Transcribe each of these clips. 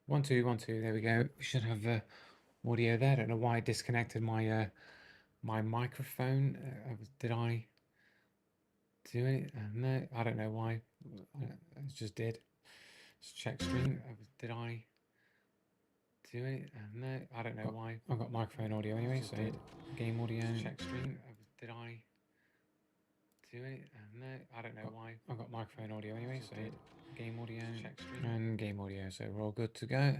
One, two, one, two. There we go. We should have audio there. I don't know why I disconnected my my microphone. Did I do it? No, I don't know why. I just did. Let's check stream. Did I do it? No, I don't know why. I've got microphone audio anyway, so game audio. Check stream. Did I do it? No, I don't know why. I've got microphone audio anyway, so game audio. Check stream. And game audio, so we're all good to go.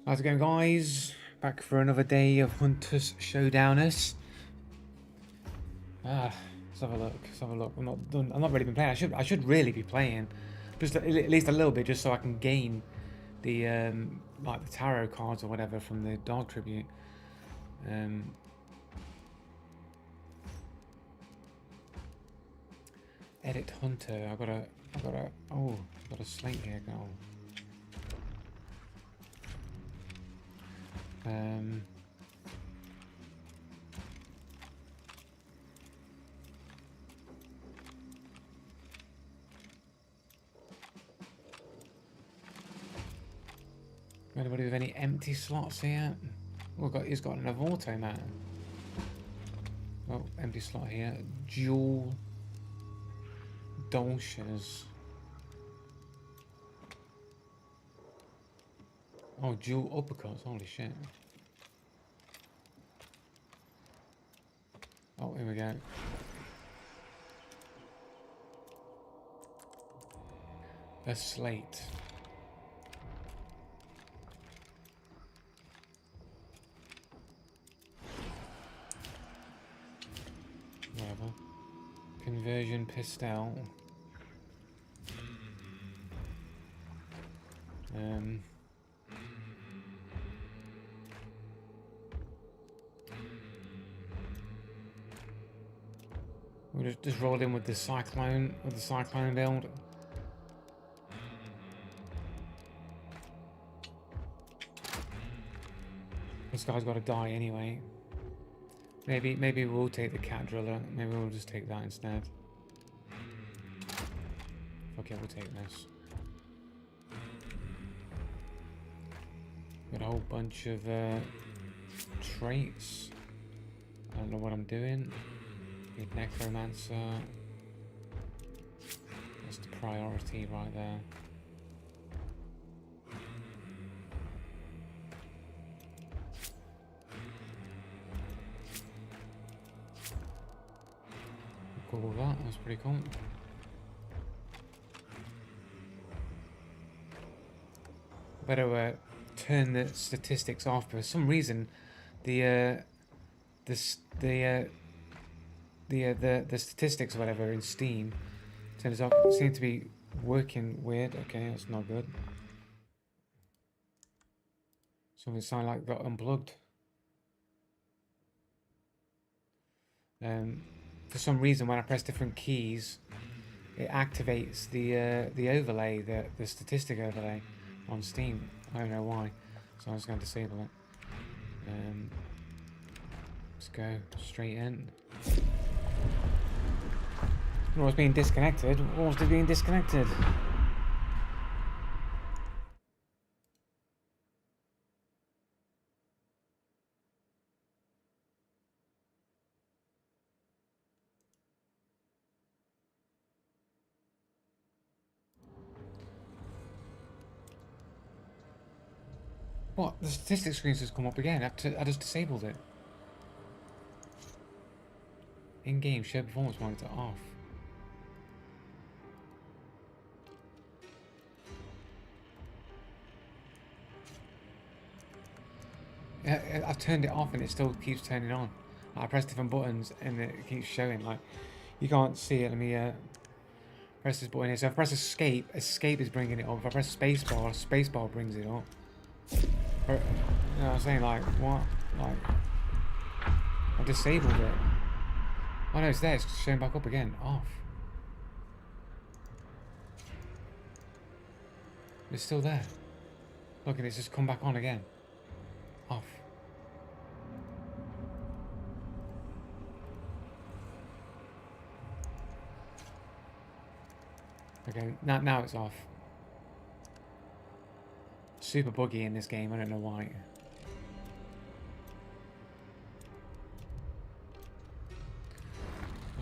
How's it going, guys? Back for another day of Hunters Showdowners. Let's have a look. Let's have a look. I'm not done. I'm not really been playing. I should really be playing, just at least a little bit, just so I can gain the like the tarot cards or whatever from the Dog Tribute. Edit Hunter. I've got a slate here. Oh. Anybody with any empty slots here? Oh, he's got an auto man. Oh, empty slot here. Dual Dolces. Oh, dual uppercuts. Holy shit. Oh, here we go. A slate. Whatever. Conversion pistol. We'll just roll in with the cyclone build. This guy's got to die anyway. Maybe we'll take the cat driller. Maybe we'll just take that instead. Okay, we'll take this. Got a whole bunch of traits. I don't know what I'm doing. Need Necromancer. That's the priority right there. Cool, that's pretty cool. Better turn the statistics off. For some reason, the statistics or whatever in Steam turns off. Seem to be working weird. Okay, that's not good. Something sounded like got unplugged. For some reason, when I press different keys, it activates the overlay, the statistic overlay on Steam. I don't know why, so I'm just going to disable it. Let's go straight in. What's being disconnected? What's being disconnected? What? The statistics screen has come up again. I just disabled it. In-game show performance monitor off. I've turned it off and it still keeps turning on. I press different buttons and it keeps showing. Like, you can't see it. Let me press this button here. So if I press escape, escape is bringing it up. If I press spacebar, spacebar brings it up. You know what I'm saying? Like, what? Like, I disabled it. Oh no, it's there. It's showing back up again. Off. It's still there. Look, and it's just come back on again. Off. Okay, now it's off. super buggy in this game. I don't know why.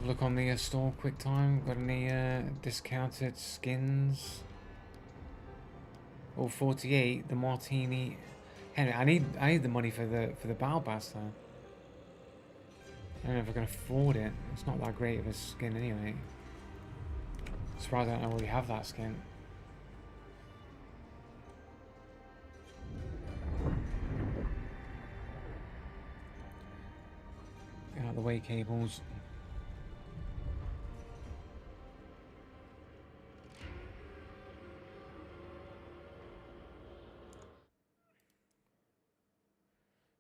Look on the store quick time. Got any discounted skins? Oh, 48. The martini. Henry, I need the money for the battle pass though. I don't know if I can afford it. It's not that great of a skin anyway. Surprised I don't already have that skin. Get out of the way, cables.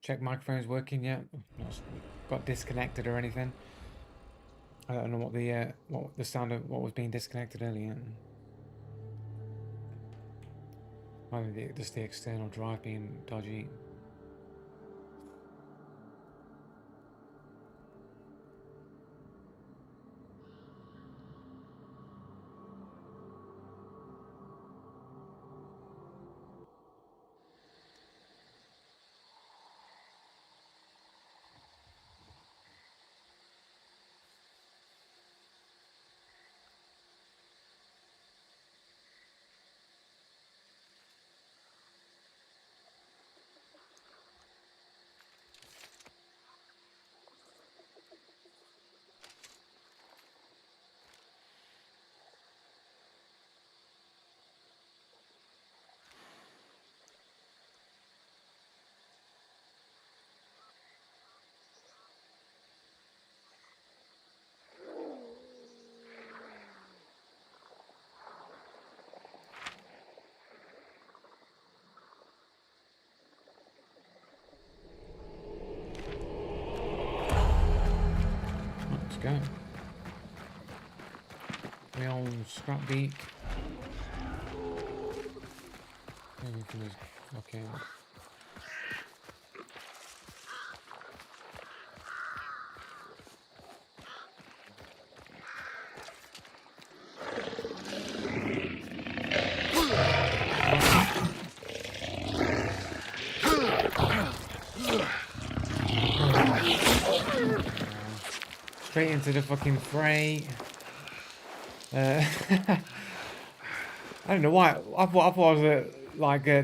Check microphone's working yet? Not got disconnected or anything. I don't know what the sound of what was being disconnected earlier. Maybe just the external drive being dodgy. Let's go. The old scrap beak. Maybe we can just okay. Straight into the fucking fray. I don't know why. I thought I was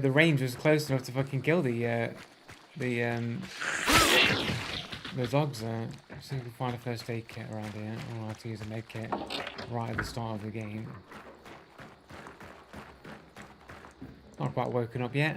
the range was close enough to fucking kill the dogs. Let's see if we can find a first aid kit around here. I'll have to use a med kit right at the start of the game. Not quite woken up yet.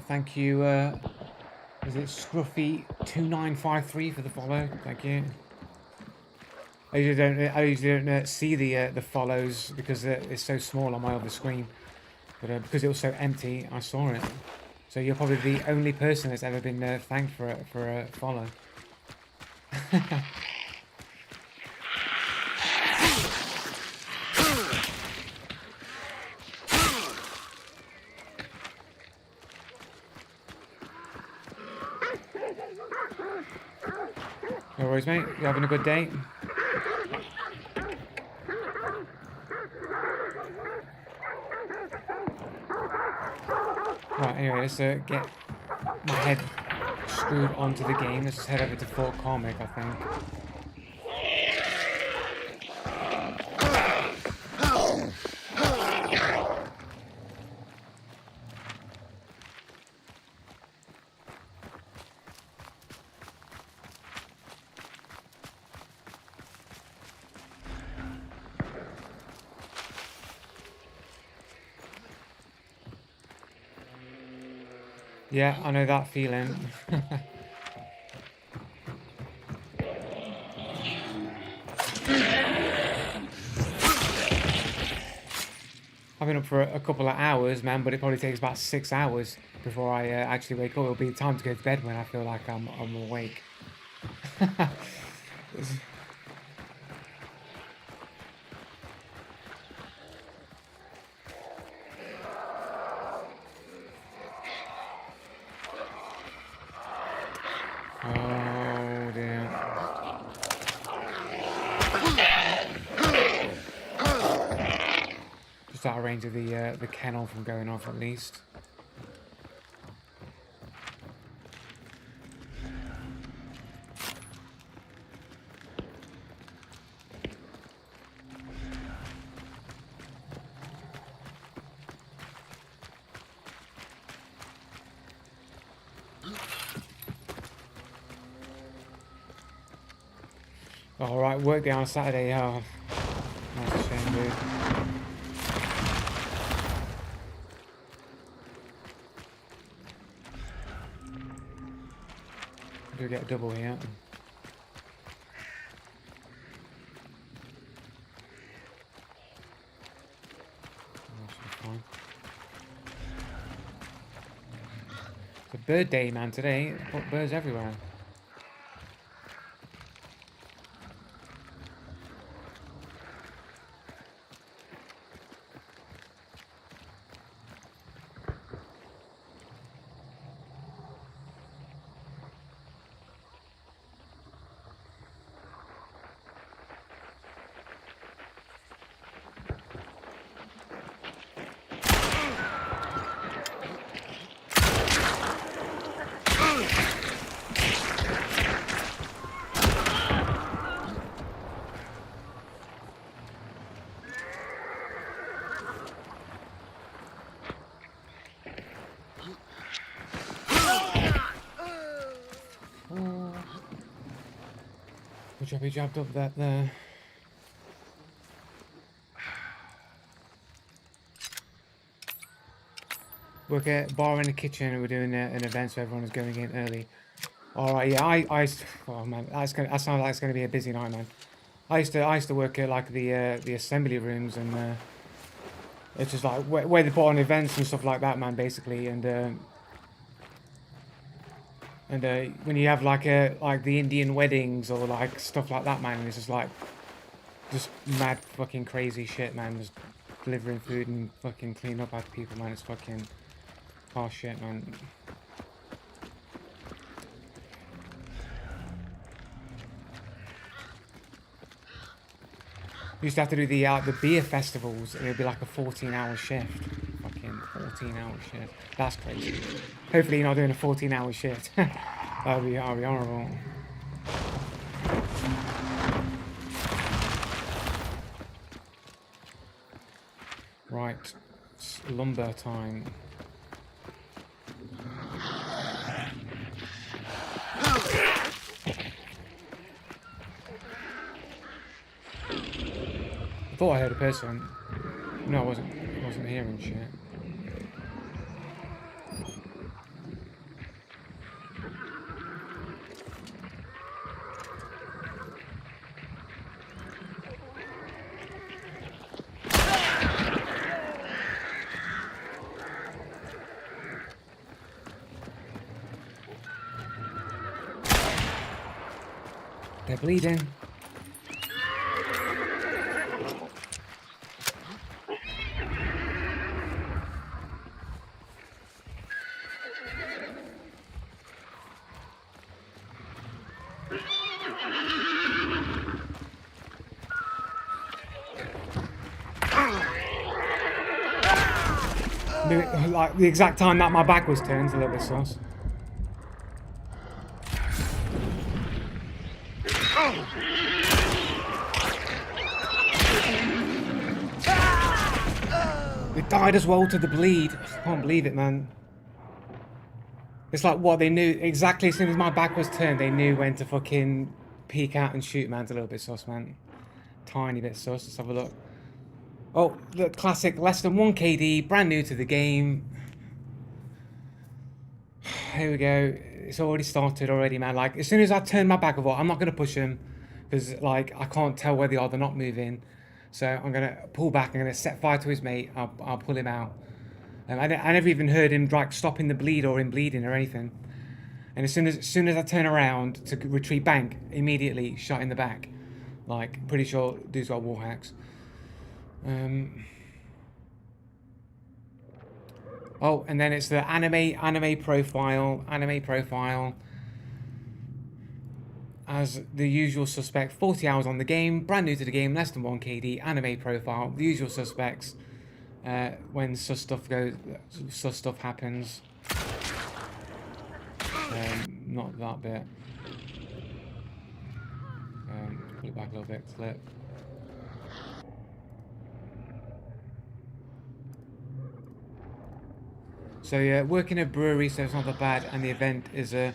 Thank you, is it Scruffy2953 for the follow? Thank you. I usually don't see the follows because it's so small on my other screen. But because it was so empty, I saw it. So you're probably the only person that's ever been thanked for a follow. No worries, mate. You having a good day? Right, anyway, let's get my head screwed onto the game. Let's just head over to Fort Carmick, I think. Yeah, I know that feeling. I've been up for a couple of hours, man, but it probably takes about 6 hours before I actually wake up. It'll be time to go to bed when I feel like I'm awake. Oh dear. Just out of range of the kennel from going off at least. Alright, work day on Saturday, oh. That's a shame, dude. Do get a double here. Fine. It's a bird day, man, today. Got birds everywhere. Good job he jabbed up that there. Work at bar in the kitchen. We're doing an event, so everyone is going in early. All right, yeah. Oh man, that sounds like it's gonna be a busy night, man. I used to work at like the assembly rooms, and it's just like where they put on events and stuff like that, man. Basically, and when you have like the Indian weddings or like stuff like that, man, it's just like just mad fucking crazy shit, man. Just delivering food and fucking cleaning up after people, man. It's fucking harsh shit, man. We used to have to do the beer festivals, and it'd be like a 14-hour shift. Fucking 14-hour shift. That's crazy. Hopefully you're not doing a 14-hour shift. that'd be horrible. Right, it's lumber time. I thought I heard a person. No, I wasn't hearing shit. They're bleeding. Like the exact time that my back was turned, a little bit sus. They died as well to the bleed. I can't believe it, man. It's like what they knew exactly as soon as my back was turned, they knew when to fucking peek out and shoot, man. It's a little bit sus, man. Tiny bit sus. Let's have a look. Oh, the classic less than 1 KD, brand new to the game. Here we go. It's already started already, man. Like, as soon as I turn my back off, I'm not going to push them. Because, like, I can't tell where they are. They're not moving. So I'm going to pull back. I'm going to set fire to his mate. I'll pull him out. I never even heard him like stopping the bleed or him bleeding or anything. And as soon as I turn around to retreat, bang, immediately shot in the back. Like, pretty sure dude's got wall hacks. Oh, and then it's the anime profile. As the usual suspect, 40 hours on the game, brand new to the game, less than 1 KD, anime profile, the usual suspects. When sus stuff happens. Not that bit. Pull it back a little bit, clip. So yeah, working a brewery, so it's not that bad, and the event is a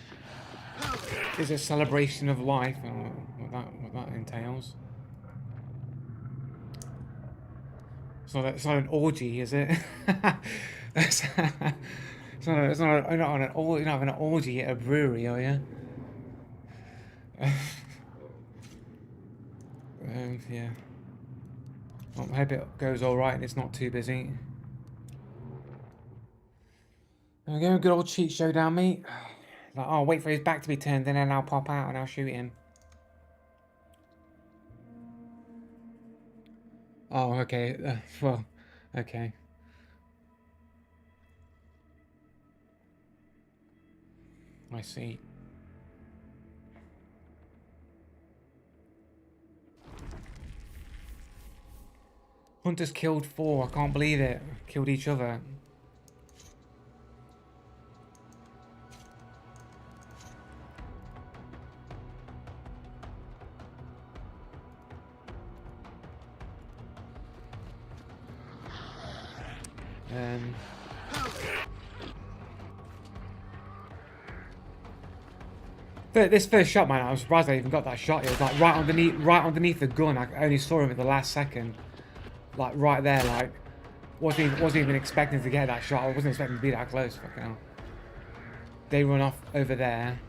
celebration of life. I don't know what that entails. It's not an orgy, is it? It's not an orgy at a brewery, are you? Yeah. Well, I hope it goes all right and it's not too busy. There we go, good old cheat showdown, mate. Like, oh, wait for his back to be turned, and then I'll pop out and I'll shoot him. Oh, okay. Well, okay. I see. Hunters killed 4. I can't believe it. Killed each other. This first shot, man, I was surprised I even got that shot. It was like right underneath the gun. I only saw him at the last second, like right there. Like wasn't even expecting to get that shot. I wasn't expecting to be that close. Fucking hell. They run off over there.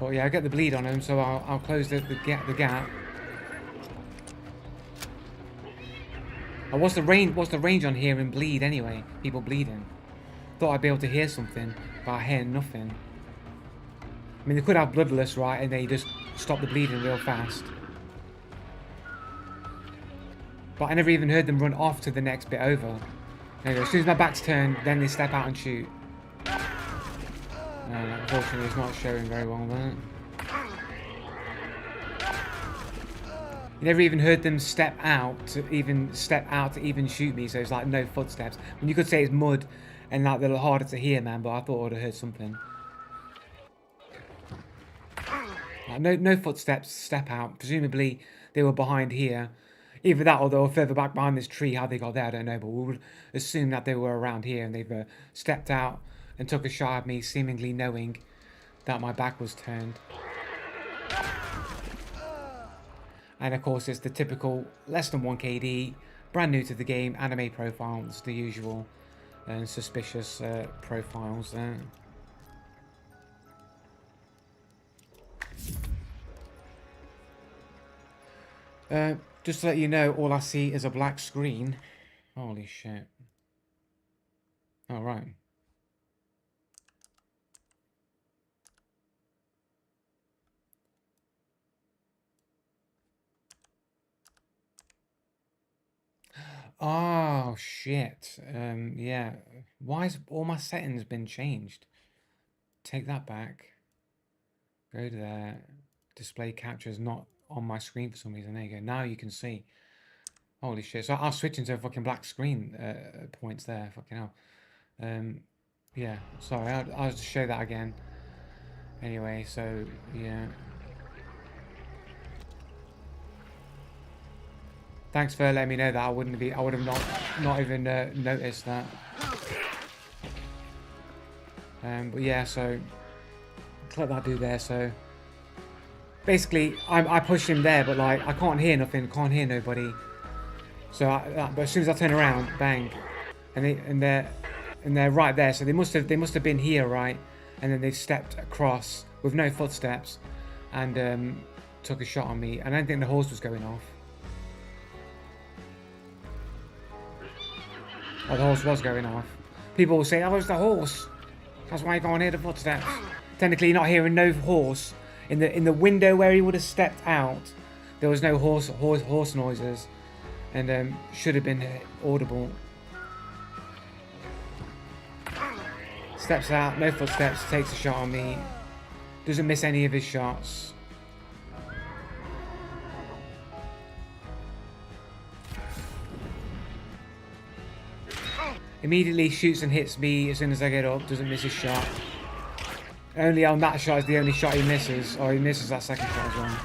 But yeah, I get the bleed on him, so I'll close the gap. And what's the range on here in bleed anyway? People bleeding. Thought I'd be able to hear something, but I hear nothing. I mean, they could have bloodless, right, and they just stop the bleeding real fast. But I never even heard them run off to the next bit over. Anyway, as soon as my back's turned, then they step out and shoot. Unfortunately, it's not showing very well there. You never even heard them step out to even shoot me, so it's like no footsteps. When you could say it's mud and like they're harder to hear, man, but I thought I would have heard something. Like, no footsteps, step out. Presumably they were behind here. Either that or they were further back behind this tree. How they got there, I don't know, but we would assume that they were around here and they've stepped out and took a shot at me, seemingly knowing that my back was turned. And of course, it's the typical less than 1 KD, brand new to the game, anime profiles, the usual suspicious profiles there. Just to let you know, all I see is a black screen. Holy shit. All right. Oh shit. Yeah. Why has all my settings been changed? Take that back. Go to there. Display capture is not on my screen for some reason. There you go. Now you can see. Holy shit. So I'll switch into a fucking black screen points there. Fucking hell. Yeah. Sorry. I'll just show that again. Anyway, so yeah. Thanks for letting me know that. I would have not even noticed that. But yeah, so let that do there. So basically, I pushed him there, but like I can't hear nothing, can't hear nobody. So, but as soon as I turn around, bang, and they're right there. So they must have been here, right? And then they stepped across with no footsteps, and took a shot on me. I don't think the horse was going off. Oh, the horse was going off. People will say, oh, it's the horse. That's why you can't hear the footsteps. Technically, you're not hearing no horse. In the window where he would have stepped out, there was no horse noises. And should have been audible. Steps out, no footsteps, takes a shot on me. Doesn't miss any of his shots. Immediately shoots and hits me as soon as I get up, doesn't miss his shot. Only on that shot is the only shot he misses, or he misses that second shot as well.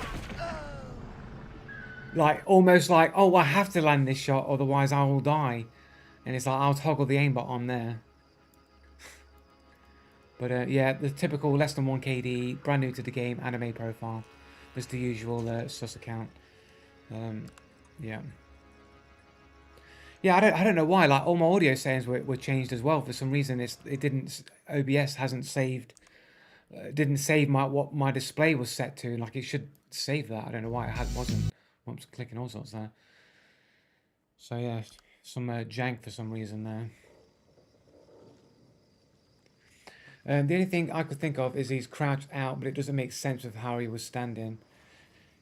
Like, almost like, oh, I have to land this shot, otherwise I will die. And it's like, I'll toggle the aimbot on there. But yeah, the typical less than 1 KD, brand new to the game, anime profile. Was the usual sus account. Yeah. Yeah, I don't know why. Like, all my audio settings were changed as well. For some reason, OBS hasn't saved, didn't save what my display was set to. Like, it should save that. I don't know why it wasn't. I'm clicking all sorts there. So yeah, some jank for some reason there. The only thing I could think of is he's crouched out, but it doesn't make sense with how he was standing.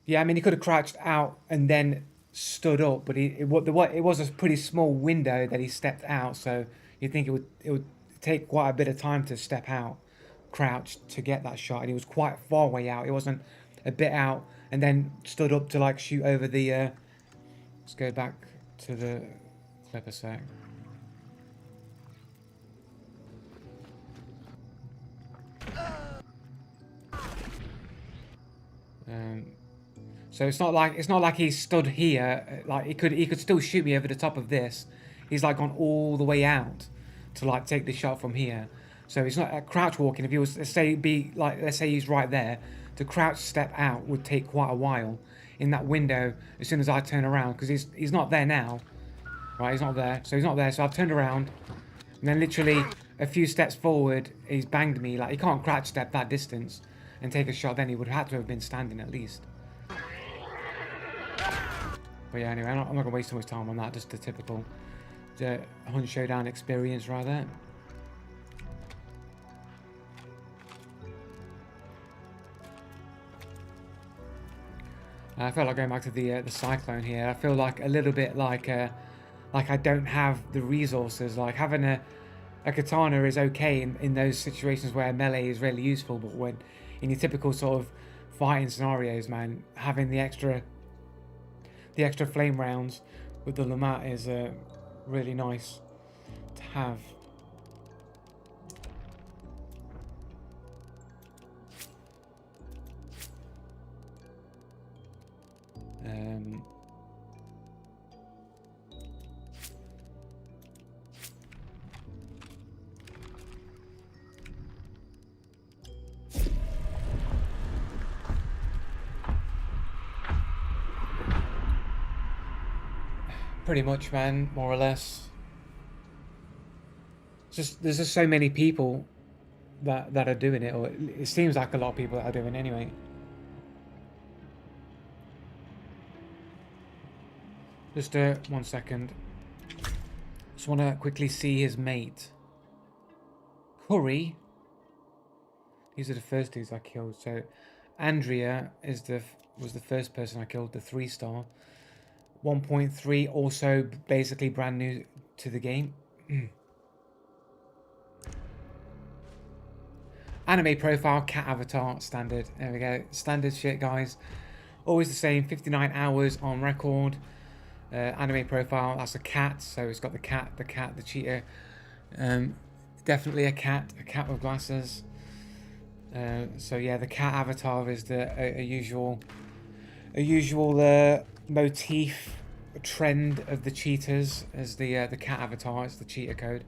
Yeah, I mean, he could have crouched out and then stood up, but it was a pretty small window that he stepped out, so you'd think it would take quite a bit of time to step out, crouched to get that shot, and he was quite far away out. It wasn't a bit out and then stood up to like shoot over the. Let's go back to the clip a sec. So it's not like he stood here. Like he could still shoot me over the top of this. He's like gone all the way out to like take the shot from here. So it's not a crouch walking. If he was, let's say he's right there, to crouch step out would take quite a while in that window. As soon as I turn around, because he's not there now, right? He's not there. So he's not there. So I've turned around, and then literally a few steps forward, he's banged me. Like he can't crouch step that distance and take a shot. Then he would have to have been standing at least. But yeah, anyway, I'm not going to waste too much time on that. Just the typical Hunt Showdown experience right there. I feel like going back to the Cyclone here. I feel like a little bit like I don't have the resources. Like having a katana is okay in those situations where melee is really useful, but when in your typical sort of fighting scenarios, man, having the extra flame rounds with the Lamat is really nice to have. Pretty much, man, more or less. There's just so many people that are doing it, or it seems like a lot of people that are doing it anyway. Just 1 second. Just want to quickly see his mate. Curry. These are the first dudes I killed. So Andrea was the first person I killed, the 3-star. 1.3, also basically brand new to the game. Anime profile, cat avatar, standard. There we go. Standard shit, guys. Always the same, 59 hours on record. Anime profile, that's a cat, so it's got the cat, the cheetah. Definitely a cat with glasses. So yeah, the cat avatar is a usual motif, trend of the cheetahs as the cat avatar. It's the cheetah code.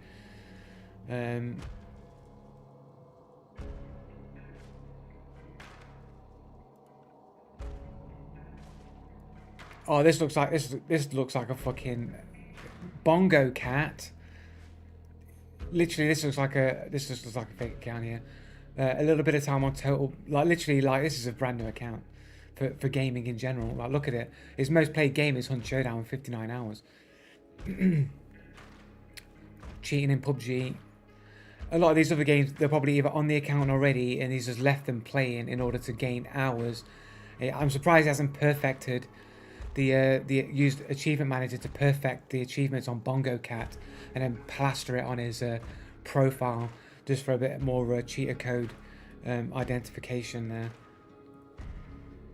Oh, this looks like a fucking bongo cat. Literally, this just looks like a fake account here. A little bit of time on total, like literally, like this is a brand new account. for gaming in general. Like, look at it. His most played game is Hunt Showdown with 59 hours. Cheating in PUBG. A lot of these other games, they're probably either on the account already and he's just left them playing in order to gain hours. I'm surprised he hasn't perfected the used achievement manager to perfect the achievements on Bongo Cat and then plaster it on his profile just for a bit more cheater code identification there.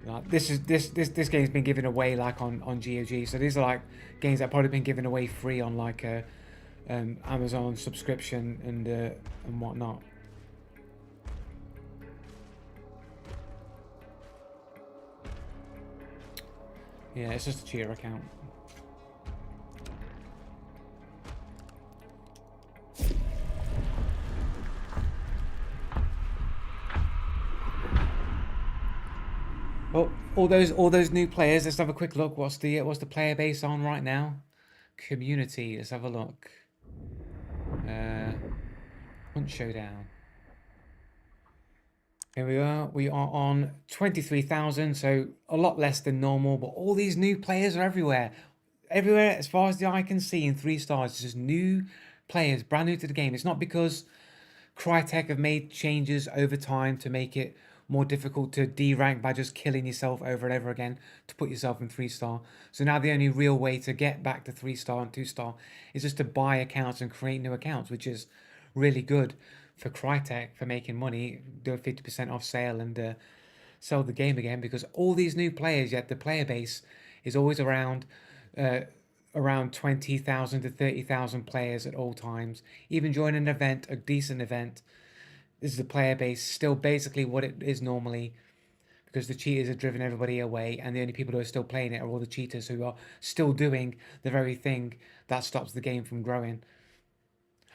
Like, this game's been given away like on GOG, so these are like games that probably been given away free on like a Amazon subscription and whatnot. Yeah, it's just a cheater account. Well, all those new players. Let's have a quick look. What's the player base on right now? Community. Let's have a look. Hunt Showdown. Here we are. We are on 23,000, so a lot less than normal. But all these new players are everywhere. Everywhere, as far as the eye can see, in 3 stars, it's just new players, brand new to the game. It's not because Crytek have made changes over time to make it more difficult to D-rank by just killing yourself over and over again to put yourself in 3-star. So now the only real way to get back to 3-star and 2-star is just to buy accounts and create new accounts, which is really good for Crytek for making money, do a 50% off sale and sell the game again, because all these new players, yet the player base is always around 20,000 to 30,000 players at all times. Even during an event, a decent event, this is the player base still basically what it is normally, because the cheaters have driven everybody away, and the only people who are still playing it are all the cheaters who are still doing the very thing that stops the game from growing.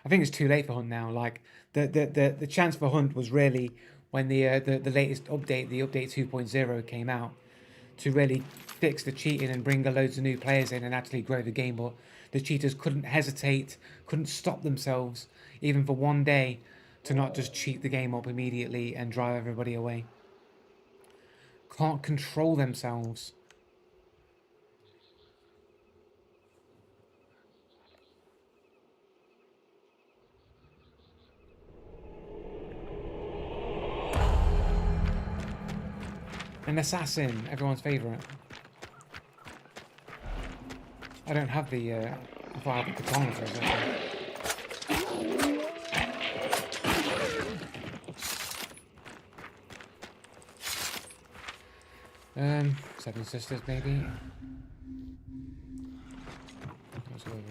I think it's too late for Hunt now. Like the chance for Hunt was really when the latest update, the update 2.0 came out, to really fix the cheating and bring loads of new players in and actually grow the game. But the cheaters couldn't hesitate, couldn't stop themselves even for one day to not just cheat the game up immediately and drive everybody away. Can't control themselves. An assassin, everyone's favourite. I don't have the I thought I had the katana for a second. Seven Sisters, maybe. That's over it.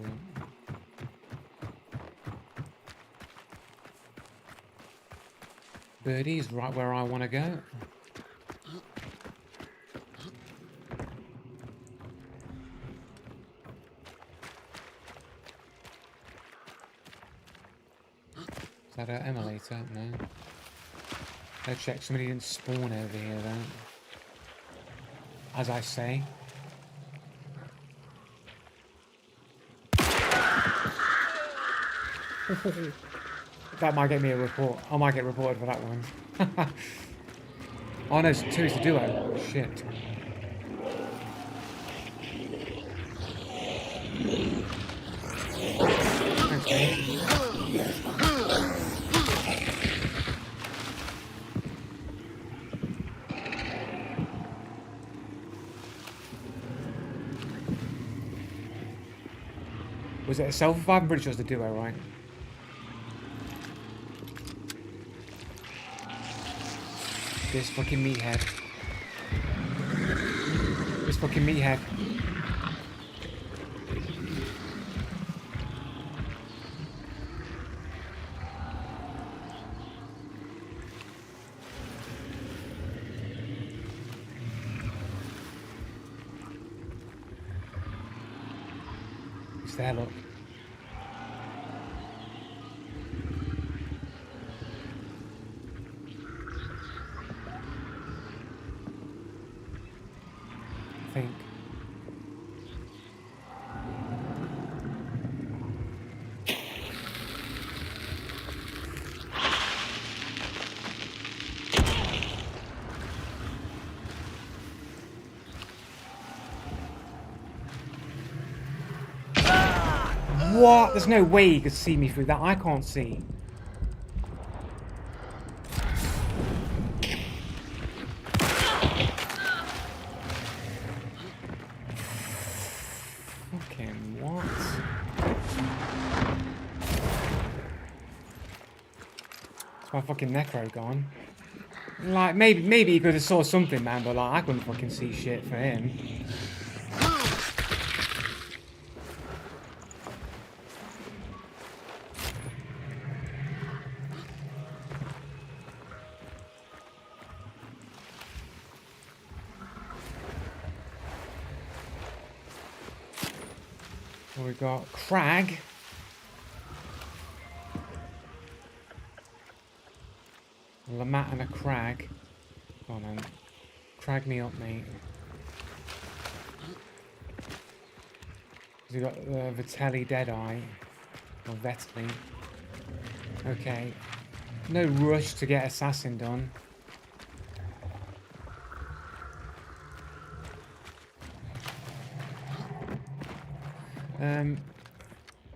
Birdie's right where I want to go. Is that an emulator? No. Let's check somebody didn't spawn over here though. As I say. That might get me a report. I might get reported for that one. Oh no, 2 is the duo. Shit. Thanks, mate. Was it a self-revive? I'm pretty sure it's the duo, right? This fucking meathead. This fucking meathead. It's there, look. I think. What? There's no way he could see me through that. I can't see. Fucking what? It's my fucking necro gone. Like, maybe he could have saw something, man, but like, I couldn't fucking see shit for him. Well, we got Crag. Lamat and a Crag. Go on then. Crag me up, mate. We got Vitelli Deadeye. Or Vetli. Okay. No rush to get Assassin done.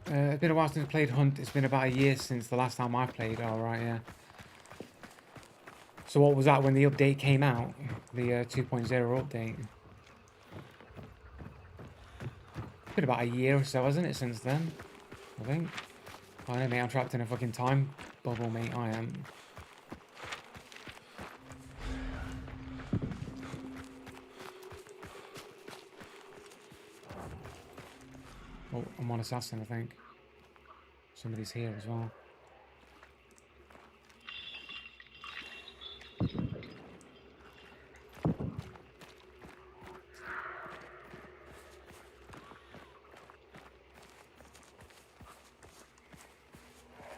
It's been a while since I played Hunt. It's been about a year since the last time I played. All right, yeah. So what was that when the update came out? The 2.0 update. It's been about a year or so, hasn't it, since then? I think. I don't know, mate. I'm trapped in a fucking time bubble, mate. I am. Oh, I'm on Assassin, I think. Somebody's here as well.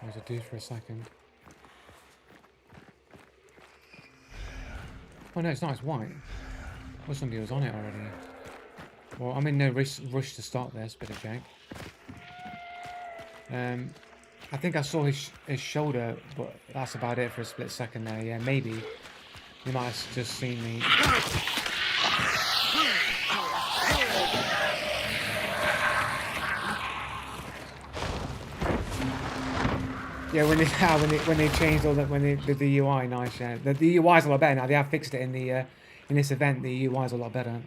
There's a dude for a second. Oh no, it's not. It's white. Well, somebody was on it already. Well, I'm in no rush to start this bit of Jake. I think I saw his shoulder, but that's about it for a split second there. Yeah, maybe. He might have just seen me. Yeah, when they changed all that, when they did the UI, nice. Yeah, the UI is a lot better now. They have fixed it in the in this event. The UI is a lot better.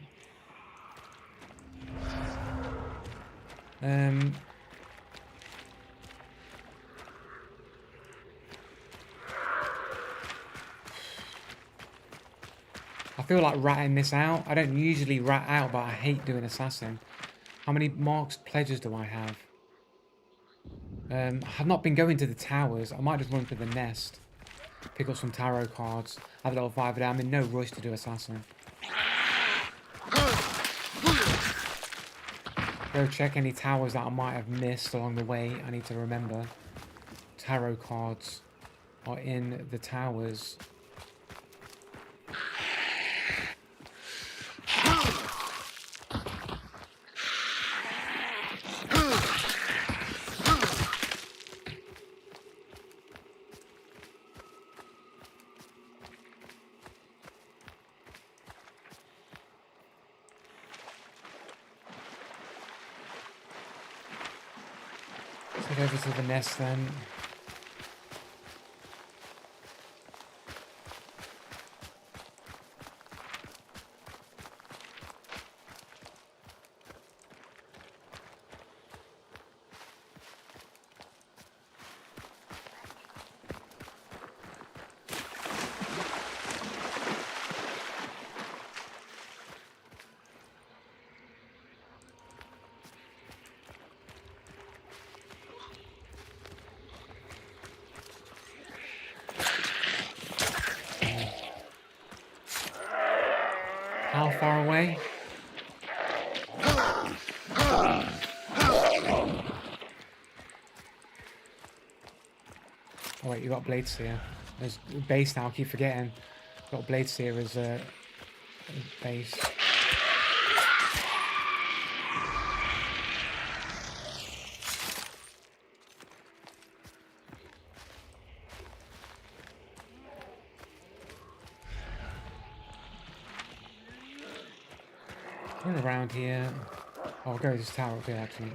I feel like ratting this out. I don't usually rat out, but I hate doing Assassin. How many marks pledges do I have? I've not been going to the towers. I might just run to the nest. Pick up some tarot cards. Have a little vibe there. I'm in no rush to do Assassin. Go check any towers that I might have missed along the way. I need to remember. Tarot cards are in the towers. Let's head over to the nest then. How far away? Oh wait, you got blades here. There's base now, I keep forgetting. Got blades here as a base. Run around here. Oh, I'll go to this tower up here actually.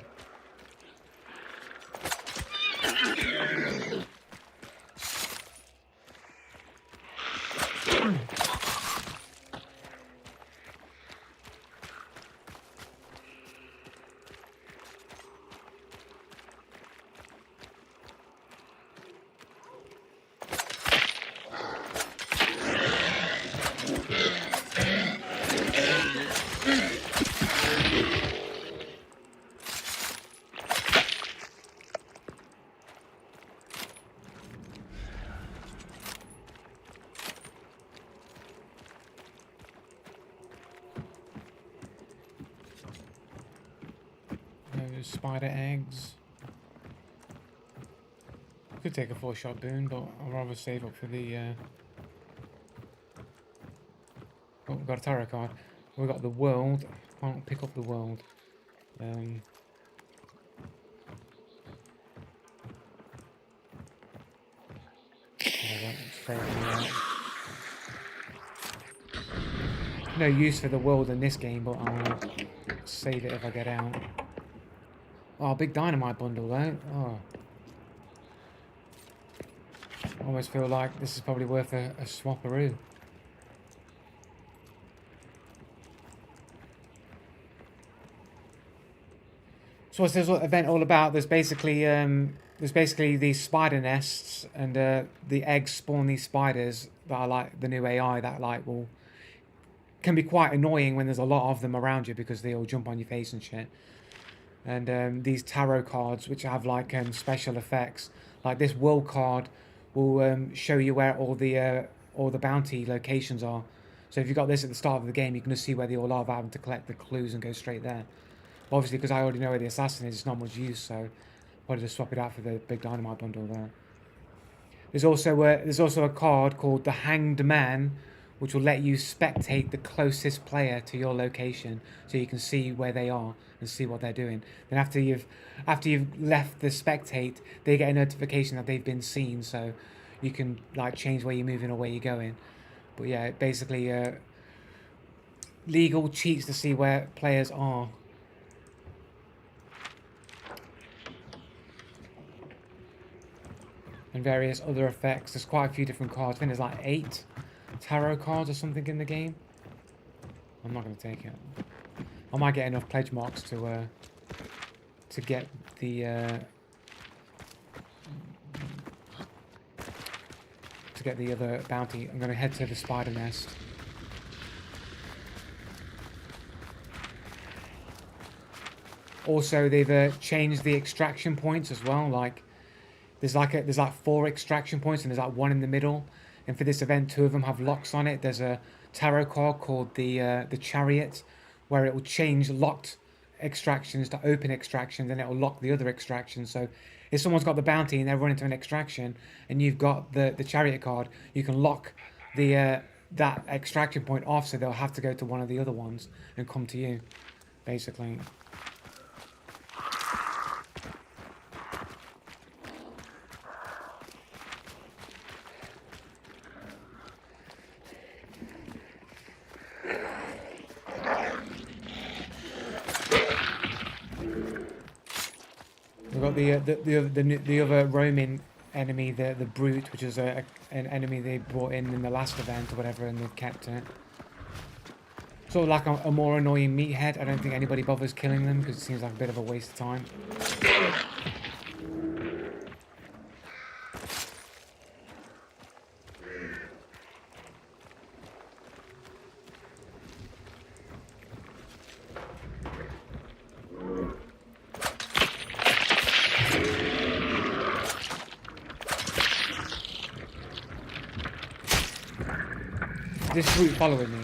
spider eggs. Could take a 4-shot boon, but I'll rather save up for the... Oh, we've got a tarot card. We've got the world. Can't pick up the world. No use for the world in this game, but I'll save it if I get out. Oh, big dynamite bundle though. Oh. I almost feel like this is probably worth a swapperoo. So what's this event all about? There's basically these spider nests, and the eggs spawn these spiders that are like the new AI that like can be quite annoying when there's a lot of them around you because they all jump on your face and shit. And these tarot cards which have like special effects, like this world card will show you where all the bounty locations are. So if you got this at the start of the game, you can just see where they all are without having to collect the clues and go straight there. Obviously, because I already know where the assassin is, it's not much use, so I'll probably just swap it out for the big dynamite bundle there. There's also a card called the Hanged Man, which will let you spectate the closest player to your location, so you can see where they are and see what they're doing. Then after you've left the spectate, they get a notification that they've been seen, so you can like change where you're moving or where you're going. But yeah, basically legal cheats to see where players are. And various other effects. There's quite a few different cards. I think there's like 8 tarot cards or something in the game. I'm not going to take it. I might get enough pledge marks to get the other bounty. I'm going to head to the spider nest. Also, they've changed the extraction points as well. Like there's like 4 extraction points and there's like 1 in the middle. And for this event, 2 of them have locks on it. There's a tarot card called the Chariot, where it will change locked extractions to open extractions, and it will lock the other extractions. So if someone's got the bounty and they're running to an extraction, and you've got the Chariot card, you can lock the that extraction point off, so they'll have to go to one of the other ones and come to you, basically. We've got the other roaming enemy, the brute, which is an enemy they brought in the last event or whatever, and they've kept it. Sort of like a more annoying meathead. I don't think anybody bothers killing them because it seems like a bit of a waste of time. This brute following me.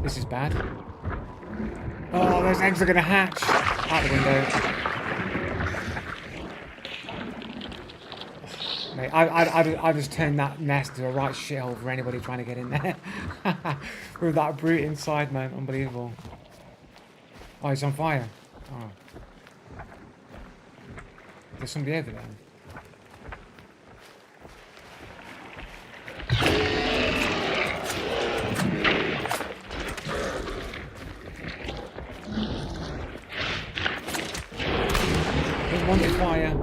This is bad. Oh, those eggs are gonna hatch out the window. Mate, I just turned that nest to a right shithole for anybody trying to get in there. With that brute inside, man. Unbelievable. Oh, it's on fire. Oh. There's somebody over there. Don't want the fire.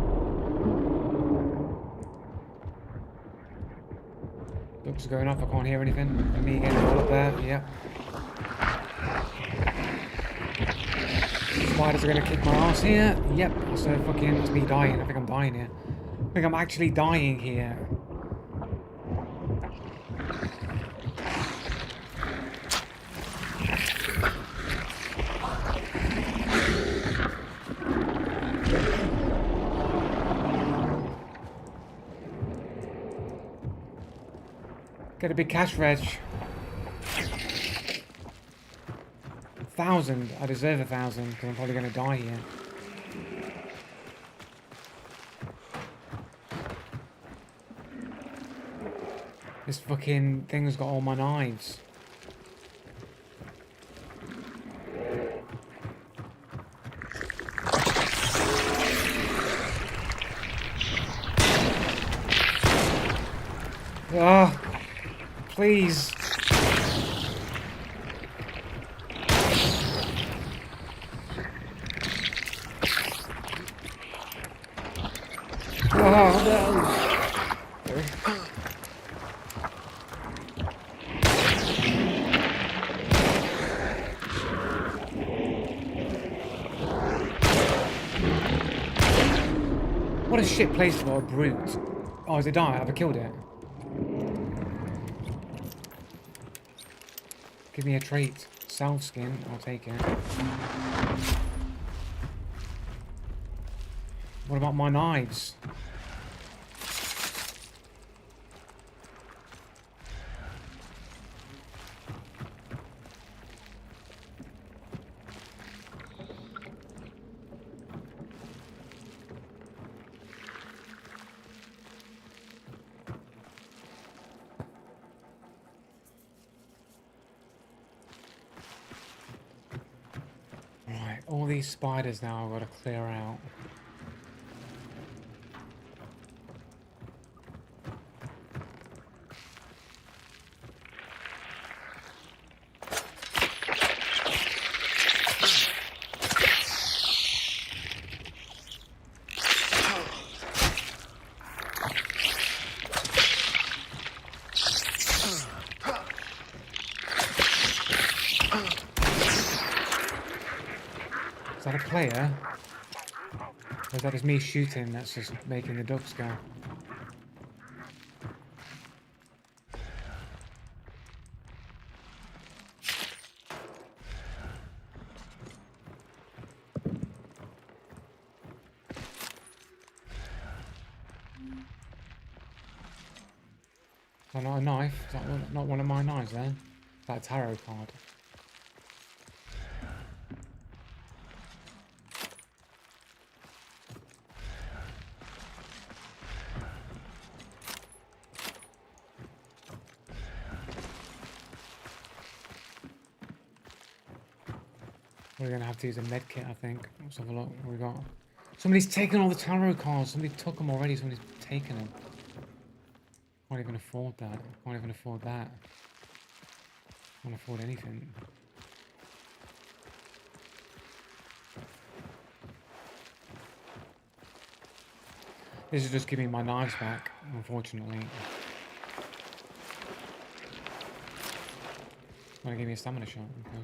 Looks going off, I can't hear anything. And me getting all up there, yep. Spiders are gonna kick my ass here. Yep, so fucking, it's me dying. I think I'm dying here. I think I'm actually dying here. Get a big cash reg. 1,000. I deserve 1,000 because I'm probably going to die here. This fucking thing's got all my knives. Ah, please. Oh no. What a shit place for a brute. Oh, is it died? Have I killed it? Give me a trait. Self skin. I'll take it. What about my knives? Right, all these spiders now I've got to clear out. Is that a player? Or is that just me shooting that's just making the ducks go? Oh, not a knife? Is that not one of my knives then? Is that a tarot card? We're gonna have to use a med kit, I think. Let's have a look. What we got? Somebody's taken all the tarot cards. Somebody took them already. Somebody's taken them. Can't even afford that. Can't even afford that. Can't afford anything. This is just giving my knives back, unfortunately. Wanna give me a stamina shot? Okay.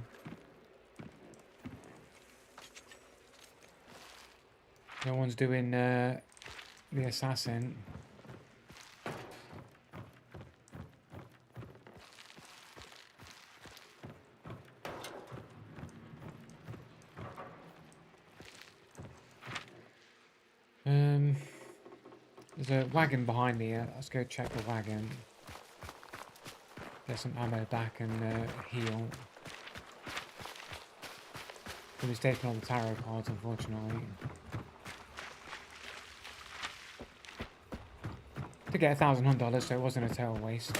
No one's doing the assassin. There's a wagon behind me. Let's go check the wagon. Get some ammo back and heal. Somebody's taking all the tarot cards, unfortunately. To get $1,000, so it wasn't a total waste.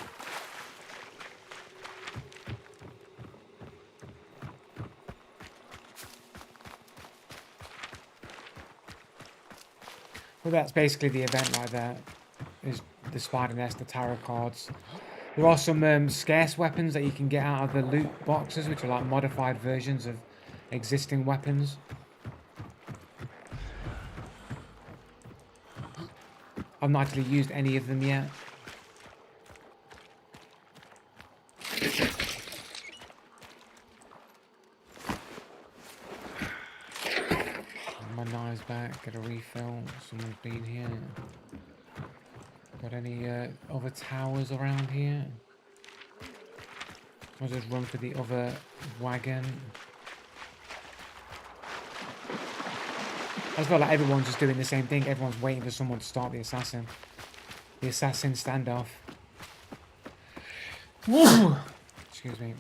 Well, that's basically the event right there. Is the spider nest, the tarot cards. There are some scarce weapons that you can get out of the loot boxes, which are like modified versions of existing weapons. I've not actually used any of them yet. My knives back, get a refill. Someone's been here. Got any other towers around here? I'll just run for the other wagon. I just feel like everyone's just doing the same thing. Everyone's waiting for someone to start the assassin. The assassin standoff. Excuse me.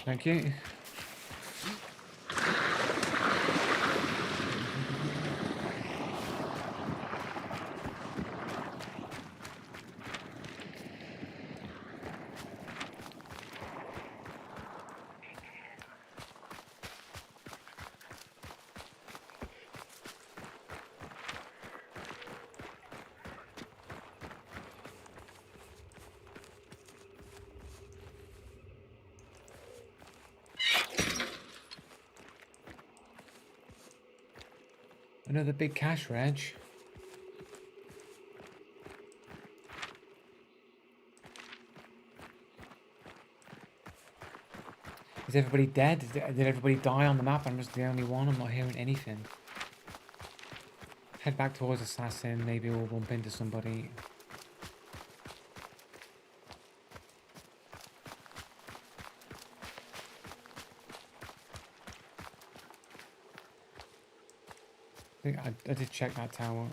Thank you. Another big cash, Reg. Is everybody dead? Did everybody die on the map? I'm just the only one. I'm not hearing anything. Head back towards Assassin. Maybe we'll bump into somebody. I think I did check that tower.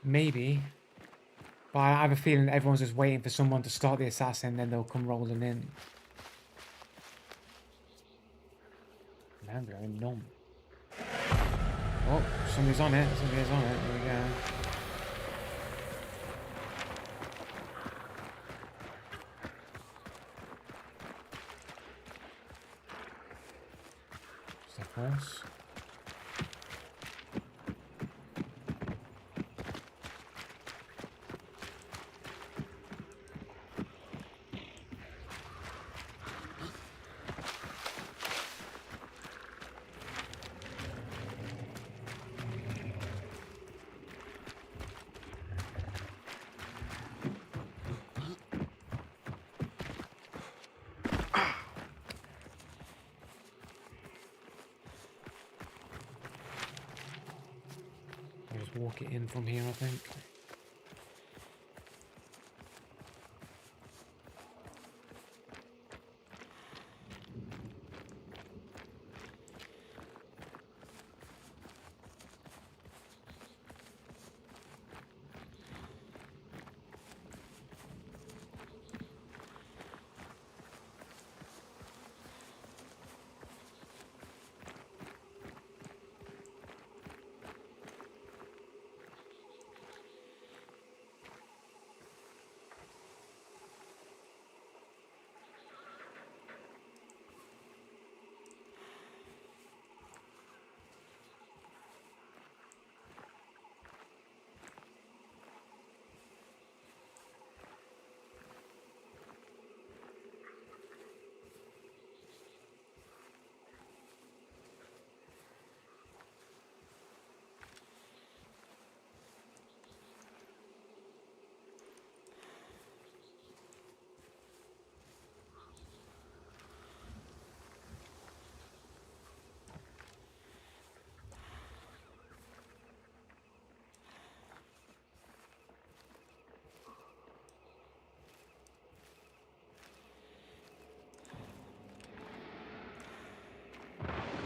Maybe. But I have a feeling everyone's just waiting for someone to start the assassin, then they'll come rolling in. Man, I'm going numb. Oh, somebody's on it. Somebody's on it. There we go. Step horse. Walk it in from here, I think.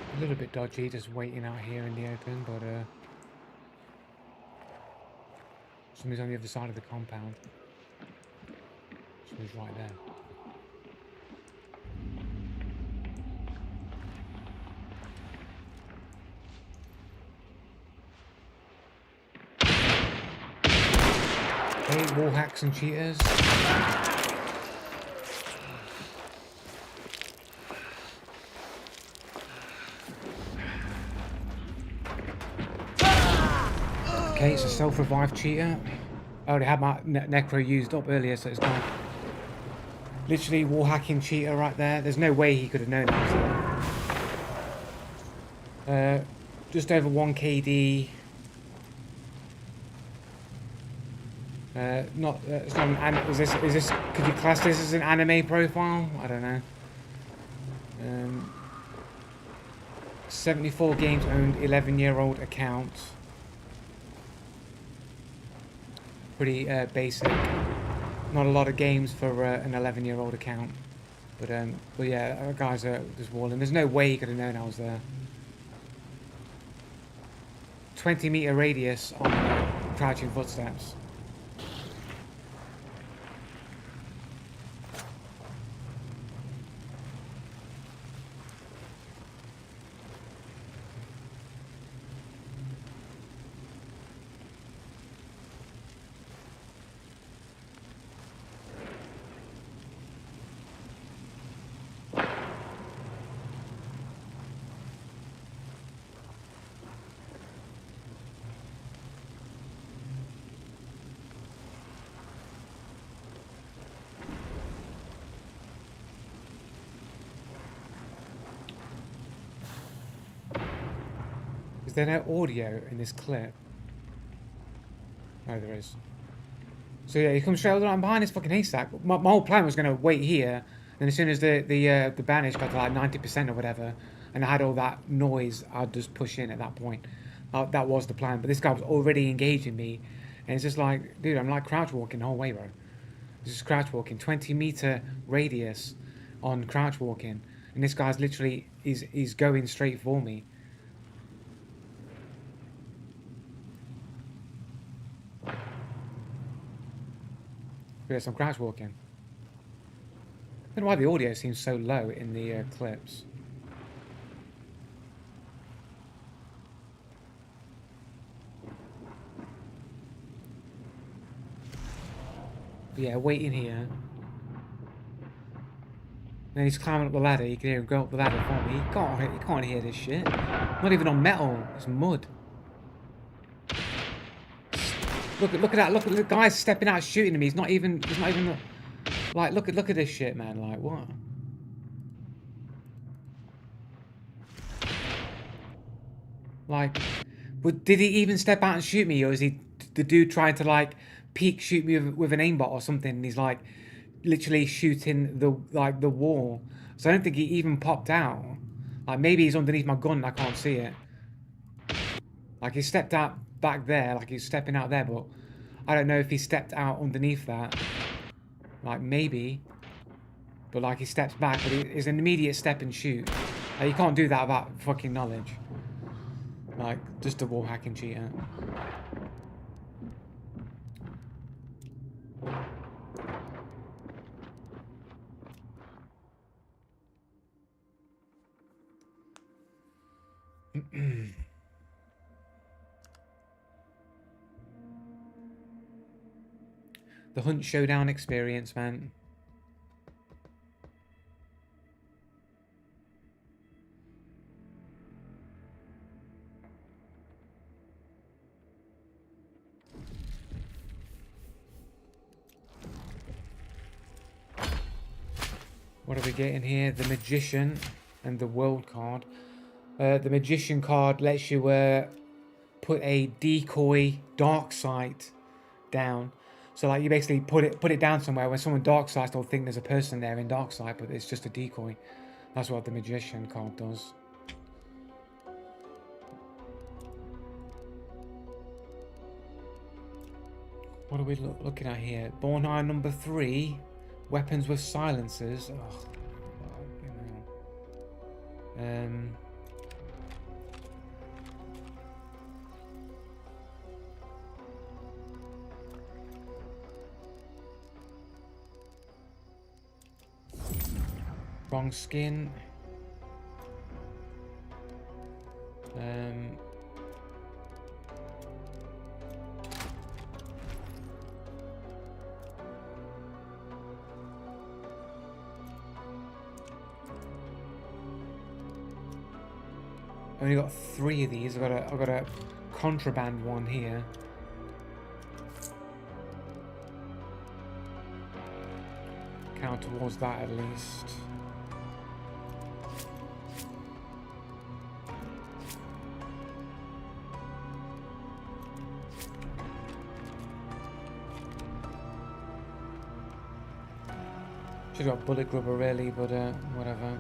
A little bit dodgy, just waiting out here in the open, but somebody's on the other side of the compound. Somebody's right there. Hey, wall hacks and cheaters. Okay, it's a self-revive cheater. I already had my necro used up earlier, so it's gone. Literally wall hacking cheater right there. There's no way he could have known I was there. Just over 1 KD. It's not an is this could you class this as an anime profile? I don't know. 74 games owned, 11-year-old account. Pretty basic. Not a lot of games for an 11-year-old account. But yeah, that guy's just walling. There's no way he could have known I was there. 20-meter radius on crouching footsteps. Is there no audio in this clip? No, there is. So yeah, he comes straight around behind this fucking haystack. My whole plan was going to wait here, and as soon as the banish got to like 90% or whatever, and I had all that noise, I'd just push in at that point. That was the plan. But this guy was already engaging me, and it's just like, dude, I'm like crouch walking the whole way, bro. This is crouch walking, 20-meter radius on crouch walking, and this guy's literally he's going straight for me. Yes, I'm crouch walking. I don't know why the audio seems so low in the clips. But yeah, waiting here. Then he's climbing up the ladder. You can hear him go up the ladder for me. You can't hear this shit. Not even on metal. It's mud. Look at that. Look at the guy stepping out shooting at me. He's not even like look at this shit, man. Like what? Like, did he even step out and shoot me, or is he the dude trying to like peek shoot me with an aimbot or something? And he's like literally shooting the wall. So I don't think he even popped out. Like maybe he's underneath my gun and I can't see it. Like he stepped out back there, like he's stepping out there, but I don't know if he stepped out underneath that. Like maybe, but like he steps back, but it's an immediate step and shoot. Like, you can't do that without fucking knowledge. Like just a wall hacking cheater. The Hunt Showdown experience, man. What are we getting here? The Magician and the World card. The Magician card lets you put a decoy dark sight down. So like you basically put it down somewhere. When someone dark sights, they'll think there's a person there in dark sight, but it's just a decoy. That's what the Magician card does. What are we looking at here? Bornheim number 3. Weapons with silencers. Oh, wrong skin. I've only got 3 of these. I've got a contraband one here. out towards that at least. Should have got bullet grubber really, but whatever.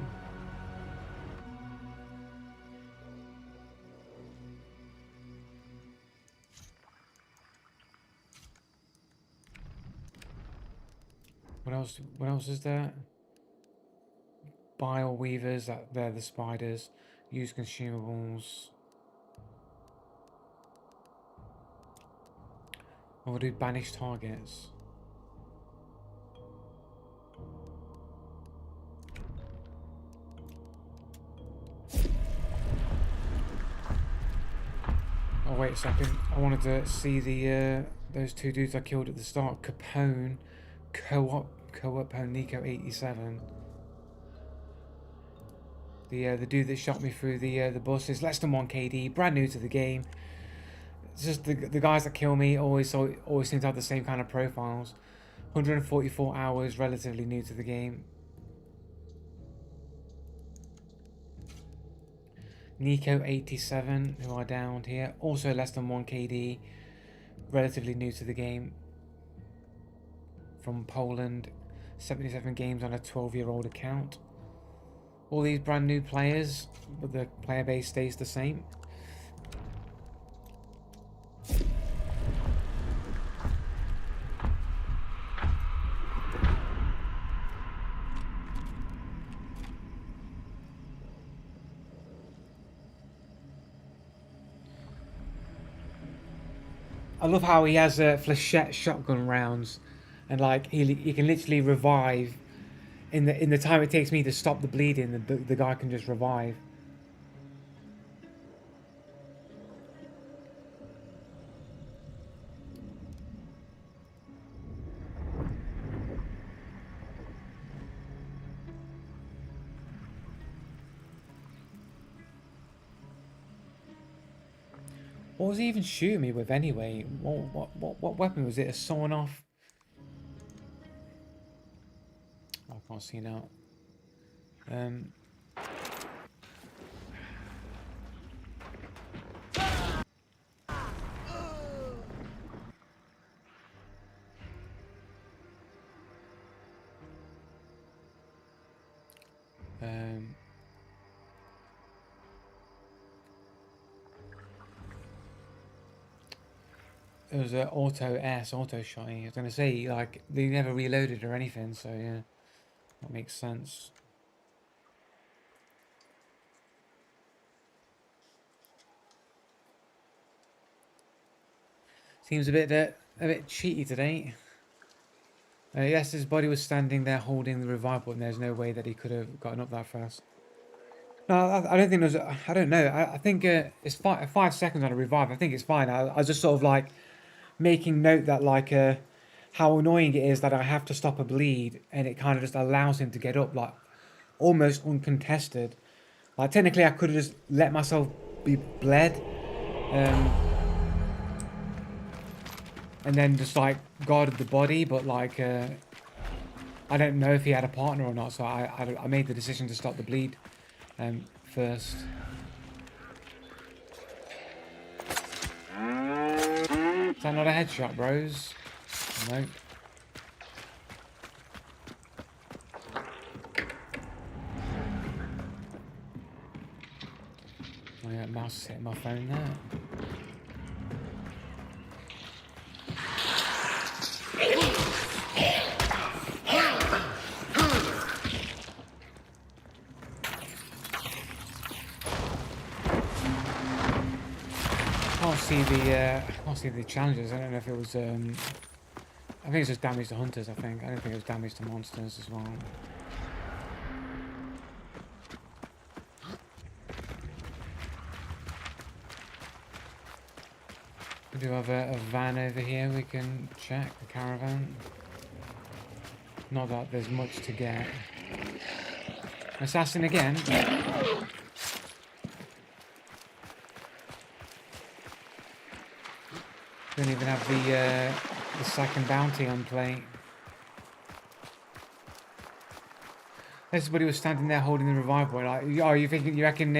What else? What else is there? Bile weavers. They're the spiders. Use consumables. Oh, we'll do banish targets. Oh wait a second. I wanted to see the those two dudes I killed at the start. Capone, Co-op Nico 87. The dude that shot me through the bus is less than 1 KD, brand new to the game. It's just the guys that kill me always seem to have the same kind of profiles. 144 hours, relatively new to the game. Nico 87, who are downed here, also less than 1 KD, relatively new to the game. From Poland, 77 games on a 12-year-old account. All these brand new players, but the player base stays the same. I love how he has flechette shotgun rounds, and like he can literally revive in the time it takes me to stop the bleeding. The guy can just revive. What was he even shooting me with anyway? What weapon was it? A sawn off? I can't see now. Um, it was an auto shot. I was gonna say, like, they never reloaded or anything, so yeah, that makes sense. Seems a bit cheaty today. Yes, his body was standing there holding the revive button. There's no way that he could have gotten up that fast. No, I don't think there's. I don't know. I think it's 5 seconds on a revive. I think it's fine. I was just sort of like making note that like how annoying it is that I have to stop a bleed and it kind of just allows him to get up like almost uncontested. Like technically I could have just let myself be bled and then just like guarded the body, but like I don't know if he had a partner or not, so I made the decision to stop the bleed first. Is that not a headshot, bros? Nope. Oh yeah, mouse is hitting my phone there. I can't see the challenges. I don't know if it was I think it's just damage to hunters. I don't think it was damage to monsters as well. We do have a van over here we can check, a caravan. Not that there's much to get. Assassin again. Don't even have the second bounty on play. Everybody was standing there holding the revive point. Like, oh, you reckon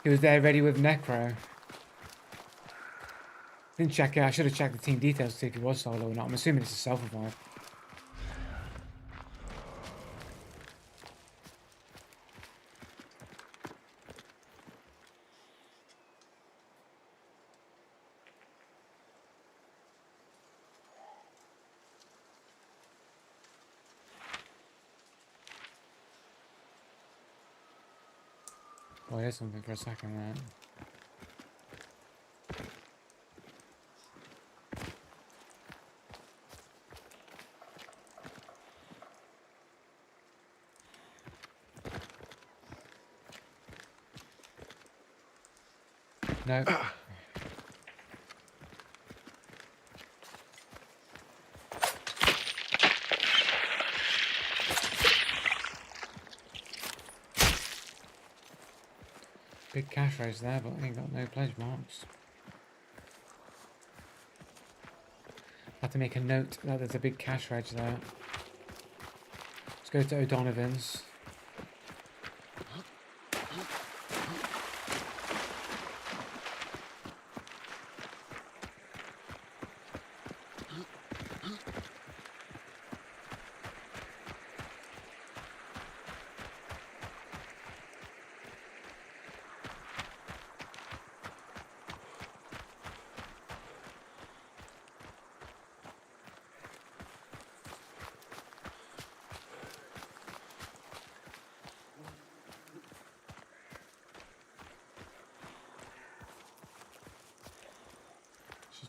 he was there ready with Necro? Didn't check it. I should have checked the team details to see if he was solo or not. I'm assuming it's a self-revive. Oh, here's something for a second there. No. Big cash raise there, but ain't got no pledge marks. Have to make a note that there's a big cash reg there. Let's go to O'Donovan's.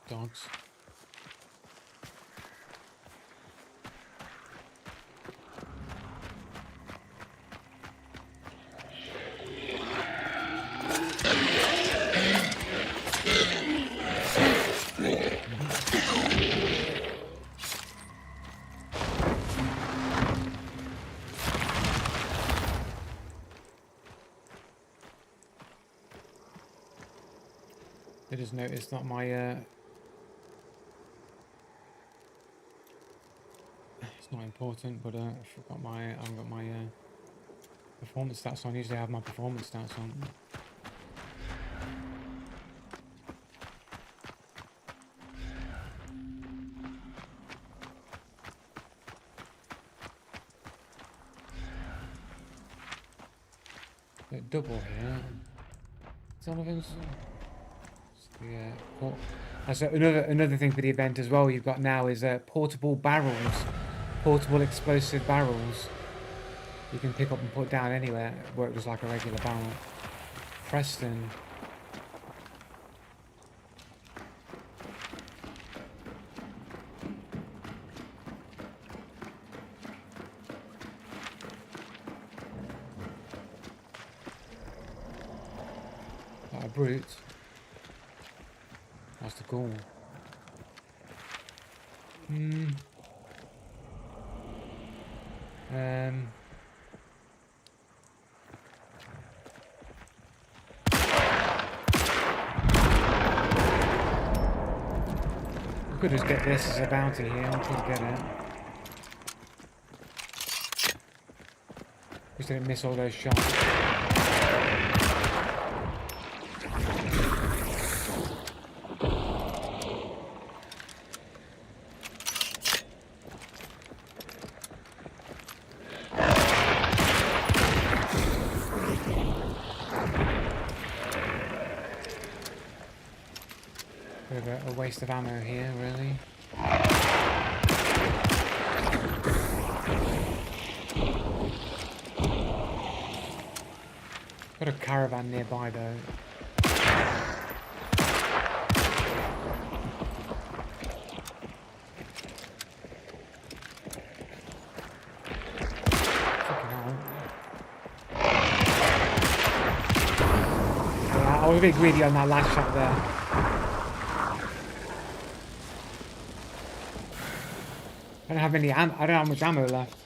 Dogs. I just noticed that my it's not important, but I haven't got my performance stats on. Usually I have my performance stats on. Double here. Donovan's. Yeah. So another thing for the event as well. You've got now is portable barrels, portable explosive barrels. You can pick up and put down anywhere. Work just like a regular barrel. Preston. Like a brute. That's the goal. We could just get this as a bounty here. I could get it. Just didn't miss all those shots. A waste of ammo here, really. Got a caravan nearby though. Fucking hell. Yeah, I was a bit greedy on that last shot there. I don't have any ammo. I don't have much ammo left.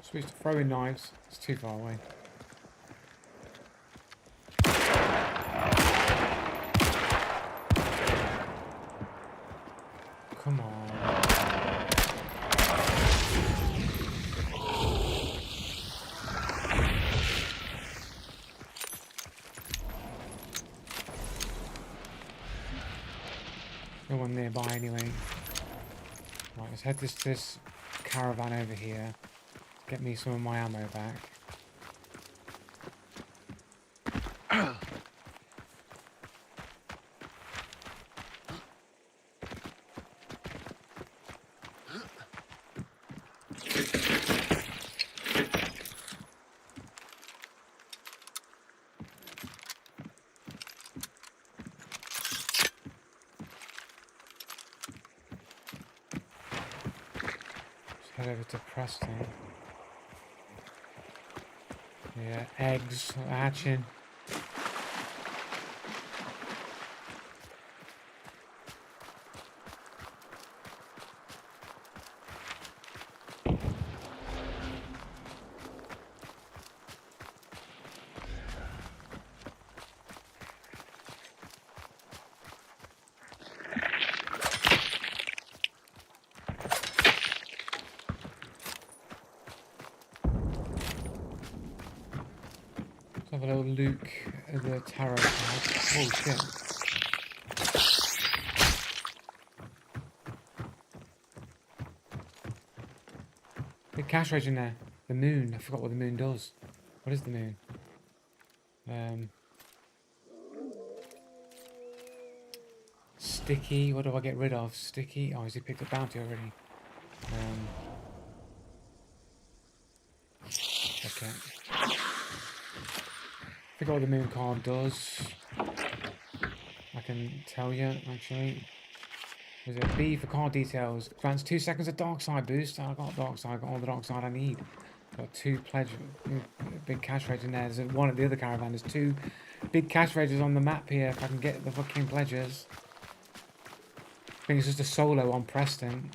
Switch to throwing knives. It's too far away. Come on. No one nearby anyway. Right, let's head this caravan over here. Get me some of my ammo back. Head over to Preston. Yeah, eggs hatching. Let's have a little Luke at the tarot card. Oh shit. Big cash rage in there. The moon. I forgot what the moon does. What is the moon? Sticky. What do I get rid of? Sticky. Oh, has he picked up bounty already? Okay. Forgot what the moon card does. I can tell you actually. Is it B for card details? Grants 2 seconds of dark side boost. I got dark side. I got all the dark side I need. Got 2 pledge, big cash rages in there. There's one at the other caravan. There's 2 big cash rages on the map here. If I can get the fucking pledges. I think it's just a solo on Preston.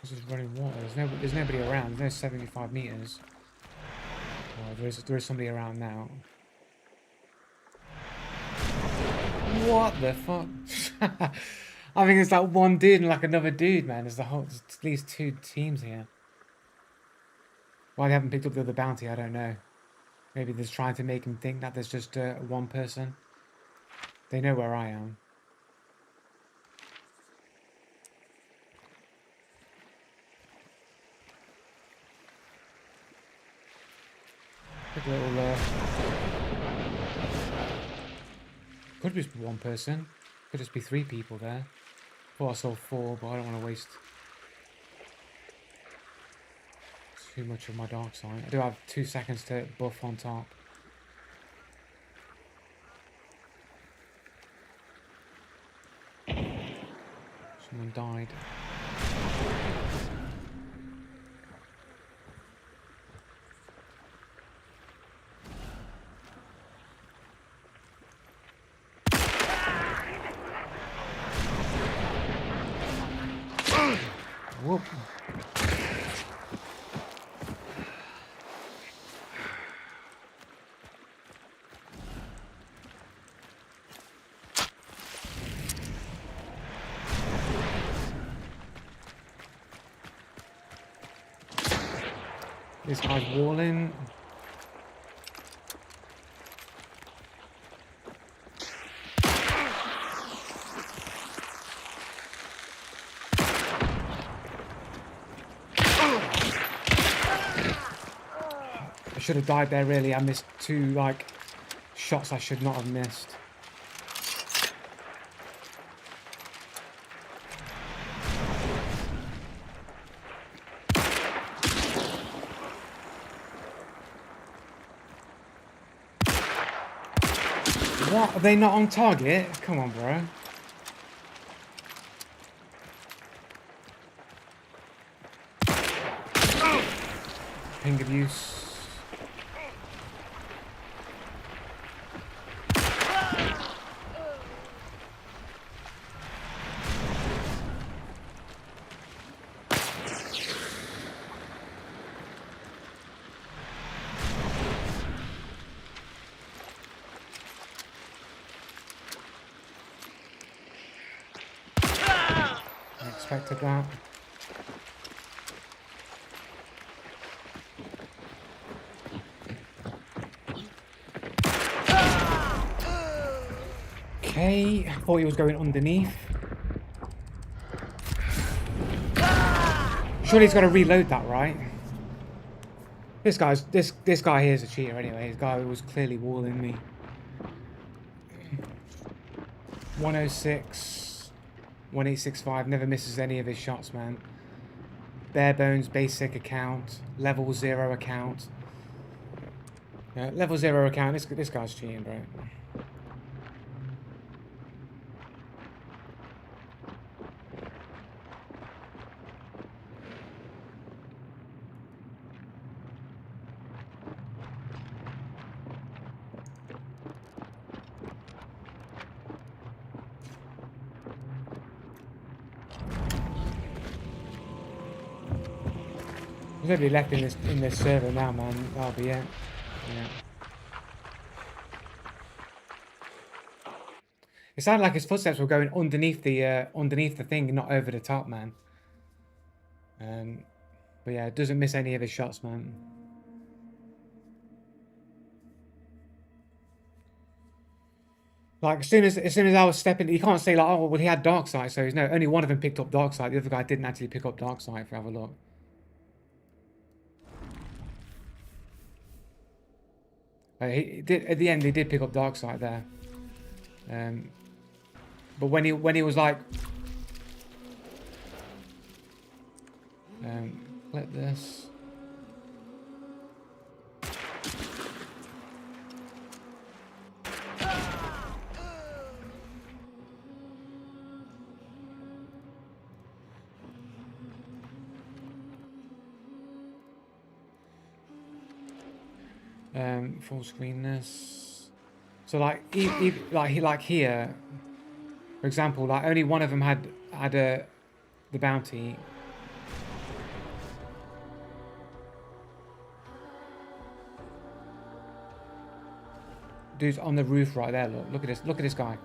This is running water. There's nobody around. There's no 75 meters. Oh, there is somebody around now. What the fuck? I think it's like one dude and like another dude, man. There's at least 2 teams here. Why they haven't picked up the other bounty, I don't know. Maybe they're trying to make him think that there's just one person. They know where I am. Quick little, could just be one person. Could just be 3 people there. Thought I saw 4, but I don't want to waste too much of my dark side. I do have 2 seconds to buff on top. Someone died. Whoop. This guy's walling. should have died there, really. I missed 2, like, shots I should not have missed. What? Are they not on target? Come on, bro. Ping abuse. I expected that. Okay, I thought he was going underneath. Surely he's got to reload that, right? This guy here is a cheater anyway. This guy was clearly walling me. 106, 1865. Never misses any of his shots, man. Bare bones basic account. Level 0 account. Yeah, level 0 account. This guy's cheating, bro. There's nobody left in this server now, man. That'll be it. Yeah. It sounded like his footsteps were going underneath the thing, not over the top, man. But yeah, it doesn't miss any of his shots, man. Like as soon as I was stepping, you can't say like, oh well, he had dark sight, so no, only one of them picked up dark sight. The other guy didn't actually pick up dark sight. If you have a look. He did, at the end, he did pick up dark sight there. But when he was like, let this. Full screen this. So like, like here, for example, like only one of them had the bounty. Dude's on the roof right there. Look at this. Look at this guy.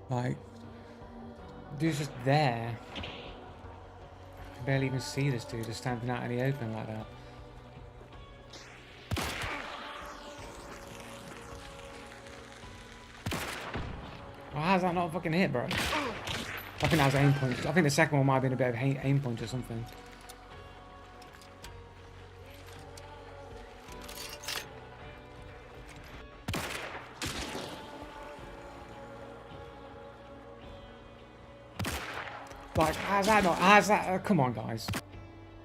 Like, dude's just there. I can barely even see this dude just standing out in the open like that. Well, how's that not a fucking hit, bro? I think that was aim point. I think the second one might have been a bit of aim point or something. Like, how's that, come on, guys.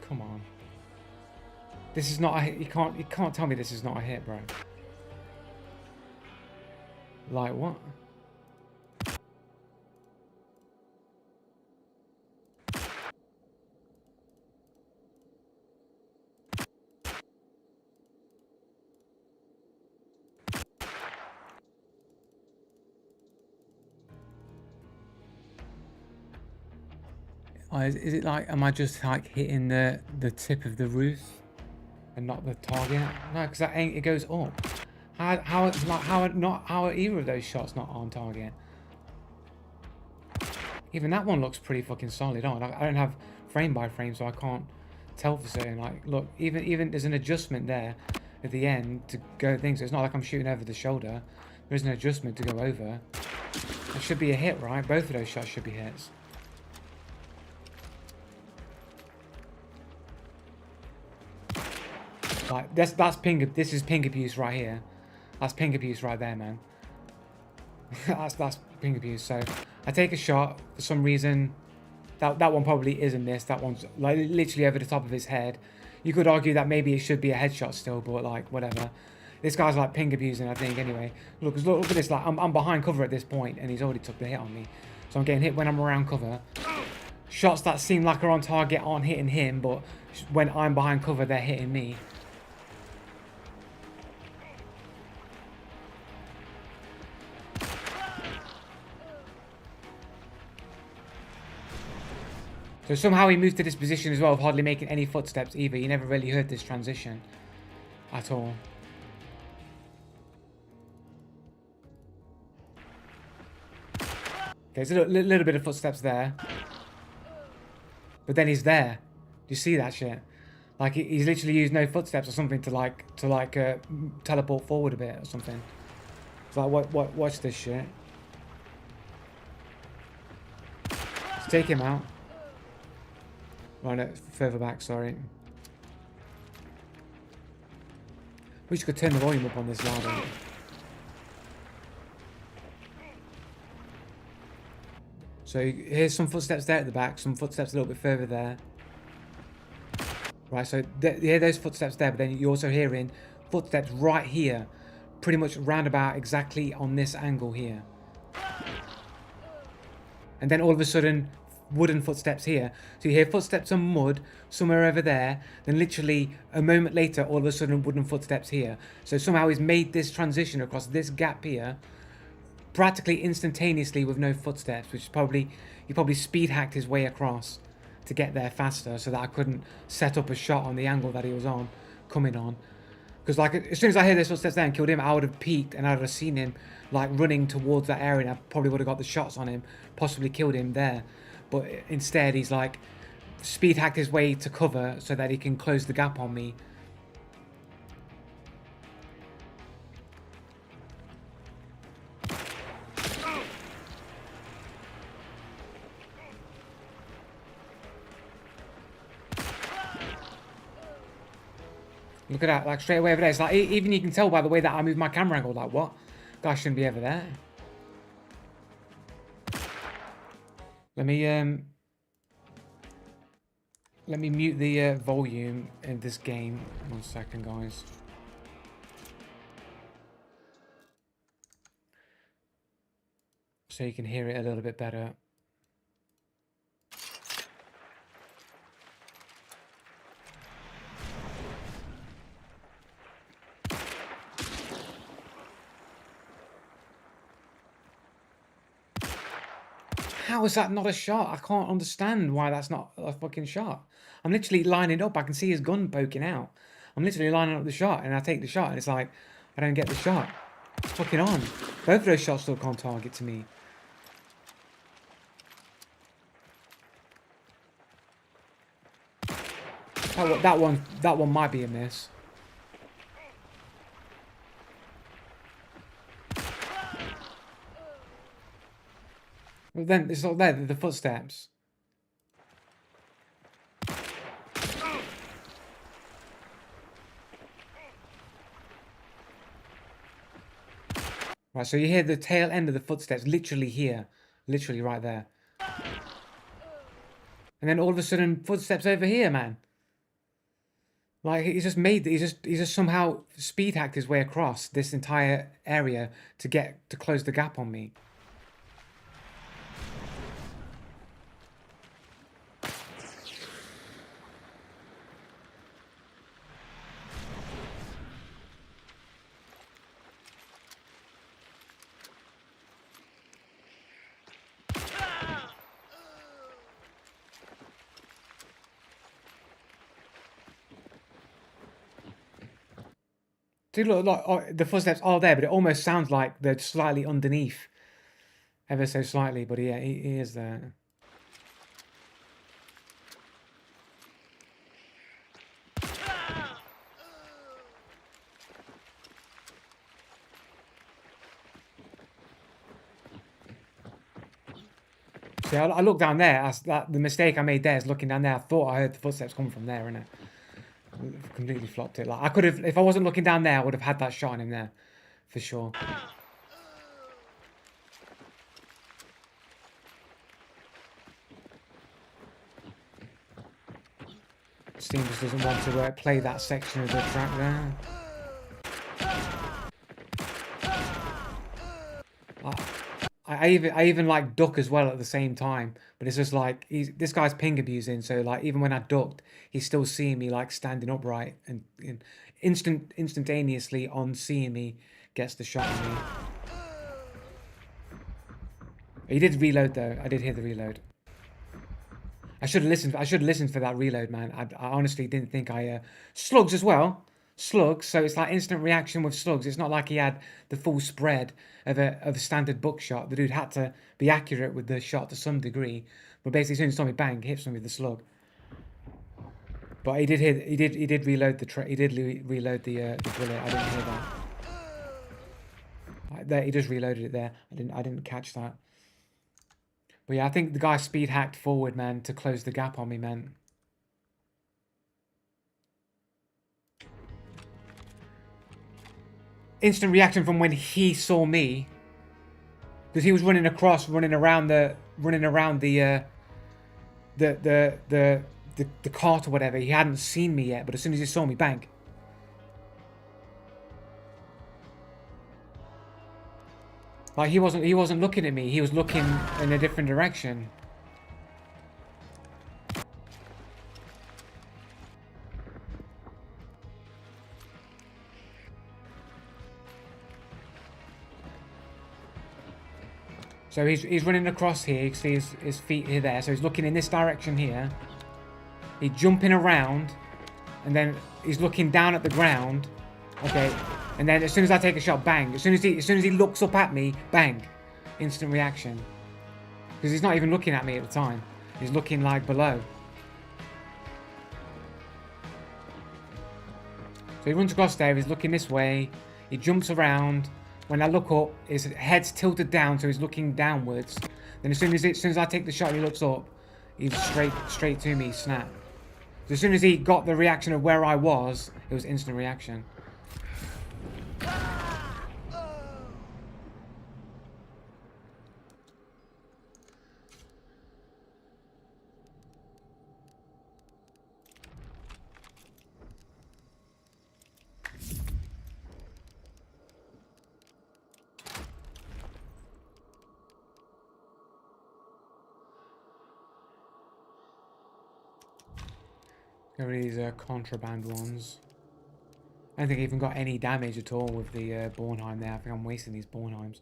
Come on. This is not a hit. You can't tell me this is not a hit, bro. Like, what? Is it like, am I just like hitting the tip of the roof and not the target? No, because that ain't, it goes up. How are either of those shots not on target? Even that one looks pretty fucking solid on. I don't have frame by frame, so I can't tell for certain. Like, look, even there's an adjustment there at the end to go things. So it's not like I'm shooting over the shoulder. There is an adjustment to go over. That should be a hit, right? Both of those shots should be hits. Like, that's ping. This is ping abuse right here. That's ping abuse right there, man. that's ping abuse. So I take a shot for some reason. That one probably is a miss. That one's like literally over the top of his head. You could argue that maybe it should be a headshot still, but like whatever. This guy's like ping abusing, I think. Anyway, look at this. Like I'm behind cover at this point, and he's already took the hit on me. So I'm getting hit when I'm around cover. Shots that seem like are on target aren't hitting him, but when I'm behind cover, they're hitting me. So somehow he moved to this position as well of hardly making any footsteps either. He never really heard this transition at all. Okay, there's a little bit of footsteps there. But then he's there. Do you see that shit? Like he's literally used no footsteps or something to teleport forward a bit or something. It's like watch this shit. Let's take him out. Right, no, further back, sorry. Wish you could turn the volume up on this louder. So here's some footsteps there at the back, some footsteps a little bit further there. Right, so you hear those footsteps there, but then you're also hearing footsteps right here. Pretty much roundabout exactly on this angle here. And then all of a sudden, wooden footsteps here. So you hear footsteps on mud somewhere over there. Then literally a moment later, all of a sudden wooden footsteps here. So somehow he's made this transition across this gap here practically instantaneously with no footsteps, which is he probably speed hacked his way across to get there faster so that I couldn't set up a shot on the angle that he was on, coming on. Because like as soon as I heard those footsteps there and killed him, I would have peeked and I would have seen him like running towards that area, and I probably would have got the shots on him, possibly killed him there. But instead he's like speed hacked his way to cover so that he can close the gap on me. Look at that, like straight away over there. It's like, even you can tell by the way that I move my camera angle, like what? Guy shouldn't be over there. Let me mute the volume in this game. 1 second, guys. So you can hear it a little bit better. How is that not a shot? I can't understand why that's not a fucking shot. I'm literally lining up. I can see his gun poking out. I'm literally lining up the shot, and I take the shot, and it's like, I don't get the shot. It's fucking on. Both of those shots still can't target to me. That one might be a miss. Well, then it's not there. The footsteps. Right, so you hear the tail end of the footsteps literally here, literally right there, and then all of a sudden footsteps over here, man. Like he's just somehow speed hacked his way across this entire area to close the gap on me. Dude, look, the footsteps are there, but it almost sounds like they're slightly underneath. Ever so slightly, but yeah, he is there. See, I looked down there. The mistake I made there is looking down there. I thought I heard the footsteps coming from there, innit? Completely flopped it. Like I could have, if I wasn't looking down there, I would have had that shot on him there, for sure. Steam just doesn't want to play that section of the track there. I even like duck as well at the same time, but it's just like this guy's ping abusing. So like even when I ducked, he's still seeing me like standing upright and instantaneously on seeing me gets the shot on me. He did reload though. I did hear the reload. I should have listened. I should have listened for that reload, man. I honestly didn't think I slugs as well. Slugs. So it's like instant reaction with slugs. It's not like he had the full spread of a standard buckshot. The dude had to be accurate with the shot to some degree. But basically, as soon as he saw me bang, hits me with the slug. But he did hit. He did reload the. He did reload the bullet. I didn't hear that. There, he just reloaded it there. I didn't catch that. But yeah, I think the guy speed hacked forward, man, to close the gap on me, man. Instant reaction from when he saw me, because he was running across, running around the cart or whatever. He hadn't seen me yet, but as soon as he saw me, bang. Like he wasn't looking at me. He was looking in a different direction. So he's running across here. You can see his feet here there. So he's looking in this direction here. He's jumping around, and then he's looking down at the ground. Okay, and then as soon as I take a shot, bang. As soon as he looks up at me, bang. Instant reaction. Because he's not even looking at me at the time. He's looking like below. So he runs across there. He's looking this way. He jumps around. When I look up, his head's tilted down, so he's looking downwards. Then as soon as I take the shot, he looks up. He's straight to me, snap. So as soon as he got the reaction of where I was, it was instant reaction. Get rid of these contraband ones. I don't think I even got any damage at all with the Bornheim there. I think I'm wasting these Bornheims.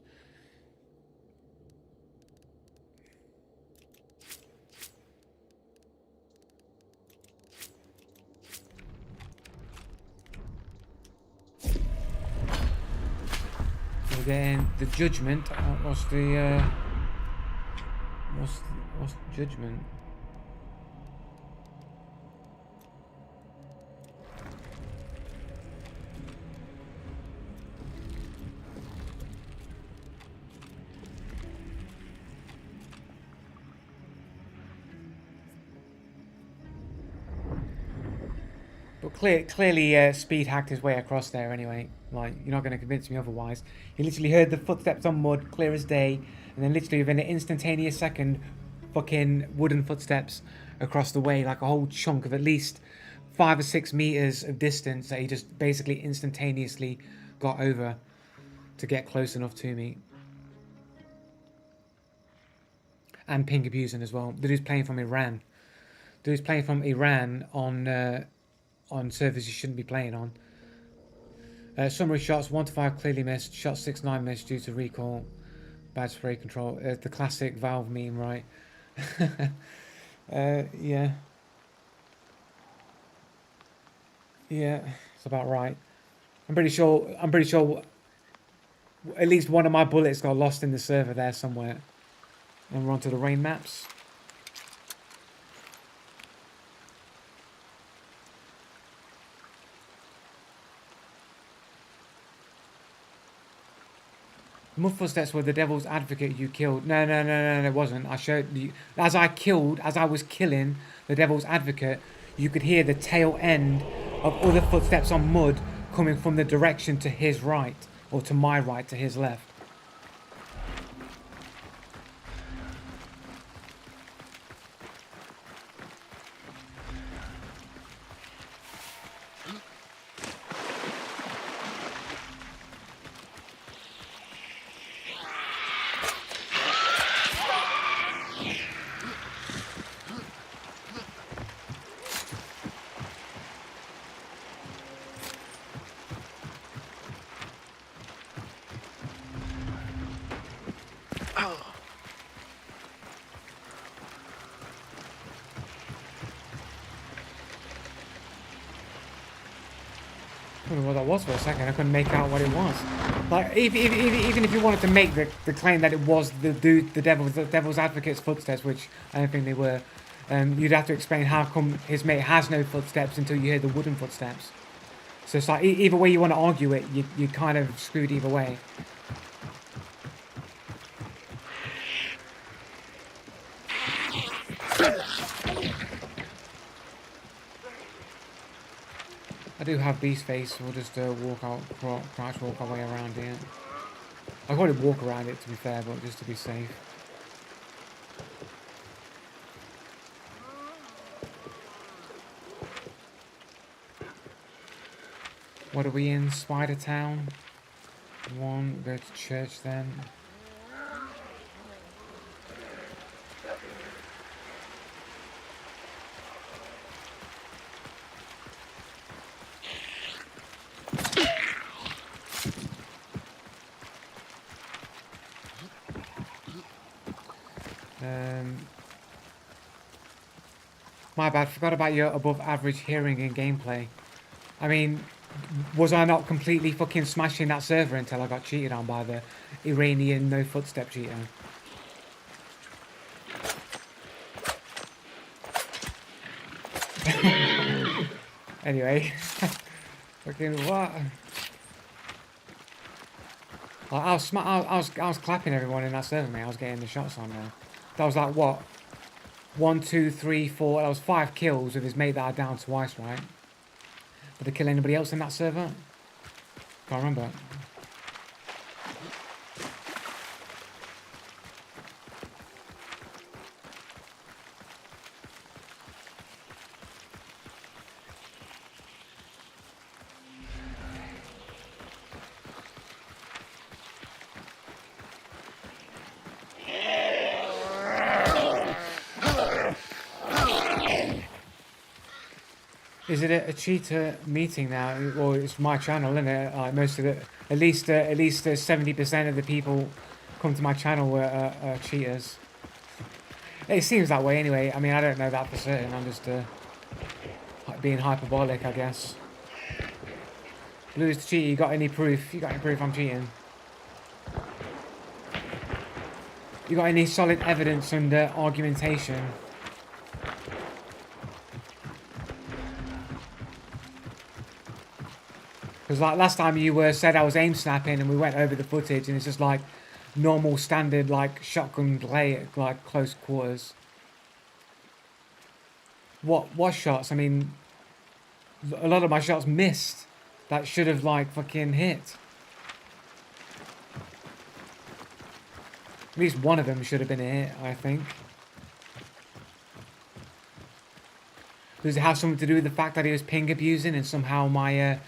We're getting the judgment. What's the judgment? But clearly, Speed hacked his way across there anyway. Like, you're not going to convince me otherwise. He literally heard the footsteps on mud, clear as day, and then literally within an instantaneous second, fucking wooden footsteps across the way, like a whole chunk of at least 5 or 6 meters of distance that he just basically instantaneously got over to get close enough to me. And ping abusing as well. The dude's playing from Iran. The dude's playing from Iran on servers you shouldn't be playing on. Summary shots 1 to 5 clearly missed. Shot 6 9 missed due to recall. Bad spray control. The classic Valve meme, right? Yeah. Yeah, it's about right. I'm pretty sure at least one of my bullets got lost in the server there somewhere. And we're onto the rain maps. Mud footsteps were the devil's advocate you killed. No, no, no, no, no, it wasn't. I showed you. As I was killing the devil's advocate, you could hear the tail end of other footsteps on mud coming from the direction to his right, or to my right, to his left. I don't know what that was for a second. I couldn't make out what it was. Like, even if you wanted to make the claim that it was the devil's advocate's footsteps, which I don't think they were, you'd have to explain how come his mate has no footsteps until you hear the wooden footsteps. So it's like, either way you want to argue it, you're kind of screwed either way. I do have beast face, so we'll just crouch walk our way around here. I'll probably walk around it to be fair, but just to be safe. What are we in? Spider Town? One, go to church then. My bad, forgot about your above average hearing and gameplay. I mean, was I not completely fucking smashing that server until I got cheated on by the Iranian no footstep cheater? Anyway, fucking what? I was clapping everyone in that server, mate. I was getting the shots on there. That was like what? 1, 2, 3, 4. That was 5 kills with his mate that I downed twice, right? Did I kill anybody else in that server? Can't remember. Is it a cheater meeting now? Well, it's my channel, isn't it? Like most of it, at least 70% of the people come to my channel were cheaters. It seems that way anyway. I mean, I don't know that for certain. I'm just being hyperbolic, I guess. Blue's the cheater. You got any proof? You got any proof I'm cheating? You got any solid evidence and argumentation? Because like last time you said I was aim snapping and we went over the footage and it's just like normal standard like shotgun play at like close quarters. What shots? I mean, a lot of my shots missed. That should have like fucking hit. At least one of them should have been a hit, I think. Does it have something to do with the fact that he was ping abusing and somehow my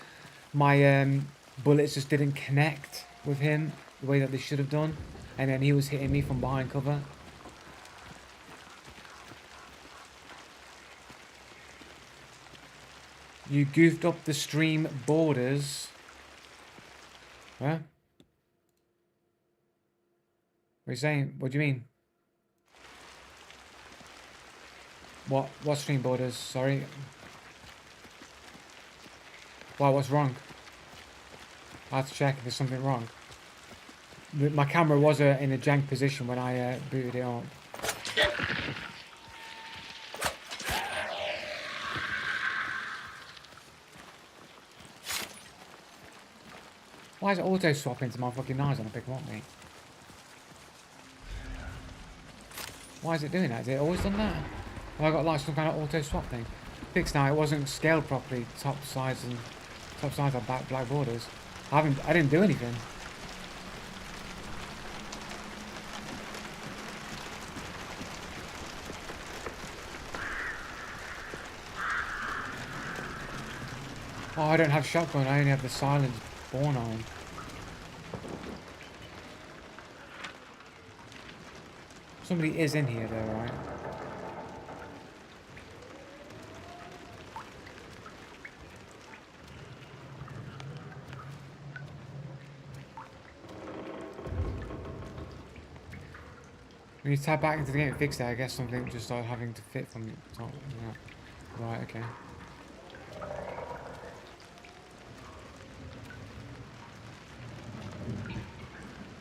bullets just didn't connect with him the way that they should have done, and then he was hitting me from behind cover? You goofed up the stream borders. Huh? What are you saying? What do you mean? What stream borders? Sorry. Why, what's wrong? I have to check if there's something wrong. My camera was in a jank position when I booted it up. Why is it auto swap into my fucking knives when I pick them up, mate? Why is it doing that? Has it always done that? Have I got like some kind of auto swap thing? Fixed now, it wasn't scaled properly, top sides have black borders. I didn't do anything. Oh, I don't have shotgun, I only have the silence born on. Somebody is in here though, right? When you tab back into the game, fix it, I guess something just started having to fit from the top. Yeah. Right, okay.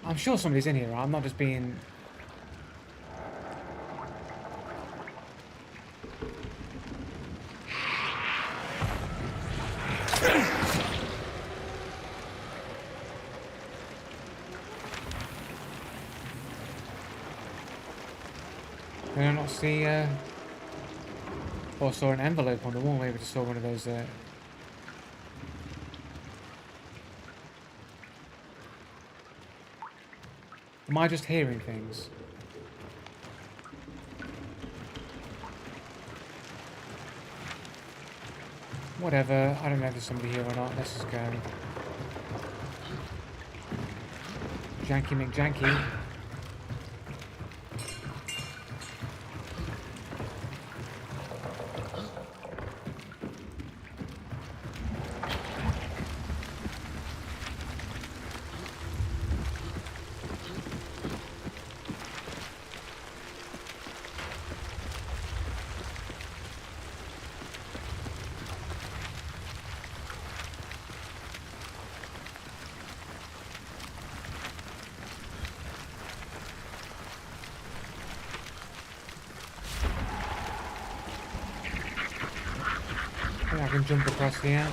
I'm sure somebody's in here, right? I'm not just being... Did I not see, or saw an envelope on the wall? Maybe just saw one of those, Am I just hearing things? Whatever, I don't know if there's somebody here or not. Let's just go. Janky McJanky. I can jump across here.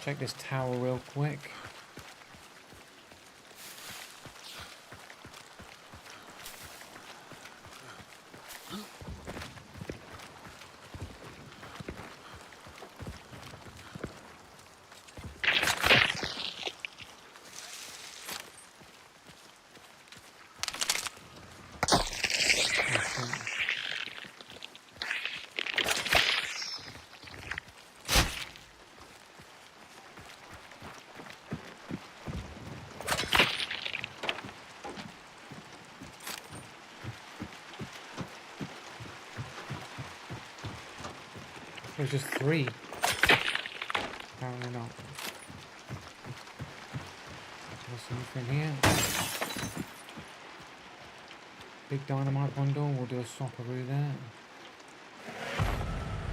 Check this tower real quick. There's just 3. Apparently not. There's something here. Big dynamite bundle. We'll do a swapperoo there.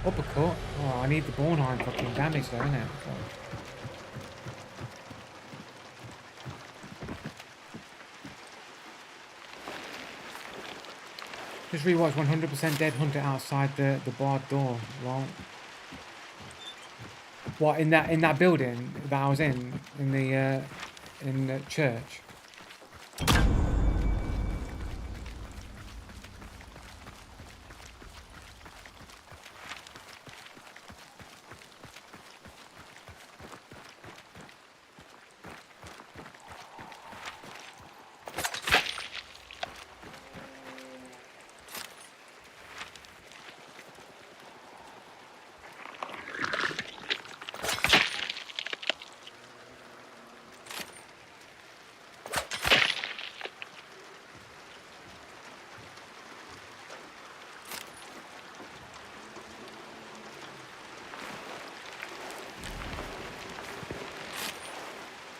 Uppercut. Oh, I need the Bornheim fucking damage though, innit? Just rewatch 100% Dead Hunter outside the barred door. Well, what in that building that I was in the church?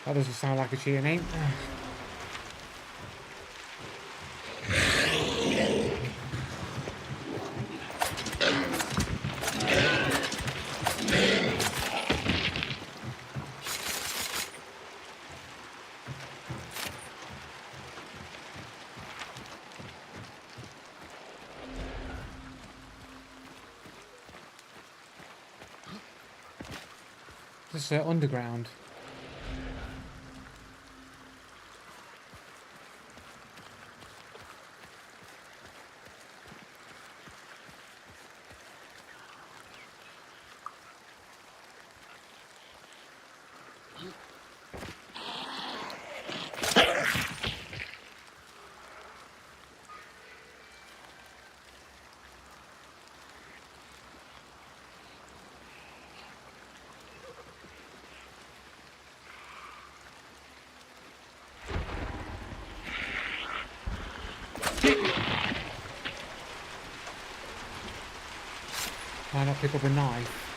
That doesn't sound like a cheater name. This is underground. Why not pick up a knife?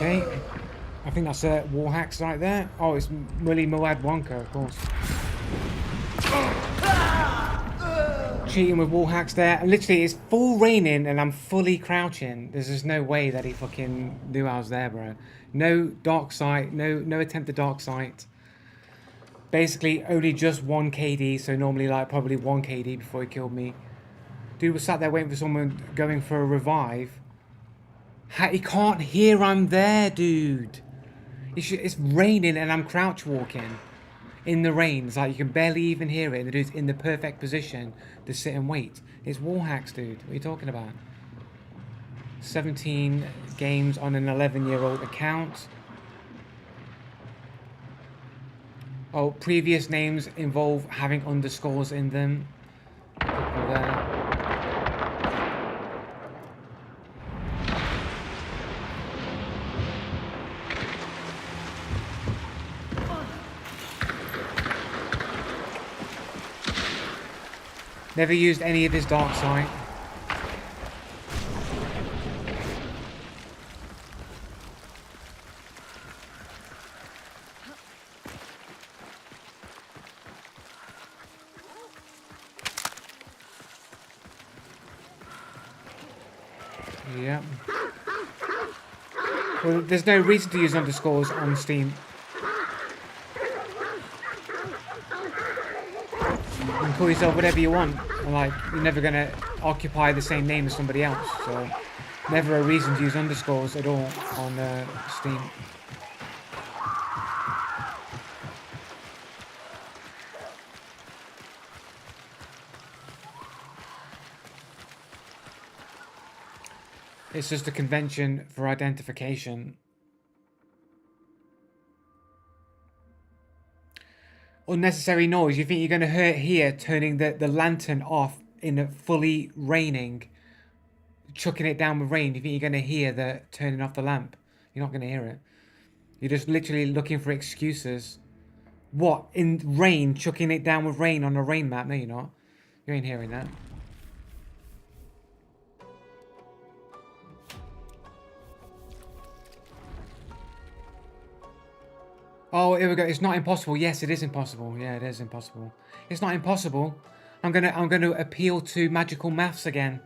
Okay, I think that's war hacks right there. Oh, it's Mully Muad Wonka, of course. Cheating with wall hacks there. And literally, it's full raining and I'm fully crouching. There's just no way that he fucking knew I was there, bro. No dark sight, no attempt to dark sight. Basically, only just 1 KD, so normally like probably 1 KD before he killed me. Dude was sat there waiting for someone going for a revive. He can't hear I'm there, dude. It's raining and I'm crouch walking in the rain. It's like you can barely even hear it. And the dude's in the perfect position to sit and wait. It's wall hacks, dude. What are you talking about? 17 games on an 11-year-old account. Oh, previous names involve having underscores in them. Couple there. Never used any of his dark sight. Yeah. Well, there's no reason to use underscores on Steam. You can call yourself whatever you want. And like, you're never going to occupy the same name as somebody else. So, never a reason to use underscores at all on Steam. It's just a convention for identification. Unnecessary noise. You think you're going to hear turning the lantern off in a fully raining, chucking it down with rain? You think you're going to hear the turning off the lamp? You're not going to hear it. You're just literally looking for excuses. What? In rain, chucking it down with rain on a rain map? No, you're not. You ain't hearing that. Oh, here we go. It's not impossible. Yes, it is impossible. Yeah, it is impossible. It's not impossible. I'm gonna appeal to magical maths again,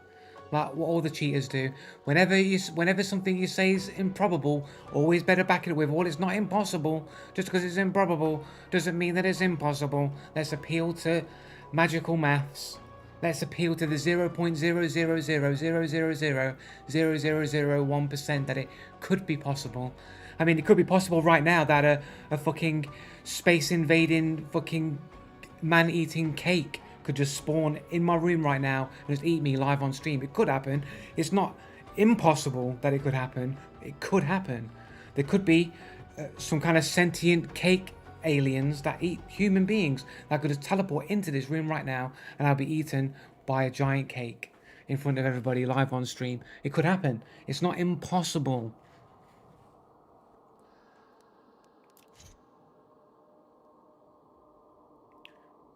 like what all the cheaters do. Whenever something you say is improbable, always better back it up with, well, it's not impossible. Just because it's improbable doesn't mean that it's impossible. Let's appeal to magical maths. Let's appeal to the 0.0000000000001% that it could be possible. I mean, it could be possible right now that a fucking space invading fucking man eating cake could just spawn in my room right now and just eat me live on stream. It could happen. It's not impossible that it could happen. It could happen. There could be some kind of sentient cake aliens that eat human beings that could just teleport into this room right now, and I'll be eaten by a giant cake in front of everybody live on stream. It could happen. It's not impossible.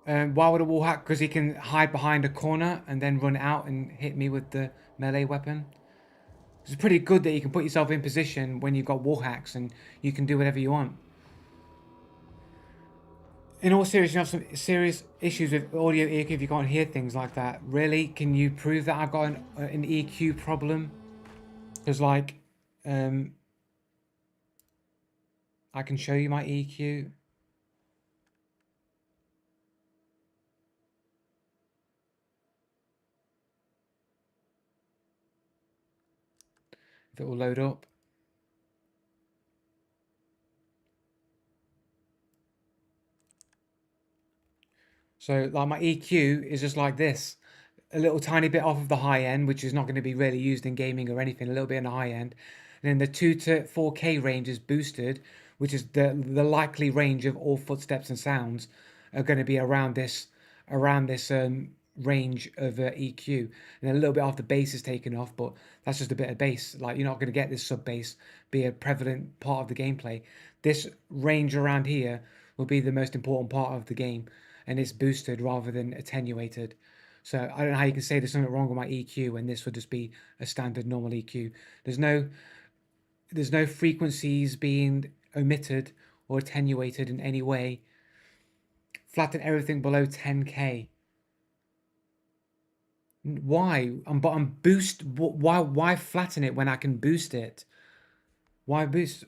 Why would a wall hack? Because he can hide behind a corner and then run out and hit me with the melee weapon. It's pretty good that you can put yourself in position when you've got wall hacks and you can do whatever you want. In all seriousness, you have some serious issues with audio EQ if you can't hear things like that. Really? Can you prove that I've got an EQ problem? Because, like, I can show you my EQ. If it will load up. So, like, my EQ is just like this. A little tiny bit off of the high end, which is not going to be really used in gaming or anything, a little bit in the high end. And then the 2 to 4K range is boosted, which is the likely range of all footsteps and sounds are going to be around this range of EQ. And a little bit off the bass is taken off, but that's just a bit of bass. Like, you're not going to get this sub bass be a prevalent part of the gameplay. This range around here will be the most important part of the game, and it's boosted rather than attenuated. So I don't know how you can say there's something wrong with my EQ when this would just be a standard normal EQ. There's no frequencies being omitted or attenuated in any way. Flatten everything below 10K. Why? But I'm boost. Why flatten it when I can boost it? Why boost?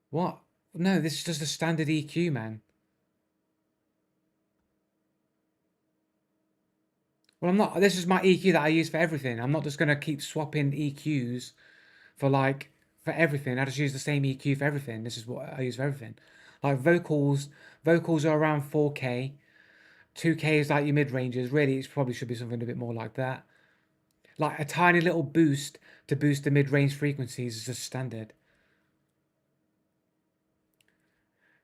What? No, this is just a standard EQ, man. Well, I'm not. This is my EQ that I use for everything. I'm not just gonna keep swapping EQs for for everything. I just use the same EQ for everything. This is what I use for everything. Like vocals are around 4K. 2K is like your mid ranges. Really, it probably should be something a bit more like that. Like a tiny little boost to boost the mid range frequencies is just standard.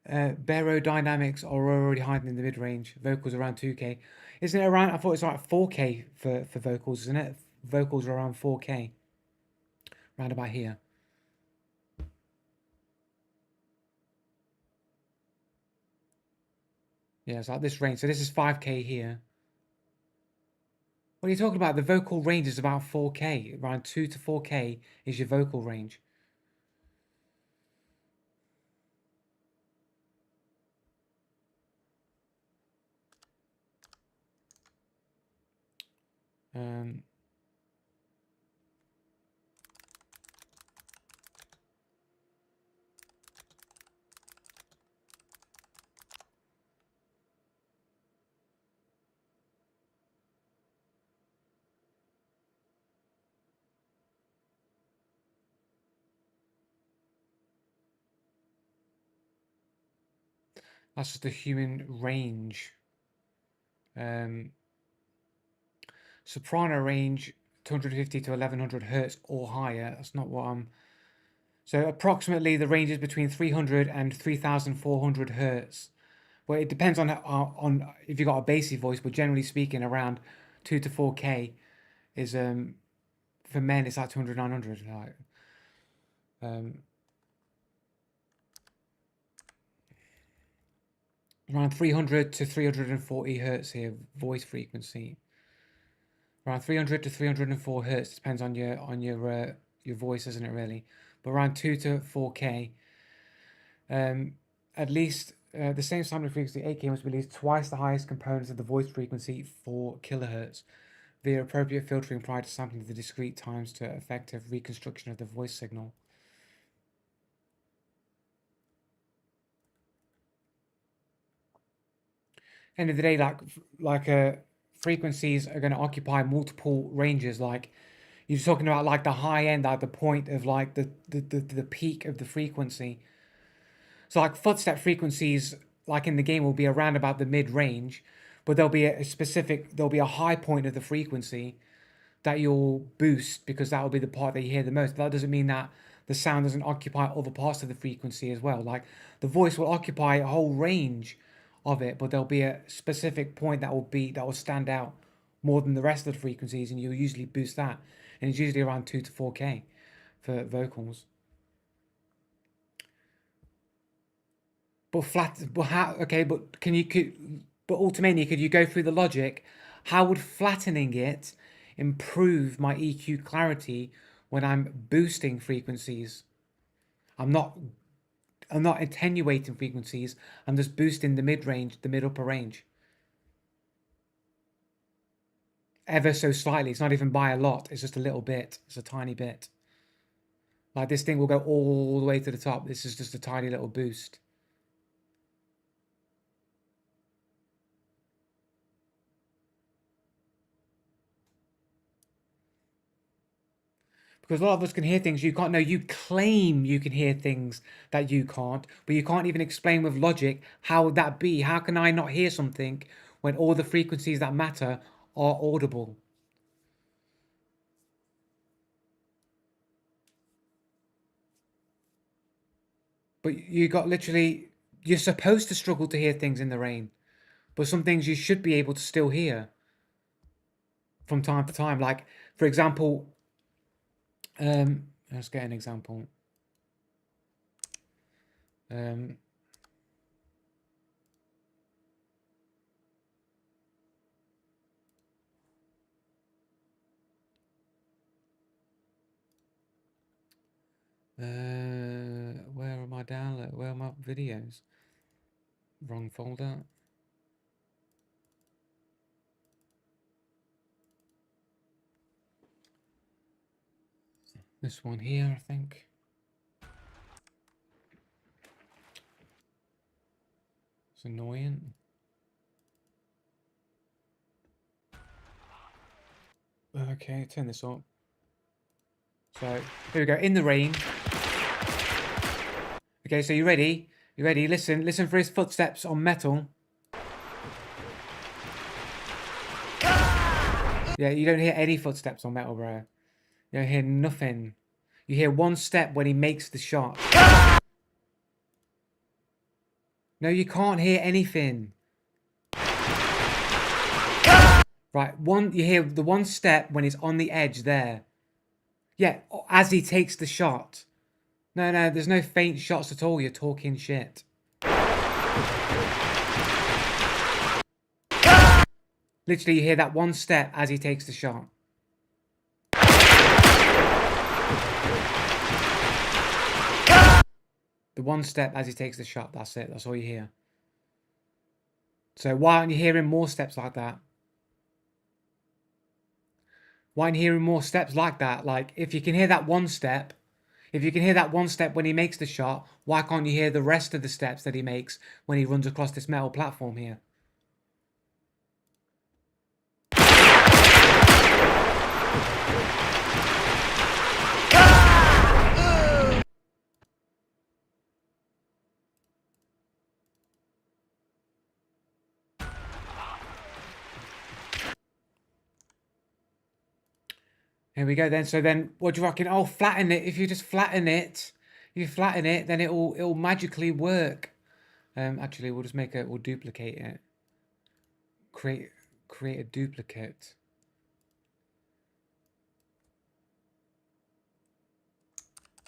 Barodynamics are already hiding in the mid range. Vocals around 2K. Isn't it around? I thought it's like 4K for vocals, isn't it? Vocals are around 4K. Round about here. Yeah, it's like this range. So this is 5K here. What are you talking about? The vocal range is about 4K. Around 2 to 4K is your vocal range. That's just the human range. Soprano range 250 to 1100 hertz or higher. That's not what I'm. So approximately the range is between 300 and 3400 hertz. Well, it depends on if you got a bassy voice, but generally speaking, around 2 to 4K is for men it's like 200 900 like around 300 to 340 hertz here voice frequency. Around 300 to 304 hertz depends on your voice, isn't it really? But around 2 to 4K. At least the same sampling frequency 8K must be at least twice the highest components of the voice frequency 4 kilohertz via appropriate filtering prior to sampling the discrete times to effective reconstruction of the voice signal. End of the day, frequencies are going to occupy multiple ranges. Like you're talking about, like the high end, like the point of like the peak of the frequency. So like footstep frequencies, like in the game, will be around about the mid range, but there'll be a high point of the frequency that you'll boost because that will be the part that you hear the most. But that doesn't mean that the sound doesn't occupy other parts of the frequency as well. Like the voice will occupy a whole range of it, but there'll be a specific point that will stand out more than the rest of the frequencies, and you'll usually boost that, and it's usually around 2 to 4K for vocals. But ultimately, could you go through the logic? How would flattening it improve my EQ clarity when I'm boosting frequencies? I'm not attenuating frequencies. I'm just boosting the mid-range, the mid-upper range. Ever so slightly. It's not even by a lot. It's just a little bit. It's a tiny bit. Like this thing will go all the way to the top. This is just a tiny little boost. Because a lot of us can hear things you can't know. You claim you can hear things that you can't, but you can't even explain with logic how would that be. How can I not hear something when all the frequencies that matter are audible? But you're supposed to struggle to hear things in the rain, but some things you should be able to still hear from time to time. Like, for example, let's get an example. Where are my download? Where are my videos? Wrong folder. This one here, I think. It's annoying. Okay, turn this up. So here we go. In the rain. Okay, so you ready? You ready? Listen for his footsteps on metal. Yeah, you don't hear any footsteps on metal, bro. You don't hear nothing. You hear one step when he makes the shot. No, you can't hear anything. Right, you hear the one step when he's on the edge there. Yeah, as he takes the shot. No, there's no faint shots at all. You're talking shit. Literally, you hear that one step as he takes the shot. The one step as he takes the shot, that's it. That's all you hear. So why aren't you hearing more steps like that? Why aren't you hearing more steps like that? Like, if you can hear that one step, when he makes the shot, why can't you hear the rest of the steps that he makes when he runs across this metal platform here? Here we go then. So then what do you reckon? Oh, flatten it. If you just flatten it, then it'll magically work. Actually, we'll duplicate it. Create a duplicate.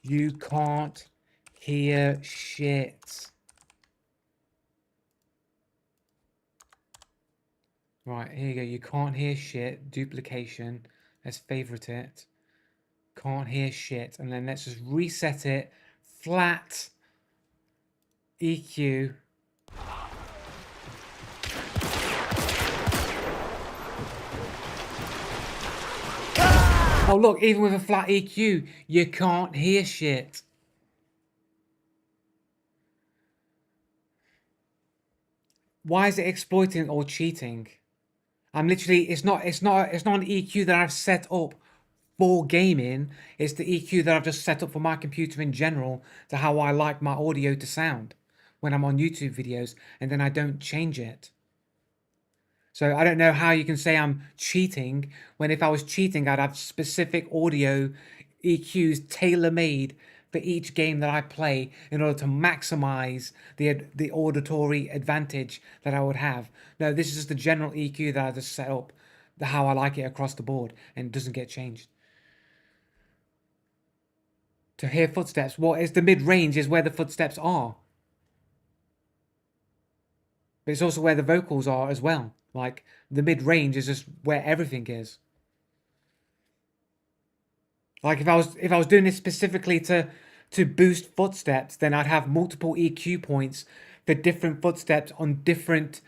You can't hear shit. Right, here you go. You can't hear shit. Duplication. Let's favorite it. Can't hear shit. And then let's just reset it. Flat. EQ. Oh, look, even with a flat EQ, you can't hear shit. Why is it exploiting or cheating? I'm literally, it's not an EQ that I've set up for gaming. It's the EQ that I've just set up for my computer in general to how I like my audio to sound when I'm on YouTube videos, and then I don't change it. So I don't know how you can say I'm cheating when if I was cheating, I'd have specific audio EQs tailor-made for each game that I play in order to maximize the auditory advantage that I would have. No, this is just the general EQ that I just set up, how I like it across the board, and it doesn't get changed. To hear footsteps, what is the mid-range is where the footsteps are. But it's also where the vocals are as well. Like, the mid-range is just where everything is. Like, if I was doing this specifically to boost footsteps, then I'd have multiple EQ points for different footsteps on different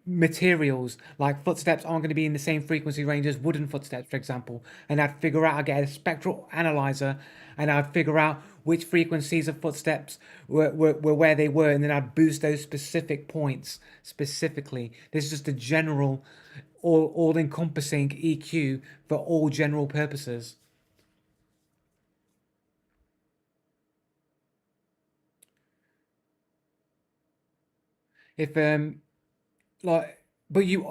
materials. Like, footsteps aren't going to be in the same frequency range as wooden footsteps, for example. And I'd figure out, I'd get a spectral analyzer, and I'd figure out which frequencies of footsteps were where they were, and then I'd boost those specific points specifically. This is just a general, all-encompassing EQ for all general purposes. If like, but you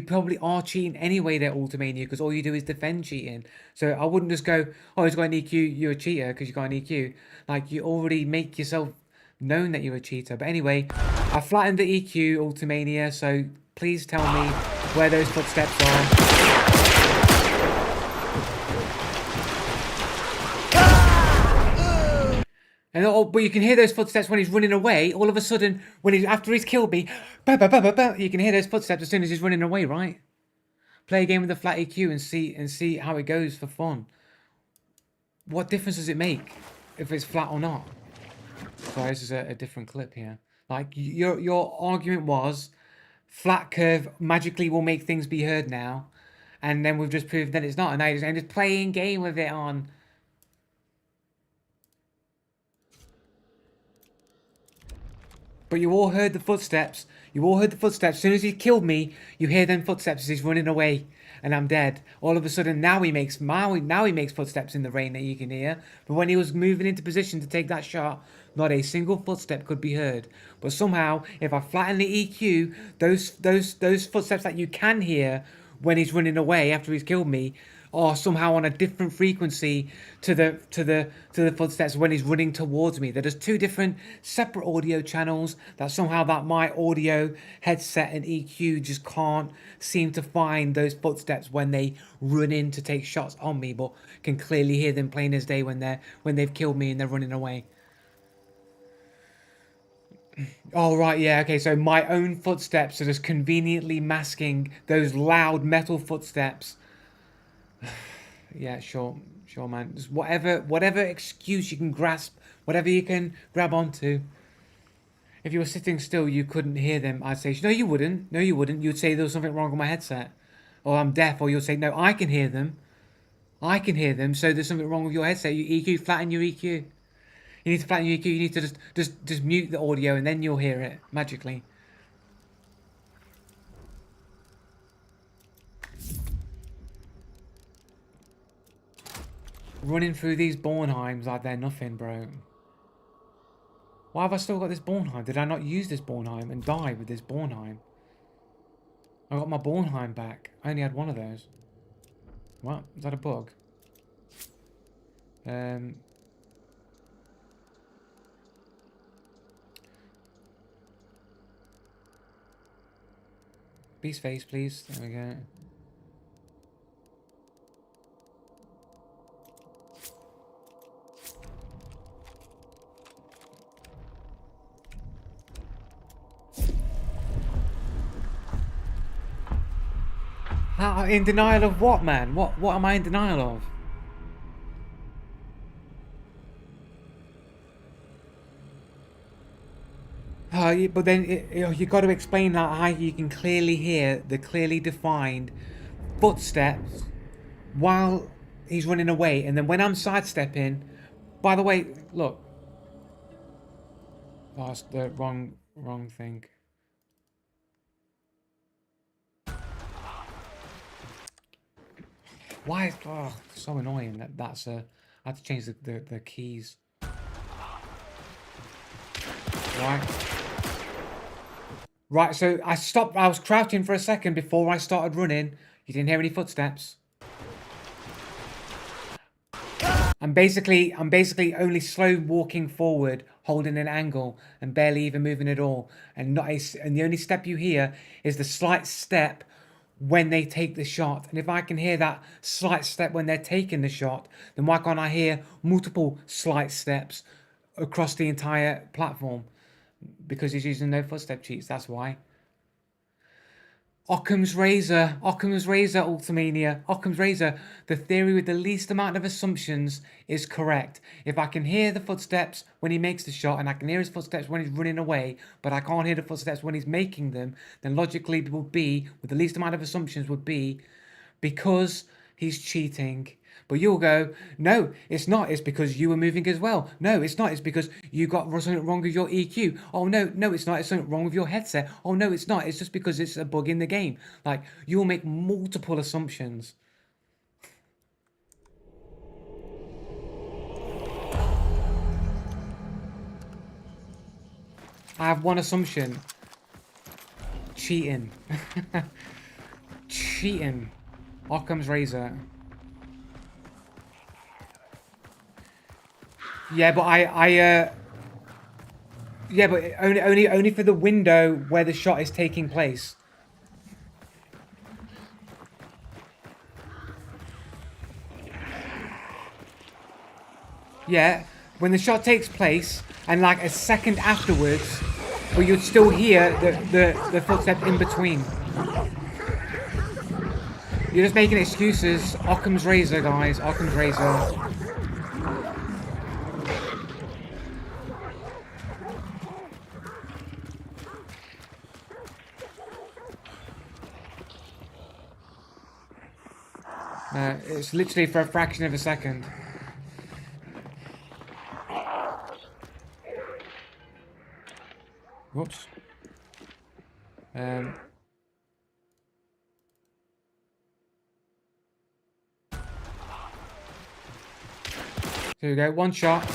probably are cheating anyway there, Ultimania, because all you do is defend cheating. So I wouldn't just go, oh, he's got an EQ, you're a cheater because you got an EQ. Like, you already make yourself known that you're a cheater. But anyway, I flattened the EQ, Ultimania, so please tell me where those footsteps are. And but you can hear those footsteps when he's running away. All of a sudden, after he's killed me, bah, bah, bah, bah, bah, you can hear those footsteps as soon as he's running away, right? Play a game with a flat EQ and see how it goes for fun. What difference does it make if it's flat or not? Sorry, this is a different clip here. Like, your argument was flat curve magically will make things be heard now, and then we've just proved that it's not. And now you're just playing game with it on. But you all heard the footsteps. You all heard the footsteps. As soon as he killed me, you hear them footsteps as he's running away, and I'm dead. All of a sudden, now he makes footsteps in the rain that you can hear. But when he was moving into position to take that shot, not a single footstep could be heard. But somehow, if I flatten the EQ, those footsteps that you can hear when he's running away after he's killed me are somehow on a different frequency to the footsteps when he's running towards me. They're just two different separate audio channels that somehow that my audio headset and EQ just can't seem to find those footsteps when they run in to take shots on me, but can clearly hear them plain as day when they've killed me and they're running away. Oh, right, yeah, okay, so my own footsteps are just conveniently masking those loud metal footsteps. Yeah, sure, man. Just whatever excuse you can grasp, whatever you can grab onto. If you were sitting still, you couldn't hear them. I'd say, no, you wouldn't. No, you wouldn't. You'd say there was something wrong with my headset, or I'm deaf, or you'll say, no, I can hear them. I can hear them. So there's something wrong with your headset. You EQ, flatten your EQ. You need to flatten your EQ. You need to just mute the audio, and then you'll hear it magically. Running through these Bornheims like they're nothing, bro. Why have I still got this Bornheim? Did I not use this Bornheim and die with this Bornheim? I got my Bornheim back. I only had one of those. What? Is that a bug? Beast face, please. There we go. In denial of what, man? What am I in denial of? But then you got to explain that how you can clearly hear the clearly defined footsteps while he's running away, and then when I'm sidestepping. By the way, look. Oh, that's the wrong thing. Why is so annoying that's I had to change the keys. Right, so I stopped. I was crouching for a second before I started running. You didn't hear any footsteps. I'm basically only slow walking forward, holding an angle, and barely even moving at all. And and the only step you hear is the slight step when they take the shot. And if I can hear that slight step when they're taking the shot, then why can't I hear multiple slight steps across the entire platform? Because he's using no footstep cheats. That's why. Occam's razor, Ultimania, Occam's razor. The theory with the least amount of assumptions is correct. If I can hear the footsteps when he makes the shot, and I can hear his footsteps when he's running away, but I can't hear the footsteps when he's making them, then logically it would be, with the least amount of assumptions, would be because he's cheating. But you'll go, no, it's not. It's because you were moving as well. No, it's not. It's because you got something wrong with your EQ. Oh, no, it's not. It's something wrong with your headset. Oh, no, it's not. It's just because it's a bug in the game. Like, you'll make multiple assumptions. I have one assumption. Cheating. Cheating. Occam's razor. Yeah, but yeah, but only for the window where the shot is taking place. Yeah, when the shot takes place, and like a second afterwards, but you'd still hear the footsteps in between. You're just making excuses. Occam's razor, guys. Occam's razor. It's literally for a fraction of a second. Whoops. There we go. One shot.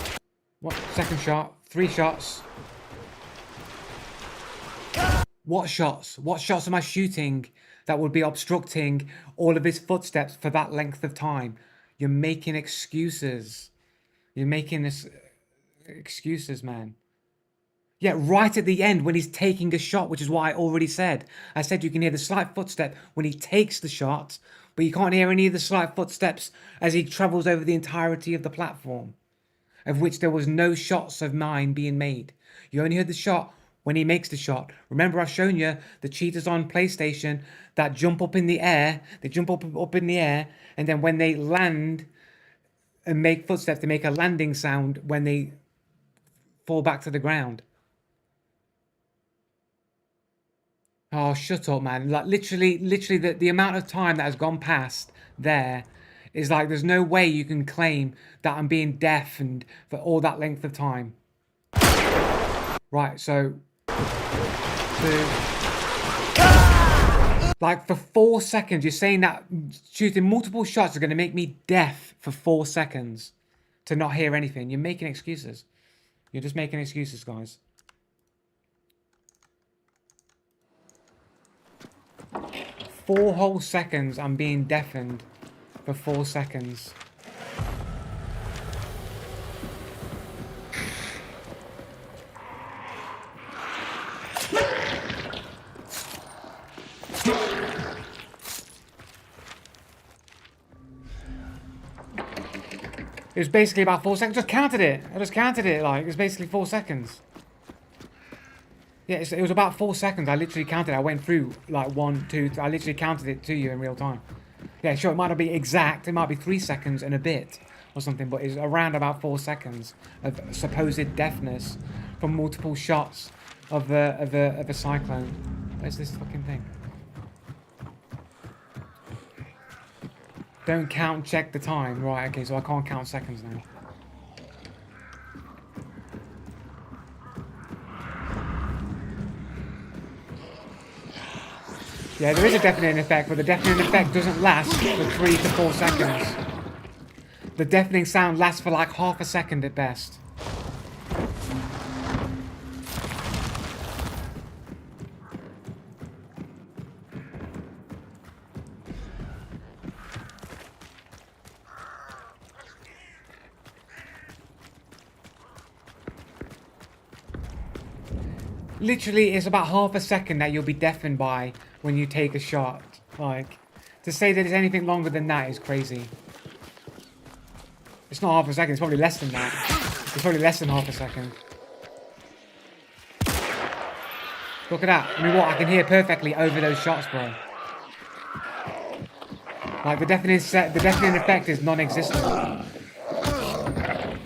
Second shot. 3 shots. What shots? What shots am I shooting that would be obstructing all of his footsteps for that length of time? You're making excuses. You're making this excuses, man. Yeah, right at the end when he's taking a shot, which is what I already said. I said you can hear the slight footstep when he takes the shot, but you can't hear any of the slight footsteps as he travels over the entirety of the platform, of which there was no shots of mine being made. You only heard the shot when he makes the shot. Remember, I've shown you the cheaters on PlayStation that jump up in the air. They jump up in the air, and then when they land and make footsteps, they make a landing sound when they fall back to the ground. Oh, shut up, man. Like, literally, the amount of time that has gone past there is like, there's no way you can claim that I'm being deafened for all that length of time. Right, so... Like, for 4 seconds, you're saying that shooting multiple shots are going to make me deaf for 4 seconds to not hear anything. You're making excuses. You're just making excuses, guys. 4 whole seconds I'm being deafened for 4 seconds. It was basically about 4 seconds. Just counted it. I just counted it. Like, it was basically 4 seconds. Yeah, it was about 4 seconds. I literally counted it. I went through like 1, 2. I literally counted it to you in real time. Yeah, sure. It might not be exact. It might be 3 seconds and a bit or something, but it's around about 4 seconds of supposed deafness from multiple shots of a cyclone. Where's this fucking thing? Don't count, check the time. Right, okay, so I can't count seconds now. Yeah, there is a deafening effect, but the deafening effect doesn't last for 3 to 4 seconds. The deafening sound lasts for like half a second at best. Literally, it's about half a second that you'll be deafened by when you take a shot. Like, to say that it's anything longer than that is crazy. It's not half a second, it's probably less than that. It's probably less than half a second. Look at that. I mean, what? I can hear perfectly over those shots, bro. Like, the deafening effect is non-existent.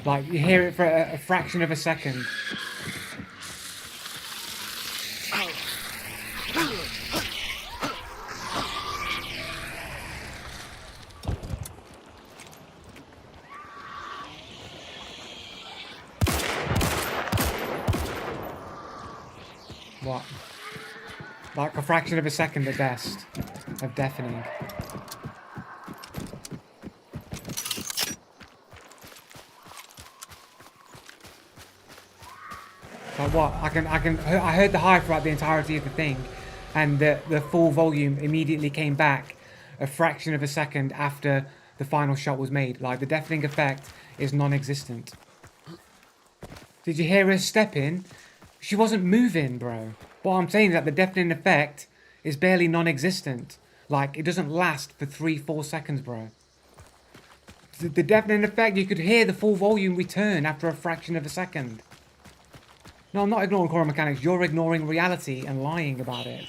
Like, you hear it for a fraction of a second. What? Like a fraction of a second at best of deafening. Like what? I heard the high throughout the entirety of the thing, and the full volume immediately came back a fraction of a second after the final shot was made. Like, the deafening effect is non-existent. Did you hear her step in? She wasn't moving, bro. What I'm saying is that the deafening effect is barely non-existent. Like, it doesn't last for 3-4 seconds, bro. The deafening effect, you could hear the full volume return after a fraction of a second. No, I'm not ignoring core mechanics. You're ignoring reality and lying about it.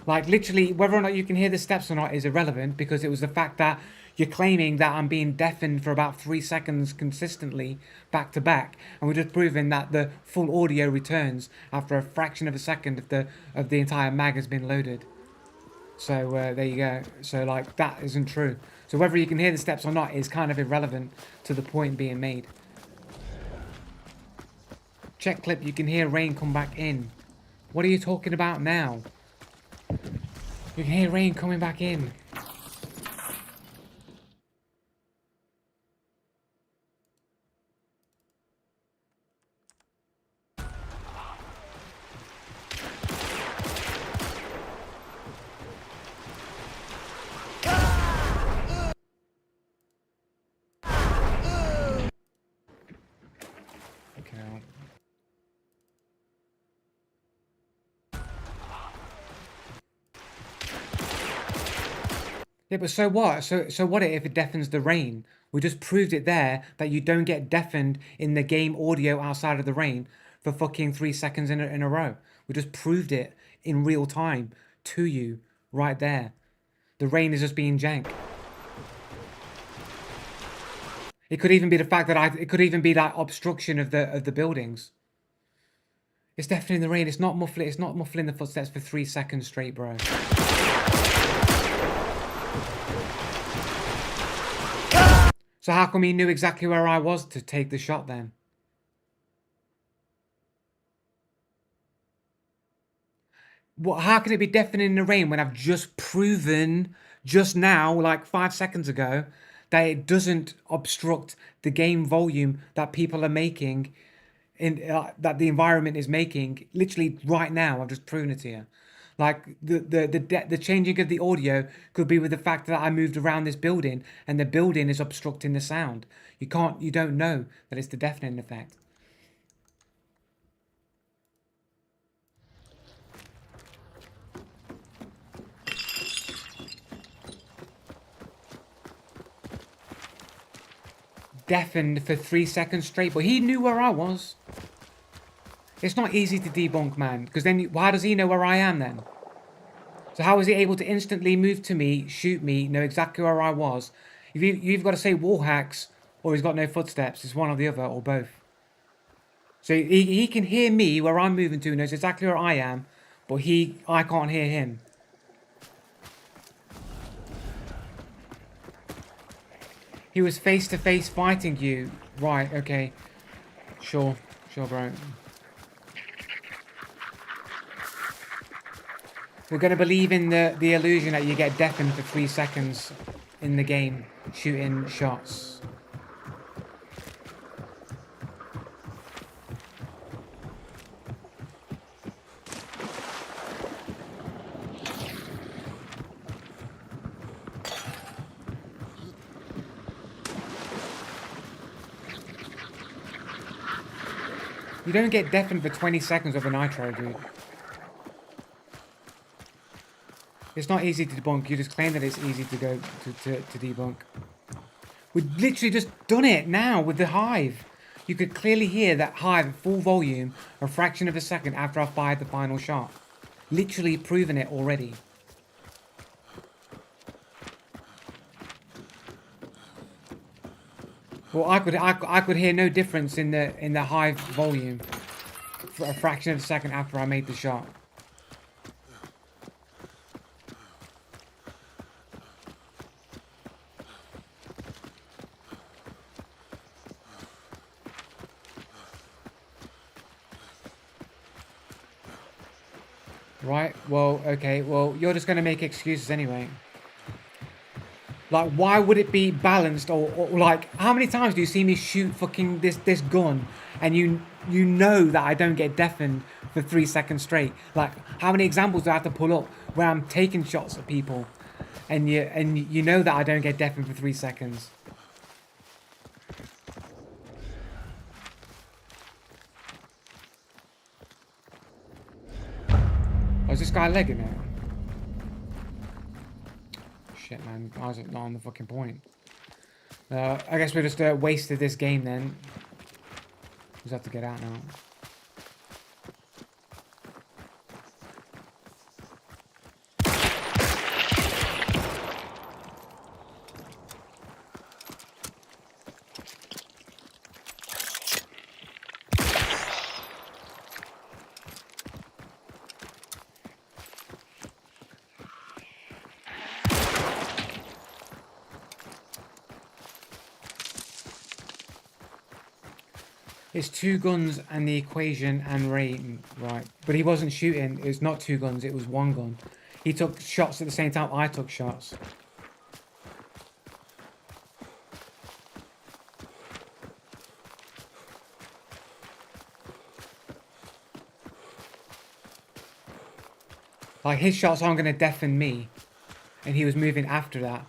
Like, literally, whether or not you can hear the steps or not is irrelevant, because it was the fact that you're claiming that I'm being deafened for about 3 seconds consistently, back to back, and we're just proving that the full audio returns after a fraction of a second of the entire mag has been loaded. So there you go. So, like, that isn't true. So whether you can hear the steps or not is kind of irrelevant to the point being made. Check clip, you can hear rain come back in. What are you talking about now? You can hear rain coming back in. Okay. Yeah, but so what? So what if it deafens the rain? We just proved it there that you don't get deafened in the game audio outside of the rain for fucking 3 seconds in a row. We just proved it in real time to you right there. The rain is just being jank. It could even be the fact that it could even be that obstruction of the buildings. It's deafening the rain. It's not muffling the footsteps for 3 seconds straight, bro. So how come he knew exactly where I was to take the shot then? What? How can it be deafening in the rain when I've just proven just now, like 5 seconds ago, that it doesn't obstruct the game volume that people are making, that the environment is making? Literally right now, I've just proven it to you. Like the changing of the audio could be with the fact that I moved around this building and the building is obstructing the sound. You don't know that it's the deafening effect. Deafened for 3 seconds straight, but he knew where I was. It's not easy to debunk, man, because then how does he know where I am then? So how was he able to instantly move to me, shoot me, know exactly where I was? You've got to say wall hacks, or he's got no footsteps. It's one or the other, or both. So he can hear me where I'm moving to, knows exactly where I am, but I can't hear him. He was face to face fighting you. Right, okay. Sure, bro. We're going to believe in the illusion that you get deafened for 3 seconds in the game, shooting shots. You don't get deafened for 20 seconds of a nitro, dude. It's not easy to debunk. You just claim that it's easy to go to debunk. We've literally just done it now with the Hive. You could clearly hear that Hive at full volume a fraction of a second after I fired the final shot. Literally proven it already. Well, I could hear no difference in the Hive volume for a fraction of a second after I made the shot. Right, well, okay, well, you're just going to make excuses anyway. Like, why would it be balanced or like, how many times do you see me shoot fucking this gun and you know that I don't get deafened for 3 seconds straight? Like, how many examples do I have to pull up where I'm taking shots at people and you know that I don't get deafened for 3 seconds? Oh, is this guy legging it? Shit, man. I was not on the fucking point. I guess we just wasted this game then. We just have to get out now. It's 2 guns and the equation and rating, right? But he wasn't shooting. It was not 2 guns. It was 1 gun. He took shots at the same time I took shots. Like, his shots aren't going to deafen me. And he was moving after that.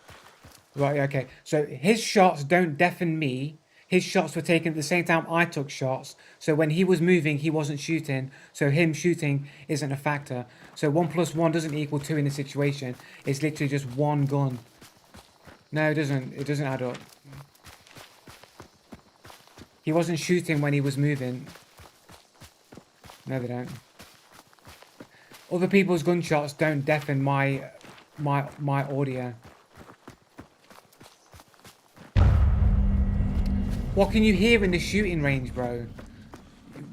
Right, okay. So his shots don't deafen me. His shots were taken at the same time I took shots. So when he was moving, he wasn't shooting. So him shooting isn't a factor. So 1 + 1 doesn't equal 2 in this situation. It's literally just 1 gun. No, it doesn't. It doesn't add up. He wasn't shooting when he was moving. No, they don't. Other people's gunshots don't deafen my audio. What can you hear in the shooting range, bro?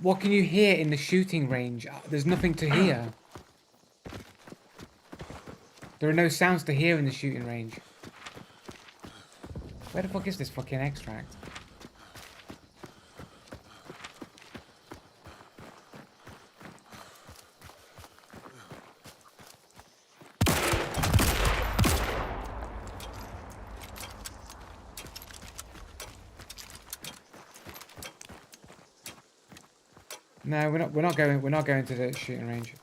What can you hear in the shooting range? There's nothing to hear. There are no sounds to hear in the shooting range. Where the fuck is this fucking extract? No, we're not going to the shooting range.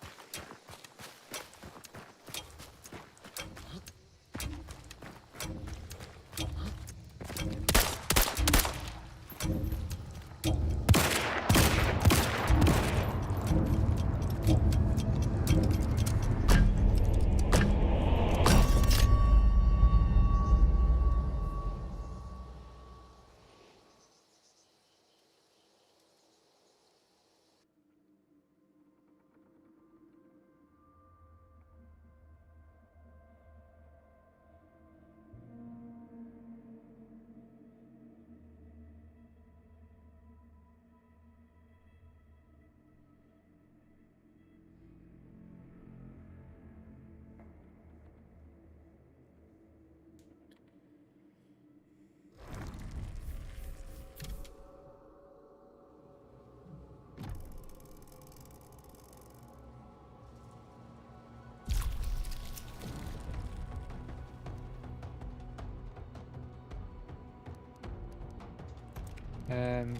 Um,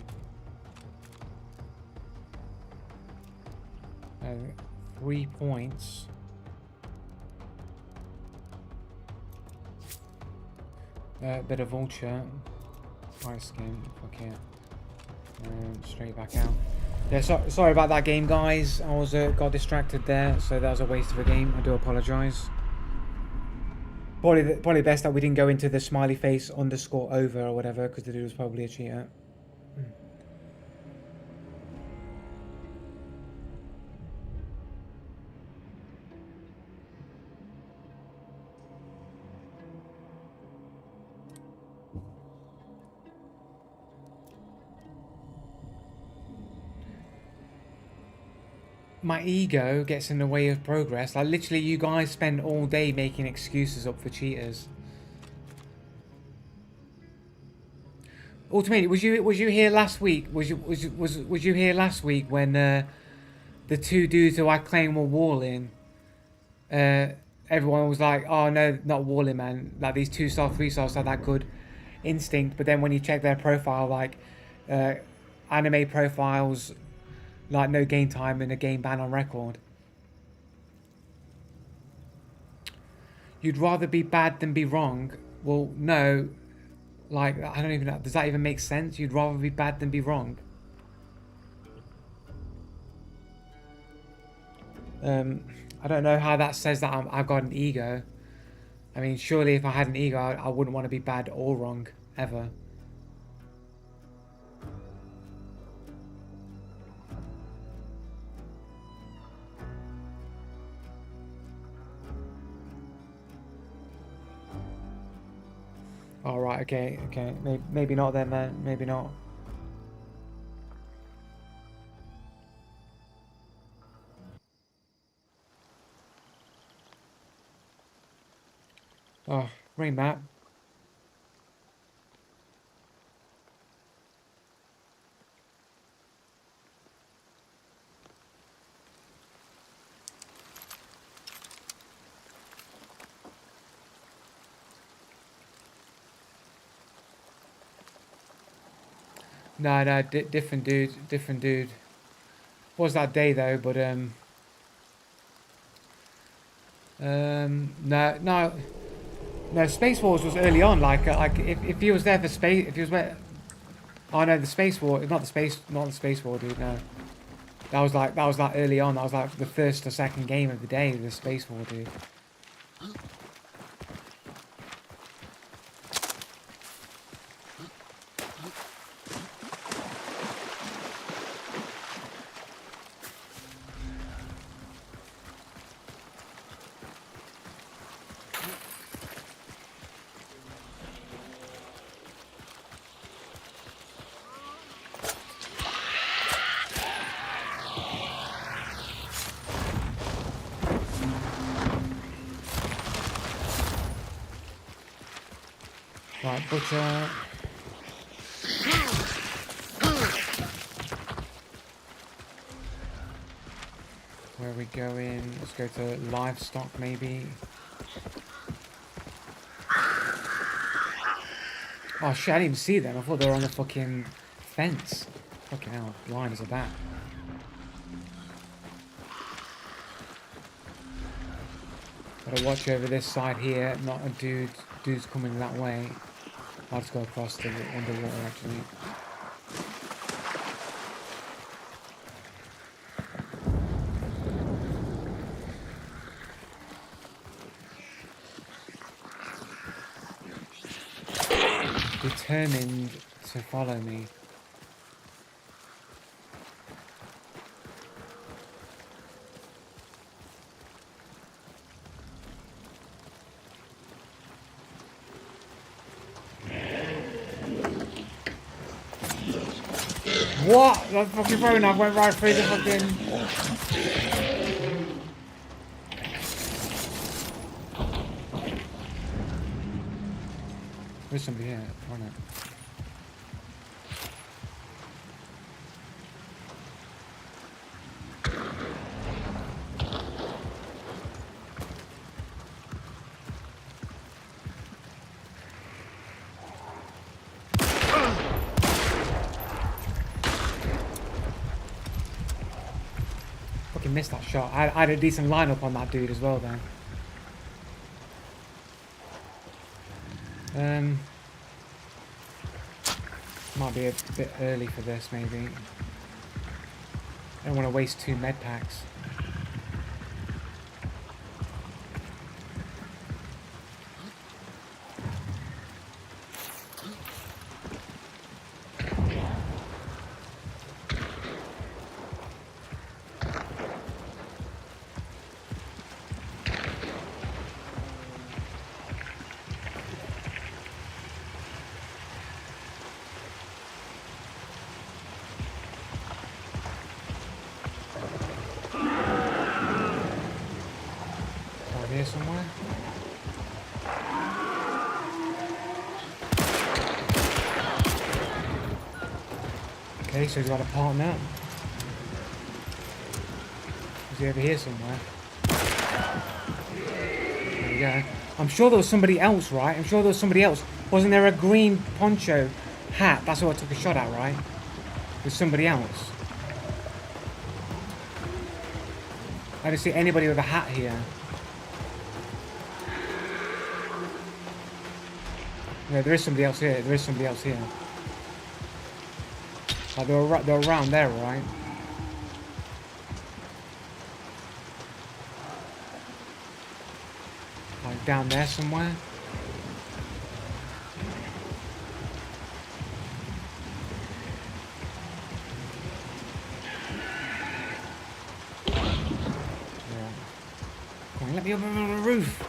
3 points. Bit of vulture. Fire skin. Fuck it. Straight back out. Yeah, sorry about that game, guys. I was got distracted there, so that was a waste of a game. I do apologise. Probably best that we didn't go into the smiley face underscore over or whatever, because the dude was probably a cheater. My ego gets in the way of progress. Like literally, you guys spend all day making excuses up for cheaters. Ultimately, was you here last week? Was you here last week when the two dudes who I claim were walling? Uh, Everyone was like, "Oh no, not walling, man! Like these 2-star, 3-stars had that good instinct." But then when you check their profile, like uh, anime profiles, like no game time and a game ban on record. You'd rather be bad than be wrong. Well, no. Like, I don't even know. Does that even make sense? You'd rather be bad than be wrong. I don't know how that says that I've got an ego. I mean, surely if I had an ego, I wouldn't want to be bad or wrong, ever. Alright, okay. Maybe not then, man. Maybe not. Oh, ring map. No, different dude, different dude. Was that day though, but no, Space Wars was early on. Like if he was there for space, if he was where, oh no, the Space War, not the Space War, dude. No, that was like early on. That was like the first or second game of the day, the Space War, dude. Right, Butcher. Where are we going? Let's go to livestock, maybe. Oh shit, I didn't even see them. I thought they were on the fucking fence. Fucking hell, blind as a bat. Gotta watch over this side here. Not a dude's coming that way. I'll just go across the underwater actually. Determined to follow me. What? That fucking phone I went right through the fucking... There's somebody here, on it. Fucking missed that shot. I had a decent lineup on that dude as well then. Might be a bit early for this maybe. Don't want to waste 2 med packs. Here somewhere. Okay, so he's got a partner. Is he over here somewhere? There we go. I'm sure there was somebody else, right? I'm sure there was somebody else. Wasn't there a green poncho hat? That's what I took a shot at, right? There's somebody else. I don't see anybody with a hat here. No, there is somebody else here. There is somebody else here. Oh, they're around there, right? Like down there somewhere. Yeah. Come on, let me up on the roof.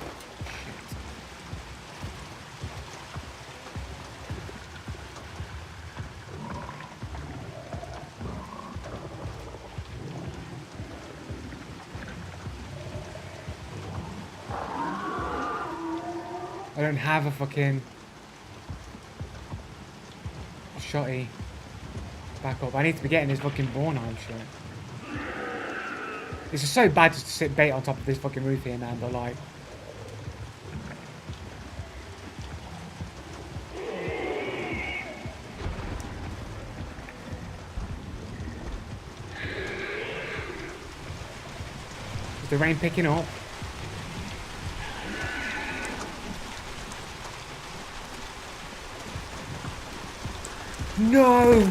I don't have a fucking shotty back up. I need to be getting this fucking Bornheim shit. This is so bad just to sit bait on top of this fucking roof here, man, but like... Is the rain picking up? No!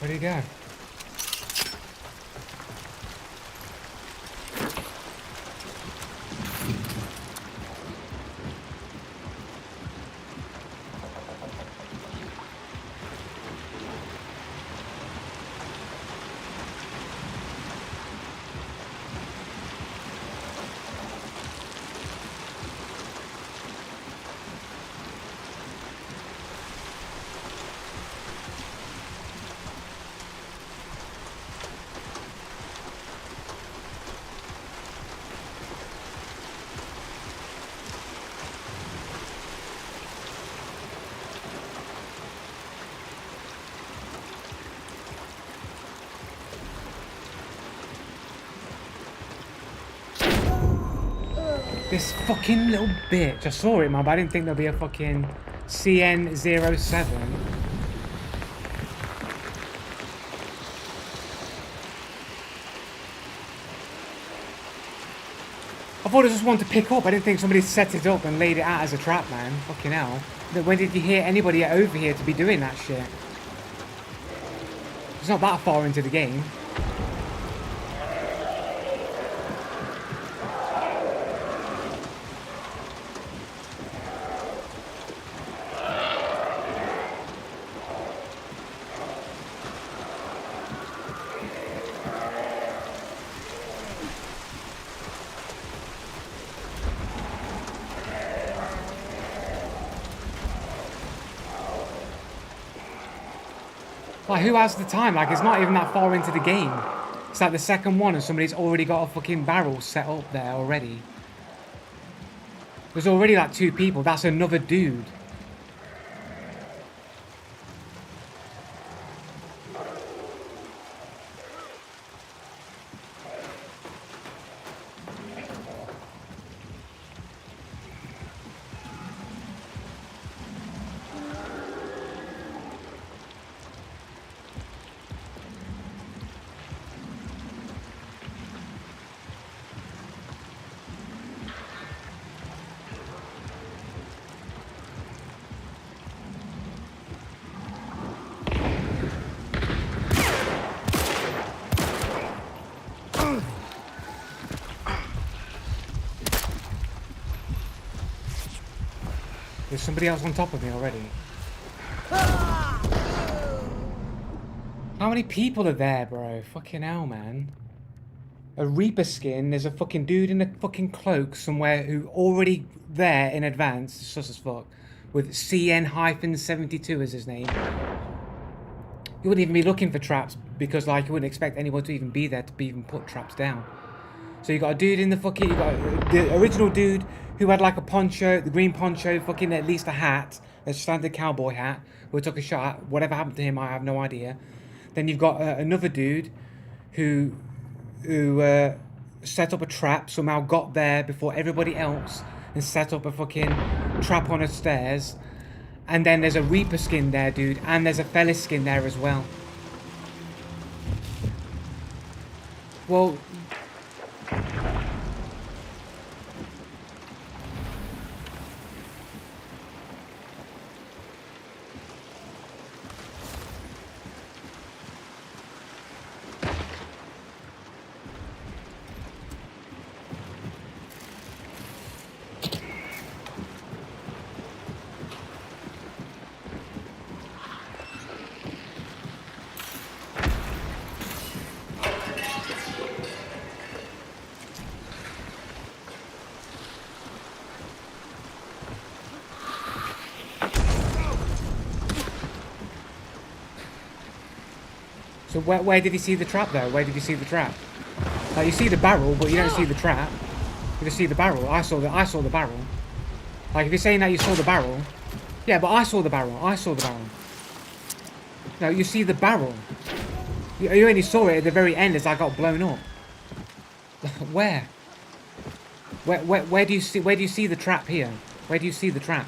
Where'd he go? This fucking little bitch. I saw it, man, but I didn't think there'd be a fucking CN07. I thought it was just one to pick up. I didn't think somebody set it up and laid it out as a trap, man. Fucking hell. When did you hear anybody over here to be doing that shit? It's not that far into the game. Like, who has the time? Like, it's not even that far into the game. It's like the second one and somebody's already got a fucking barrel set up there already. There's already like 2 people. That's another dude. There's somebody else on top of me already. How many people are there, bro? Fucking hell, man. A Reaper skin, there's a fucking dude in a fucking cloak somewhere who already there in advance, sus as fuck, with CN-72 as his name. You wouldn't even be looking for traps because, like, you wouldn't expect anyone to even be there to be even put traps down. So you got a dude in the fucking, you got the original dude who had like a poncho, the green poncho, fucking at least a hat, a standard cowboy hat, who took a shot. Whatever happened to him, I have no idea. Then you've got another dude who set up a trap, somehow got there before everybody else and set up a fucking trap on the stairs. And then there's a Reaper skin there, dude, and there's a Felis skin there as well. Well, so where did he see the trap though? Where did you see the trap? Like, you see the barrel, but you don't see the trap. You just see the barrel. I saw the barrel. Like, if you're saying that you saw the barrel, yeah, but I saw the barrel. I saw the barrel. No, you see the barrel. You only saw it at the very end as I got blown up. Where? Where do you see the trap here? Where do you see the trap?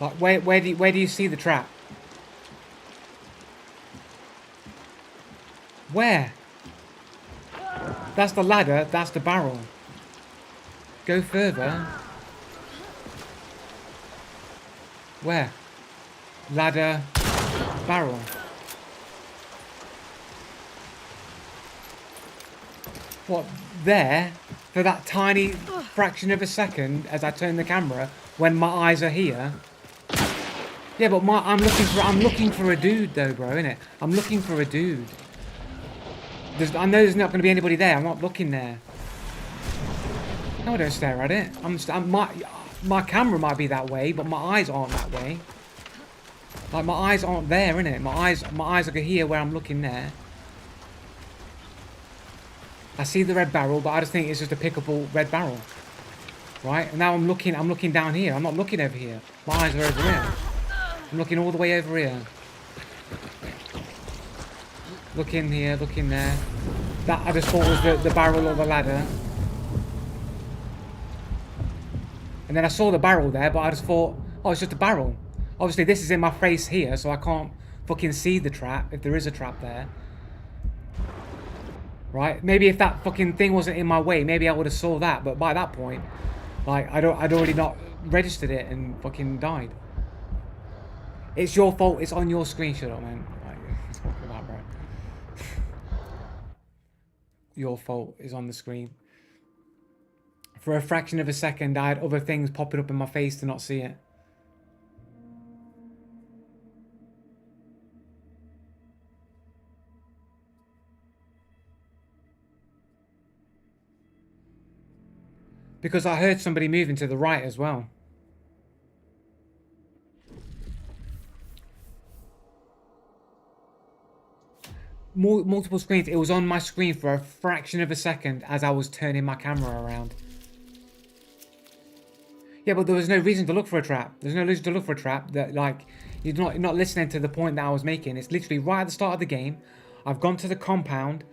Like, where do you see the trap? Where? That's the ladder, that's the barrel. Go further. Where? Ladder, barrel. What, there? For that tiny fraction of a second as I turn the camera when my eyes are here? Yeah, but I'm looking for a dude though, bro, innit? I'm looking for a dude. I know there's not going to be anybody there. I'm not looking there. No, I don't stare at it. My camera might be that way, but my eyes aren't that way. Like, my eyes aren't there, innit? My eyes are here where I'm looking there. I see the red barrel, but I just think it's just a pickable red barrel, right? And now I'm looking down here. I'm not looking over here. My eyes are over here. I'm looking all the way over here. Look in here, look in there. That I just thought was the barrel or the ladder. And then I saw the barrel there, but I just thought, oh, it's just a barrel. Obviously, this is in my face here, so I can't fucking see the trap, if there is a trap there. Right? Maybe if that fucking thing wasn't in my way, maybe I would have saw that. But by that point, like, I'd already not registered it and fucking died. It's your fault. It's on your screen. Shut up, man. Like, talk about, bro. Your fault is on the screen. For a fraction of a second, I had other things popping up in my face to not see it. Because I heard somebody moving to the right as well. Multiple screens. It was on my screen for a fraction of a second as I was turning my camera around. Yeah, but there was no reason to look for a trap. There's no reason to look for a trap. That, like, you're not listening to the point that I was making. It's literally right at the start of the game. I've gone to the compound,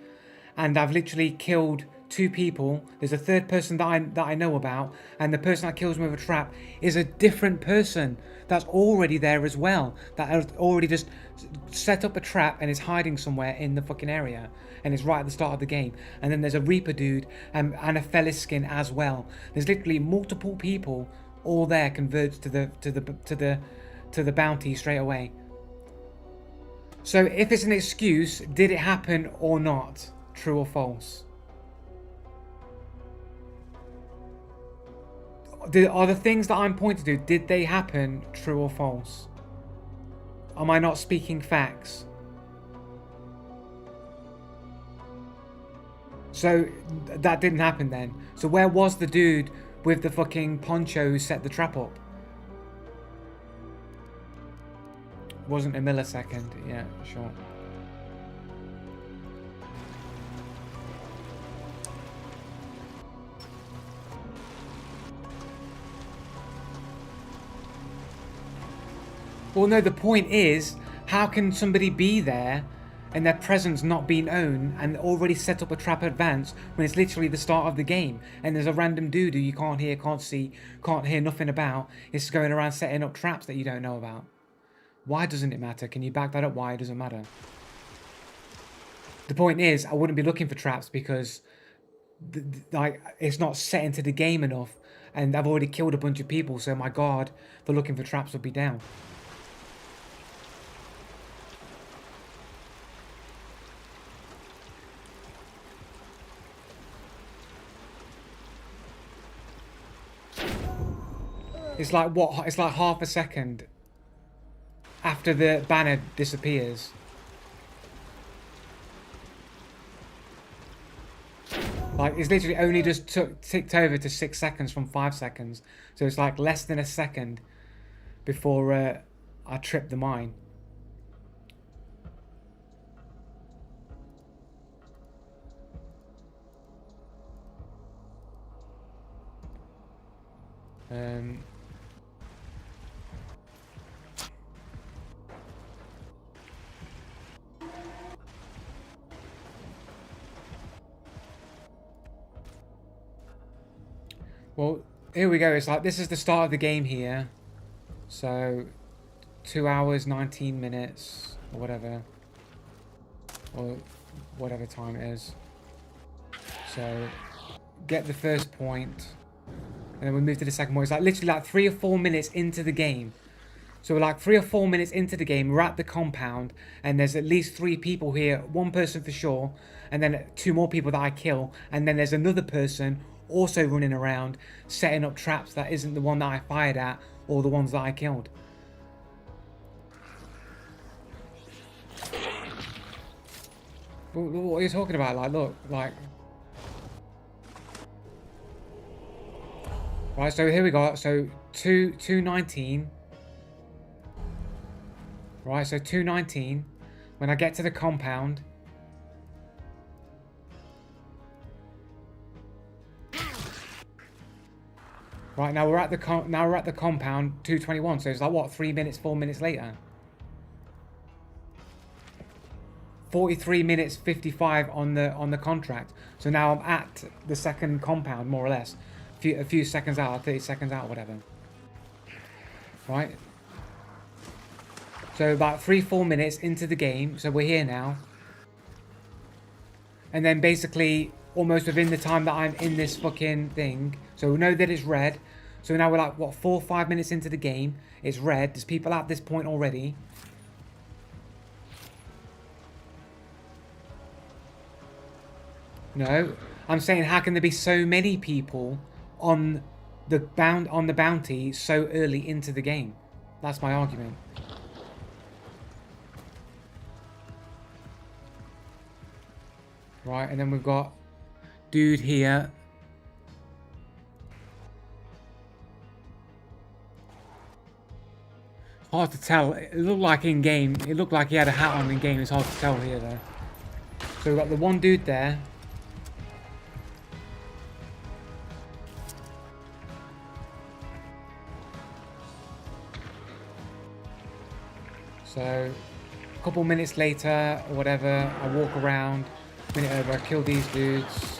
and I've literally killed 2 people. There's a third person that I know about, and the person that kills me with a trap is a different person that's already there as well. That has already just set up a trap and is hiding somewhere in the fucking area, and it's right at the start of the game. And then there's a Reaper dude and a Felis skin as well. There's literally multiple people all there converged to the bounty straight away. So if it's an excuse, did it happen or not? True or false? Are the things that I'm pointing to, did they happen? True or false? Am I not speaking facts? So that didn't happen then. So where was the dude with the fucking poncho who set the trap up? Wasn't a millisecond. Yeah, sure. Well, no, the point is, how can somebody be there and their presence not being known and already set up a trap advance when it's literally the start of the game and there's a random dude who you can't hear, can't see, can't hear nothing about, is going around setting up traps that you don't know about? Why doesn't it matter? Can you back that up? Why it doesn't matter? The point is, I wouldn't be looking for traps because like it's not set into the game enough and I've already killed a bunch of people, so my guard for looking for traps would be down. It's like what? It's like half a second after the banner disappears. Like, it's literally only just ticked over to 6 seconds from 5 seconds. So it's like less than a second before I tripped the mine. Well, here we go. It's like, this is the start of the game here. So, 2 hours, 19 minutes, or whatever. Or whatever time it is. So, get the first point. And then we move to the second point. It's like literally like 3 or 4 minutes into the game. So we're like 3 or 4 minutes into the game, we're at the compound, and there's at least 3 people here, 1 person for sure, and then 2 more people that I kill, and then there's another person also running around, setting up traps that isn't the one that I fired at, or the ones that I killed. What are you talking about? Like, look, like... Right, so here we go, so 219... Right, so 219. When I get to the compound. Right, now we're at the compound, 221. So it's like what, 3 minutes, 4 minutes later. 43 minutes 55 on the contract. So now I'm at the second compound, more or less. A few seconds out, 30 seconds out, whatever. Right. So about 3-4 minutes into the game, so we're here now. And then basically, almost within the time that I'm in this fucking thing, so we know that it's red. So now we're like, what, 4 or 5 minutes into the game, it's red, there's people at this point already. No, I'm saying how can there be so many people on the bounty so early into the game? That's my argument. Right, and then we've got dude here. Hard to tell. It looked like in game. It looked like he had a hat on in game. It's hard to tell here though. So we've got the one dude there. So a couple minutes later or whatever, I walk around. Minute over, I kill these dudes.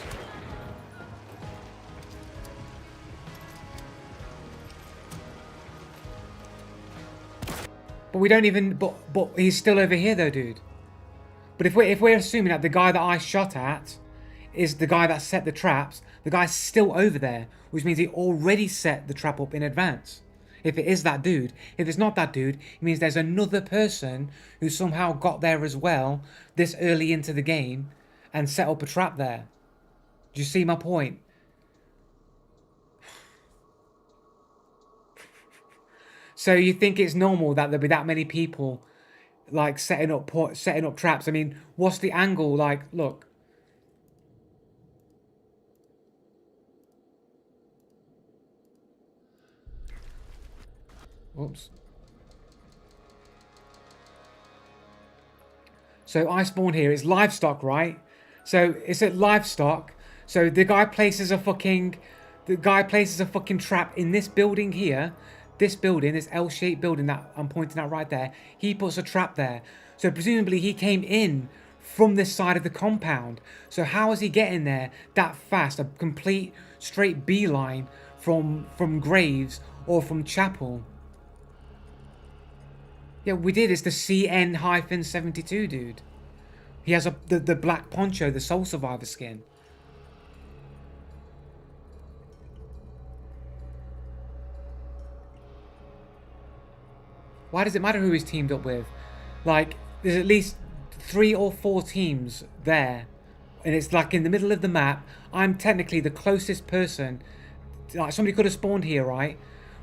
But we don't even. But he's still over here though, dude. But if we're assuming that the guy that I shot at is the guy that set the traps, the guy's still over there, which means he already set the trap up in advance. If it is that dude. If it's not that dude, it means there's another person who somehow got there as well this early into the game and set up a trap there. Do you see my point? So you think it's normal that there'll be that many people like setting up traps? I mean, what's the angle? Like, look. Oops. So I spawn here. It's livestock, right? So it's at livestock. So the guy places a fucking trap in this building here. This building, this L-shaped building that I'm pointing out right there. He puts a trap there. So presumably he came in from this side of the compound. So how is he getting there that fast? A complete straight beeline from Graves or from Chapel. Yeah, we did. It's the CN-72 dude. He has the black poncho, the Soul Survivor skin. Why does it matter who he's teamed up with? Like, there's at least 3 or 4 teams there. And it's like in the middle of the map. I'm technically the closest person. Like, somebody could have spawned here, right?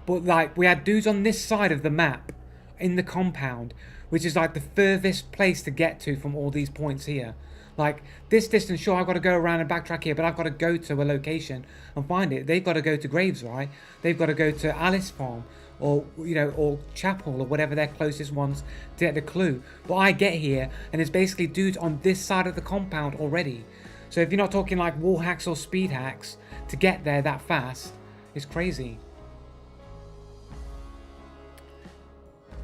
But, like, we had dudes on this side of the map in the compound, which is, like, the furthest place to get to from all these points here. Like, this distance, sure, I've got to go around and backtrack here, but I've got to go to a location and find it. They've got to go to Graves, right? They've got to go to Alice Farm or, you know, or Chapel or whatever their closest ones to get the clue. But I get here, and there's basically dudes on this side of the compound already. So if you're not talking like wall hacks or speed hacks to get there that fast, it's crazy.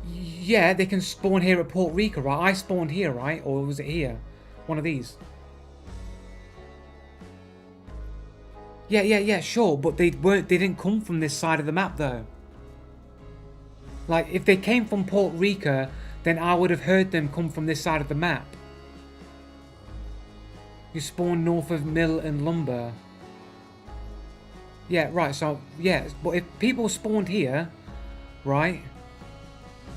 Yeah, they can spawn here at Port Rica, right? I spawned here, right? Or was it here? One of these. Yeah, sure, but they didn't come from this side of the map though. Like, if they came from Port Rica, then I would have heard them come from this side of the map. You spawn north of Mill and Lumber. Yeah, right, so, yeah, but if people spawned here, right,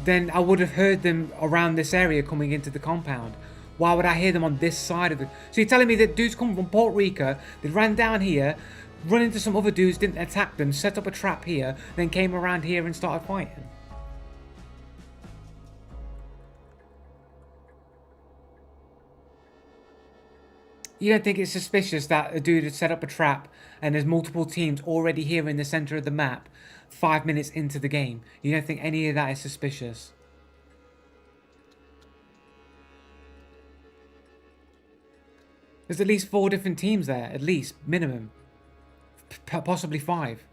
then I would have heard them around this area coming into the compound. Why would I hear them on this side of the... So you're telling me that dudes come from Port Rica, they ran down here, run into some other dudes, didn't attack them, set up a trap here, then came around here and started fighting? You don't think it's suspicious that a dude had set up a trap and there's multiple teams already here in the center of the map 5 minutes into the game? You don't think any of that is suspicious? There's at least 4 different teams there, at least, minimum. Possibly 5.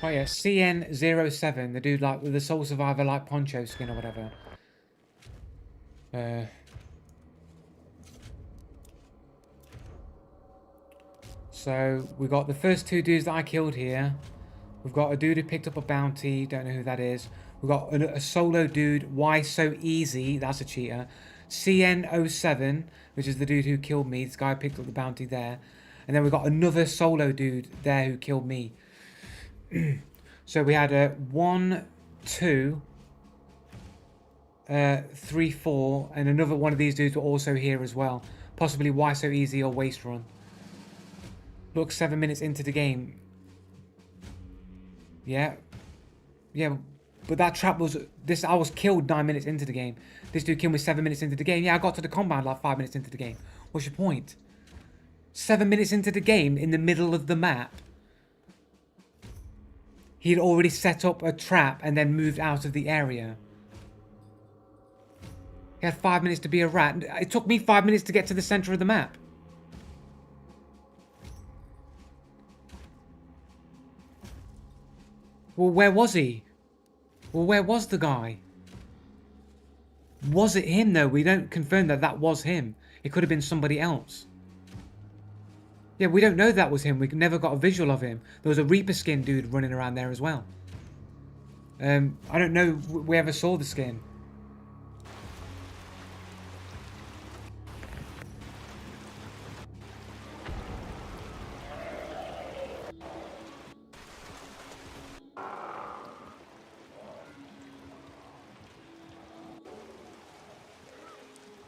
Oh yeah, CN07, the dude like with the Soul Survivor like poncho skin or whatever. So we got the first 2 dudes that I killed here. We've got a dude who picked up a bounty, don't know who that is. We've got a solo dude, Why So Easy, that's a cheater. CN07, which is the dude who killed me, this guy picked up the bounty there. And then we've got another solo dude there who killed me. So we had a 1, 2, 3, 4, and another one of these dudes were also here as well. Possibly Why So Easy or Waste Run. Look, 7 minutes into the game. Yeah. Yeah, but that trap was... I was killed 9 minutes into the game. This dude killed me 7 minutes into the game. Yeah, I got to the compound like 5 minutes into the game. What's your point? 7 minutes into the game, in the middle of the map, he had already set up a trap and then moved out of the area. He had 5 minutes to be a rat. It took me 5 minutes to get to the center of the map. Well, where was he? Well, where was the guy? Was it him though? We don't confirm that that was him. It could have been somebody else. Yeah, we don't know that was him. We never got a visual of him. There was a Reaper skin dude running around there as well. I don't know if we ever saw the skin.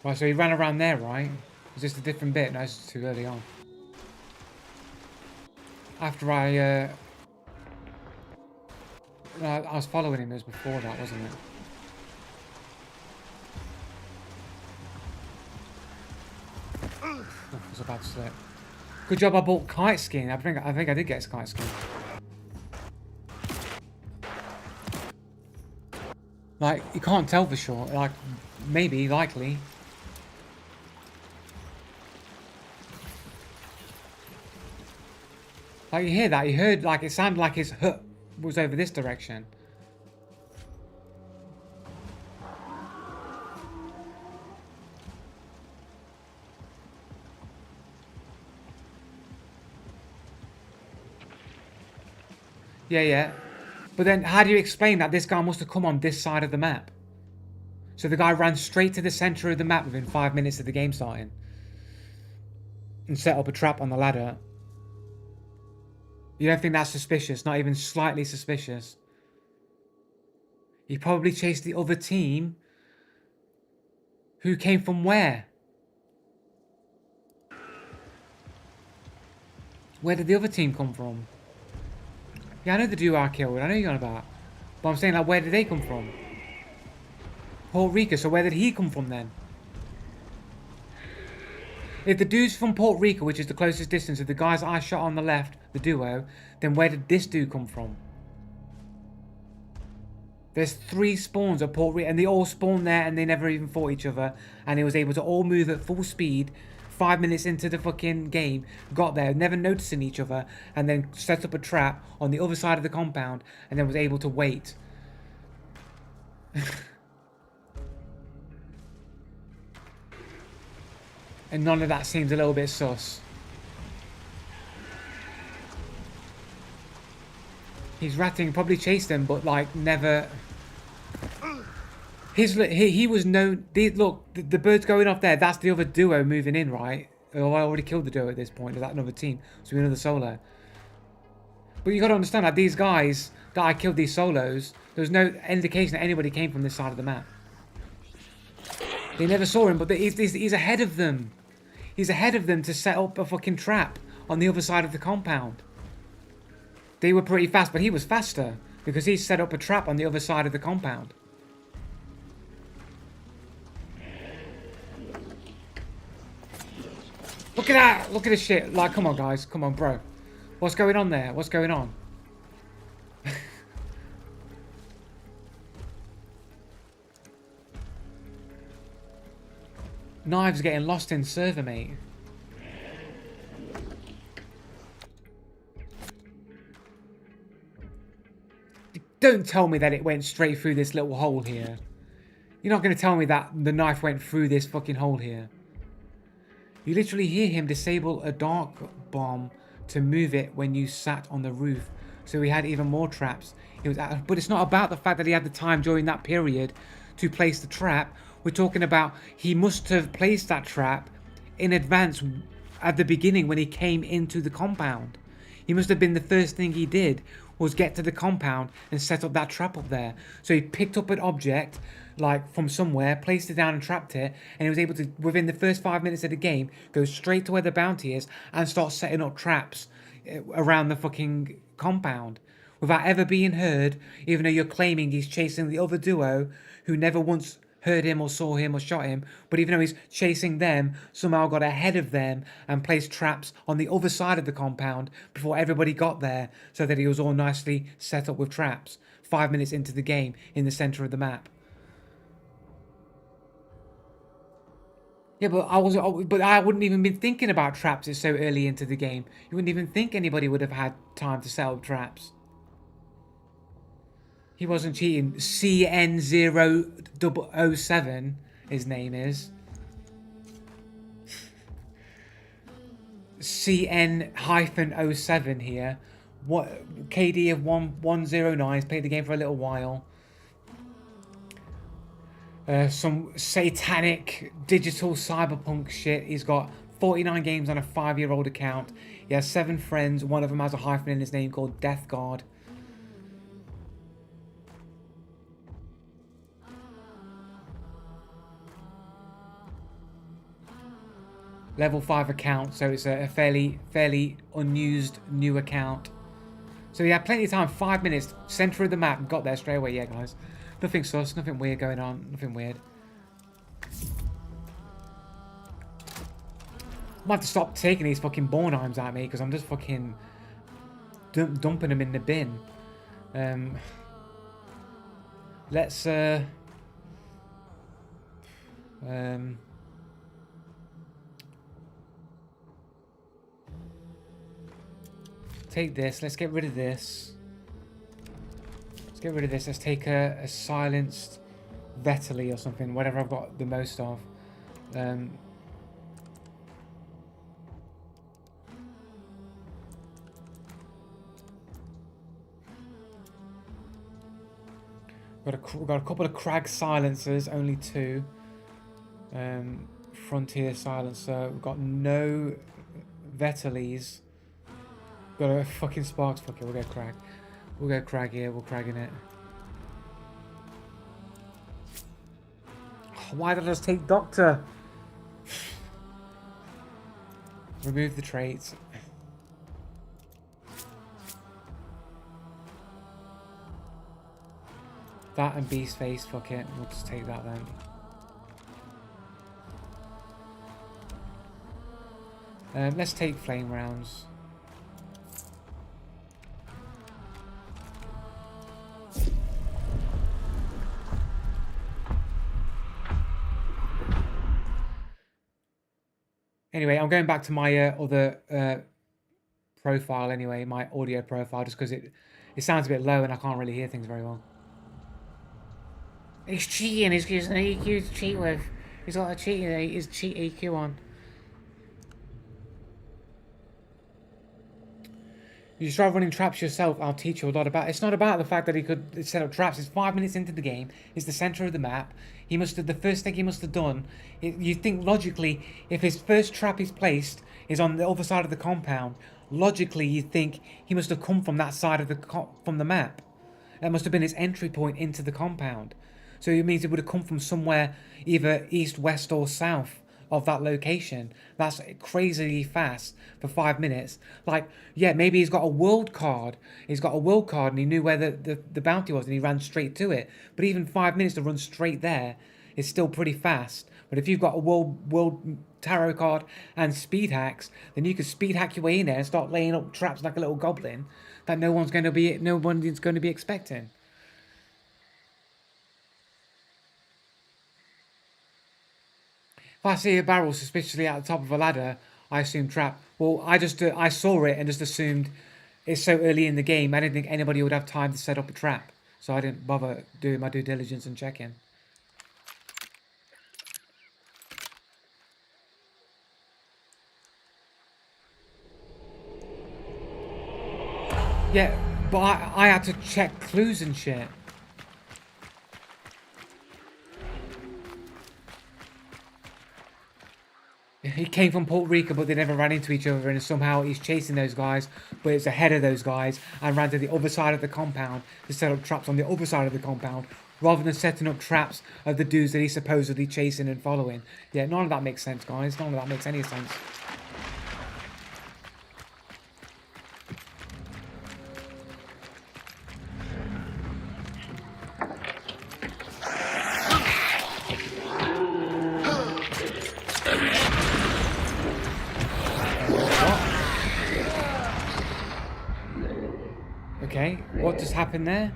Right, so he ran around there, right? Is this a different bit? No, it's too early on. After I was following him. It was before that, wasn't it? I was about to slip. Good job I bought kite skin. I think I did get kite skin. Like, you can't tell for sure. Like, maybe, likely. Like, you hear that? You heard, like, it sounded like his hut was over this direction. Yeah, yeah. But then, how do you explain that this guy must have come on this side of the map? So the guy ran straight to the center of the map within 5 minutes of the game starting. And set up a trap on the ladder. You don't think that's suspicious? Not even slightly suspicious? He probably chased the other team. Who came from where? Where did the other team come from? Yeah, I know the duo I killed. I know you're on about. But I'm saying, like, where did they come from? Puerto Rico. So where did he come from then? If the dude's from Puerto Rico, which is the closest distance of the guys I shot on the left, the duo, then where did this dude come from? There's 3 spawns at Puerto Rico, and they all spawned there, and they never even fought each other, and they was able to all move at full speed 5 minutes into the fucking game, got there, never noticing each other, and then set up a trap on the other side of the compound, and then was able to wait. And none of that seems a little bit sus. He's ratting, probably chased them, but like never. He was known. Look, the bird's going off there. That's the other duo moving in, right? Oh, I already killed the duo at this point. Is that another team? So another solo. But you got to understand that these guys that I killed, these solos, there's no indication that anybody came from this side of the map. They never saw him, but he's ahead of them. He's ahead of them to set up a fucking trap on the other side of the compound. They were pretty fast, but he was faster because he set up a trap on the other side of the compound. Look at that! Look at this shit! Like, come on, guys. Come on, bro. What's going on there? What's going on? Knives getting lost in server, mate. Don't tell me that it went straight through this little hole here. You're not going to tell me that the knife went through this fucking hole here. You literally hear him disable a dark bomb to move it when you sat on the roof. So he had even more traps. But it's not about the fact that he had the time during that period to place the trap. We're talking about he must have placed that trap in advance at the beginning when he came into the compound. He must have been the first thing he did was get to the compound and set up that trap up there. So he picked up an object like from somewhere, placed it down and trapped it, and he was able to, within the first 5 minutes of the game, go straight to where the bounty is and start setting up traps around the fucking compound without ever being heard, even though you're claiming he's chasing the other duo who never once heard him or saw him or shot him, but even though he's chasing them, somehow got ahead of them and placed traps on the other side of the compound before everybody got there, so that he was all nicely set up with traps 5 minutes into the game in the center of the map. Yeah, but I wouldn't even been thinking about traps. It's so early into the game. You wouldn't even think anybody would have had time to set up traps. He wasn't cheating. CN007, his name is. CN-07 here. What KD of 109. He's played the game for a little while. Some satanic digital cyberpunk shit. He's got 49 games on a 5-year-old account. He has 7 friends. One of them has a hyphen in his name called Death Guard. Level 5 account, so it's a fairly unused new account. So he had plenty of time, 5 minutes, center of the map, got there straight away. Yeah, guys. Nothing sus, nothing weird going on, nothing weird. I might have to stop taking these fucking Bornheims at me because I'm just fucking dumping them in the bin. Let's take this. Let's get rid of this. Let's get rid of this. Let's take a silenced Vetterli or something, whatever I've got the most of. We've got a couple of Krag silencers, only 2. Frontier silencer. We've got no Vetterlis. Got a fucking Sparks. Fuck it, we'll go Krag. We'll go Krag here. We'll Krag in it. Why did I just take Doctor? Remove the traits. That and Beast Face, fuck it. We'll just take that then. Let's take Flame Rounds. Anyway, I'm going back to my other profile anyway, my audio profile, just because it sounds a bit low and I can't really hear things very well. He's cheating. He's using an EQ to cheat with. He's got a his cheat EQ on. You try running traps yourself, I'll teach you a lot about it. It's not about the fact that he could set up traps. It's 5 minutes into the game. It's the center of the map. He must have, the first thing he must have done, you think logically, if his first trap is placed is on the other side of the compound, logically you think he must have come from that side of from the map. That must have been his entry point into the compound. So it means it would have come from somewhere either east, west or south of that location. That's crazily fast for 5 minutes. Like, yeah, maybe he's got a world card. He's got a world card and he knew where the bounty was and he ran straight to it. But even 5 minutes to run straight there is still pretty fast. But if you've got a world tarot card and speed hacks, then you can speed hack your way in there and start laying up traps like a little goblin that no one's going to be expecting. If I see a barrel suspiciously at the top of a ladder, I assume trap. Well, I saw it and just assumed it's so early in the game, I didn't think anybody would have time to set up a trap. So I didn't bother doing my due diligence and checking. Yeah, but I had to check clues and shit. He came from Puerto Rico, but they never ran into each other, and somehow he's chasing those guys, but it's ahead of those guys, and ran to the other side of the compound to set up traps on the other side of the compound, rather than setting up traps of the dudes that he's supposedly chasing and following. Yeah, none of that makes sense, guys. None of that makes any sense. Okay, what just happened there?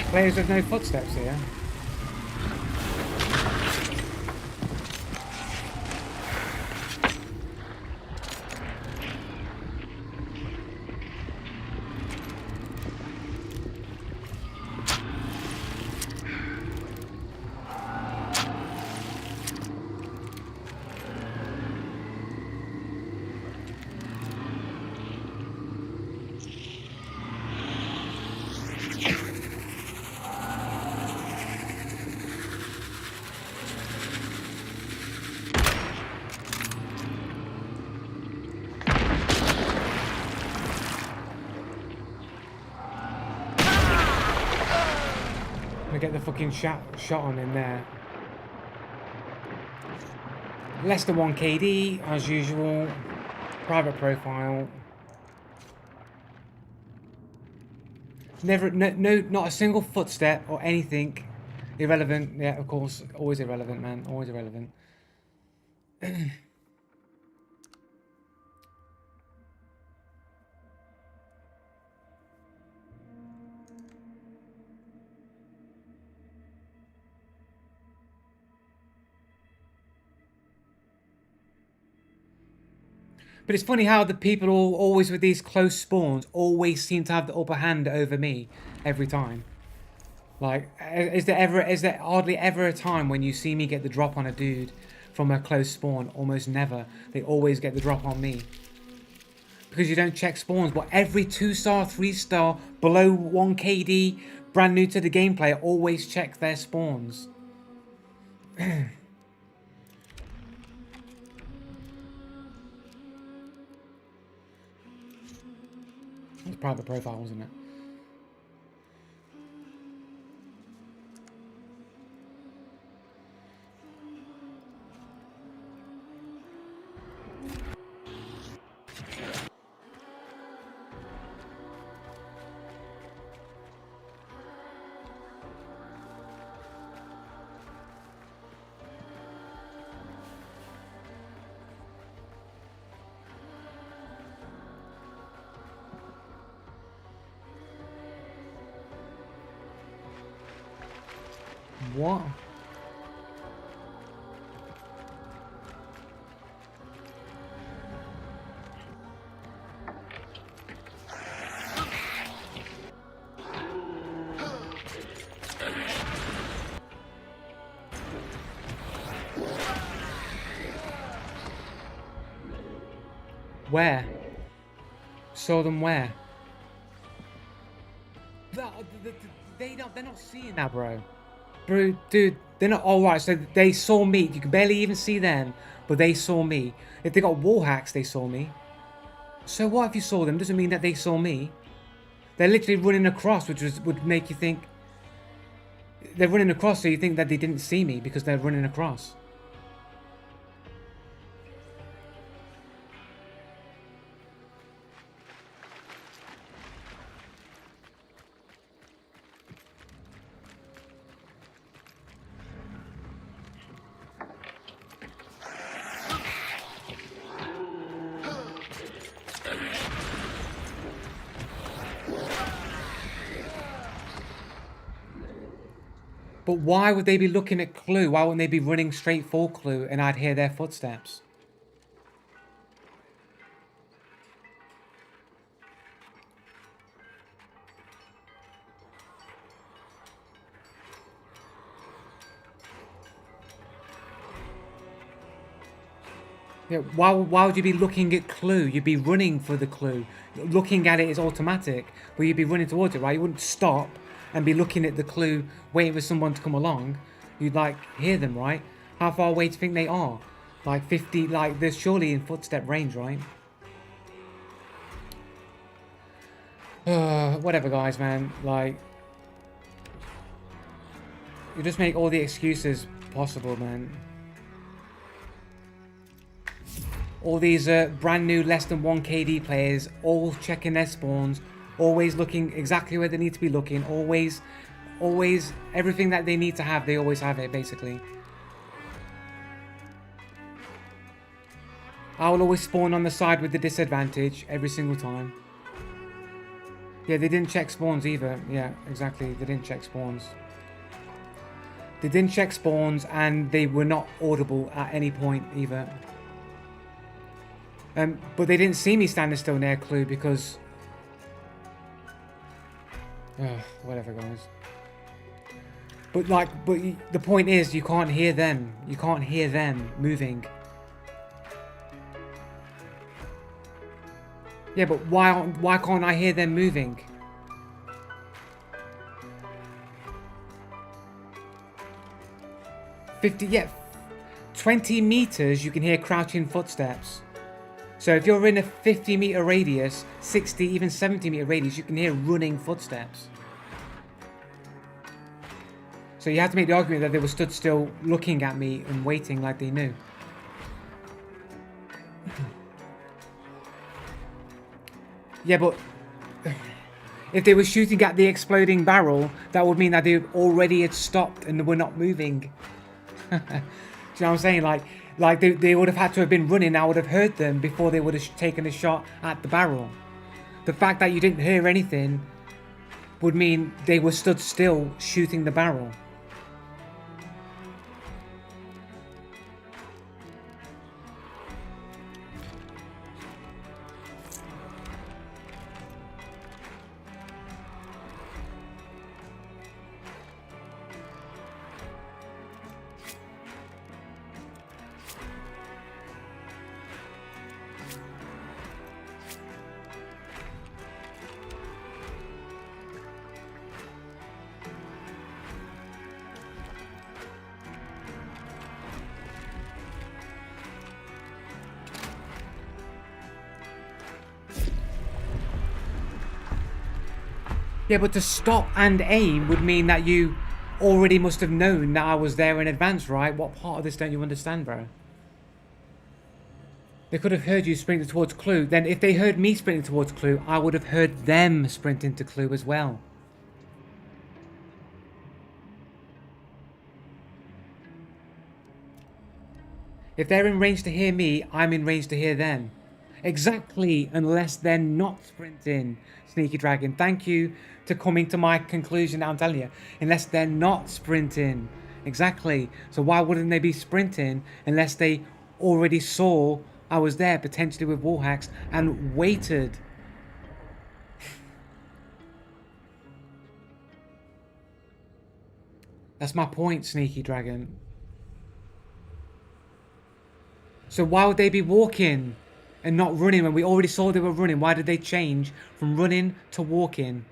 Players with no footsteps here. gonna get the fucking shot on in there. Less than 1 KD, as usual. Private profile. Never, no, not a single footstep or anything. Irrelevant. Yeah, of course. Always irrelevant, man. Always irrelevant. But it's funny how the people always with these close spawns always seem to have the upper hand over me every time. Like, is there hardly ever a time when you see me get the drop on a dude from a close spawn? Almost never. They always get the drop on me. Because you don't check spawns, but every 2-star, 3-star, below 1 KD, brand new to the gameplay, always check their spawns. It's private profile, wasn't it? What? Where? Saw them where? They're not seeing that, bro. Bro, dude, they're not. All right, so they saw me. You can barely even see them, but they saw me. If they got wall hacks, they saw me. So what if you saw them? Doesn't mean that they saw me. They're literally running across, which would make you think they're running across, so you think that they didn't see me because they're running across. But why would they be looking at Clue? Why wouldn't they be running straight for Clue and I'd hear their footsteps? Yeah, why would you be looking at Clue? You'd be running for the Clue. Looking at it is automatic, but you'd be running towards it, right? You wouldn't stop and be looking at the Clue, waiting for someone to come along. You'd like hear them, right? How far away do you think they are? Like 50, like there's surely in footstep range, right? Whatever, guys, man. Like, you just make all the excuses possible, man. All these brand new less than 1 KD players, all checking their spawns, always looking exactly where they need to be looking, always everything that they need to have, they always have it, basically. I will always spawn on the side with the disadvantage every single time. Yeah, they didn't check spawns either. Yeah, exactly. They didn't check spawns. They didn't check spawns and they were not audible at any point either. But they didn't see me standing still near Clue because... whatever, guys. But the point is, you can't hear them. You can't hear them moving. Yeah, but why can't I hear them moving? Yeah, 20 meters you can hear crouching footsteps. So if you're in a 50-meter radius, 60, even 70-meter radius, you can hear running footsteps. So you have to make the argument that they were stood still looking at me and waiting like they knew. Yeah, but if they were shooting at the exploding barrel, that would mean that they already had stopped and were not moving. Do you know what I'm saying? Like they would have had to have been running. I would have heard them before they would have taken a shot at the barrel. The fact that you didn't hear anything would mean they were stood still shooting the barrel. Yeah, but to stop and aim would mean that you already must have known that I was there in advance, right? What part of this don't you understand, bro? They could have heard you sprinting towards Clue. Then if they heard me sprinting towards Clue, I would have heard them sprinting to Clue as well. If they're in range to hear me, I'm in range to hear them. Exactly, unless they're not sprinting, Sneaky Dragon. Thank you to coming to my conclusion, I'm telling you. Unless they're not sprinting. Exactly. So why wouldn't they be sprinting unless they already saw I was there, potentially with wall hacks, and waited? That's my point, Sneaky Dragon. So why would they be walking and not running when we already saw they were running? Why did they change from running to walking?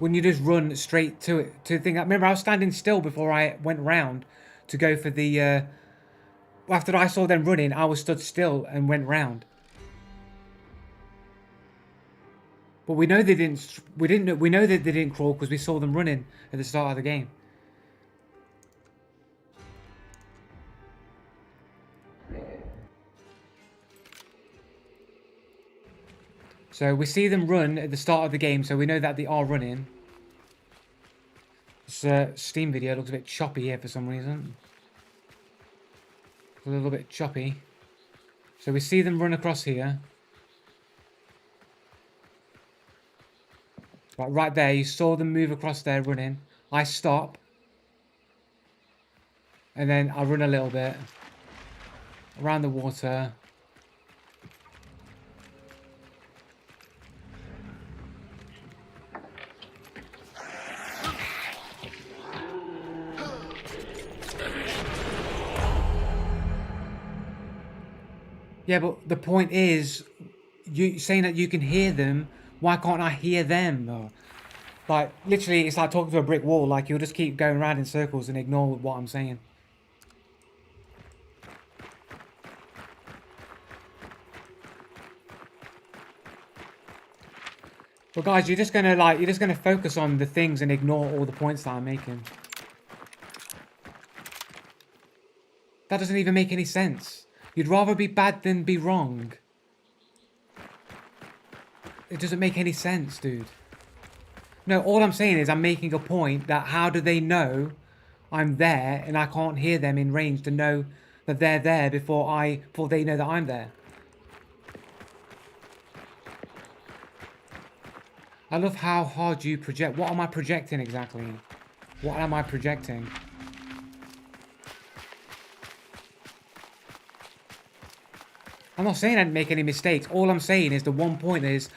Wouldn't you just run straight to it? To think, remember, I was standing still before I went round to go for the. After I saw them running, I was stood still and went round. But we know they didn't. We know that they didn't crawl because we saw them running at the start of the game. So we see them run at the start of the game, so we know that they are running. This Steam video looks a bit choppy here for some reason. It's a little bit choppy. So we see them run across here. Right there, you saw them move across there running. I stop. And then I run a little bit. Around the water. Yeah, but the point is, you saying that you can hear them, why can't I hear them though? Like, literally, it's like talking to a brick wall, like you'll just keep going around in circles and ignore what I'm saying. But guys, you're just gonna focus on the things and ignore all the points that I'm making. That doesn't even make any sense. You'd rather be bad than be wrong. It doesn't make any sense, dude. No, all I'm saying is I'm making a point that how do they know I'm there and I can't hear them in range to know that they're there before they know that I'm there. I love how hard you project. What am I projecting exactly? What am I projecting? I'm not saying I didn't make any mistakes. All I'm saying is the one point is,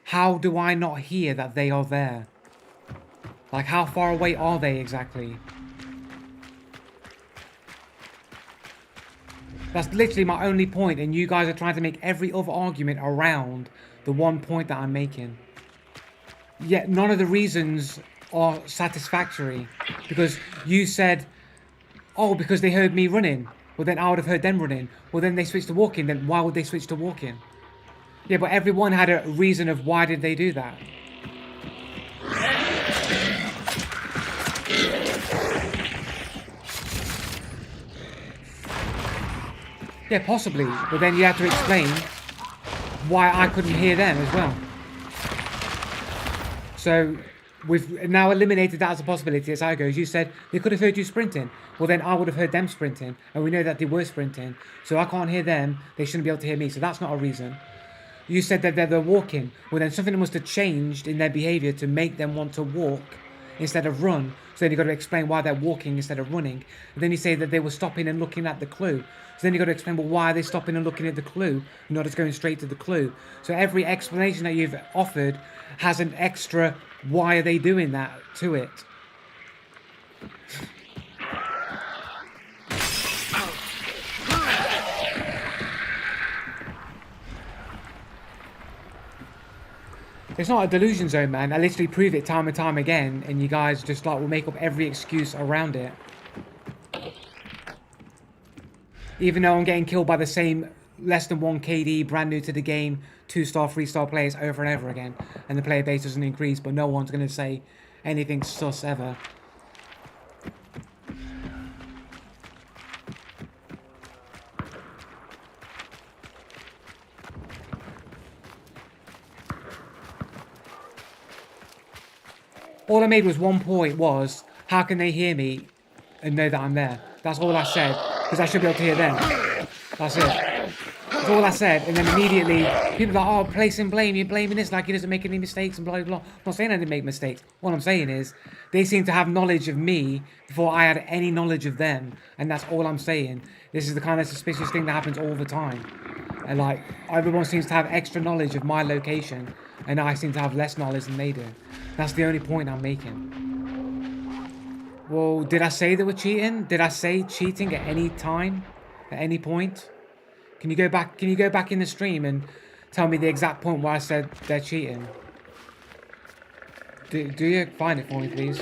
how do I not hear that they are there? Like, how far away are they exactly? That's literally my only point, and you guys are trying to make every other argument around the one point that I'm making. Yet none of the reasons are satisfactory. Because you said, oh, because they heard me running. Well, then I would have heard them running. Well, then they switched to walking. Then why would they switch to walking? Yeah, but everyone had a reason of why did they do that. Yeah, possibly. But then you have to explain why I couldn't hear them as well. So we've now eliminated that as a possibility. As I goes, you said they could have heard you sprinting. Well, then I would have heard them sprinting, and we know that they were sprinting. So I can't hear them. They shouldn't be able to hear me. So that's not a reason. You said that they're walking. Well, then something must have changed in their behavior to make them want to walk instead of run. So then you've got to explain why they're walking instead of running. And then you say that they were stopping and looking at the clue. So then you've got to explain, well, why are they stopping and looking at the clue, not just going straight to the clue? So every explanation that you've offered has an extra, why are they doing that to it? It's not a delusion zone, man. I literally prove it time and time again, and you guys just like will make up every excuse around it. Even though I'm getting killed by the same less than 1 KD, brand new to the game, 2-star, 3-star players over and over again, and the player base doesn't increase, but no one's going to say anything sus ever. All I made was one point was, how can they hear me and know that I'm there? That's all I said, because I should be able to hear them. That's it. That's all I said, and then immediately people are like, oh, placing blame, you're blaming this like he doesn't make any mistakes and blah, blah, blah. I'm not saying I didn't make mistakes. What I'm saying is, they seem to have knowledge of me before I had any knowledge of them, and that's all I'm saying. This is the kind of suspicious thing that happens all the time. And like, everyone seems to have extra knowledge of my location, and I seem to have less knowledge than they do. That's the only point I'm making. Well, did I say they were cheating? Did I say cheating at any time? At any point? Can you go back? Can you go back in the stream and tell me the exact point where I said they're cheating? Do you find it for me, please?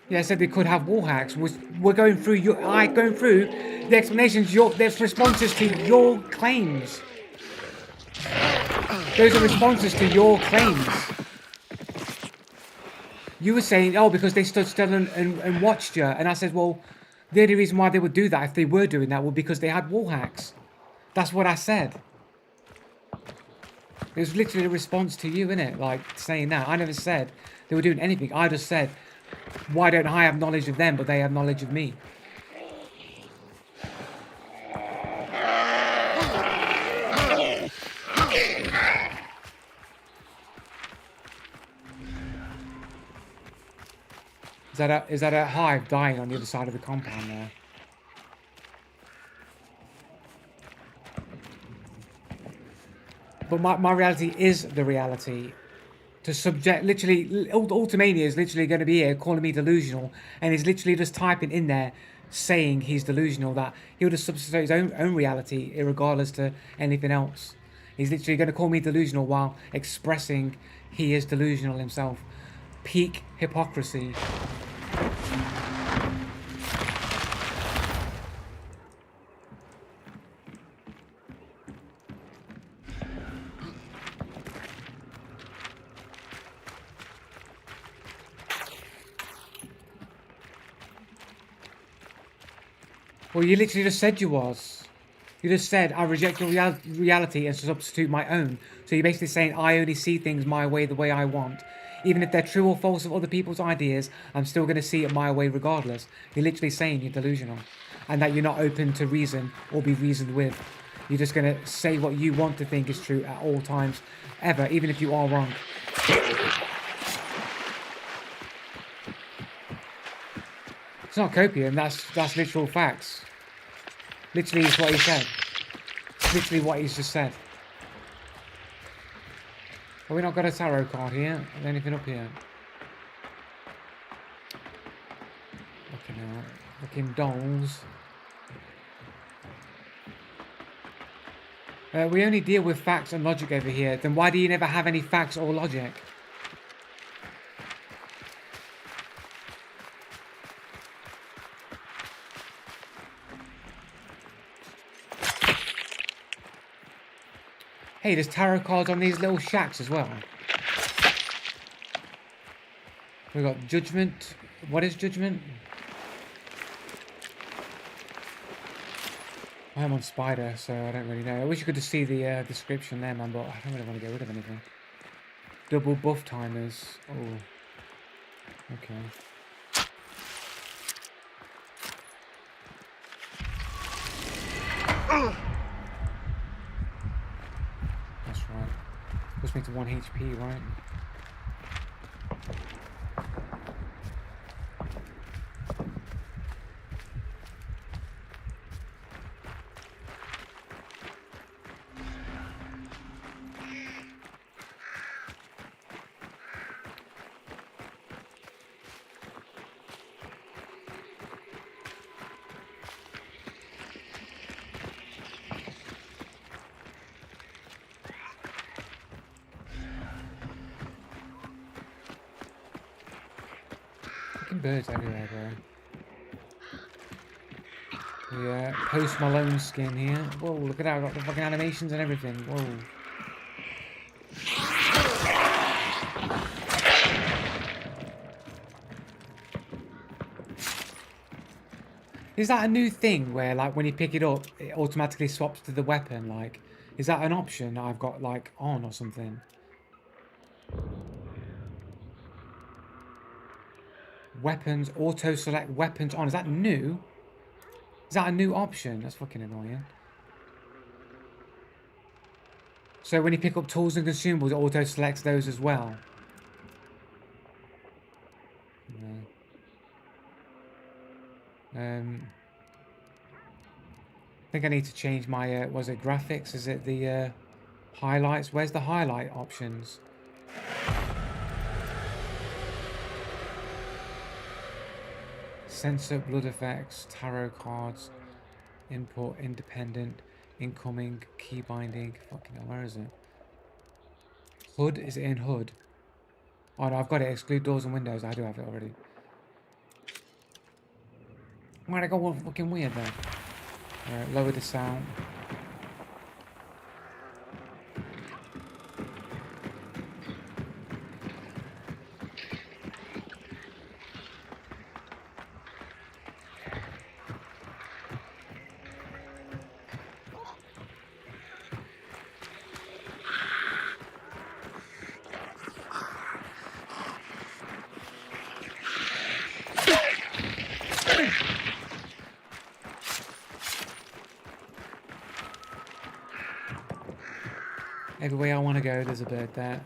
Yeah, I said they could have wall hacks. We're going through going through the explanations. There's responses to your claims. Those are responses to your claims. You were saying, oh, because they stood still and watched you. And I said, well, the only reason why they would do that, if they were doing that, was because they had wall hacks. That's what I said. It was literally a response to you, innit? Like, saying that. I never said they were doing anything. I just said, why don't I have knowledge of them, but they have knowledge of me? Is that a hive dying on the other side of the compound there? But my reality is the reality. To subject, literally, Ultimania is literally going to be here calling me delusional, and he's literally just typing in there saying he's delusional, that he'll just substitute his own reality regardless to anything else. He's literally going to call me delusional while expressing he is delusional himself. Peak hypocrisy. Well, you literally just said you was. You just said, I reject your reality and substitute my own. So you're basically saying, I only see things my way, the way I want. Even if they're true or false of other people's ideas, I'm still going to see it my way regardless. You're literally saying you're delusional. And that you're not open to reason or be reasoned with. You're just going to say what you want to think is true at all times, ever, even if you are wrong. It's not copium, that's literal facts. Literally is what he said. Literally what he's just said. Have we not got a tarot card here? Is there anything up here? Looking dolls. We only deal with facts and logic over here. Then why do you never have any facts or logic? Hey, there's tarot cards on these little shacks as well. We've got Judgment. What is Judgment? I'm on Spider, so I don't really know. I wish you could just see the description there, man, but I don't really want to get rid of anything. Double buff timers. Oh. Okay. That's right. Puts me to 1 HP, right? Fucking birds everywhere, bro. The Post Malone skin here. Whoa, look at that. I've got the fucking animations and everything. Whoa. Is that a new thing where, like, when you pick it up, it automatically swaps to the weapon? Like, is that an option that I've got, like, on or something? Weapons, auto-select weapons on. Is that new? Is that a new option? That's fucking annoying. So when you pick up tools and consumables, it auto-selects those as well? No. I think I need to change my, was it graphics? Is it the highlights? Where's the highlight options? Sensor, blood effects, tarot cards, import, independent, incoming, key binding. Fucking hell, where is it? HUD? Is it in HUD? Oh no, I've got it. Exclude doors and windows. I do have it already. Why'd I go all fucking weird there? Alright, lower the sound. Every way I want to go, there's a bird there.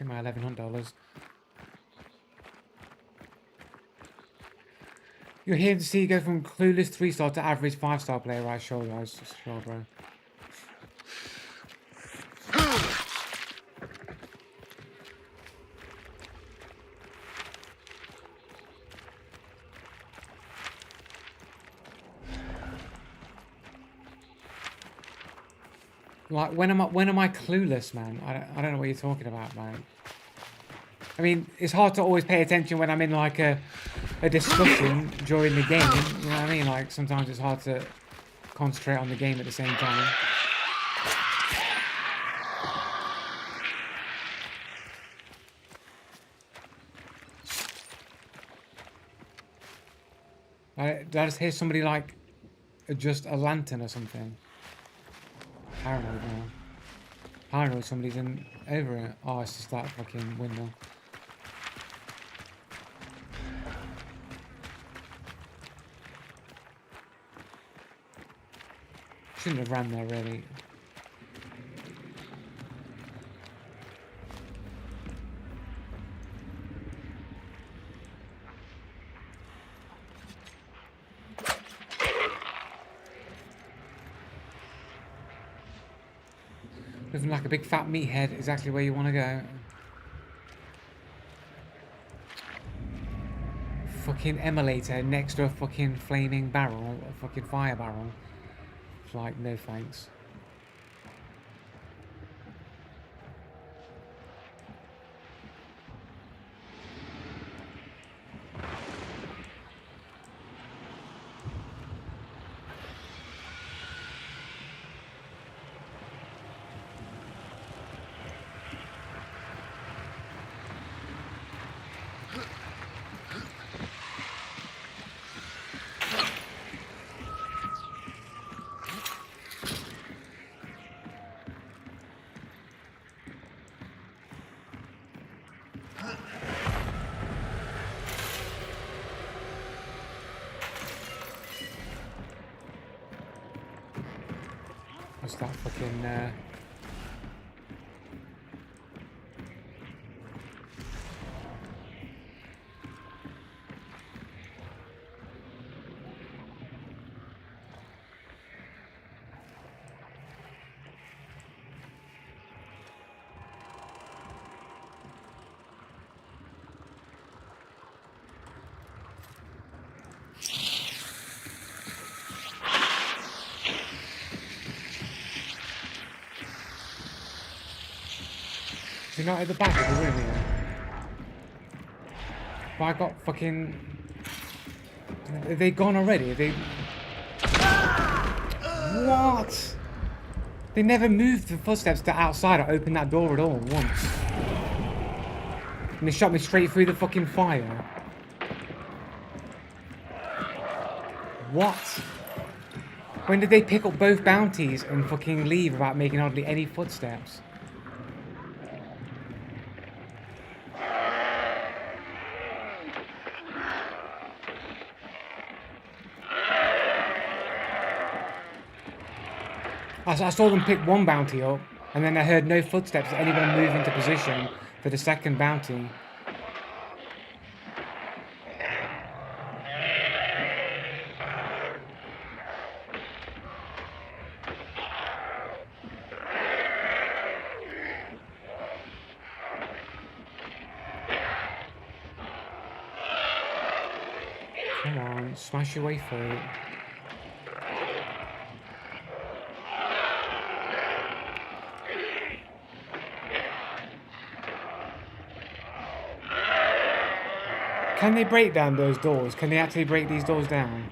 My $1,100. You're here to see you go from clueless 3-star to average 5-star player, right? Sure, guys. Sure, bro. Like, when am I clueless, man? I don't know what you're talking about, man. I mean, it's hard to always pay attention when I'm in like a discussion during the game. You know what I mean? Like, sometimes it's hard to concentrate on the game at the same time. Did I just hear somebody like adjust a lantern or something? Paranoid now. Paranoid, somebody's in over it. Oh, it's just that fucking window. Shouldn't have ran there, really. Looking like a big fat meathead, exactly where you want to go. Fucking emulator next to a fucking flaming barrel, a fucking fire barrel. It's like, no thanks. that fucking... Is he not at the back of the room here? But I got fucking... Are they gone already? Are they... What? They never moved the footsteps to outside or opened that door at all once. And they shot me straight through the fucking fire. What? When did they pick up both bounties and fucking leave without making hardly any footsteps? I saw them pick one bounty up, and then I heard no footsteps of anyone move into position for the second bounty. Come on, smash your way through. Can they break down those doors? Can they actually break these doors down?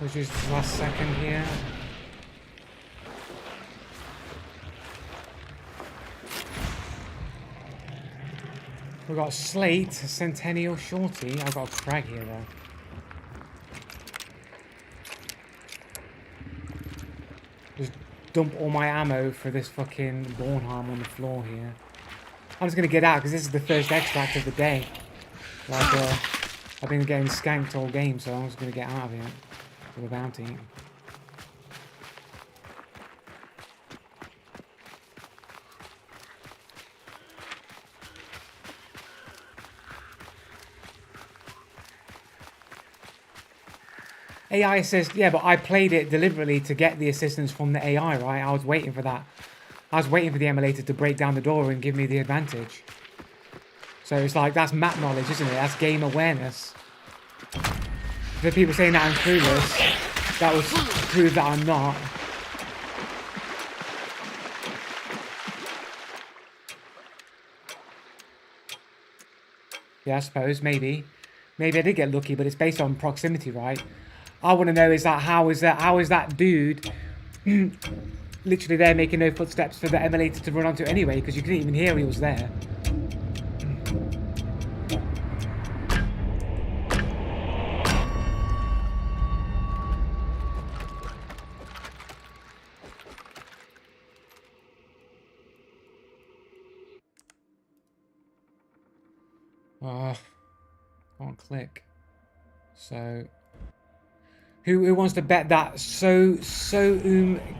Let's use the last second here. We've got Slate, Centennial Shorty. I've got a frag here though. Just dump all my ammo for this fucking Bornholm on the floor here. I'm just gonna get out because this is the first extract of the day. Like, I've been getting skanked all game, so I'm just gonna get out of here with a bounty. AI says, yeah, but I played it deliberately to get the assistance from the AI, right? I was waiting for that. I was waiting for the emulator to break down the door and give me the advantage. So it's like, that's map knowledge, isn't it? That's game awareness. The people saying that I'm clueless, that would prove that I'm not. Yeah, I suppose, maybe. Maybe I did get lucky, but it's based on proximity, right? I want to know is that how is that dude literally there making no footsteps for the emulator to run onto anyway, because you couldn't even hear he was there. Can't click. So who wants to bet that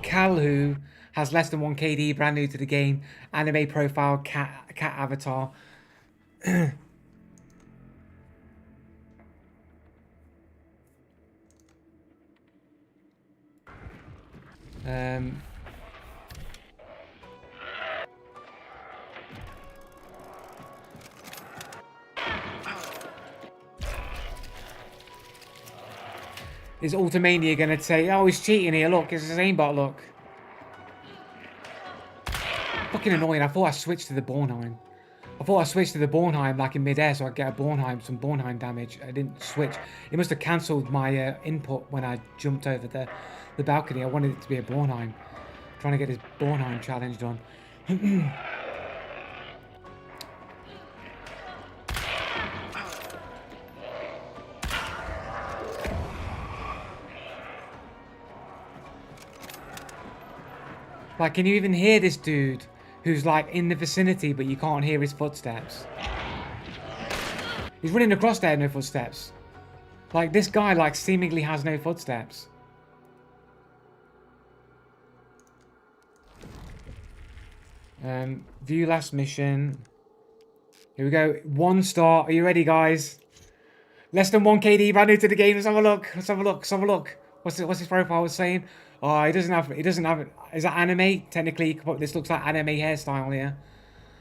Kalhu has less than 1 KD, brand new to the game, anime profile, cat avatar. Um, is Ultimania going to say, oh, he's cheating here, look, it's his aimbot, look. Fucking annoying, I thought I switched to the Bornheim. I thought I switched to the Bornheim like in mid-air so I'd get some Bornheim damage. I didn't switch. It must have cancelled my input when I jumped over the balcony. I wanted it to be a Bornheim. Trying to get this Bornheim challenge done. Like, can you even hear this dude who's like in the vicinity but you can't hear his footsteps? He's running across there, no footsteps. Like, this guy like seemingly has no footsteps. View last mission. Here we go. 1 star. Are you ready, guys? Less than 1 KD, brand new to the game. Let's have a look. Let's have a look. Let's have a look. What's his profile saying? Oh, he doesn't have. Is that anime? Technically, this looks like anime hairstyle here.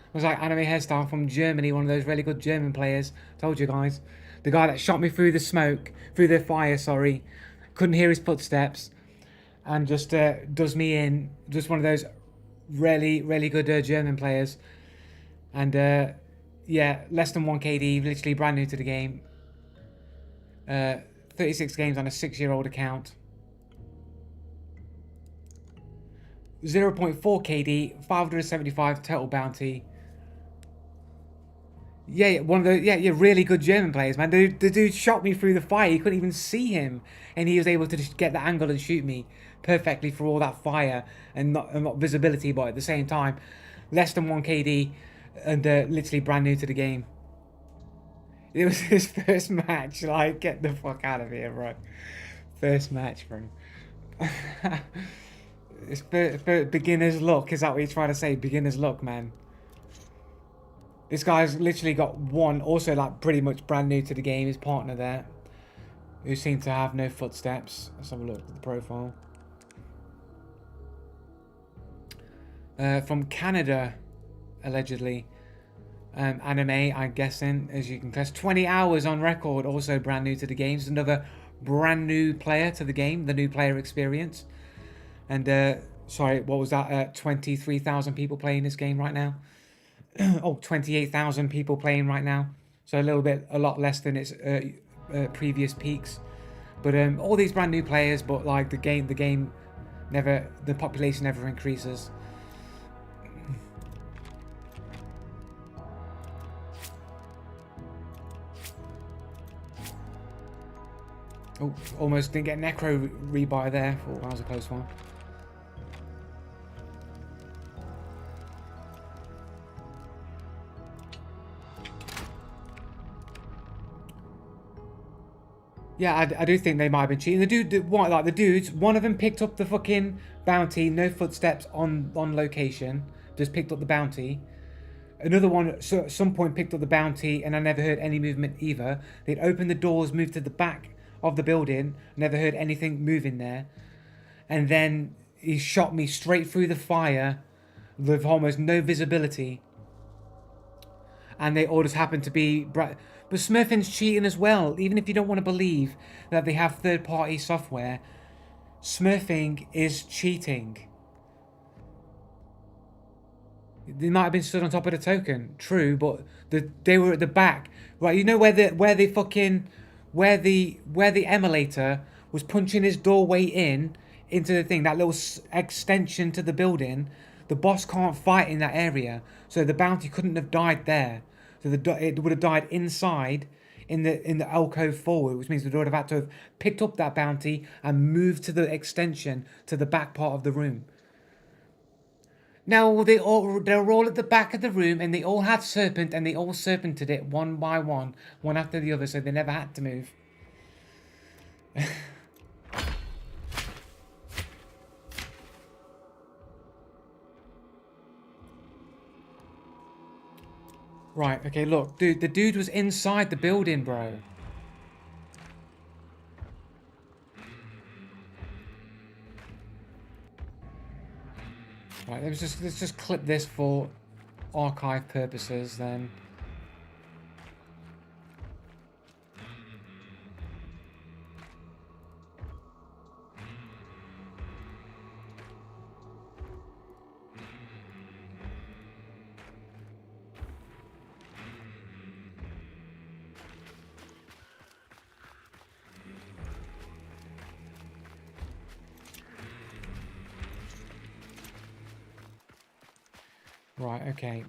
It was like anime hairstyle from Germany. One of those really good German players. Told you guys. The guy that shot me through the smoke, through the fire. Sorry, couldn't hear his footsteps, and just does me in. Just one of those really good German players. And yeah, less than 1 KD. Literally brand new to the game. 36 games on a 6-year-old account. 0.4 KD, 575 total bounty. Yeah, one of the really good German players, man. The dude shot me through the fire. You couldn't even see him, and he was able to just get the angle and shoot me perfectly for all that fire and not visibility, but at the same time, less than 1 KD, and literally brand new to the game. It was his first match. Like, get the fuck out of here, bro. First match, bro. It's beginner's luck. Is that what you're trying to say? Beginner's luck, man. This guy's literally got one, also like pretty much brand new to the game, his partner there, who seemed to have no footsteps. Let's have a look at the profile. From Canada, allegedly. Anime, I'm guessing, as you can guess. 20 hours on record, also brand new to the game. It's another brand new player to the game, the new player experience. And, sorry, what was that? 23,000 people playing this game right now. Oh, 28,000 people playing right now. So a lot less than its previous peaks. But all these brand new players, but like the game never, the population never increases. Oh, almost didn't get Necro rebuy there. Oh, that was a close one. Yeah, I do think they might have been cheating. The dudes, one of them picked up the fucking bounty, no footsteps on location, just picked up the bounty. Another one, so at some point, picked up the bounty, and I never heard any movement either. They'd opened the doors, moved to the back of the building, never heard anything moving there. And then he shot me straight through the fire with almost no visibility. And they all just happened to be... But Smurfing's cheating as well. Even if you don't want to believe that they have third-party software, Smurfing is cheating. They might have been stood on top of the token, true, but they were at the back, right? You know where the emulator was punching his doorway into the thing, that little extension to the building. The boss can't fight in that area, so the bounty couldn't have died there. So it would have died inside in the alcove forward, which means the would have had to have picked up that bounty and moved to the extension to the back part of the room. Now they're all at the back of the room, and they all had serpent, and they all serpented it one by one after the other, so they never had to move. Right, okay, look, dude, the dude was inside the building, bro. Right, let's just clip this for archive purposes then. Right, okay.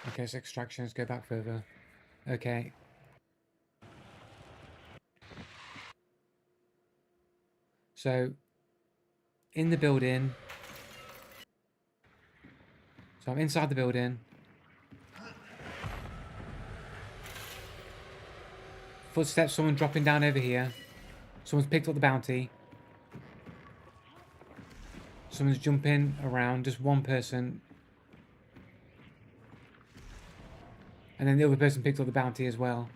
Okay, so extractions, go back further. Okay. So, in the building. So I'm inside the building. Footsteps, someone dropping down over here. Someone's picked up the bounty. Someone's jumping around, just one person. And then the other person picked up the bounty as well.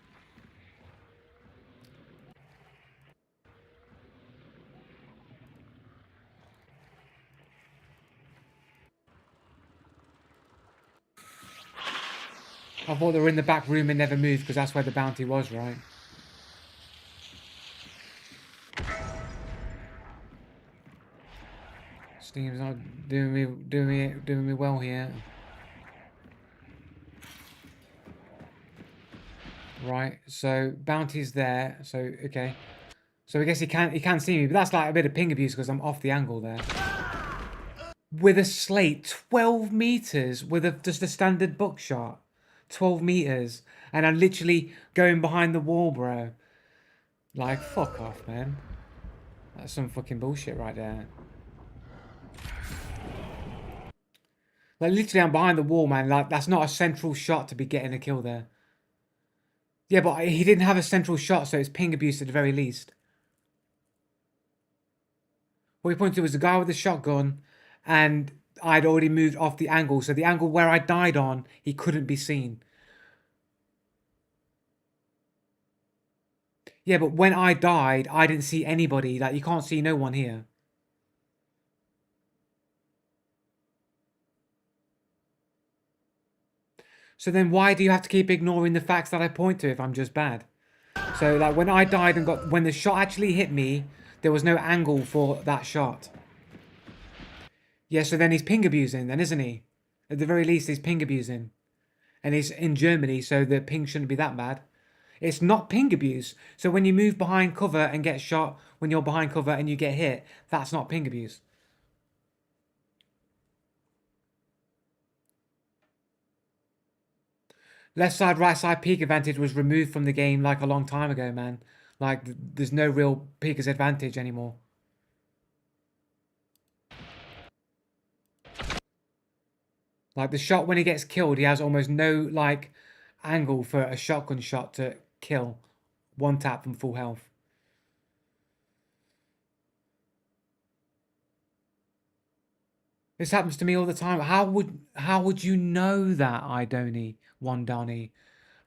I thought they were in the back room and never moved because that's where the bounty was, right? Steam's not doing me well here. Right, so bounty's there. So okay, so I guess he can see me, but that's like a bit of ping abuse because I'm off the angle there. With a slate, 12 meters with just a standard buckshot, 12 meters, and I'm literally going behind the wall, bro. Like, fuck off, man. That's some fucking bullshit right there. Like, literally, I'm behind the wall, man. Like, that's not a central shot to be getting a kill there. Yeah, but he didn't have a central shot, so it's ping abuse at the very least. What he pointed to was the guy with the shotgun, and I'd already moved off the angle, so the angle where I died on, he couldn't be seen. Yeah, but when I died, I didn't see anybody. Like, you can't see no one here. So then why do you have to keep ignoring the facts that I point to if I'm just bad? So, like, when I died and when the shot actually hit me, there was no angle for that shot. Yeah, so then he's ping abusing then, isn't he? At the very least, he's ping abusing. And he's in Germany, so the ping shouldn't be that bad. It's not ping abuse. So when you move behind cover and get shot, when you're behind cover and you get hit, that's not ping abuse. Left side, right side peak advantage was removed from the game like a long time ago, man. Like, there's no real peaker's advantage anymore. Like, the shot when he gets killed, he has almost no, like, angle for a shotgun shot to kill. One tap from full health. This happens to me all the time. How would you know that, Idoni, Wandani?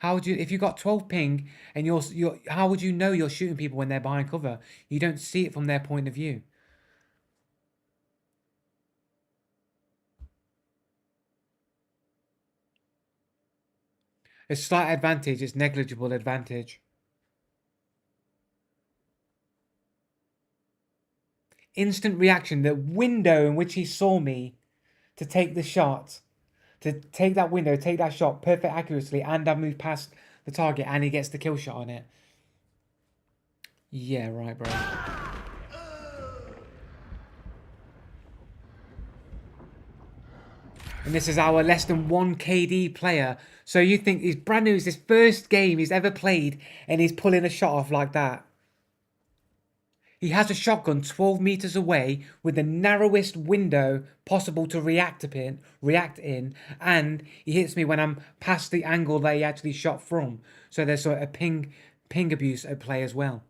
How would you, if you got 12 ping and you're how would you know you're shooting people when they're behind cover? You don't see it from their point of view. It's slight advantage, it's negligible advantage. Instant reaction, the window in which he saw me to take the shot, to take that window, take that shot, perfect accuracy, and I've moved past the target and he gets the kill shot on it. Yeah, right, bro. And this is our less than 1 KD player. So you think he's brand new, it's his first game he's ever played, and he's pulling a shot off like that. He has a shotgun 12 meters away with the narrowest window possible to react in, and he hits me when I'm past the angle that he actually shot from. So there's sort of a ping abuse at play as well.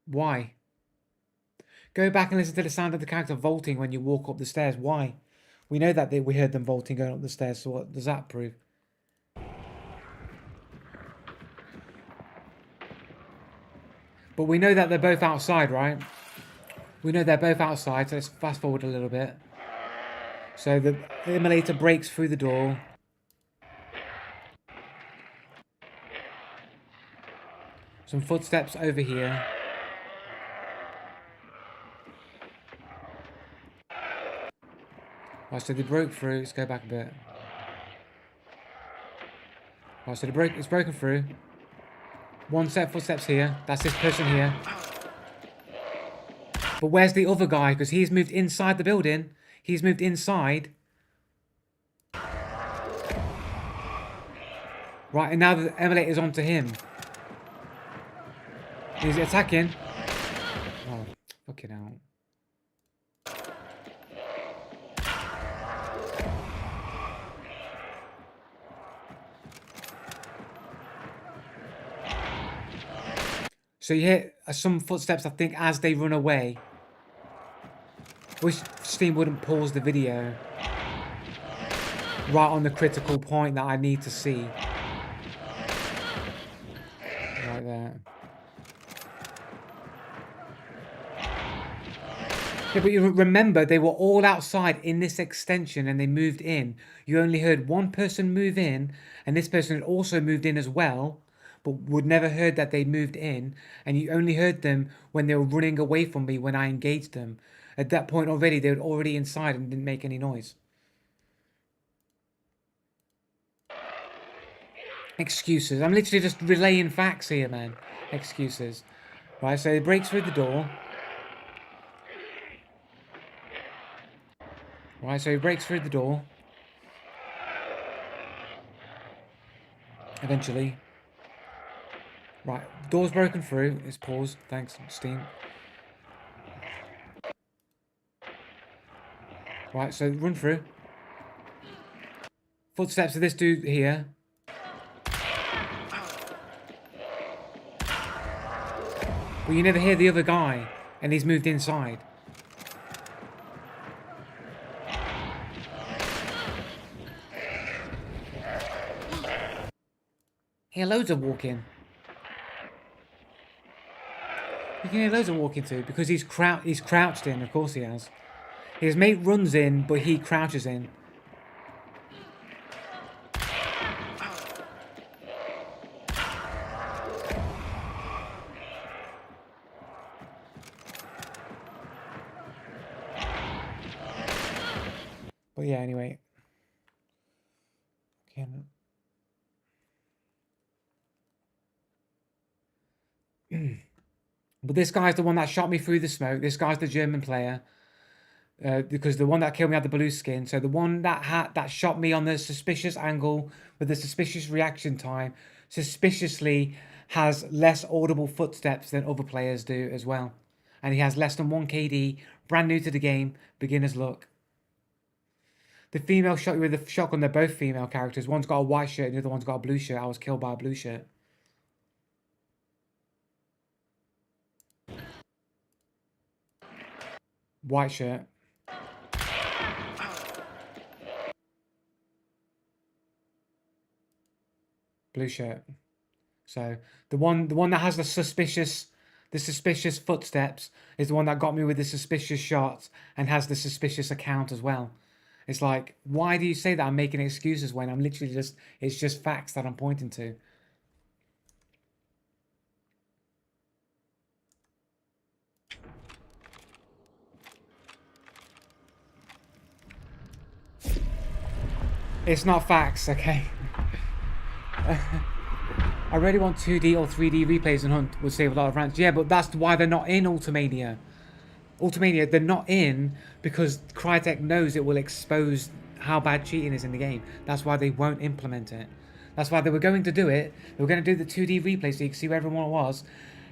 Why? Go back and listen to the sound of the character vaulting when you walk up the stairs. Why? We know that we heard them vaulting going up the stairs, so what does that prove? But we know that they're both outside, right? We know they're both outside, so let's fast forward a little bit. So the immolator breaks through the door. Some footsteps over here. Right, so they broke through. Let's go back a bit. Right, so it's broken through. One set of footsteps here. That's this person here. But where's the other guy? Because he's moved inside the building. He's moved inside. Right, and now the immolator's onto him. He's attacking. Oh, fucking hell. So you hear some footsteps, I think, as they run away. Wish Steam wouldn't pause the video right on the critical point that I need to see. Right there. Yeah, but you remember, they were all outside in this extension and they moved in. You only heard one person move in, and this person had also moved in as well, but would never heard that they moved in, and you only heard them when they were running away from me when I engaged them. At that point already, they were already inside and didn't make any noise. Excuses. I'm literally just relaying facts here, man. Excuses. Right, so he breaks through the door. Right, so he breaks through the door. Eventually. Right, door's broken through. It's paused. Thanks, Steam. Right, so run through. Footsteps of this dude here. But you never hear the other guy, and he's moved inside. Hear loads of walking. You can hear loads of walking too, because he's crouched in, of course he has. His mate runs in, but he crouches in. But yeah, anyway. But this guy's the one that shot me through the smoke. This guy's the German player. Because the one that killed me had the blue skin. So the one that shot me on the suspicious angle with the suspicious reaction time suspiciously has less audible footsteps than other players do as well. And he has less than 1 KD, brand new to the game, beginner's luck. The female shot you with the shotgun, they're both female characters. One's got a white shirt and the other one's got a blue shirt. I was killed by a blue shirt. White shirt. Blue shirt. So the one that has the suspicious footsteps is the one that got me with the suspicious shots and has the suspicious account as well. It's like, why do you say that I'm making excuses when I'm literally just, it's just facts that I'm pointing to. It's not facts, okay? I really want 2D or 3D replays in Hunt would save a lot of rants. Yeah, but that's why they're not in Ultimania. Ultimania, they're not in because Crytek knows it will expose how bad cheating is in the game. That's why they won't implement it. That's why they were going to do it. They were going to do the 2D replay so you could see where everyone was.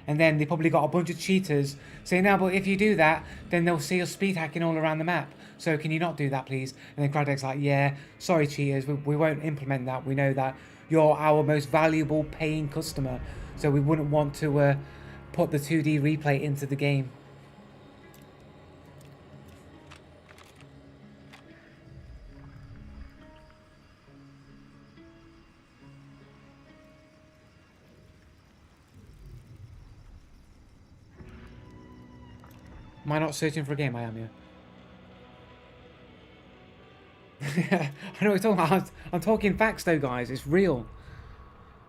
And then they probably got a bunch of cheaters saying, no, but if you do that, then they'll see us speed hacking all around the map. So can you not do that, please? And then Crytek's like, yeah, sorry, cheaters, we won't implement that. We know that you're our most valuable paying customer. So we wouldn't want to put the 2D replay into the game. Am I not searching for a game? I am, yeah. I know what you're talking about. I'm talking facts though, guys. It's real.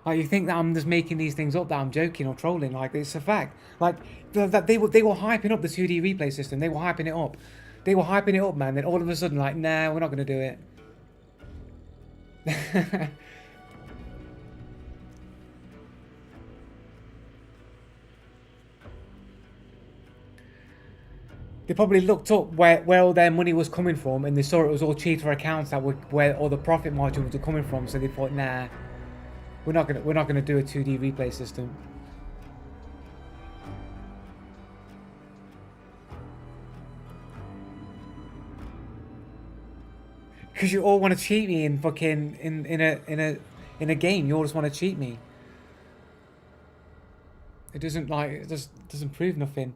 Like, you think that I'm just making these things up, that I'm joking or trolling. Like, it's a fact. Like, that they were hyping up the 2D replay system. They were hyping it up. They were hyping it up, man. Then all of a sudden, like, nah, we're not going to do it. They probably looked up where all their money was coming from, and they saw it was all cheater accounts that were where all the profit margins were coming from. So they thought, nah, we're not gonna do a 2D replay system. Because you all want to cheat me in fucking in a game. You all just want to cheat me. It just doesn't prove nothing.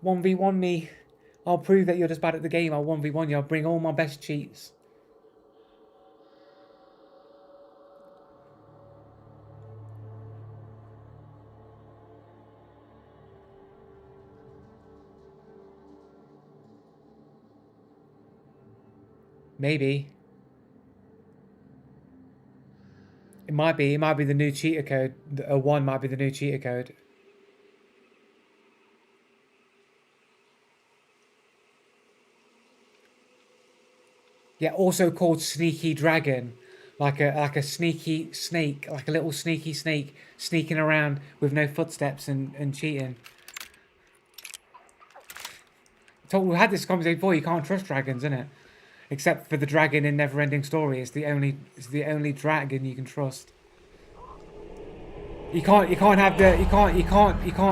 1v1 me. I'll prove that you're just bad at the game. I'll 1v1 you. I'll bring all my best cheats. Maybe. It might be. It might be the new cheater code. A 1 might be the new cheater code. Yeah, also called Sneaky Dragon. Like a sneaky snake, like a little sneaky snake sneaking around with no footsteps and cheating. We had this conversation before. You can't trust dragons, innit? Except for the dragon in Neverending Story. It's the only dragon you can trust. You can't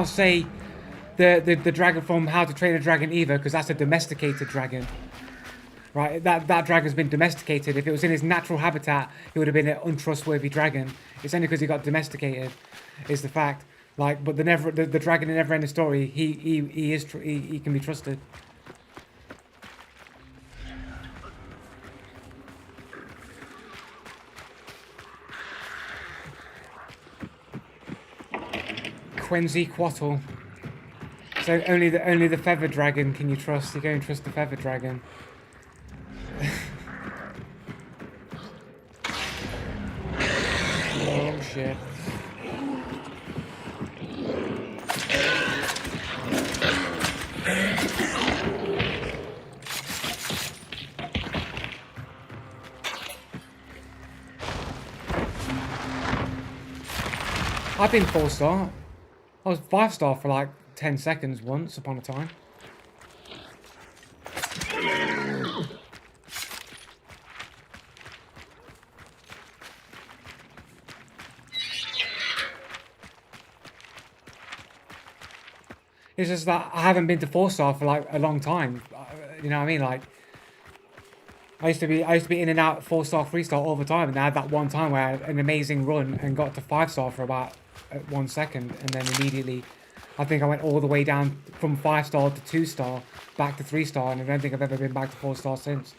say the dragon from How to Train a Dragon either, because that's a domesticated dragon. Right, that dragon's been domesticated. If it was in his natural habitat, it would have been an untrustworthy dragon. It's only because he got domesticated, is the fact. Like, but the dragon in Neverending Story, he can be trusted. Quetzalcoatl. So only the feather dragon can you trust. You go and trust the feather dragon. Oh shit. I've been 4-star. I was 5-star for like 10 seconds once upon a time. It's just that I haven't been to 4-star for like a long time. You know what I mean? Like, I used to be in and out 4-star, 3-star all the time, and I had that one time where I had an amazing run and got to 5-star for about 1 second, and then immediately, I think I went all the way down from 5-star to 2-star, back to 3-star, and I don't think I've ever been back to 4-star since.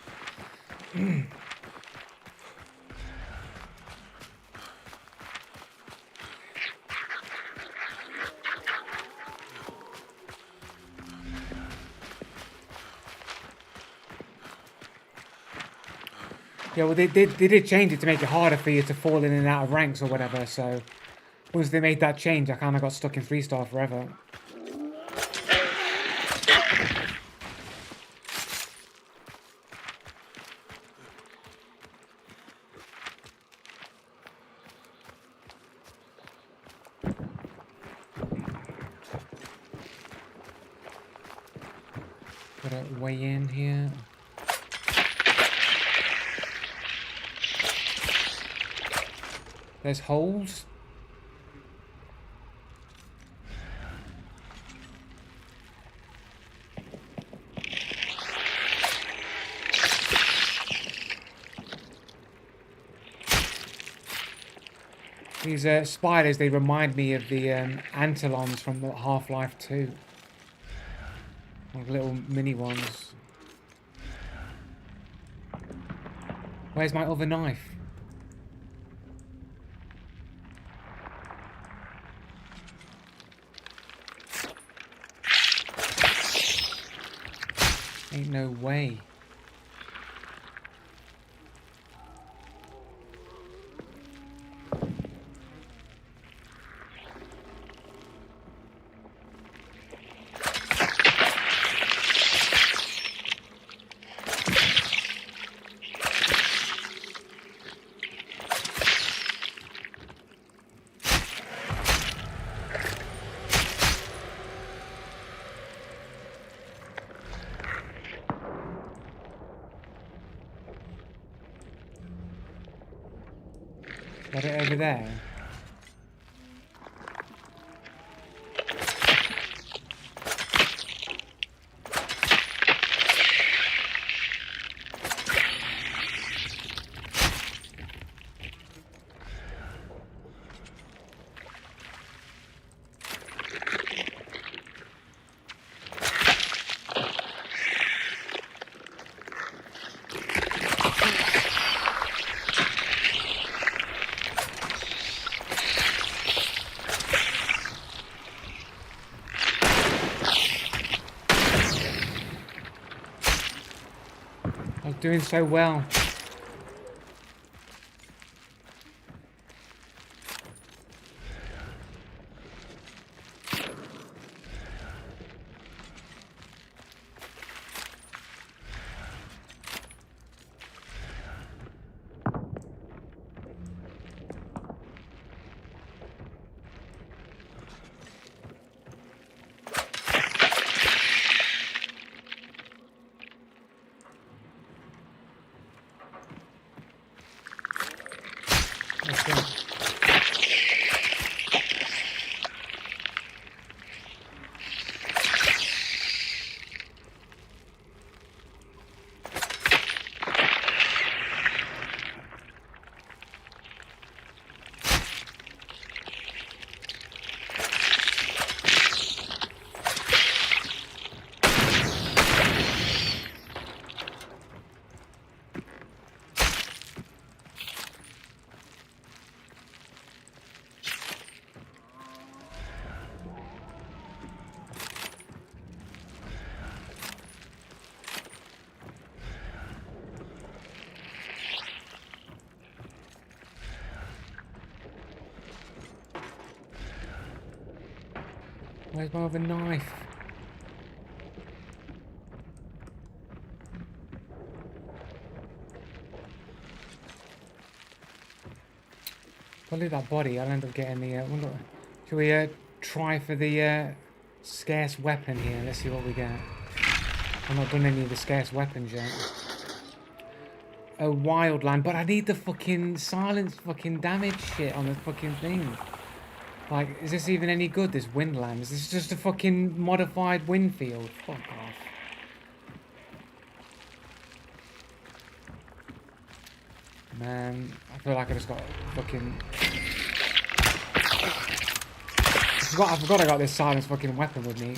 Yeah, well, they did change it to make it harder for you to fall in and out of ranks or whatever, so once they made that change, I kind of got stuck in 3-star forever. Gotta weigh in here. There's holes. These spiders, they remind me of the Antilons from the Half-Life 2. Like little mini ones. Where's my other knife? Ain't no way. Got it over there. I was doing so well. Okay. Where's my other knife? Probably that body. I'll end up getting the. Shall we try for the scarce weapon here? Let's see what we get. I've not done any of the scarce weapons yet. A wildland, but I need the fucking silence fucking damage shit on the fucking thing. Like, is this even any good, this windland? Is this just a fucking modified wind field? Fuck off. Man, I feel like I just got fucking... I forgot I got this silence fucking weapon with me.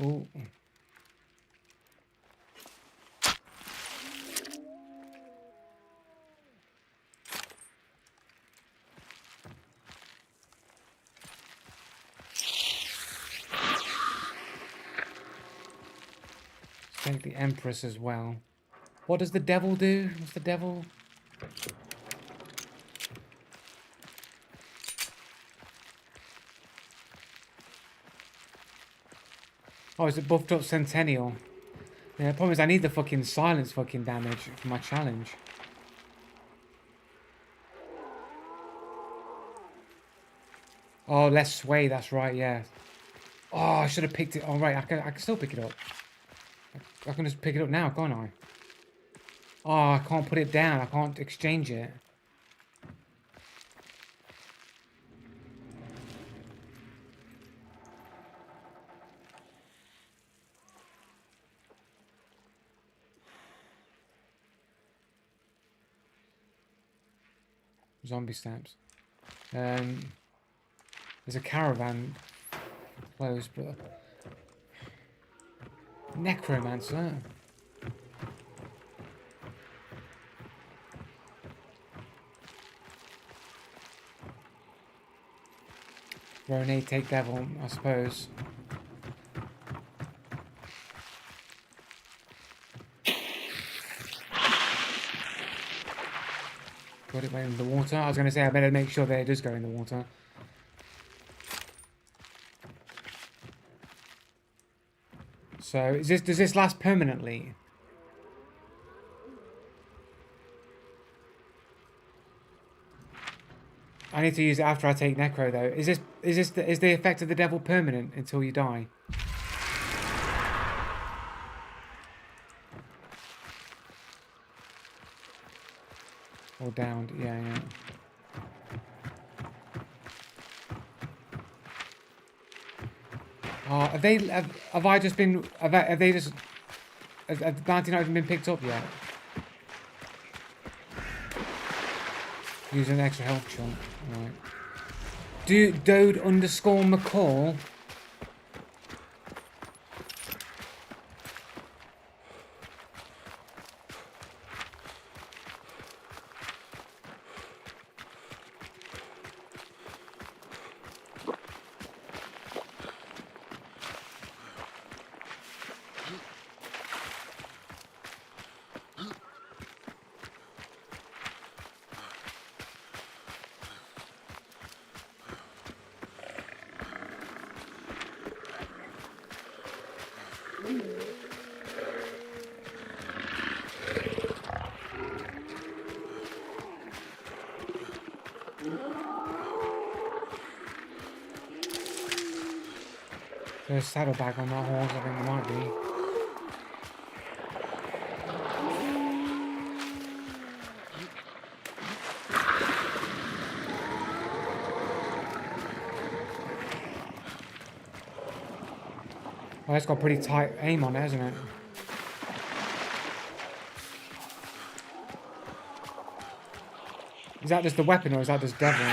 Oh. Take the Empress as well. What does the devil do? What's the devil? Oh, it's a buffed up Centennial. Yeah, the problem is I need the fucking silence fucking damage for my challenge. Oh, less sway, that's right, yeah. Oh, I should have picked it. Oh, right, I can still pick it up. I can just pick it up now, can't I? Oh, I can't put it down. I can't exchange it. Zombie stamps. There's a caravan closed, but... Necromancer. Ronate, take devil, I suppose. God, it went in the water. I was going to say I better make sure that it does go in the water. So, does this last permanently? I need to use it after I take Necro though. Is the effect of the devil permanent until you die? Or downed? Yeah, yeah. Oh, have I just been? Have they just? Have the bounty not even been picked up yet? Use an extra health chunk. Right. Dode underscore McCall. There's a saddlebag on that horse, I think there might be. Oh, it's got pretty tight aim on it, hasn't it? Is that just the weapon or is that just devil?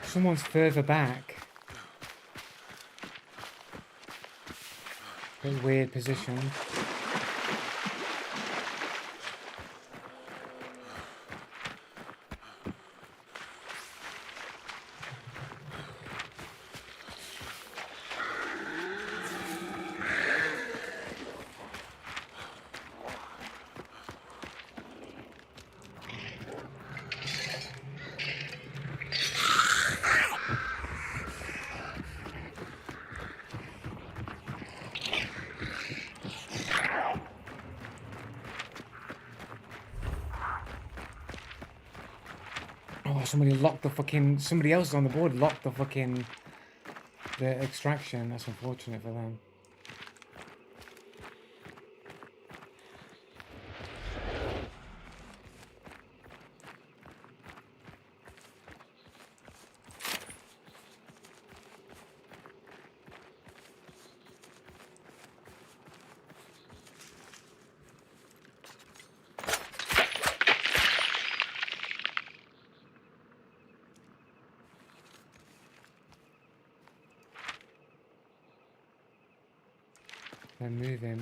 Someone's further back. Very weird position. Somebody else on the board locked the extraction. That's unfortunate for them. They're moving.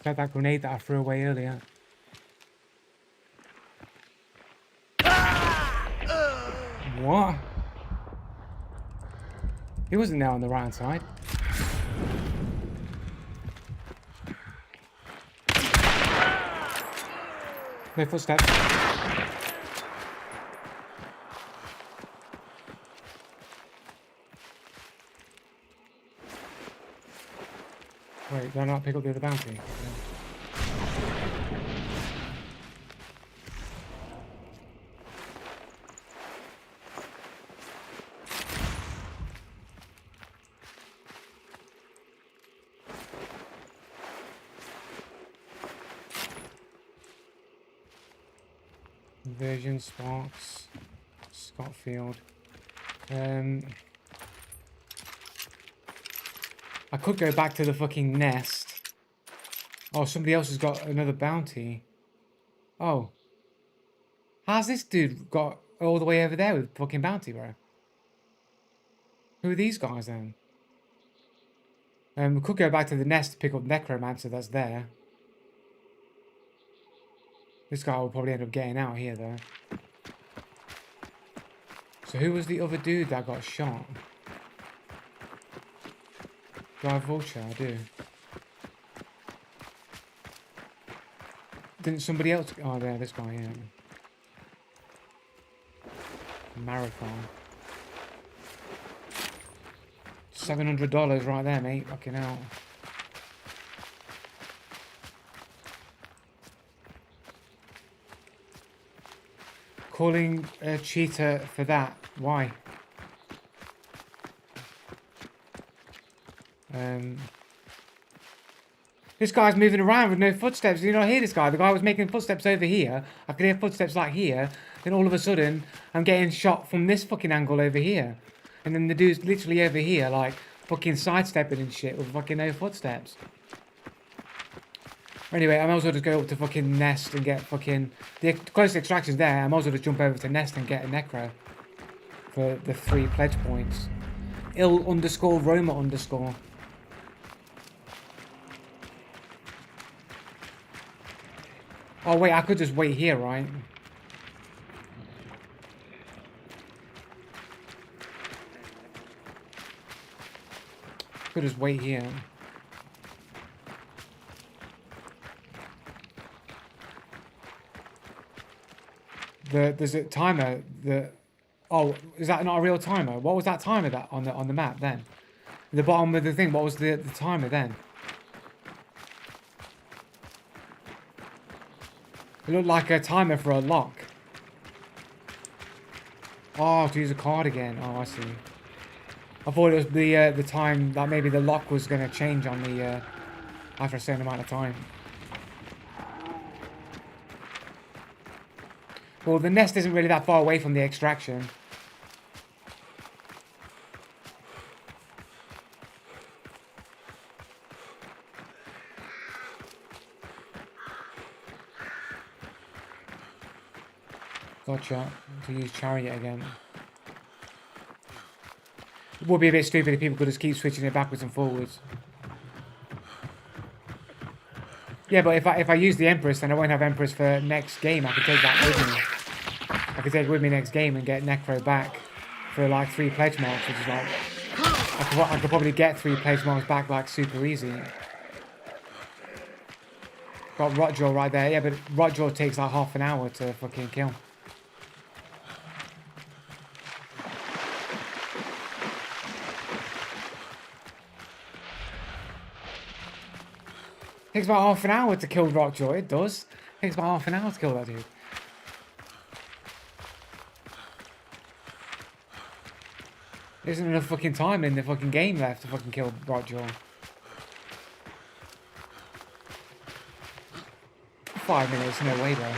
It's like that grenade that I threw away earlier. What? He wasn't there on the right hand side. No footsteps. Wait, did I not pick up the other bounty? No. Inversion, Sparks, Scotfield. I could go back to the fucking nest. Oh, somebody else has got another bounty. Oh. How's this dude got all the way over there with fucking bounty, bro? Who are these guys then? We could go back to the nest to pick up Necromancer that's there. This guy will probably end up getting out here, though. So who was the other dude that got shot? Do I have Vulture? I do. Didn't somebody else... Oh, there, this guy, yeah. Marathon. $700 right there, mate. Fucking hell. Calling a cheater for that. Why? This guy's moving around with no footsteps. You not hear this guy? The guy was making footsteps over here. I could hear footsteps like here. Then all of a sudden, I'm getting shot from this fucking angle over here. And then the dude's literally over here, like, fucking sidestepping and shit with fucking no footsteps. Anyway, I might as well just go up to fucking Nest and get fucking... The closest extraction's there. I might as well just jump over to Nest and get a Necro. For the 3 pledge points. Il_Roma_. Oh wait, I could just wait here, right? Could just wait here. There's a timer. Oh, is that not a real timer? What was that timer that on the map then? At the bottom of the thing, what was the timer then? It looked like a timer for a lock. Oh, to use a card again. Oh, I see. I thought it was the time that maybe the lock was going to change on the after a certain amount of time. Well, the nest isn't really that far away from the extraction. Gotcha. To use chariot again. It would be a bit stupid if people could just keep switching it backwards and forwards. Yeah, but if I use the Empress, then I won't have Empress for next game. I could take that with me. I could take it with me next game and get Necro back for like 3 pledge marks, which is like... I could probably get 3 pledge marks back like super easy. Got Rotjaw right there. Yeah, but Rotjaw takes like half an hour to fucking kill. Takes about half an hour to kill Rotjaw, it does. Takes about half an hour to kill that dude. There isn't enough fucking time in the fucking game left to fucking kill Rotjaw. 5 minutes, no way though.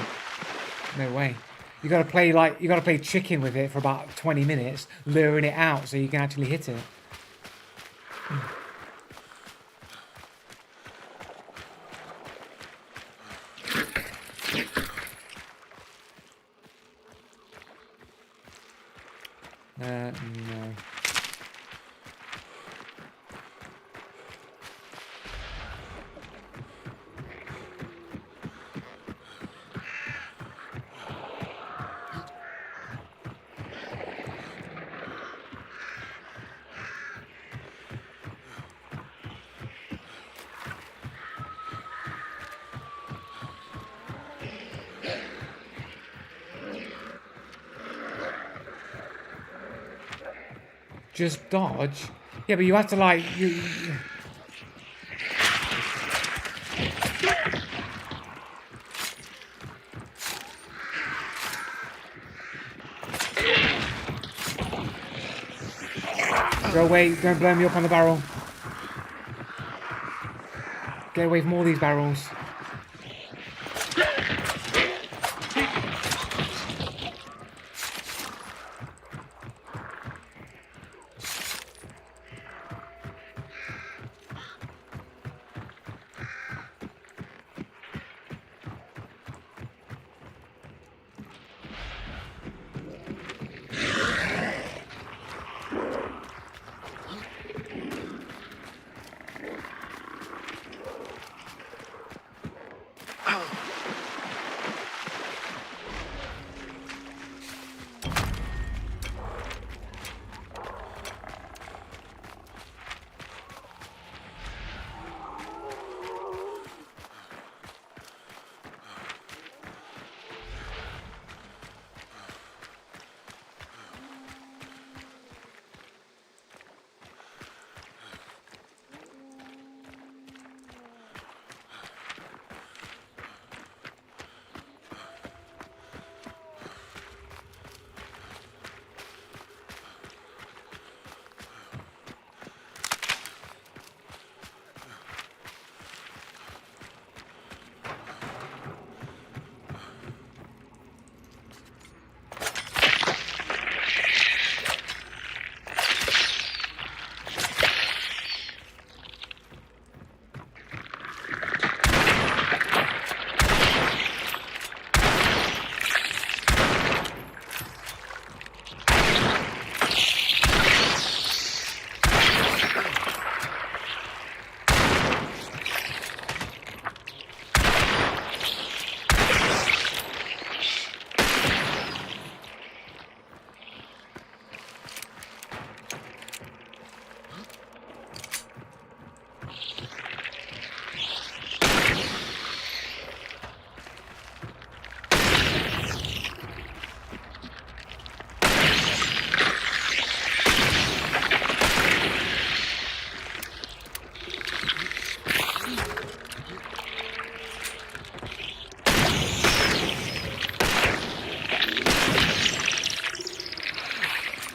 No way. You gotta play chicken with it for about 20 minutes, luring it out so you can actually hit it. No. just dodge. Yeah, but you have to like Go away, don't blow me up on the barrel. Get away from all these barrels.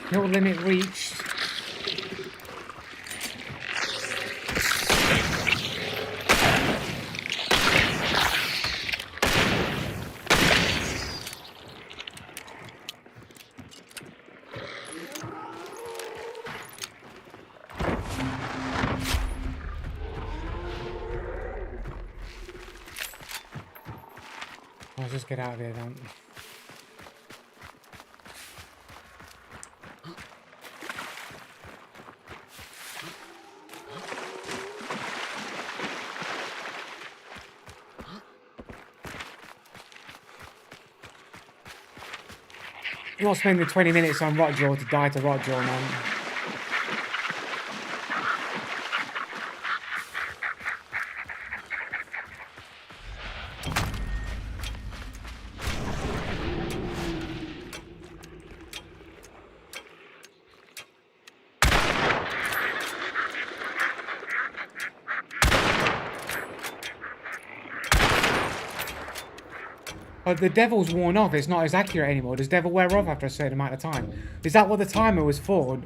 No limit reached. Let's just get out of here then. I'm not spending 20 minutes on Rotjaw to die to Rotjaw, man. But the devil's worn off, it's not as accurate anymore. Does devil wear off after a certain amount of time? Is that what the timer was for?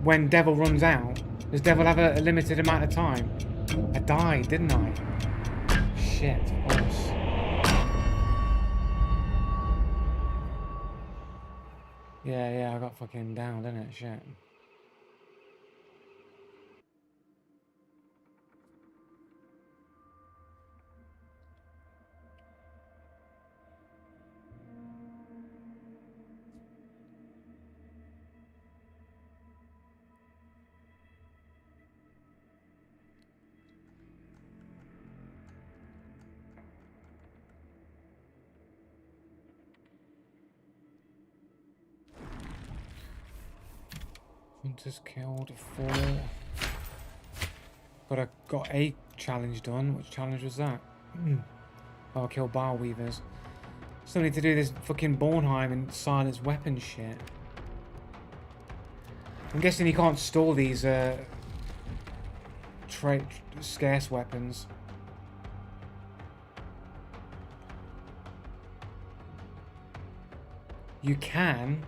When devil runs out? Does devil have a limited amount of time? I died, didn't I? Shit, of course. Yeah, I got fucking down, didn't it? Shit. Hunters killed 4. But I got a challenge done. Which challenge was that? Oh, kill bar weavers. Still need to do this fucking Bornheim and silence weapons shit. I'm guessing you can't store these scarce weapons. You can.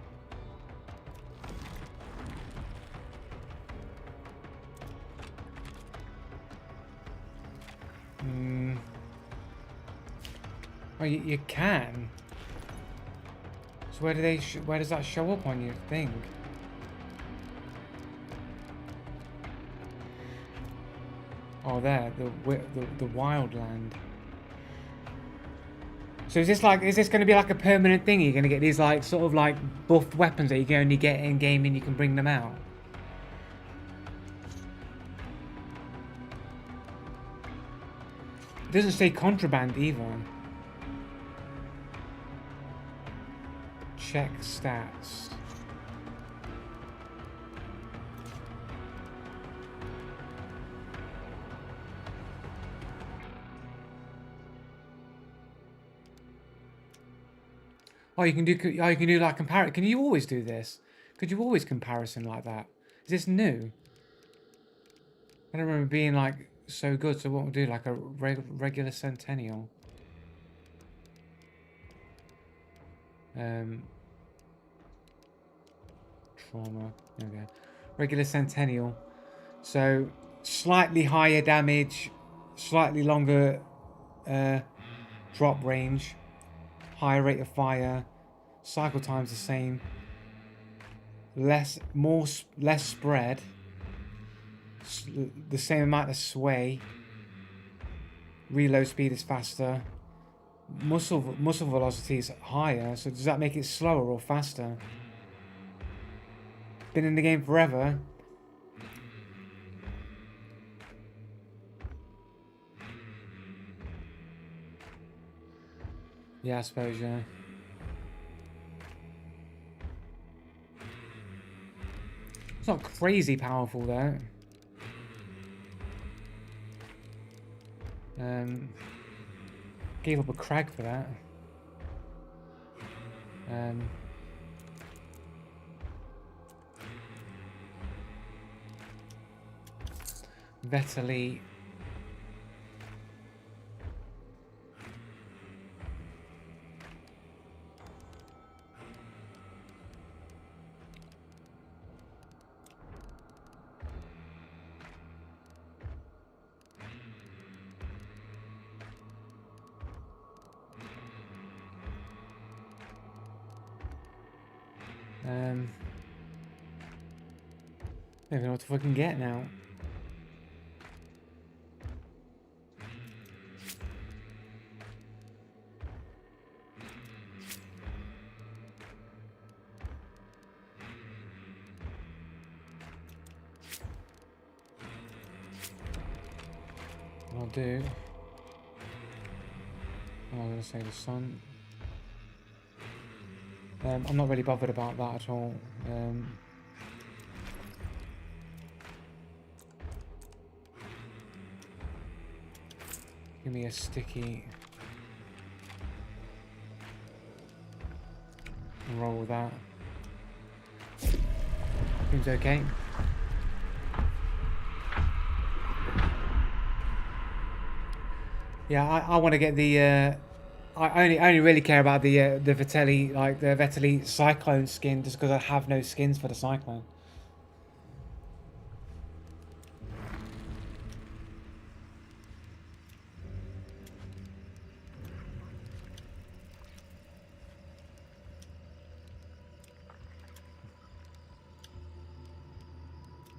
Oh, you can. So where do they? Where does that show up on your thing? Oh, there, the wildland. So is this going to be like a permanent thing? You're going to get these like sort of like buffed weapons that you can only get in game and you can bring them out. It doesn't say contraband either. Check stats. Oh, you can do. Oh, you can do like comparison. Can you always do this? Could you always comparison like that? Is this new? I don't remember being like so good. So what we'll do like a regular Centennial. Trauma. There we go. Regular Centennial. So slightly higher damage, slightly longer drop range, higher rate of fire, cycle time's the same, less spread, the same amount of sway, reload speed is faster, muscle velocity is higher. So does that make it slower or faster? Been in the game forever. Yeah, I suppose, yeah. It's not crazy powerful though. Gave up a crag for that. Vetterli. I don't even know what to fucking get now. What I'll do. I'm going to say the sun. I'm not really bothered about that at all. Give me a sticky. Roll with that. Seems okay. Yeah, I want to get the. I only really care about the Vitelli, like the Vetterli Cyclone skin, just because I have no skins for the Cyclone.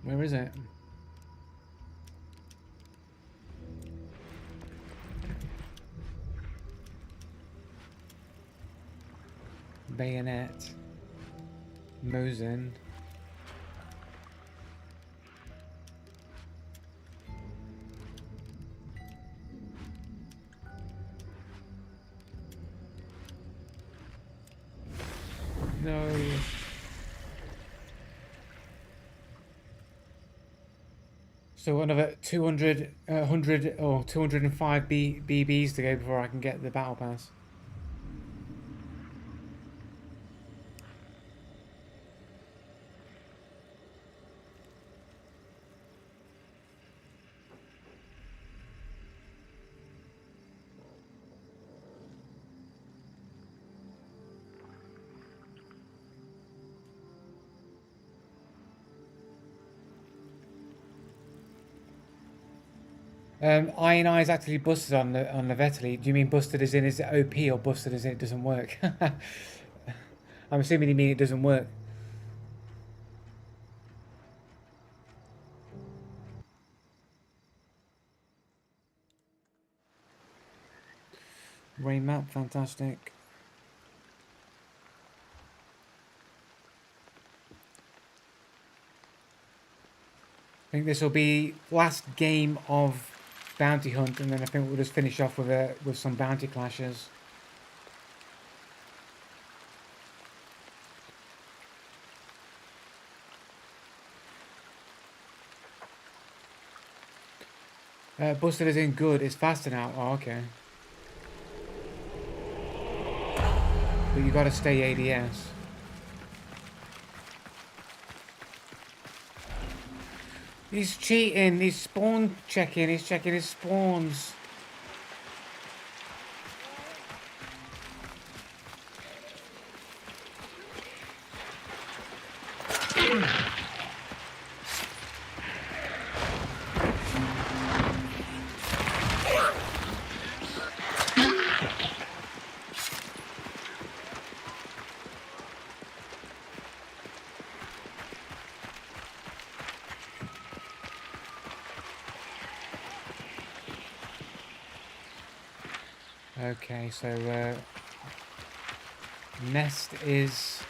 Where is it? Bayonet. Mosin. No. So another 200, 100 or 205 BBs to go before I can get the battle pass. Iron Eye's actually busted on the Vettel. Do you mean busted as in is it OP or busted as in it doesn't work? I'm assuming you mean it doesn't work. Rain map, fantastic. I think this will be last game of Bounty Hunt, and then I think we'll just finish off with some bounty clashes. Busted is in good. It's faster now. Oh, okay. But you gotta stay ADS. He's cheating. He's spawn checking. He's checking his spawns. Okay, so Nest is...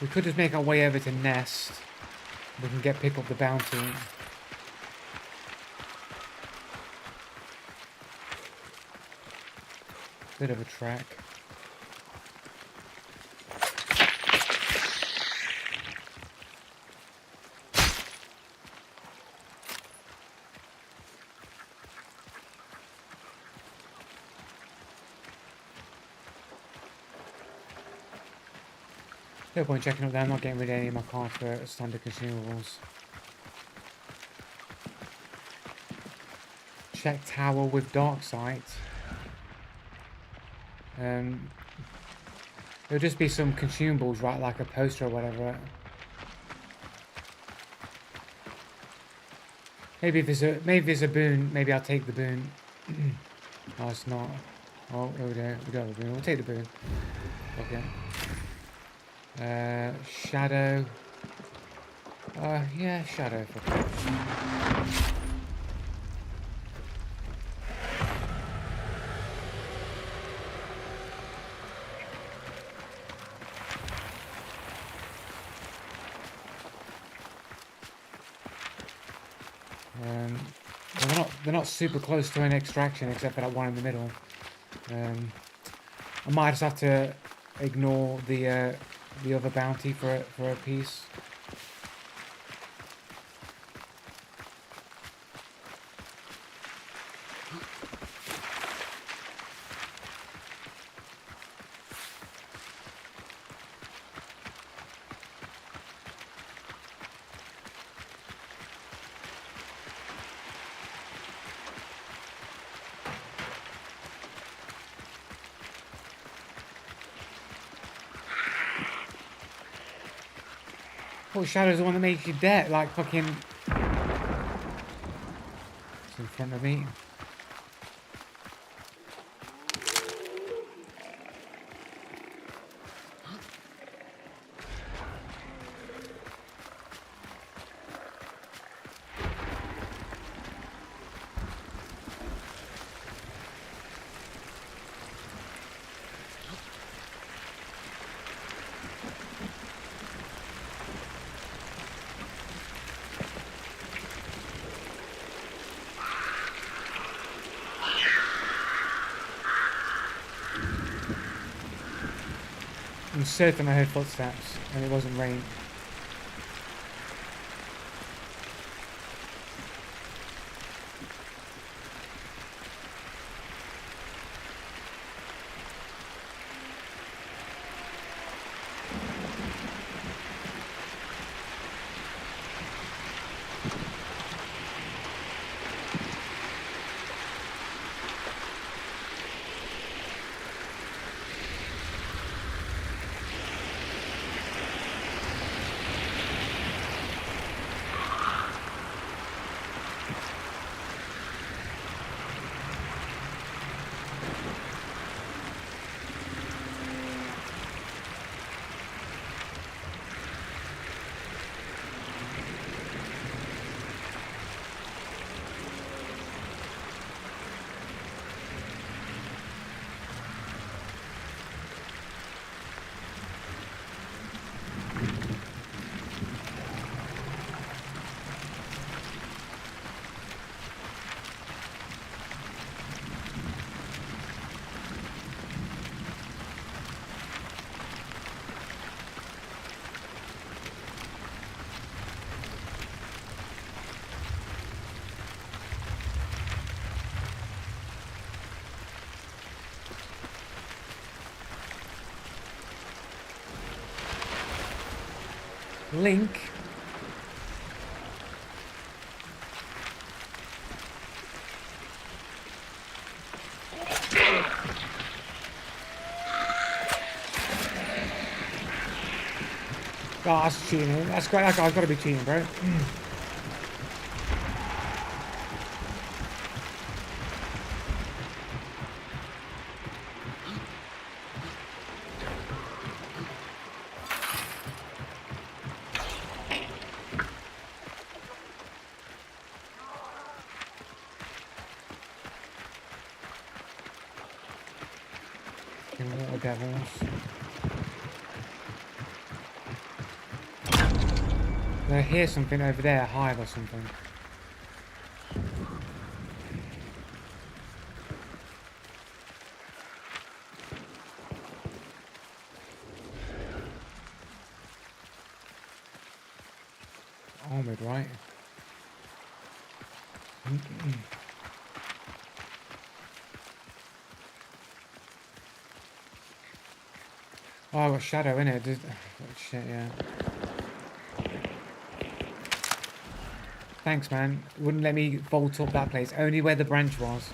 We could just make our way over to Nest. We can pick up the bounty. Bit of a trek. No point checking up there. I'm not getting rid of any of my cards for standard consumables. Check tower with dark sight. There'll just be some consumables, right, like a poster or whatever. Maybe if there's a boon, maybe I'll take the boon. No, it's not. Oh, we don't have the boon. We'll take the boon. Okay. Shadow. Yeah, shadow. They're not super close to an extraction except for that one in the middle. I might just have to ignore the other bounty for a piece. Oh, Shadow's the one that makes you dead, like fucking... It's in front of me. I'm certain I heard footsteps, and it wasn't rain. Link? Oh, that's cheating. That's great. That guy's got to be cheating, bro. Little devils. I hear something over there, a hive or something. Armored, right? Oh, I got shadow in it. Shit, yeah. Thanks, man. Wouldn't let me vault up that place. Only where the branch was.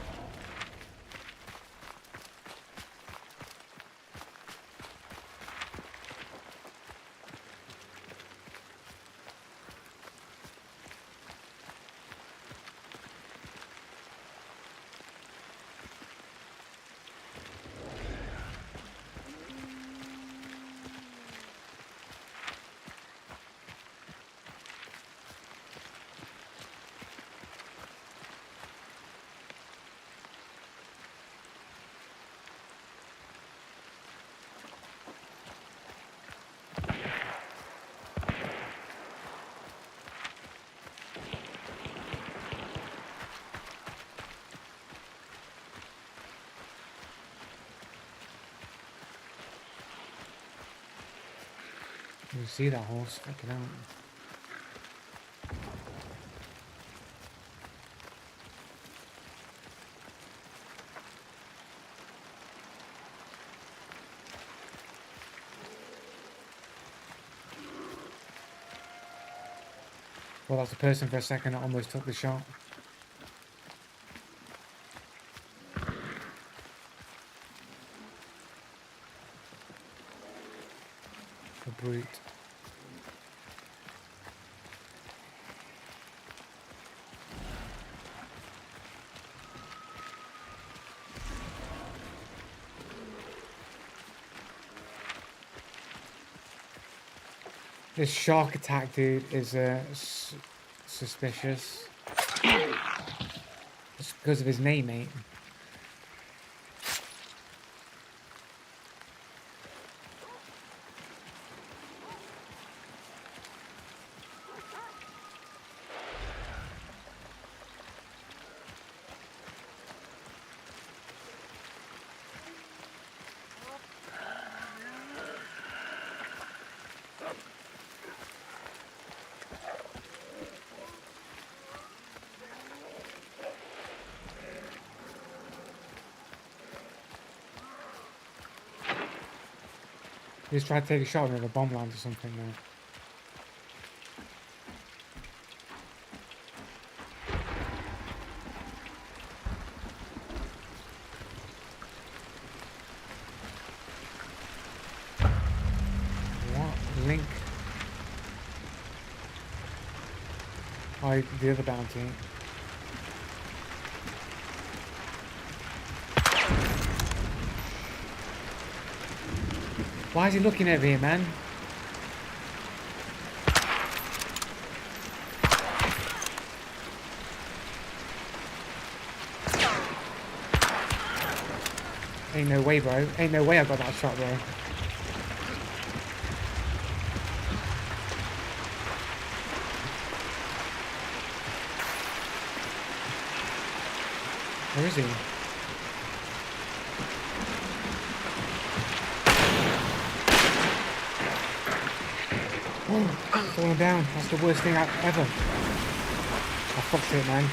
You see that horse? Fucking out. Well, that's the person for a second that almost took the shot. The brute. This shark attack dude is suspicious. It's because of his name, mate. He's trying to take a shot at me with a bomb land or something now. What? Link? Oh, the other bounty. Why is he looking over here, man? Ain't no way, bro. Ain't no way I got that shot, bro. Where is he? Oh, falling down. That's the worst thing ever. I fucked it, man.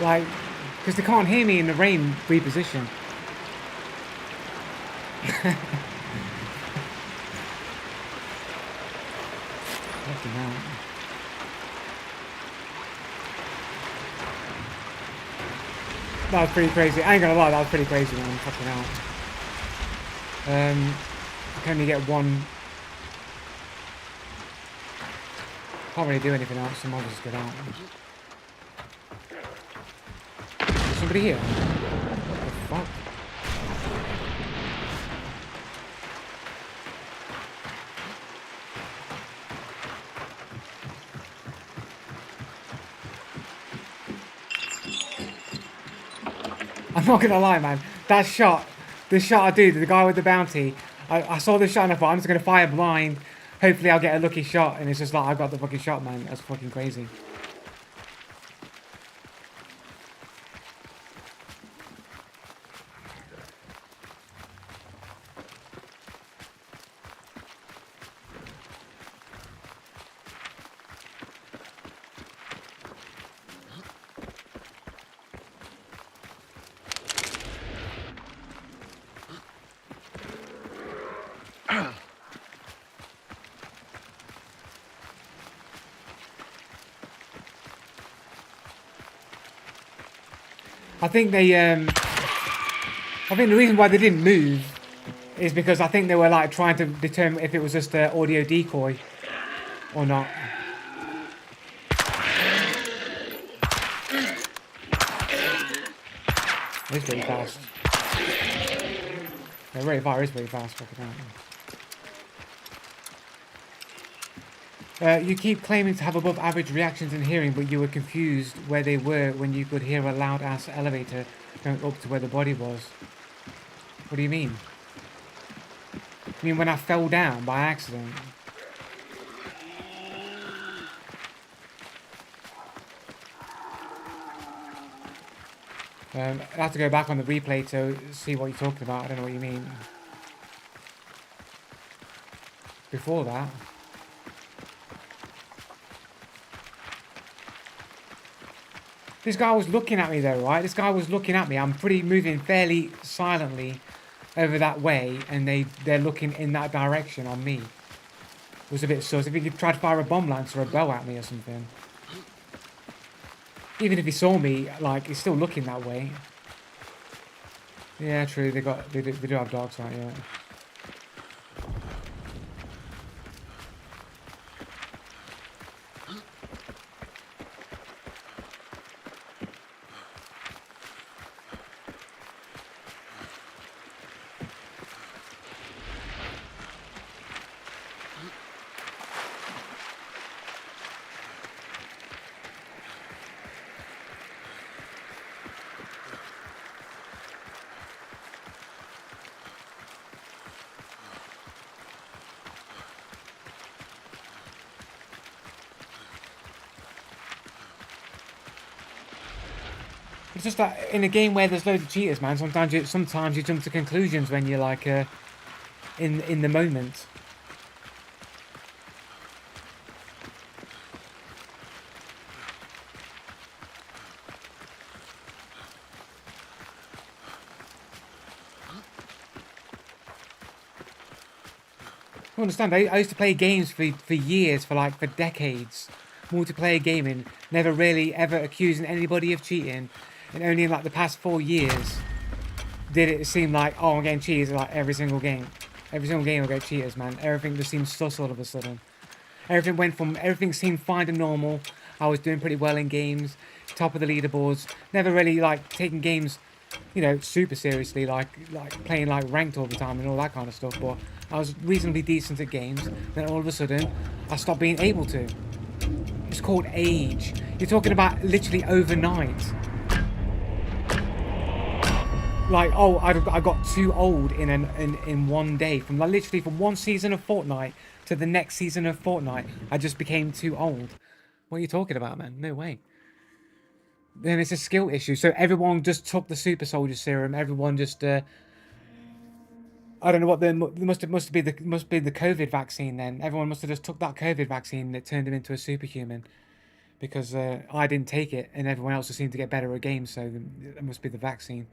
Like, because they can't hear me in the rain reposition. Fucking hell. That was pretty crazy. I ain't gonna lie, that was pretty crazy, man. Fucking hell. I can only get one. Can't really do anything else, so I might just get out. Is somebody here? What the fuck? I'm not gonna lie, man. That shot, the shot I did, the guy with the bounty, I saw the shot and I thought, I'm just gonna fire blind. Hopefully I'll get a lucky shot, and it's just like, I got the fucking shot, man. That's fucking crazy. I think they, I think the reason why they didn't move is because I think they were like trying to determine if it was just an audio decoy or not. It's pretty fast. Yeah, Ray of Fire is pretty fast. Fucking hell. You keep claiming to have above average reactions and hearing, but you were confused where they were when you could hear a loud ass elevator going up to where the body was. What do you mean? I mean when I fell down by accident. I have to go back on the replay to see what you're talking about. I don't know what you mean. Before that. This guy was looking at me though, right? This guy was looking at me. I'm pretty moving fairly silently over that way, and they're looking in that direction on me. It was a bit sus. If he could try to fire a bomb lance or a bow at me or something. Even if he saw me, like, he's still looking that way. Yeah, true. They do have dogs, right? Yeah. It's just that in a game where there's loads of cheaters, man. Sometimes you jump to conclusions when you're like in the moment. I understand. I used to play games for years, for decades, multiplayer gaming. Never really ever accusing anybody of cheating, and only in like the past 4 years did it seem like, oh, I'm getting cheaters like every single game. Every single game I get cheaters, man. Everything just seems sus all of a sudden. Everything seemed fine and normal. I was doing pretty well in games, top of the leaderboards. Never really like taking games, super seriously, like playing like ranked all the time and all that kind of stuff. But I was reasonably decent at games. Then all of a sudden, I stopped being able to. It's called age. You're talking about literally overnight. Like, oh, I got too old in one day. From like literally from one season of Fortnite to the next season of Fortnite, I just became too old. What are you talking about, man? No way. Then it's a skill issue. So everyone just took the super soldier serum. Everyone just I don't know what the must be the COVID vaccine. Then everyone must have just took that COVID vaccine that turned him into a superhuman. because I didn't take it and everyone else seemed to get better at games, so it must be the vaccine.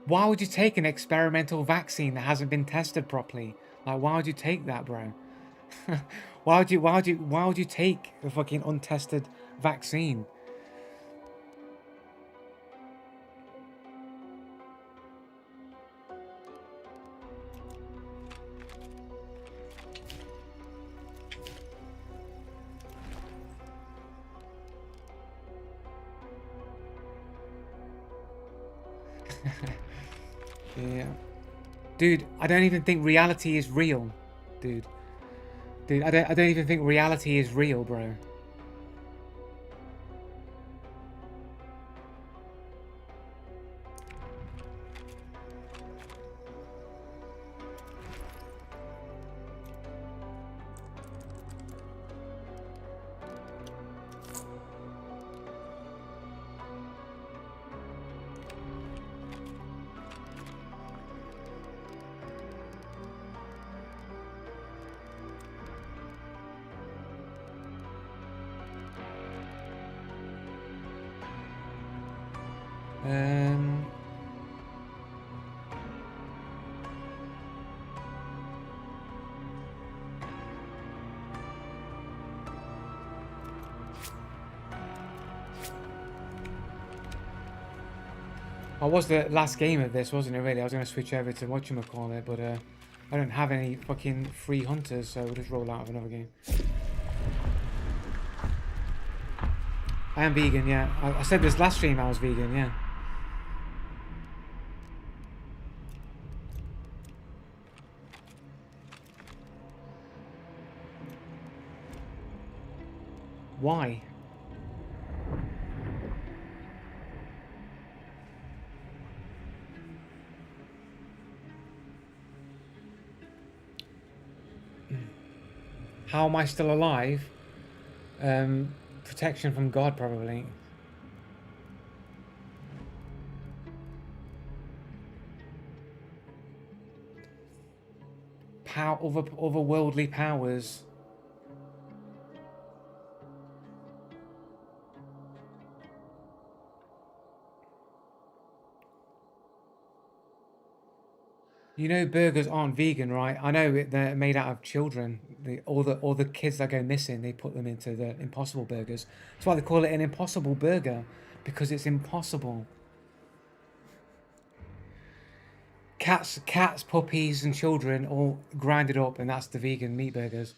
Why would you take an experimental vaccine that hasn't been tested properly? Like, why would you take that, bro? Why would you take a fucking untested vaccine? Yeah. Dude, I don't even think reality is real. Dude. Dude, I don't even think reality is real, bro. I was the last game of this, wasn't it, really? I was going to switch over to whatchamacallit, but I don't have any fucking free hunters, so we'll just roll out of another game. I am vegan, yeah. I said this last stream I was vegan, yeah. Why? How am I still alive? Protection from God, probably. Otherworldly powers. You know burgers aren't vegan, right? I know they're made out of children. All the kids that go missing, they put them into the Impossible Burgers. That's why they call it an Impossible Burger, because it's impossible. Cats, puppies, and children all grinded up, and that's the vegan meat burgers.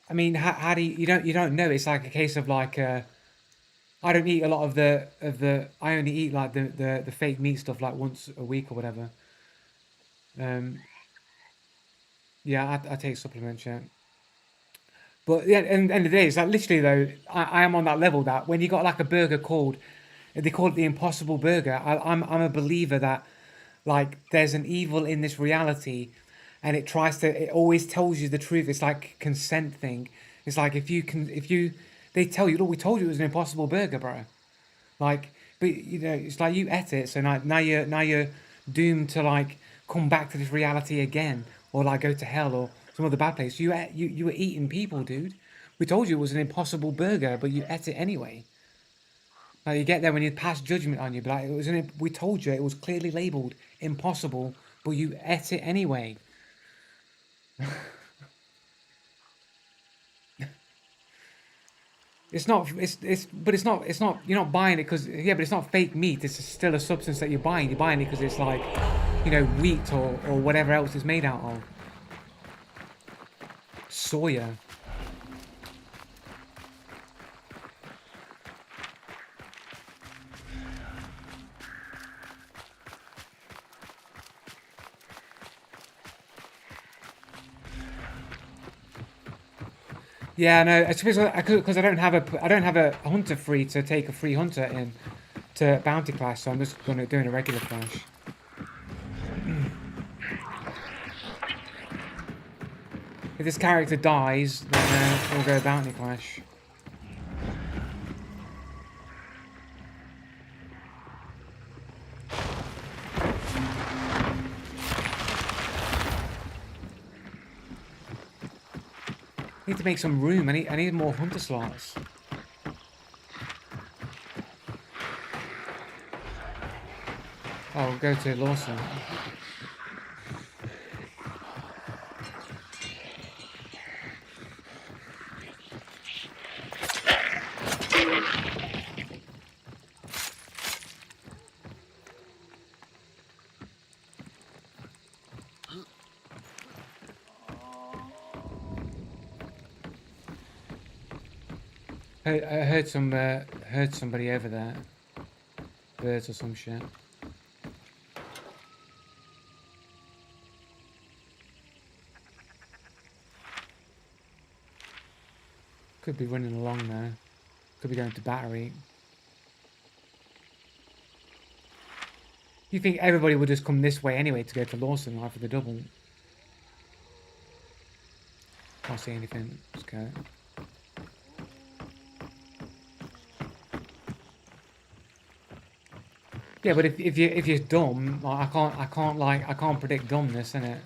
I mean, how do you don't know? It's like a case of like I don't eat a lot of the I only eat like the fake meat stuff like once a week or whatever. Yeah, I take supplements, yeah. But yeah, and end of the day, it's like literally though, I am on that level that when you got like a burger called, they call it the Impossible Burger. I'm a believer that like there's an evil in this reality, and it always tells you the truth. It's like consent thing. It's like if you they tell you, look, we told you it was an Impossible Burger, bro. Like, but you know, it's like you ate it, so now you're doomed to like come back to this reality again, or like go to hell or some other bad place. You were eating people, dude. We told you it was an Impossible Burger, but you ate it anyway. Like you get there when you pass judgment on you, but like we told you it was clearly labelled impossible, but you ate it anyway. It's not. It's not. You're not buying it because yeah, but it's not fake meat. It's still a substance that you're buying. You're buying it because it's like, you know, wheat or whatever else it's made out of. Soya. Yeah, no. It's because I don't have a hunter free to take a free hunter in. to bounty clash, so I'm just doing a regular clash. If this character dies, then we'll go bounty clash. Need to make some room. I need more hunter slots. Oh, we'll go to Lawson. I heard somebody over there. Birds or some shit. Could be running along there. Could be going to Battery. You think everybody would just come this way anyway to go to Lawson, right, for the double? Can't see anything. Let's go. Yeah, but if you're dumb, like, I can't predict dumbness, innit?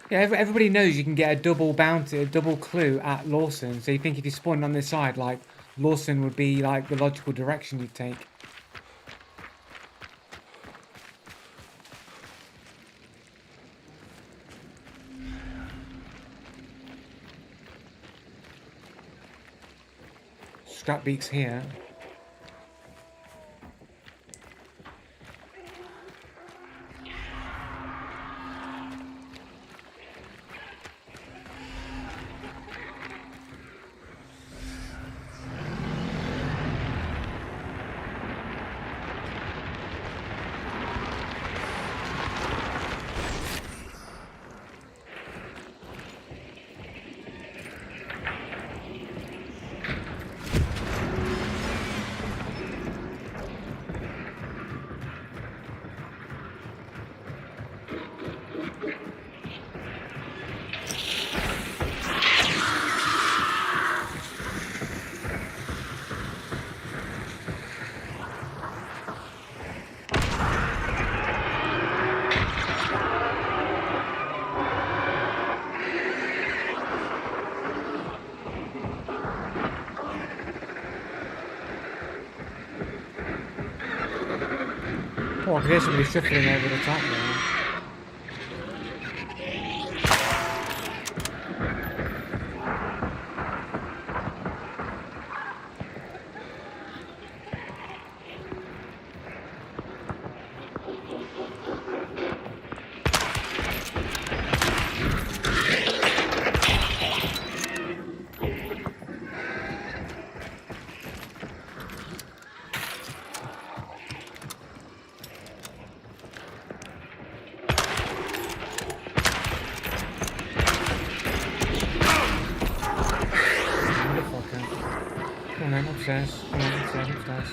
Yeah, everybody knows you can get a double bounty, a double clue at Lawson. So you think if you spawned on this side, like Lawson would be like the logical direction you'd take. Scrapbeak's here. Oh, I can hear somebody shuffling over the top there. Come on, upstairs. Come on, upstairs.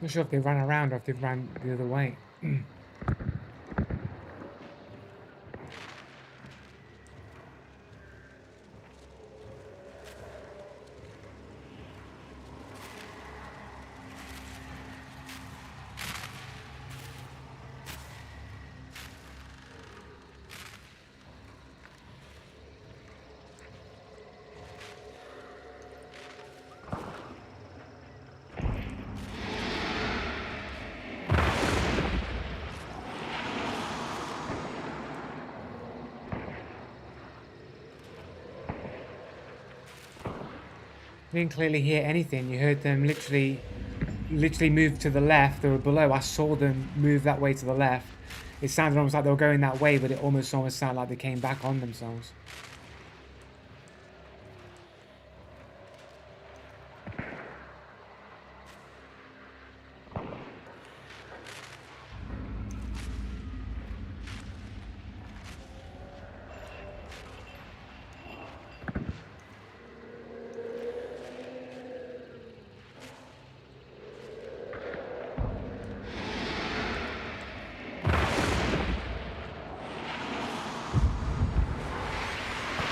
Not sure if they ran around or if they ran the other way. You didn't clearly hear anything. You heard them literally move to the left. They were below. I saw them move that way to the left. It sounded almost like they were going that way, but it almost sounded like they came back on themselves.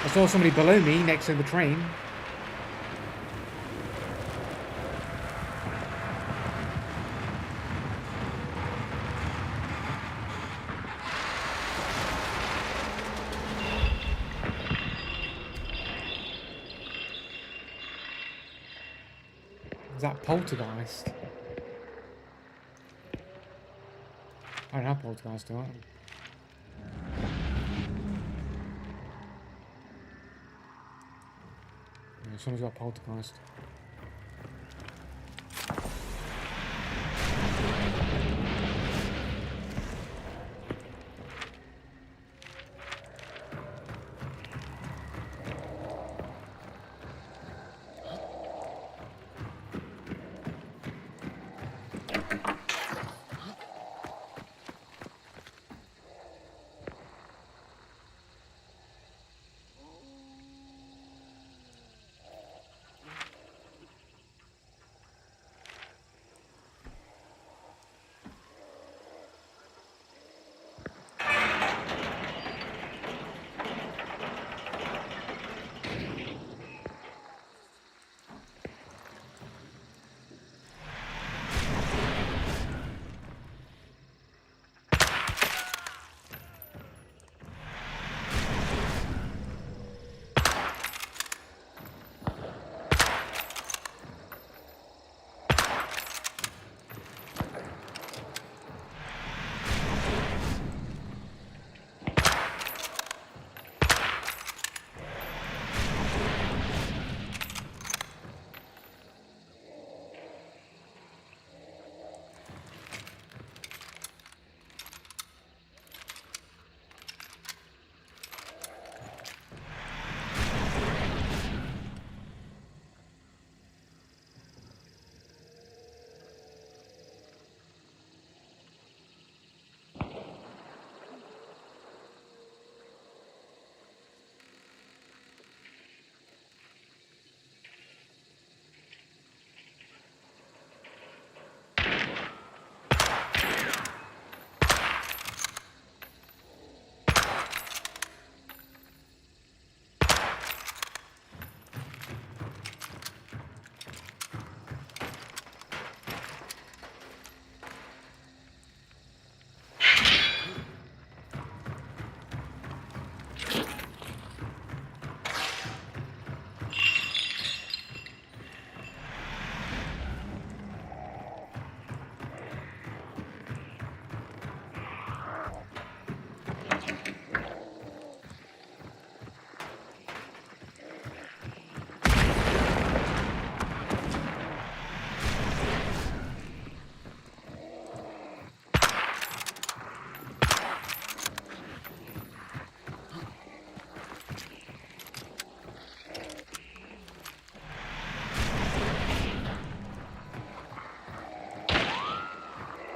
I saw somebody below me next to the train. Is that Poltergeist? I don't have Poltergeist, do I? Yeah, someone's got Poltergeist.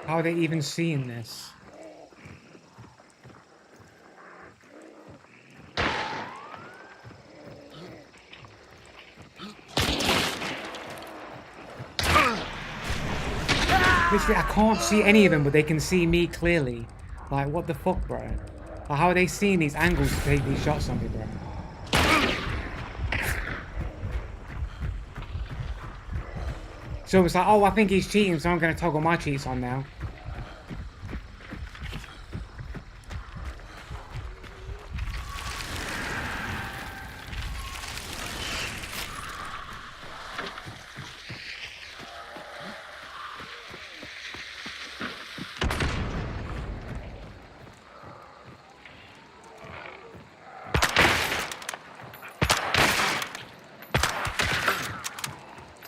How are they even seeing this? Literally, I can't see any of them, but they can see me clearly. Like, what the fuck, bro? Like, how are they seeing these angles to take these shots on me, bro? So it's like, oh, I think he's cheating, so I'm going to toggle my cheats on now.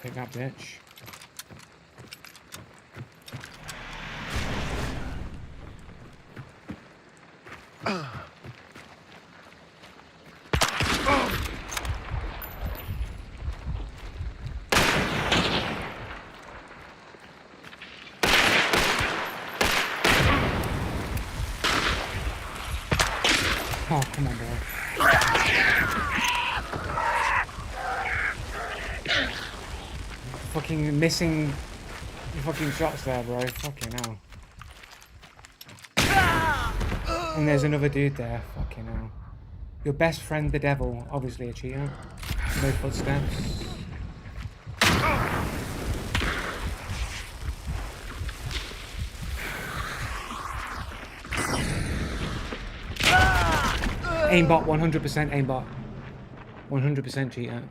Take that, bitch. Oh, come on, bro. Fucking missing fucking shots there, bro. Fucking hell. And there's another dude there. Fucking hell. Your best friend, the devil. Obviously a cheater. No footsteps. Aimbot, 100% aimbot. 100% cheater.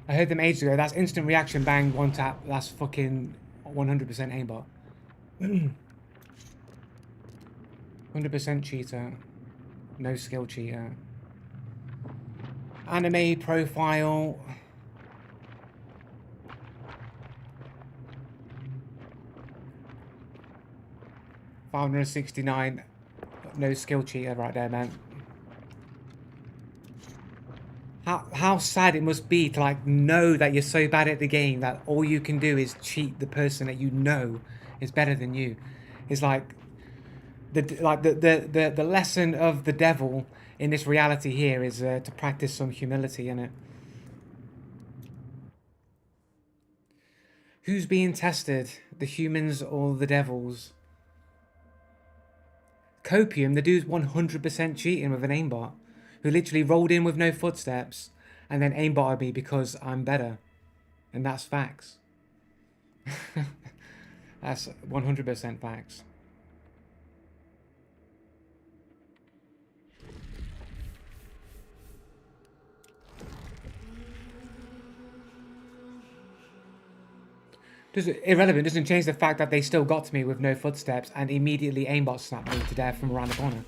I heard them ages ago. That's instant reaction, bang, one tap. That's fucking 100% aimbot. 100% cheater. No skill cheater. Anime profile. $569. No skill cheater right there, man. How sad it must be to like know that you're so bad at the game that all you can do is cheat the person that you know is better than you. It's like the lesson of the devil in this reality here is to practice some humility in it. Who's being tested? The humans or the devils? Copium, the dude's 100% cheating with an aimbot, who literally rolled in with no footsteps and then aimbotted me because I'm better. And that's facts. That's 100% facts. Irrelevant, doesn't change the fact that they still got to me with no footsteps and immediately aimbot snapped me to death from around the corner.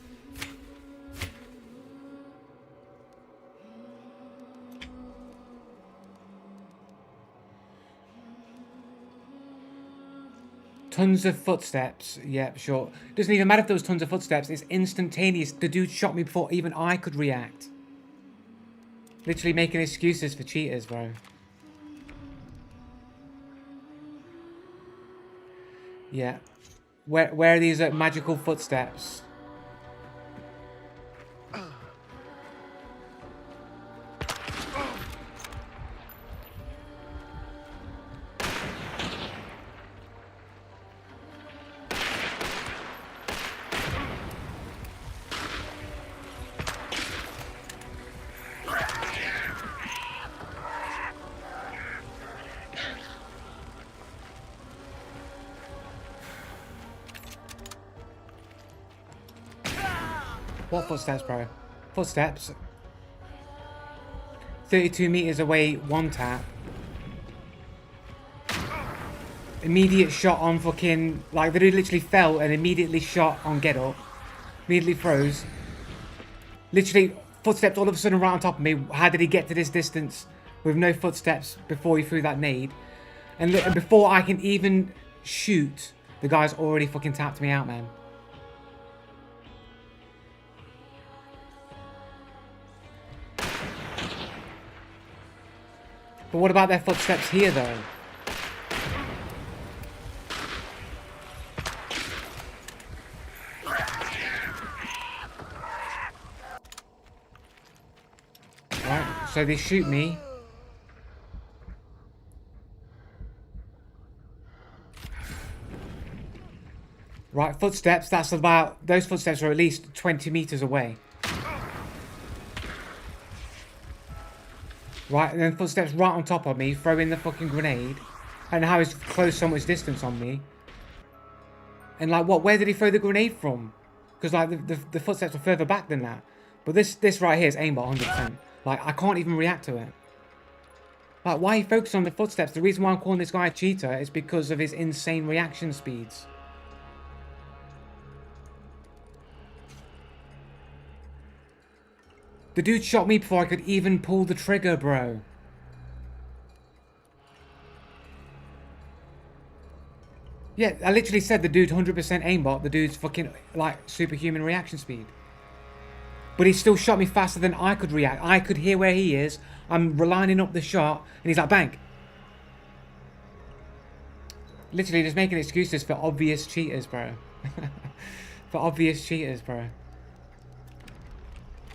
Tons of footsteps. Yep, sure. Doesn't even matter if there was tons of footsteps. It's instantaneous. The dude shot me before even I could react. Literally making excuses for cheaters, bro. Yeah. Where are these magical footsteps? What footsteps, bro? Footsteps. 32 meters away, one tap. Immediate shot on fucking... Like, the dude literally fell and immediately shot on get up. Immediately froze. Literally, footsteps all of a sudden right on top of me. How did he get to this distance with no footsteps before he threw that nade? And before I can even shoot, the guy's already fucking tapped me out, man. But what about their footsteps here, though? Right, so they shoot me. Right, footsteps. That's about... Those footsteps are at least 20 meters away. Right, and then footsteps right on top of me, throwing the fucking grenade. And how he's close so much distance on me. And like, what? Where did he throw the grenade from? Because like the footsteps are further back than that. But this right here is aimbot 100%. Like, I can't even react to it. Like, why he focused on the footsteps? The reason why I'm calling this guy a cheater is because of his insane reaction speeds. The dude shot me before I could even pull the trigger, bro. Yeah, I literally said the dude 100% aimbot. The dude's fucking, like, superhuman reaction speed. But he still shot me faster than I could react. I could hear where he is. I'm lining up the shot, and he's like, bang. Literally just making excuses for obvious cheaters, bro. For obvious cheaters, bro.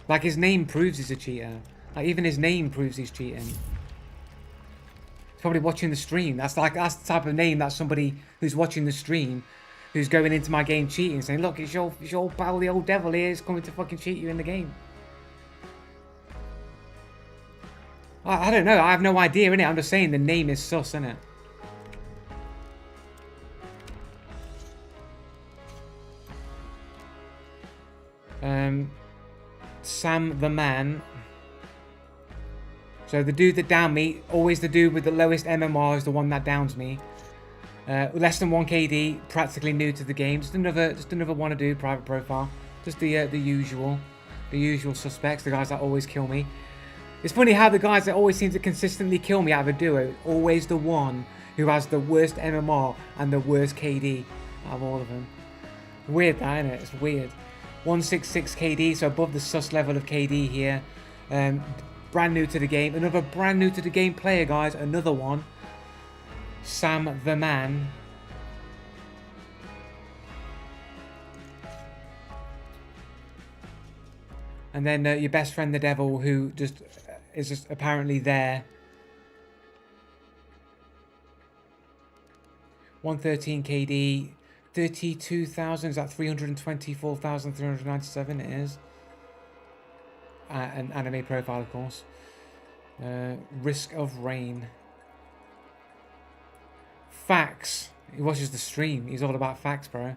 Like, his name proves he's a cheater. Like, even his name proves he's cheating. He's probably watching the stream. That's the type of name that somebody who's watching the stream, who's going into my game cheating, saying, look, it's your pal, the old devil here, is coming to fucking cheat you in the game. I don't know. I have no idea, innit? I'm just saying the name is sus, innit? Sam the Man. So the dude that downed me, always the dude with the lowest MMR is the one that downs me. Less than 1 KD, practically new to the game. Just another wanna do private profile. Just the usual suspects, the guys that always kill me. It's funny how the guys that always seem to consistently kill me out of a duo, always the one who has the worst MMR and the worst KD out of all of them. Weird that, isn't it? It's weird. 166 KD, so above the sus level of KD here. Brand new to the game. Another brand new to the game player, guys. Another one. Sam the Man. And then your best friend, the devil, who is just apparently there. 113 KD. 32,000. Is that 324,397? It is. An anime profile, of course. Risk of Rain. Facts. He watches the stream. He's all about facts, bro.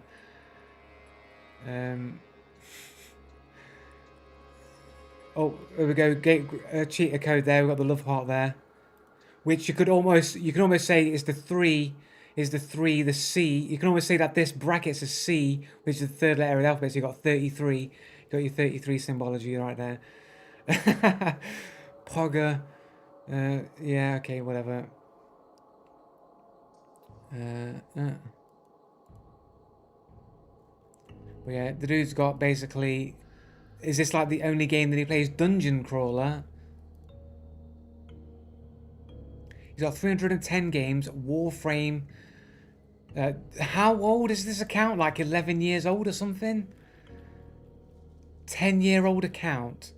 Oh, here we go. Cheater code there. We've got the love heart there, which you can almost say is the 3. The C. You can almost say that this bracket's a C, which is the third letter of the alphabet. So you got 33. You got your 33 symbology right there. Pogger. Yeah. Okay. Whatever. But yeah, the dude's got basically. Is this like the only game that he plays? Dungeon Crawler. He's got 310 games. Warframe. How old is this account? Like 11 years old or something? 10-year-old account.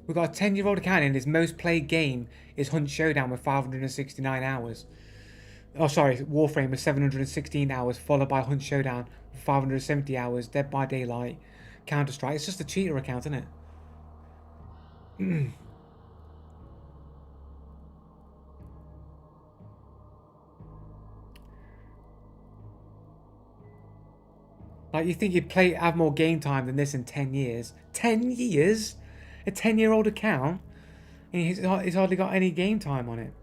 We've got a 10-year-old account, and his most played game is Hunt Showdown with 569 hours. Oh, sorry, Warframe with 716 hours, followed by Hunt Showdown with 570 hours, Dead by Daylight, Counter-Strike. It's just a cheater account, isn't it? Like, you think you'd have more game time than this in 10 years? 10 years? A 10-year-old account? And he's hardly got any game time on it.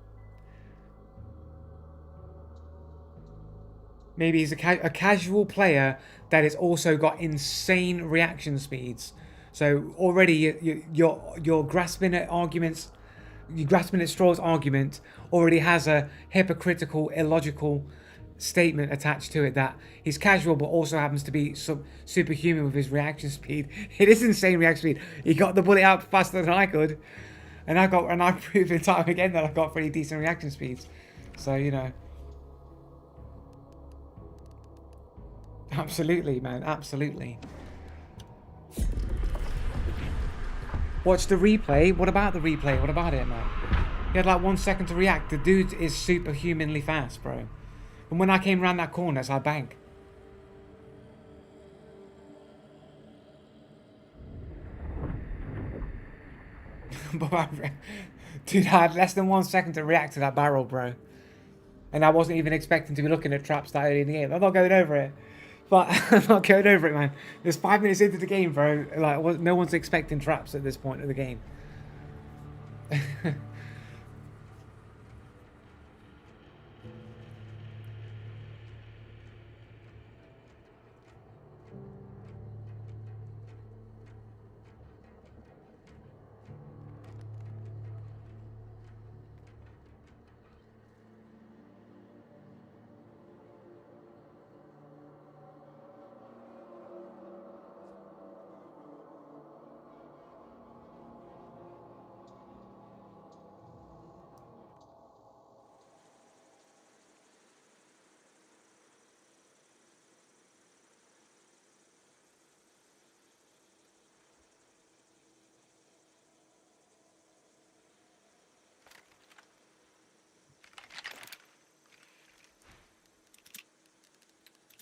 Maybe he's a casual player that has also got insane reaction speeds. So already you're grasping at arguments. You're grasping at straws argument already has a hypocritical, illogical statement attached to it that he's casual but also happens to be superhuman with his reaction speed. It is insane reaction speed. He got the bullet out faster than I could, and I've proven time again that I've got pretty decent reaction speeds. So, you know, absolutely, man, absolutely. Watch the replay. What about the replay? What about it, man? He had like 1 second to react. The dude is superhumanly fast, bro. And when I came around that corner, it's like bang. Dude, I had less than 1 second to react to that barrel, bro. And I wasn't even expecting to be looking at traps that early in the game. I'm not going over it. But I'm not going over it, man. There's 5 minutes into the game, bro. Like, no one's expecting traps at this point of the game.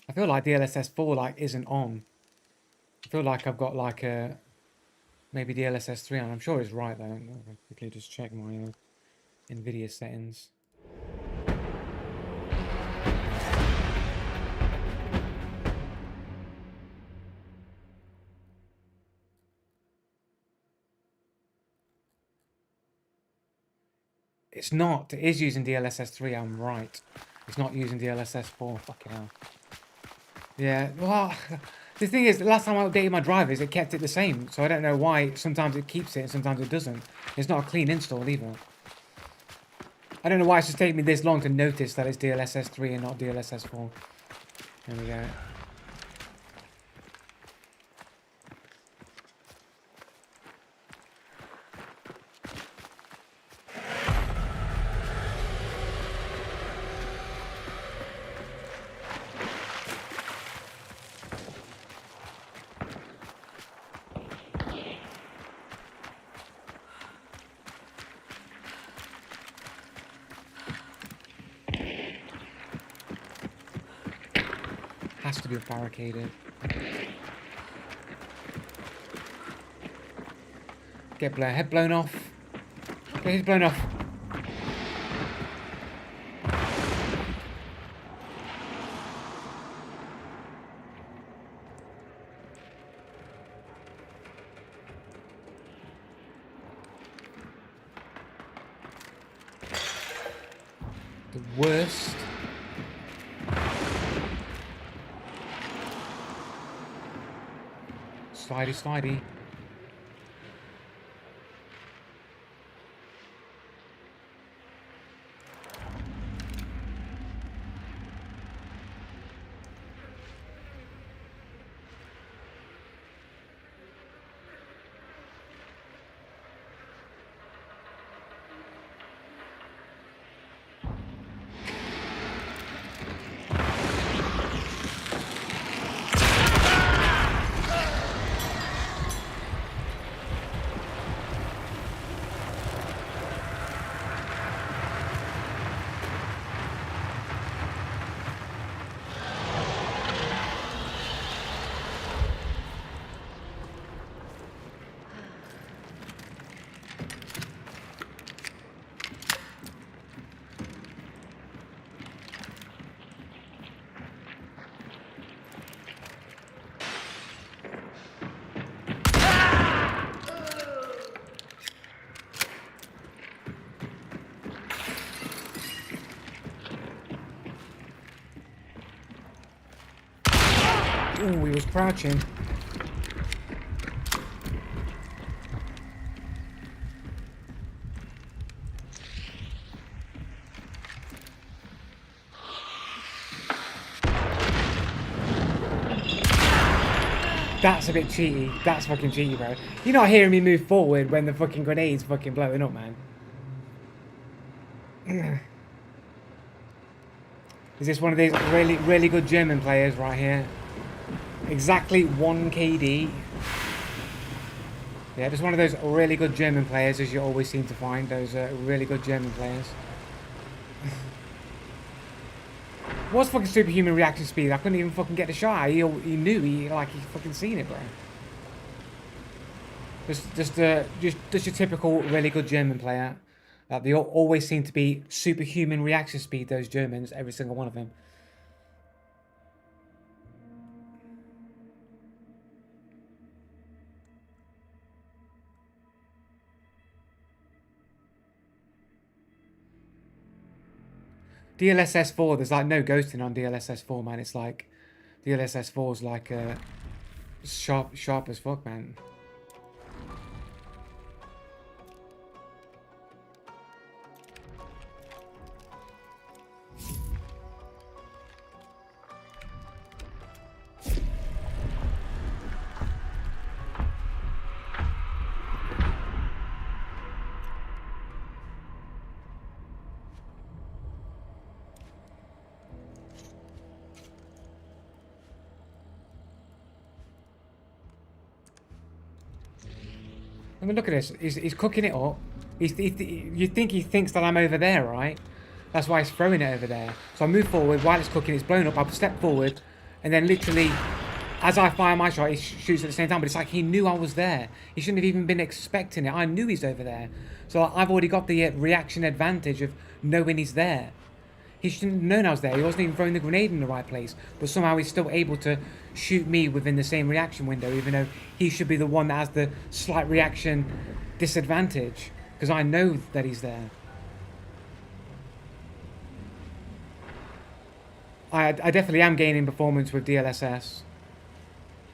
I feel like DLSS 4 like isn't on. I feel like I've got like a maybe DLSS 3 on. I'm sure it's right though. I'll quickly just check my NVIDIA settings. It's not. It is using DLSS 3. I'm right. It's not using DLSS 4. Fucking hell. Yeah. Well, the thing is, the last time I updated my drivers, it kept it the same. So I don't know why. Sometimes it keeps it and sometimes it doesn't. It's not a clean install either. I don't know why it's just taking me this long to notice that it's DLSS 3 and not DLSS 4. There we go. Has to be barricaded. Get Blair head blown off. Get his blown off. The worst. Slidey, slidey. Ooh, he was crouching. That's a bit cheaty. That's fucking cheaty, bro. You're not hearing me move forward when the fucking grenade's fucking blowing up, man. Is this one of these really, really good German players right here? Exactly 1 KD. Yeah, just one of those really good German players, as you always seem to find. Those really good German players. What's fucking superhuman reaction speed? I couldn't even fucking get the shot. He knew. He fucking seen it, bro. Just your typical really good German player. They always seem to be superhuman reaction speed. Those Germans, every single one of them. DLSS 4, there's like no ghosting on DLSS 4, man. It's like DLSS 4 is like sharp as fuck, man. I mean, look at this. He's cooking it up. You think he thinks that I'm over there, right? That's why he's throwing it over there. So I move forward while it's cooking. It's blown up. I step forward, and then literally, as I fire my shot, he shoots at the same time. But it's like he knew I was there. He shouldn't have even been expecting it. I knew he's over there. So I've already got the reaction advantage of knowing he's there. He shouldn't have known I was there. He wasn't even throwing the grenade in the right place. But somehow he's still able to shoot me within the same reaction window, even though he should be the one that has the slight reaction disadvantage. Because I know that he's there. I definitely am gaining performance with DLSS.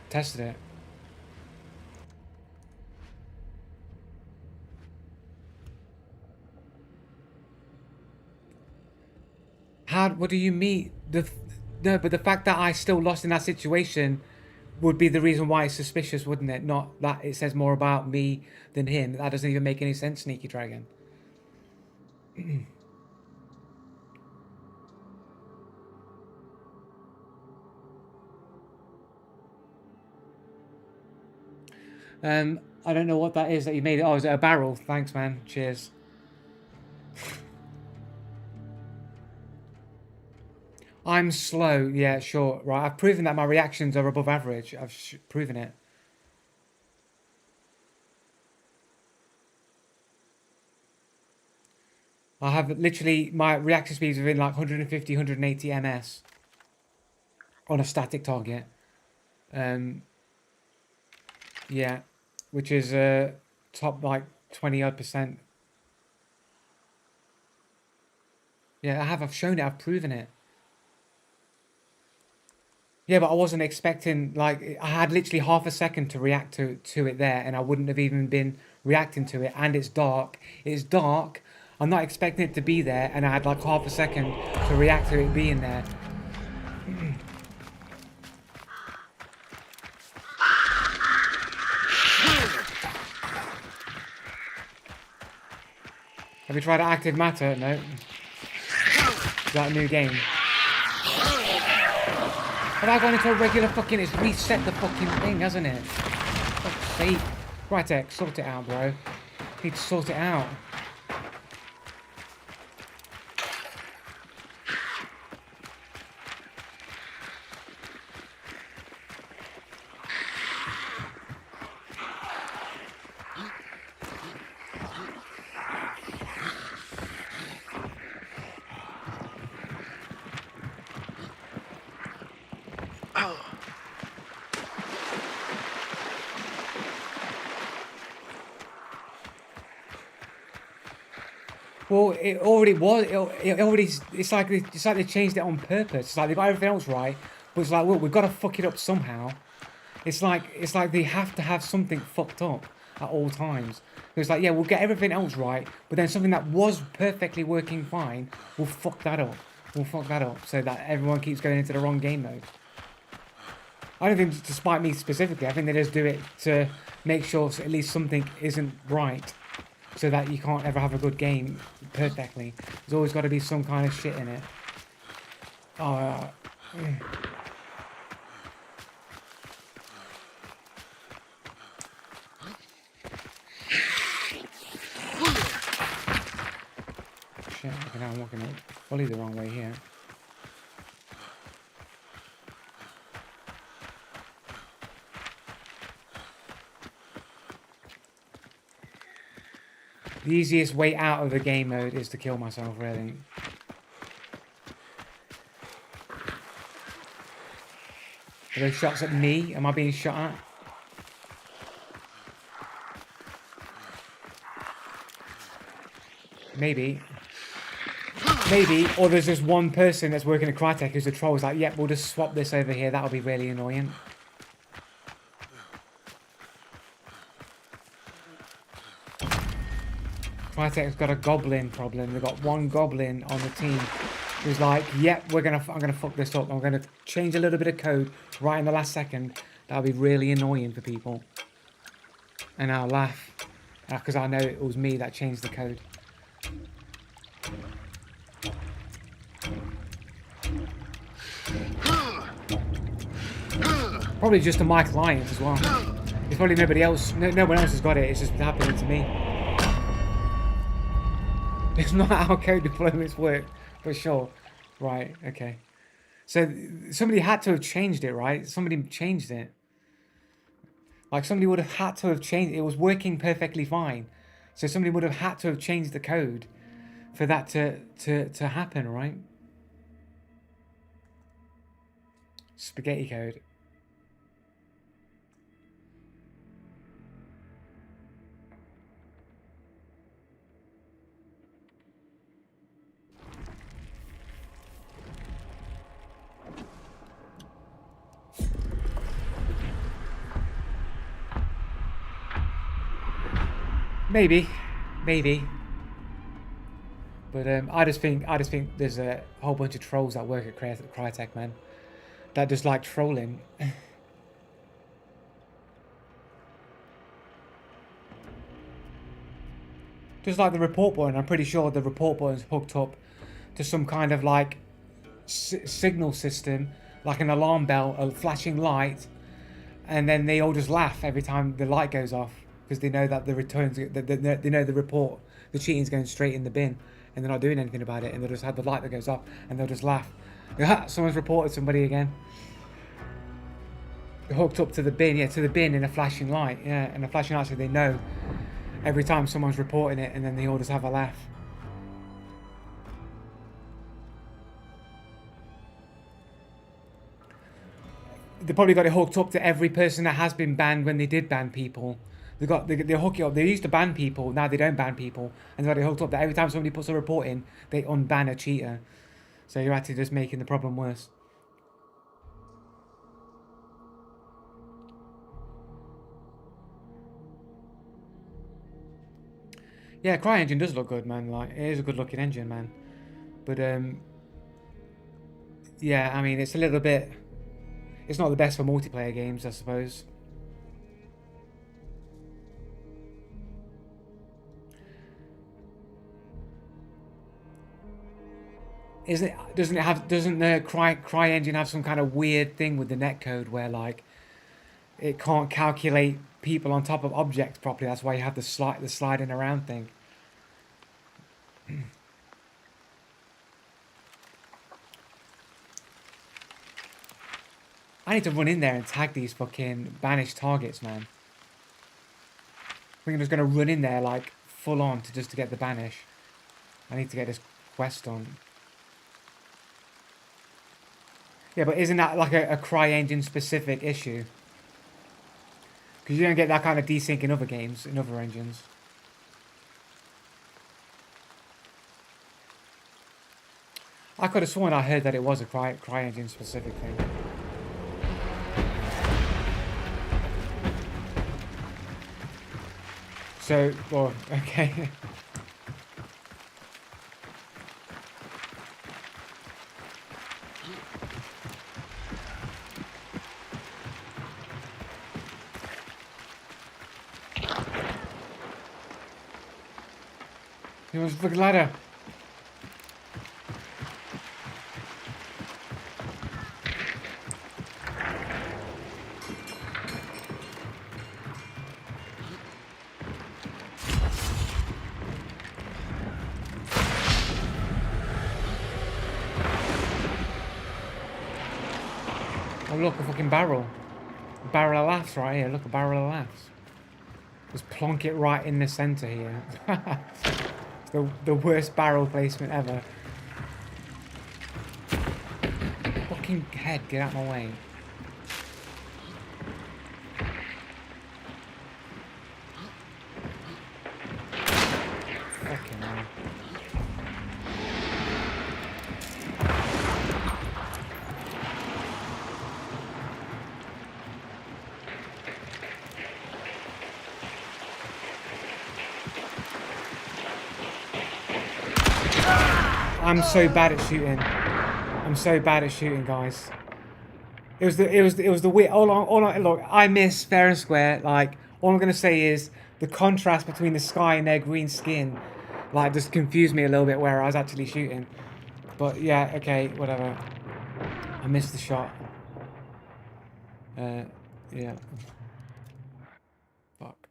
Tested it. What do you mean? No, but the fact that I still lost in that situation would be the reason why it's suspicious, wouldn't it? Not that it says more about me than him. That doesn't even make any sense, Sneaky Dragon. I don't know what that is that you made it. Oh, is it a barrel? Thanks, man. Cheers. I'm slow. Yeah, sure. Right. I've proven that my reactions are above average. I've proven it. I have literally my reaction speeds within like 150, 180 ms on a static target. Yeah, which is top like 20 odd percent. Yeah, I have. I've shown it. I've proven it. Yeah, but I wasn't expecting like I had literally half a second to react to it there, and I wouldn't have even been reacting to it. And it's dark. It's dark. I'm not expecting it to be there, and I had like half a second to react to it being there. Have you tried active matter? No. Is that a new game? Have I gone into a regular fucking... It's reset the fucking thing, hasn't it? Fuck's sake. Right, X, sort it out, bro. Need to sort it out. Well, it already was. It already. It's like they changed it on purpose. It's like they got everything else right, but it's like, look, we've got to fuck it up somehow. It's like they have to have something fucked up at all times. It's like, yeah, we'll get everything else right, but then something that was perfectly working fine, we'll fuck that up. We'll fuck that up so that everyone keeps going into the wrong game mode. I don't think it's to spite me specifically. I think they just do it to make sure at least something isn't right, so that you can't ever have a good game perfectly. There's always got to be some kind of shit in it. Oh, shit, okay, now I'm walking fully the wrong way here. The easiest way out of the game mode is to kill myself, really. Are those shots at me? Am I being shot at? Maybe. Maybe. Or there's just one person that's working at Crytek who's a troll. Who's like, yep, we'll just swap this over here. That'll be really annoying. Crytek's got a goblin problem. They've got one goblin on the team who's like, yep, I'm gonna fuck this up. I'm gonna change a little bit of code right in the last second. That'll be really annoying for people. And I'll laugh because I know it was me that changed the code. Probably just to my clients as well. It's probably nobody else. No one else has got it. It's just happening to me. It's not how code deployments work, for sure. Right, okay. So somebody had to have changed it, right? Somebody changed it. Like somebody would have had to have changed it. It was working perfectly fine. So somebody would have had to have changed the code for that to happen, right? Spaghetti code. Maybe. But I just think there's a whole bunch of trolls that work at Crytek, man. That just like trolling. Just like the report button, I'm pretty sure the report button's hooked up to some kind of like signal system, like an alarm bell, a flashing light, and then they all just laugh every time the light goes off because they know that the returns, they know the report, the cheating's going straight in the bin, and they're not doing anything about it, and they'll just have the light that goes off, and they'll just laugh. Someone's reported somebody again. Hooked up to the bin, to the bin in a flashing light, and a flashing light so they know every time someone's reporting it, and then they all just have a laugh. They probably got it hooked up to every person that has been banned when they did ban people. They hook it up. They used to ban people, now they don't ban people, and they got it hooked up that every time somebody puts a report in, they unban a cheater. So you're actually just making the problem worse. Yeah, CryEngine does look good, man. Like, it is a good-looking engine, man. But yeah, I mean, it's a little bit. It's not the best for multiplayer games, I suppose. Doesn't the CryEngine have some kind of weird thing with the netcode where like it can't calculate people on top of objects properly? That's why you have the sliding around thing. I need to run in there and tag these fucking banished targets, man. I think I'm just gonna run in there like full on just to get the banish. I need to get this quest on. Yeah, but isn't that like a CryEngine specific issue? Because you don't get that kind of desync in other games, in other engines. I could have sworn I heard that it was a CryEngine specific thing. So, well, okay. He was the ladder. Oh look, a fucking barrel. A barrel of laughs right here. Look, a barrel of laughs. Just plonk it right in the center here. It's the worst barrel placement ever. Fucking head, get out of my way. Fucking hell. I'm so bad at shooting. I'm so bad at shooting, guys. It was the weird. Look, I miss fair and square. Like, all I'm gonna say is the contrast between the sky and their green skin, like, just confused me a little bit where I was actually shooting. But yeah, okay, whatever. I missed the shot. Yeah. Fuck.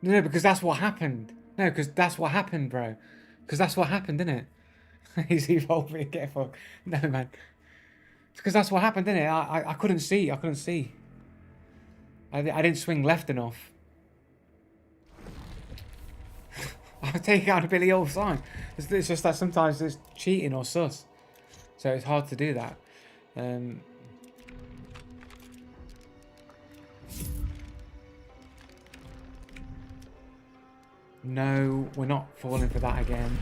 No, because that's what happened. No, because that's what happened, bro. Because that's what happened, didn't it? He's evolving. Get fucked. No, man. Because that's what happened, didn't it? I couldn't see. I couldn't see. I didn't swing left enough. I was taking out a Billy all the time. It's just that sometimes it's cheating or sus. So it's hard to do that. No, we're not falling for that again.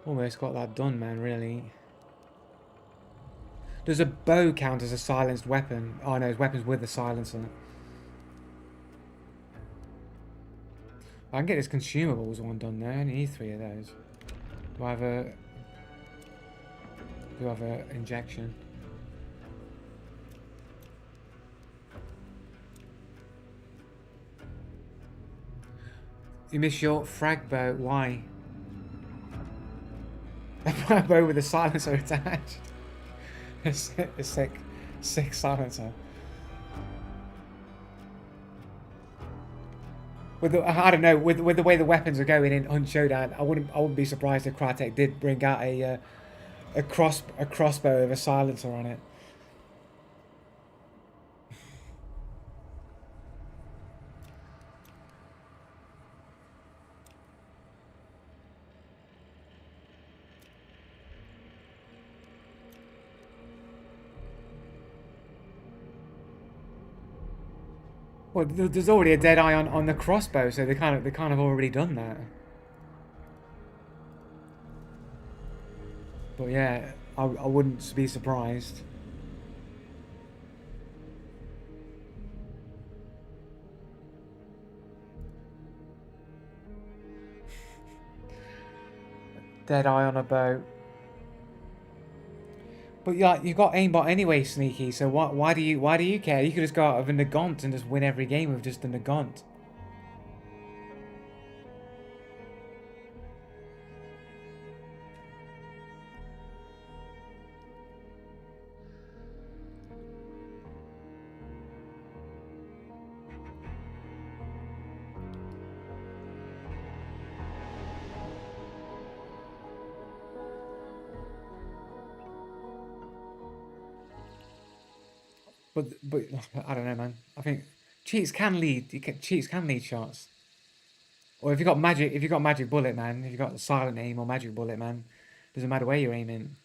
Almost got that done, man, really. Does a bow count as a silenced weapon? Oh no, it's weapons with a silencer. I can get this consumables one done there. I only need 3 of those. Do I have a... Do I have a injection? You miss your frag bow. Why? A bow with a silencer attached. A sick silencer. With the, I don't know, with the way the weapons are going in Hunt Showdown, I wouldn't be surprised if Crytek did bring out a crossbow with a silencer on it. Well, there's already a dead eye on the crossbow, so they kind of already done that. But yeah, I wouldn't be surprised. Dead eye on a bow. But yeah, you got aimbot anyway, Sneaky. So why do you care? You could just go out of a Nagant and just win every game with just a Nagant. But I don't know, man. I think cheats can lead. Cheats can lead shots. Or if you got magic bullet, man. If you got silent aim or magic bullet, man. Doesn't matter where you're aiming.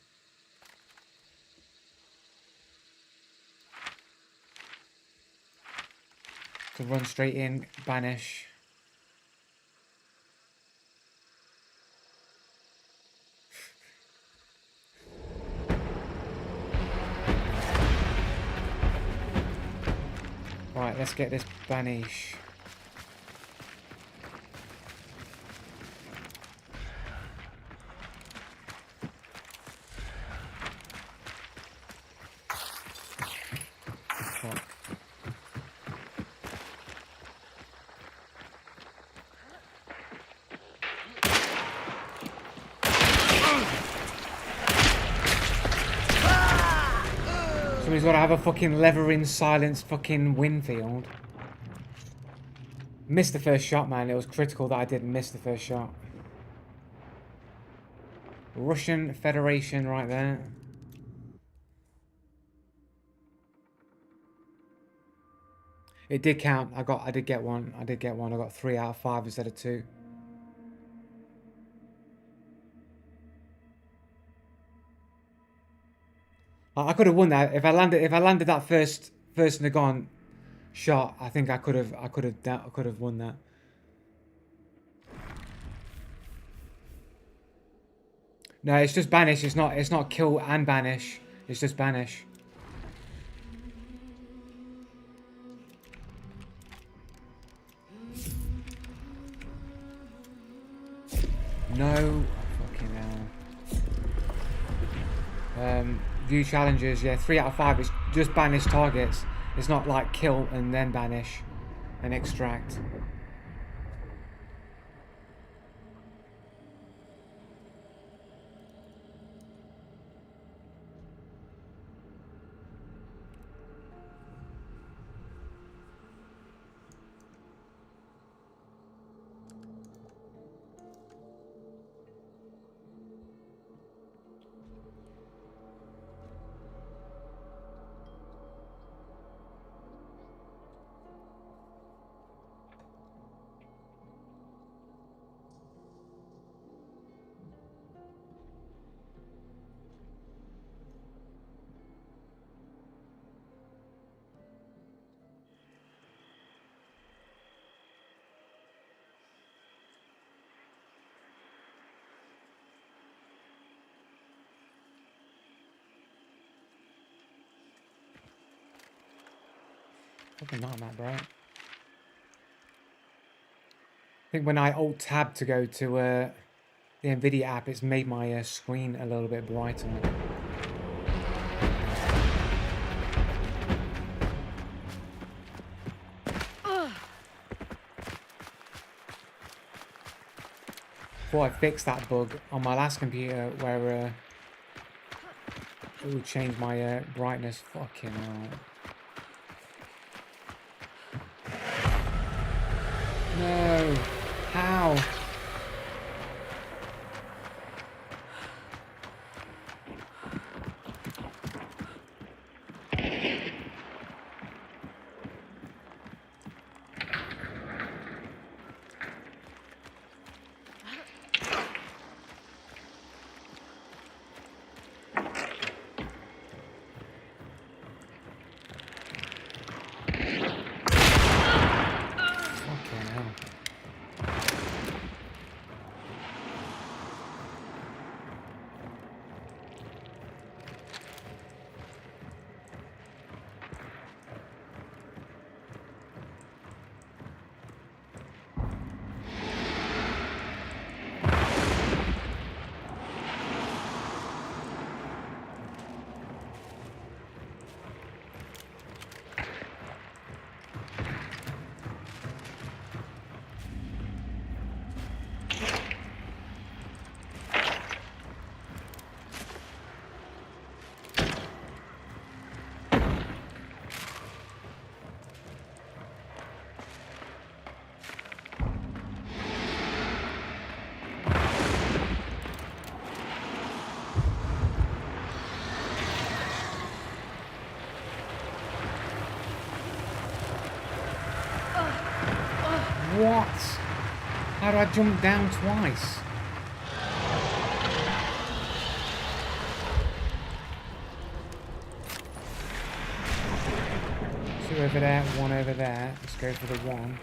To run straight in, banish. Right, let's get this banish. Somebody's got to have a fucking levering silence fucking Winfield. Missed the first shot, man. It was critical that I didn't miss the first shot. Russian Federation right there. It did count. I did get one. I got 3 out of 5 instead of 2. I could have won that if I landed that first Nagon shot. I think I could have won that. No, it's just banish. It's not kill and banish. It's just banish. No fucking hell. View challenges, yeah, 3 out of 5. It's just banish targets. It's not like kill and then banish and extract. Fucking not that bright. I think when I alt tab to go to the Nvidia app, it's made my screen a little bit brighter. Thought I fixed that bug on my last computer where it would change my brightness. Fucking hell. No! How? What? How do I jump down twice? Two over there, one over there. Let's go for the one.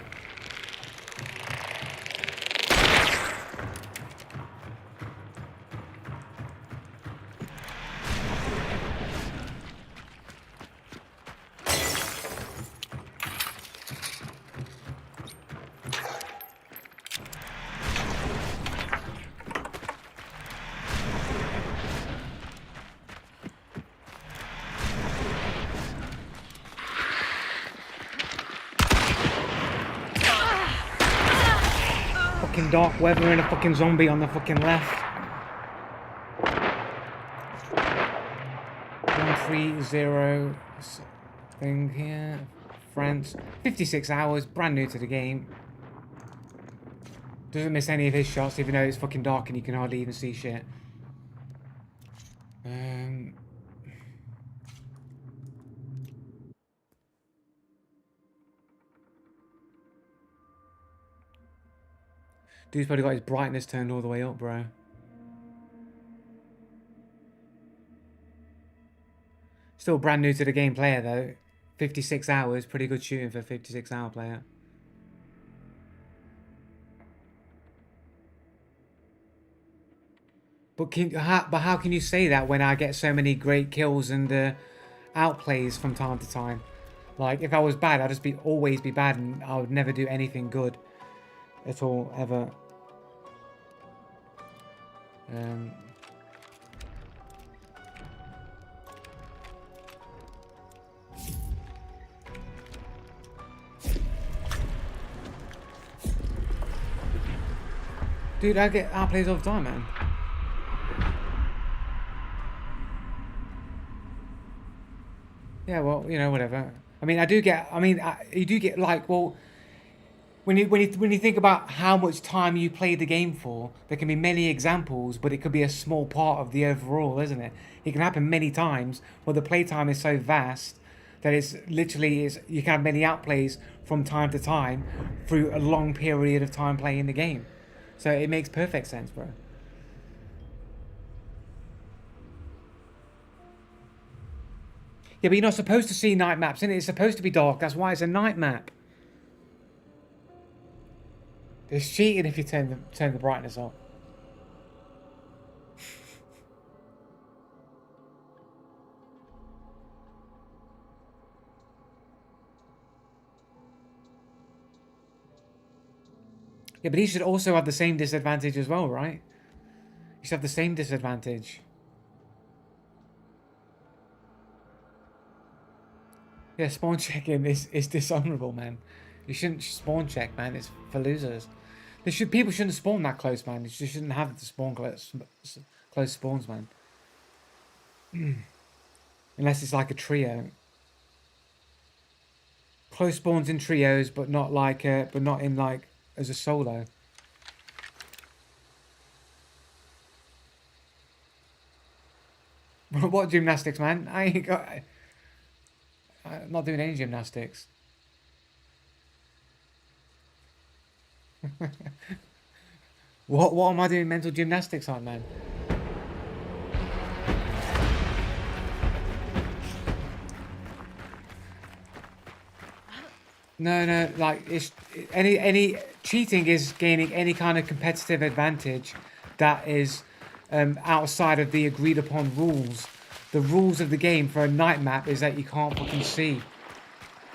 Fucking dark weather and a fucking zombie on the fucking left. 130 thing here. France. 56 hours, brand new to the game. Doesn't miss any of his shots, even though it's fucking dark and you can hardly even see shit. Dude's probably got his brightness turned all the way up, bro. Still brand new to the game player, though. 56 hours, pretty good shooting for a 56-hour player. But how can you say that when I get so many great kills and outplays from time to time? Like, if I was bad, I'd just always be bad, and I would never do anything good at all, ever. Dude, I get outplays all the time, man. Yeah, well, you know, whatever. I mean, you do get like, well, when you think about how much time you play the game for, there can be many examples, but it could be a small part of the overall, isn't it? It can happen many times, but the playtime is so vast that it's literally you can have many outplays from time to time through a long period of time playing the game. So it makes perfect sense, bro. Yeah, but you're not supposed to see night maps, innit? It's supposed to be dark. That's why it's a night map. It's cheating if you turn the brightness up. Yeah, but he should also have the same disadvantage as well, right? He should have the same disadvantage. Yeah, spawn checking is dishonorable, man. You shouldn't spawn check, man. It's for losers. People shouldn't spawn that close, man. You shouldn't have the spawn close spawns, man. Unless it's like a trio. Close spawns in trios, but not in like as a solo. What gymnastics, man? I'm not doing any gymnastics. What am I doing mental gymnastics on, man? No, like any cheating is gaining any kind of competitive advantage that is outside of the agreed upon rules. The rules of the game for a night map is that you can't fucking see.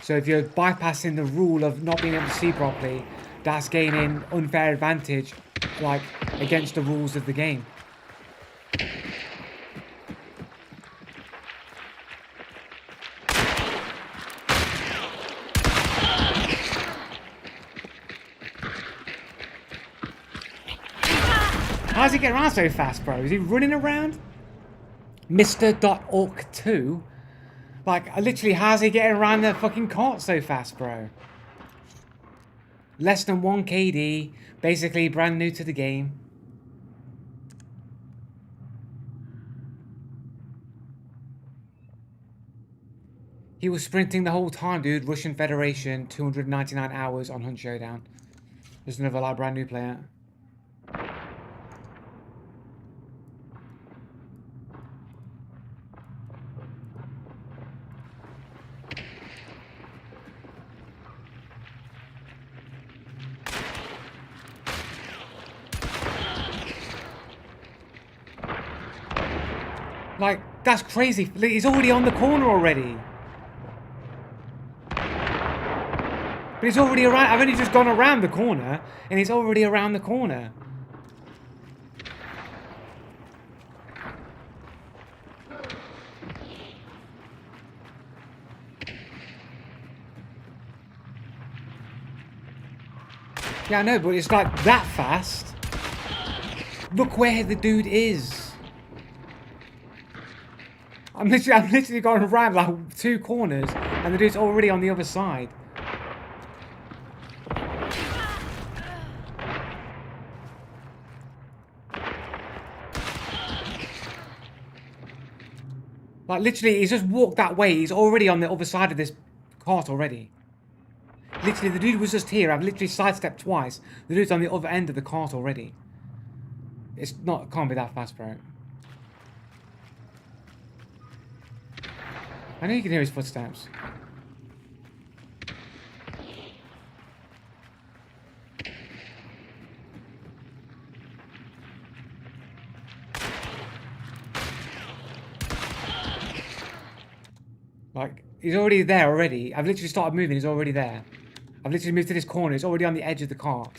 So if you're bypassing the rule of not being able to see properly, that's gaining unfair advantage, like, against the rules of the game. How does he get around so fast, bro? Is he running around? Mr.Orc2? Like, literally, how's he getting around the fucking cart so fast, bro? Less than 1 KD, basically brand new to the game. He was sprinting the whole time, dude. Russian Federation, 299 hours on Hunt Showdown. There's another like brand new player. Like, that's crazy. He's already on the corner already. But he's already around. I've only just gone around the corner, and he's already around the corner. Yeah, I know, but it's like that fast. Look where the dude is. I'm literally going around like 2 corners, and the dude's already on the other side. Like, literally, he's just walked that way. He's already on the other side of this cart already. Literally, the dude was just here. I've literally sidestepped twice. The dude's on the other end of the cart already. It's not, can't be that fast, bro. I know you can hear his footsteps. Like, he's already there already. I've literally started moving. He's already there. I've literally moved to this corner. He's already on the edge of the cart.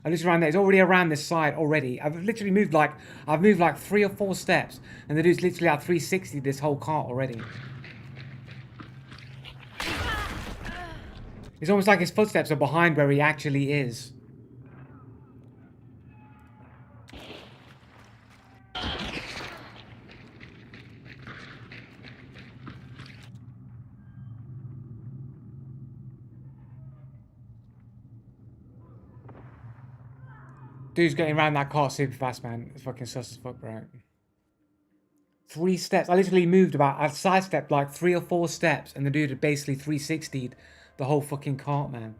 I literally around there. He's already around this side already. I've literally moved like, 3 or 4 steps. And the dude's literally at 360 this whole cart already. It's almost like his footsteps are behind where he actually is. Dude's getting around that cart super fast, man. It's fucking sus as fuck, bro. 3 steps. I literally moved about, I sidestepped like 3 or 4 steps, and the dude had basically 360'd the whole fucking cart, man.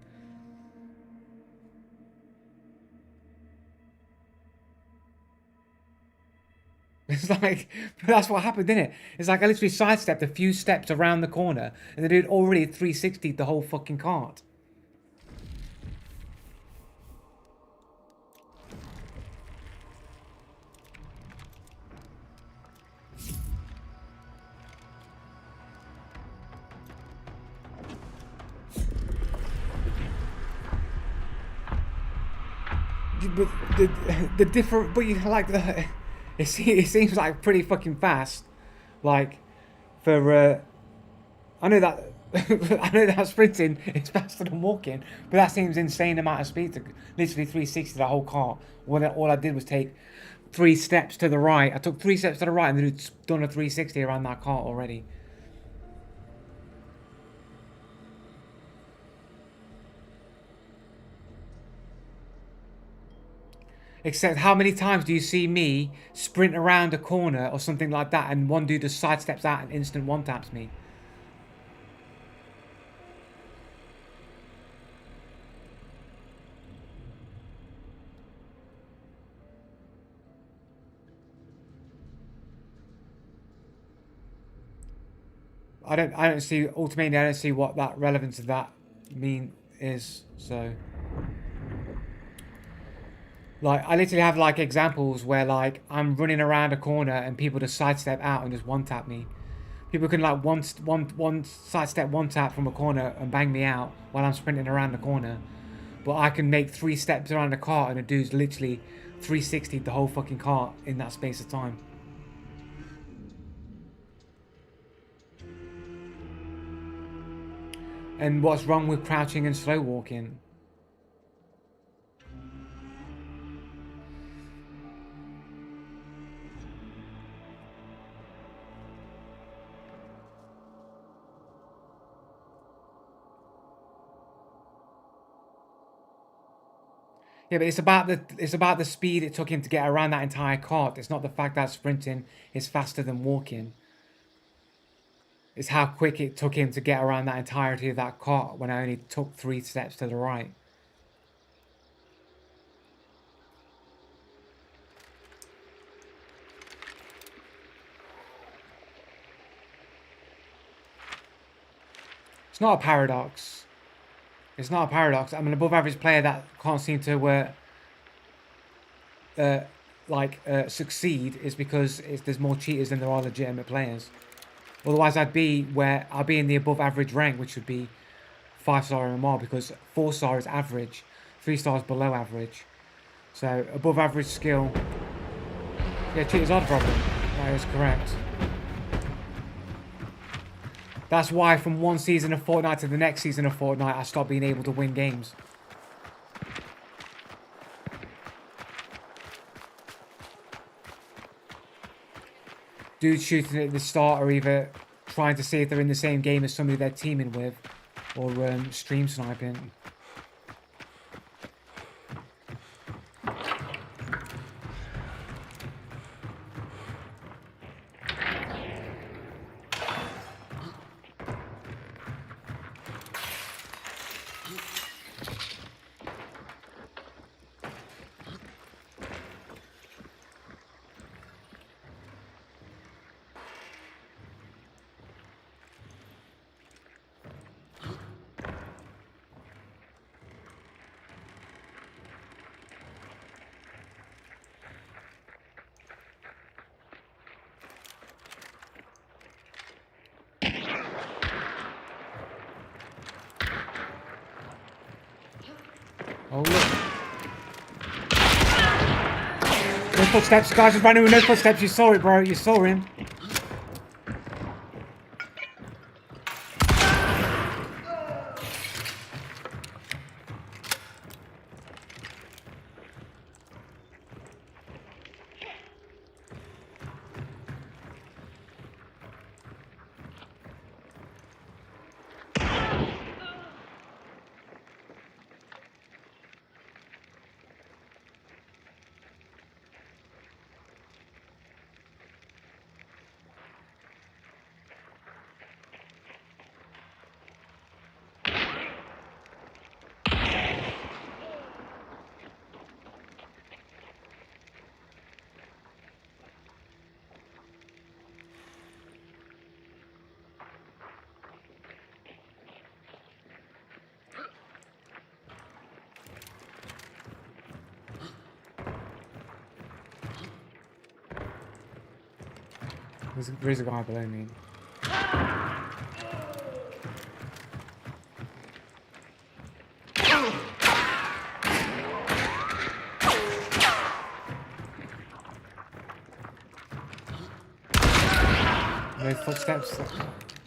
It's like, that's what happened, didn't it? It's like I literally sidestepped a few steps around the corner, and the dude already 360'd the whole fucking cart. But the different, but you like the, it seems like pretty fucking fast, like for I know that I know that sprinting is faster than walking, but that seems insane amount of speed to literally 360 the whole car. All I did was take 3 steps to the right. I took 3 steps to the right, and then it's done a 360 around that car already. Except how many times do you see me sprint around a corner or something like that, and one dude just sidesteps out and instant one-taps me? I don't see, ultimately I don't see what that relevance of that mean is, so. Like, I literally have like examples where like I'm running around a corner and people just sidestep out and just one tap me. People can like one sidestep one tap from a corner and bang me out while I'm sprinting around the corner. But I can make 3 steps around the cart and a dude's literally 360 the whole fucking cart in that space of time. And what's wrong with crouching and slow walking? Yeah, but it's about the speed it took him to get around that entire cart. It's not the fact that sprinting is faster than walking. It's how quick it took him to get around that entirety of that cart when I only took 3 steps to the right. It's not a paradox. It's not a paradox. I'm an above average player that can't seem to succeed is because there's more cheaters than there are legitimate players. Otherwise, I'd be in the above average rank, which would be 5-star or more, because 4-star is average, 3 stars below average. So above average skill. Yeah, cheaters are the problem. That is correct. That's why from one season of Fortnite to the next season of Fortnite, I stopped being able to win games. Dudes shooting at the start are either trying to see if they're in the same game as somebody they're teaming with, or stream sniping. footsteps. Guys just ran in with no footsteps. You saw it, bro. You saw him. There is a guy below me. Those footsteps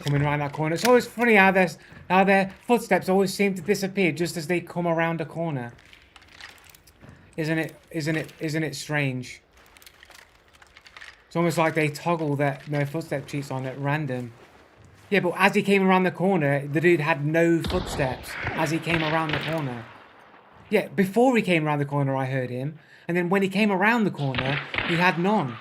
coming around that corner. It's always funny how their footsteps always seem to disappear just as they come around a corner. Isn't it strange? It's almost like they toggle their footstep cheats on at random. Yeah, but as he came around the corner, the dude had no footsteps as he came around the corner. Yeah, before he came around the corner, I heard him. And then when he came around the corner, he had none.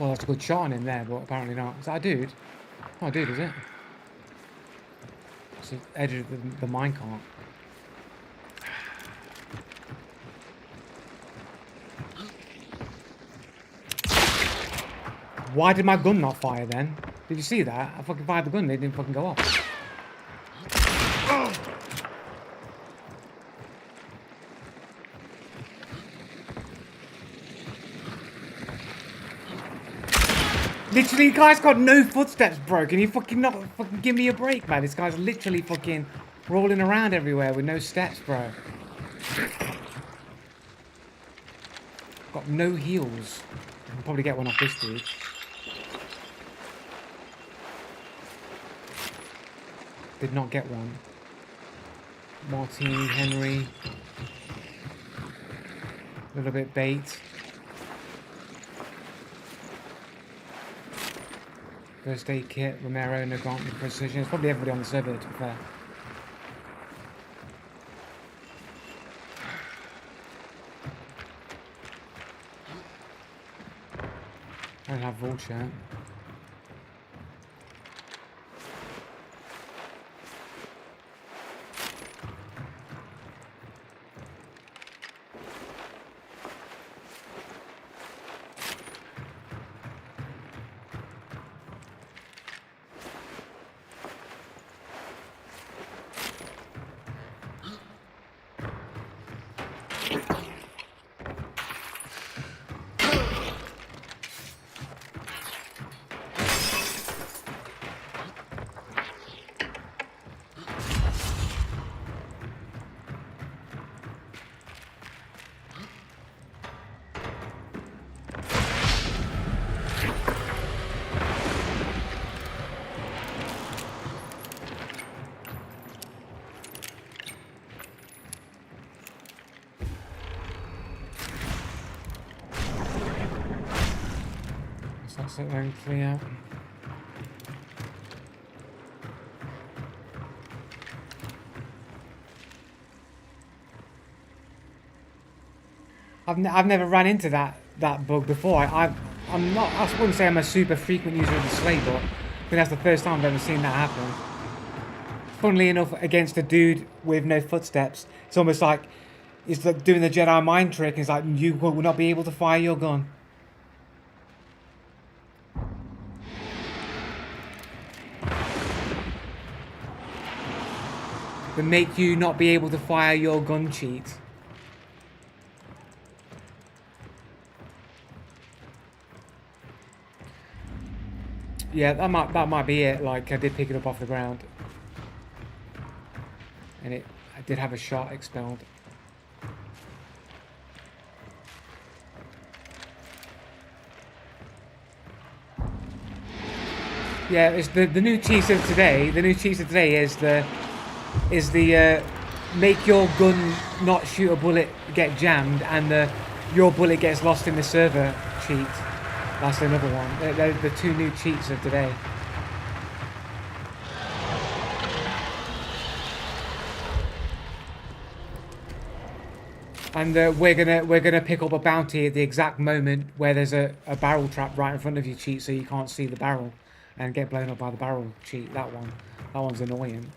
Well, that's a good shot on him there, but apparently not. Is that a dude? Not a dude, is it? It's the edge of the minecart. Why did my gun not fire then? Did you see that? I fucking fired the gun, it didn't fucking go off. Literally, you guys got no footsteps, bro. Can you fucking not fucking give me a break, man? This guy's literally fucking rolling around everywhere with no steps, bro. Got no heals. I can probably get one off this dude. Did not get one. Martini, Henry. A little bit bait. First aid kit, Romero, Nagant, Precision. It's probably everybody on the server, to be fair. I don't have Vulture. That's it then, clear. I've never run into that bug before. I wouldn't say I'm a super frequent user of the Slay, but I think that's the first time I've ever seen that happen. Funnily enough, against a dude with no footsteps, it's almost like he's like doing the Jedi mind trick. And it's like, you will not be able to fire your gun. The make you not be able to fire your gun cheat. Yeah, that might be it. Like, I did pick it up off the ground. And I did have a shot expelled. Yeah, it's the new cheat of today. The new cheat of today is the make your gun not shoot a bullet get jammed, and your bullet gets lost in the server cheat. That's another one. They're the two new cheats of today. And we're gonna pick up a bounty at the exact moment where there's a barrel trap right in front of you, cheat, so you can't see the barrel and get blown up by the barrel cheat. That one's annoying.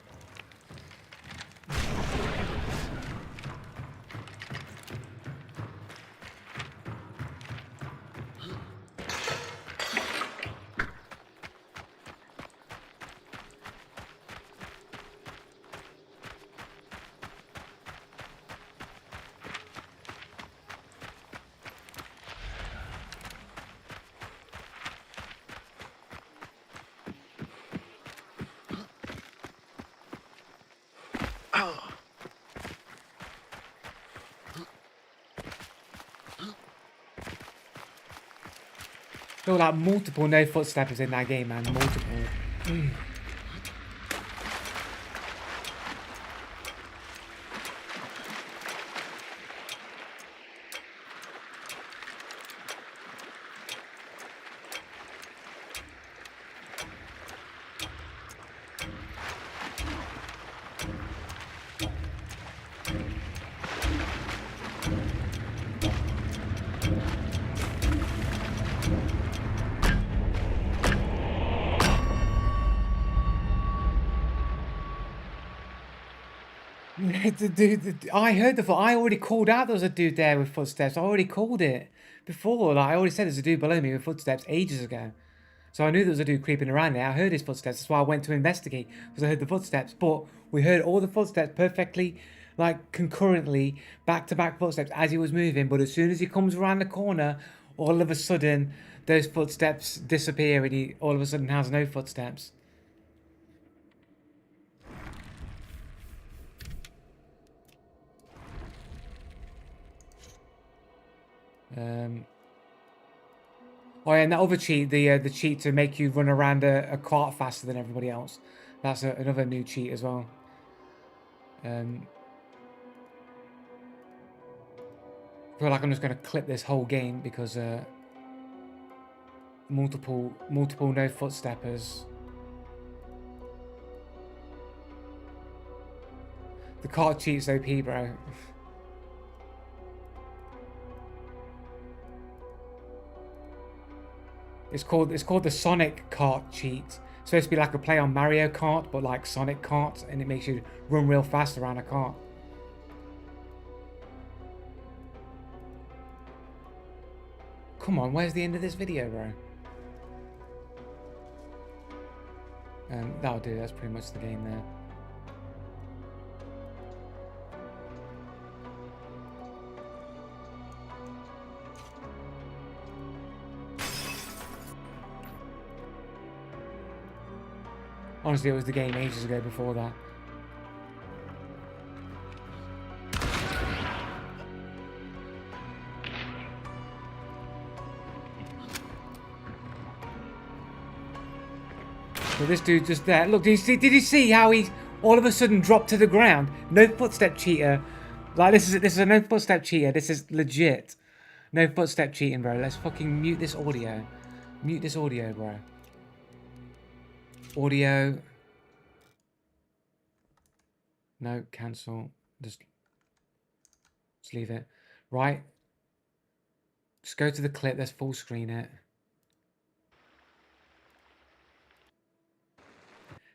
There were like multiple no footsteppers in that game, man. Multiple. I heard I already called out there was a dude there with footsteps. I already called it before. Like, I already said there's a dude below me with footsteps ages ago. So I knew there was a dude creeping around there. I heard his footsteps. That's why I went to investigate, because I heard the footsteps. But we heard all the footsteps perfectly, like concurrently, back-to-back footsteps as he was moving. But as soon as he comes around the corner, all of a sudden, those footsteps disappear and he all of a sudden has no footsteps. Oh yeah, and that other cheat, the cheat to make you run around a cart faster than everybody else. That's another new cheat as well. I feel like I'm just going to clip this whole game because multiple no footsteppers. The cart cheat's OP, bro. It's called the Sonic Kart cheat. It's supposed to be like a play on Mario Kart, but like Sonic Kart, and it makes you run real fast around a cart. Come on, where's the end of this video, bro? That'll do. That's pretty much the game there. Honestly, it was the game ages ago before that. So this dude just there. Look, did you see how he all of a sudden dropped to the ground? No footstep cheater. Like, this is a no footstep cheater. This is legit. No footstep cheating, bro. Let's fucking mute this audio. Mute this audio, bro. Audio. No, cancel. Just leave it. Right. Just go to the clip. Let's full screen it.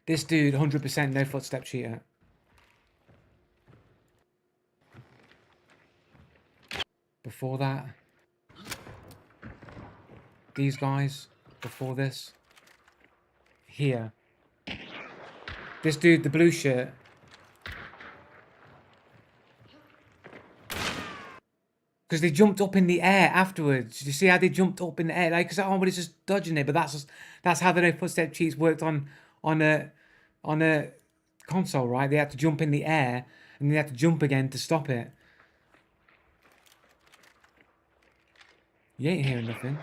This dude, 100% no footstep cheater. Before that. These guys. Before this. Here. This dude, the blue shirt. Because they jumped up in the air afterwards. You see how they jumped up in the air? Like, because everybody's just dodging it. But that's how the no footstep cheats worked on a on a console, right? They had to jump in the air and they had to jump again to stop it. You ain't hearing nothing.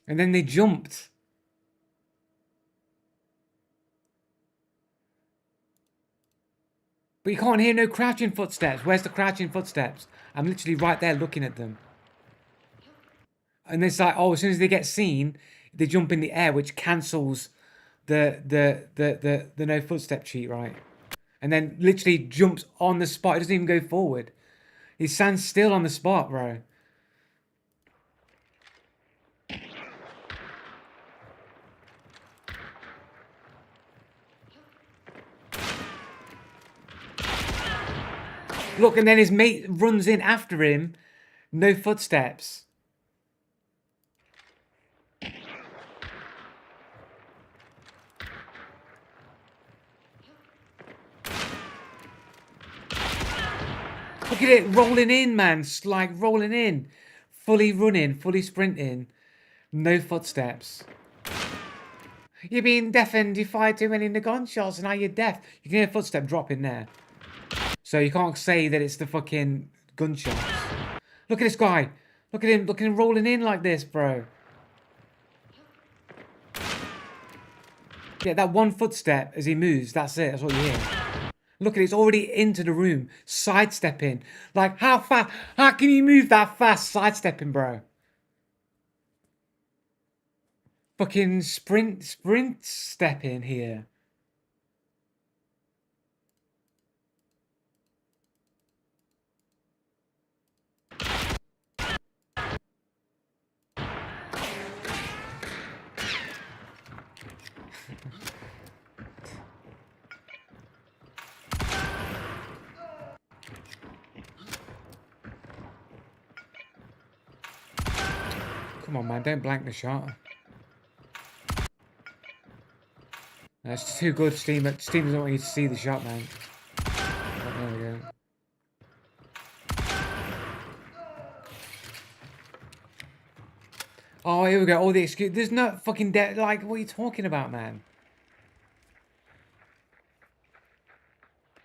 And then they jumped. But you can't hear no crouching footsteps. Where's the crouching footsteps? I'm literally right there looking at them. And it's like, oh, as soon as they get seen, they jump in the air, which cancels the no footstep cheat, right? And then literally jumps on the spot. It doesn't even go forward. He stands still on the spot, bro. Look, and then his mate runs in after him. No footsteps. Look at it rolling in, man. Like rolling in. Fully running, fully sprinting. No footsteps. You're being deafened. You fired too many in the gunshots and now you're deaf. You can hear a footstep drop in there. So you can't say that it's the fucking gunshots. Look at this guy. Look at him. Look at him rolling in like this, bro. Yeah, that one footstep as he moves. That's it. That's what you hear. Look at it. It's already into the room. Sidestepping. Like, how fast? How can you move that fast sidestepping, bro? Fucking sprint stepping here. Come on, man. Don't blank the shot. That's too good, Steam. Steam doesn't want you to see the shot, man. Oh, there we go. Oh, here we go. All the excuse. There's no fucking like, what are you talking about, man?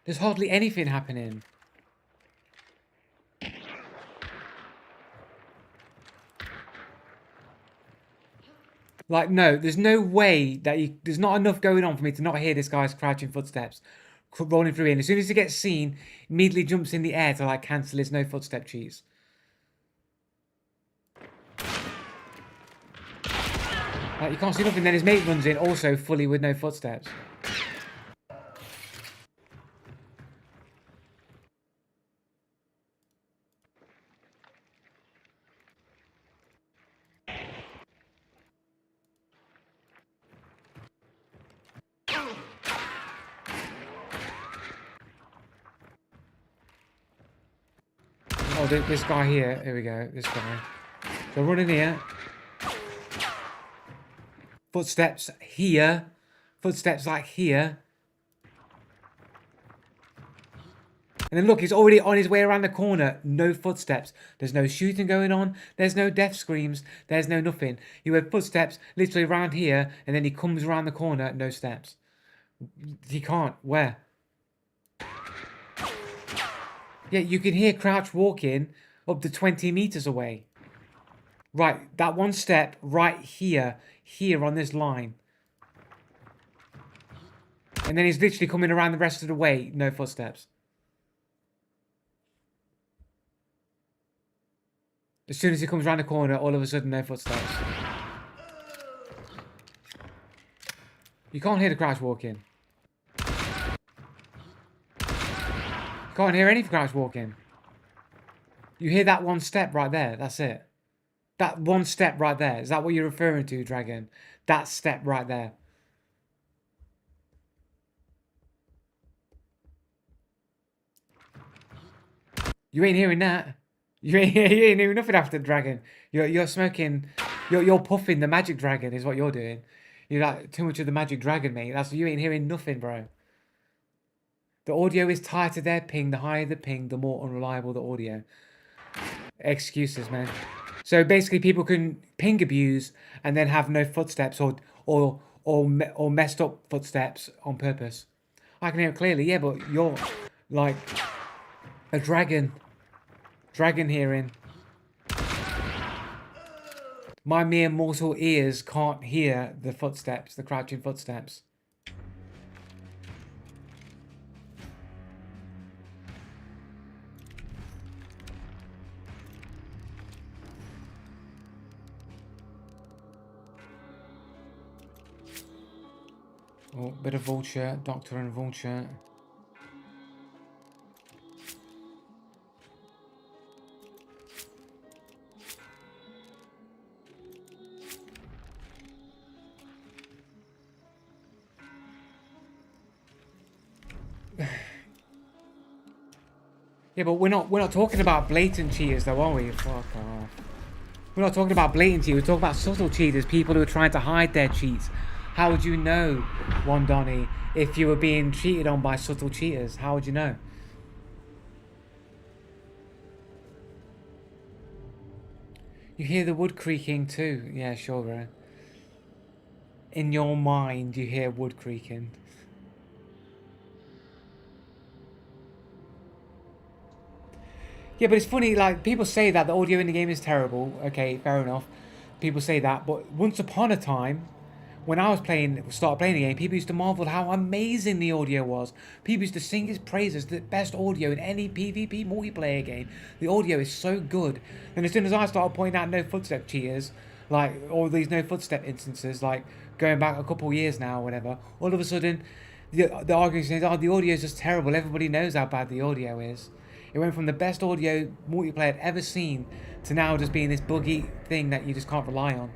There's hardly anything happening. Like, no, there's no way that you. There's not enough going on for me to not hear this guy's crouching footsteps rolling through in. As soon as he gets seen, immediately jumps in the air to like cancel his no footstep cheats. Like, you can't see nothing. Then his mate runs in, also fully with no footsteps. Oh, this guy here. Here we go. This guy. So running here. Footsteps here. Footsteps like here. And then look, he's already on his way around the corner. No footsteps. There's no shooting going on. There's no death screams. There's no nothing. You have footsteps literally around here, and then he comes around the corner. No steps. He can't. Where? Yeah, you can hear Crouch walking up to 20 meters away. Right, that one step right here. Here on this line. And then he's literally coming around the rest of the way. No footsteps. As soon as he comes around the corner, all of a sudden, no footsteps. You can't hear the Crouch walking. You can't hear any Crouch walking. You hear that one step right there. That's it. That one step right there. Is that what you're referring to, Dragon? That step right there. You ain't hearing that. You ain't hearing nothing after Dragon. You're smoking. You're puffing the Magic Dragon is what you're doing. You're like too much of the Magic Dragon, mate. That's you ain't hearing nothing, bro. The audio is tied to their ping. The higher the ping, the more unreliable the audio. Excuses, man. So basically, people can ping abuse and then have no footsteps or messed up footsteps on purpose. I can hear it clearly, yeah, but you're like a dragon hearing. My mere mortal ears can't hear the footsteps, the crouching footsteps. Oh, bit of vulture, doctor and vulture. Yeah, but we're not talking about blatant cheaters though, are we? Fuck off. We're not talking about blatant cheaters, we're talking about subtle cheaters, people who are trying to hide their cheats. How would you know, Wandoni, if you were being cheated on by subtle cheaters? How would you know? You hear the wood creaking too. Yeah, sure, bro. In your mind, you hear wood creaking. Yeah, but it's funny, like, people say that the audio in the game is terrible. Okay, fair enough. People say that, but once upon a time, when I was started playing the game, people used to marvel how amazing the audio was. People used to sing its praises, the best audio in any PvP multiplayer game. The audio is so good. And as soon as I started pointing out no footstep cheaters, like all these no footstep instances, like going back a couple of years now or whatever, all of a sudden the argument is, oh, the audio is just terrible. Everybody knows how bad the audio is. It went from the best audio multiplayer I'd ever seen to now just being this buggy thing that you just can't rely on.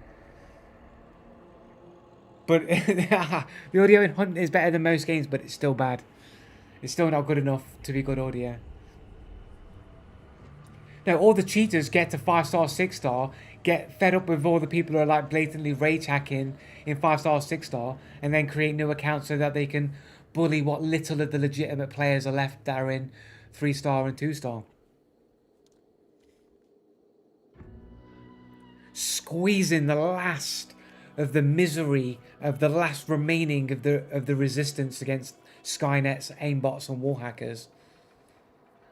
But the audio in Hunt is better than most games, but it's still bad. It's still not good enough to be good audio. No, all the cheaters get to 5-star, 6-star, get fed up with all the people who are like blatantly rage hacking in 5-star, 6-star, and then create new accounts so that they can bully what little of the legitimate players are left that are in 3-star and 2-star. Squeezing the last of the misery of the last remaining of the resistance against Skynet's aimbots and wall hackers.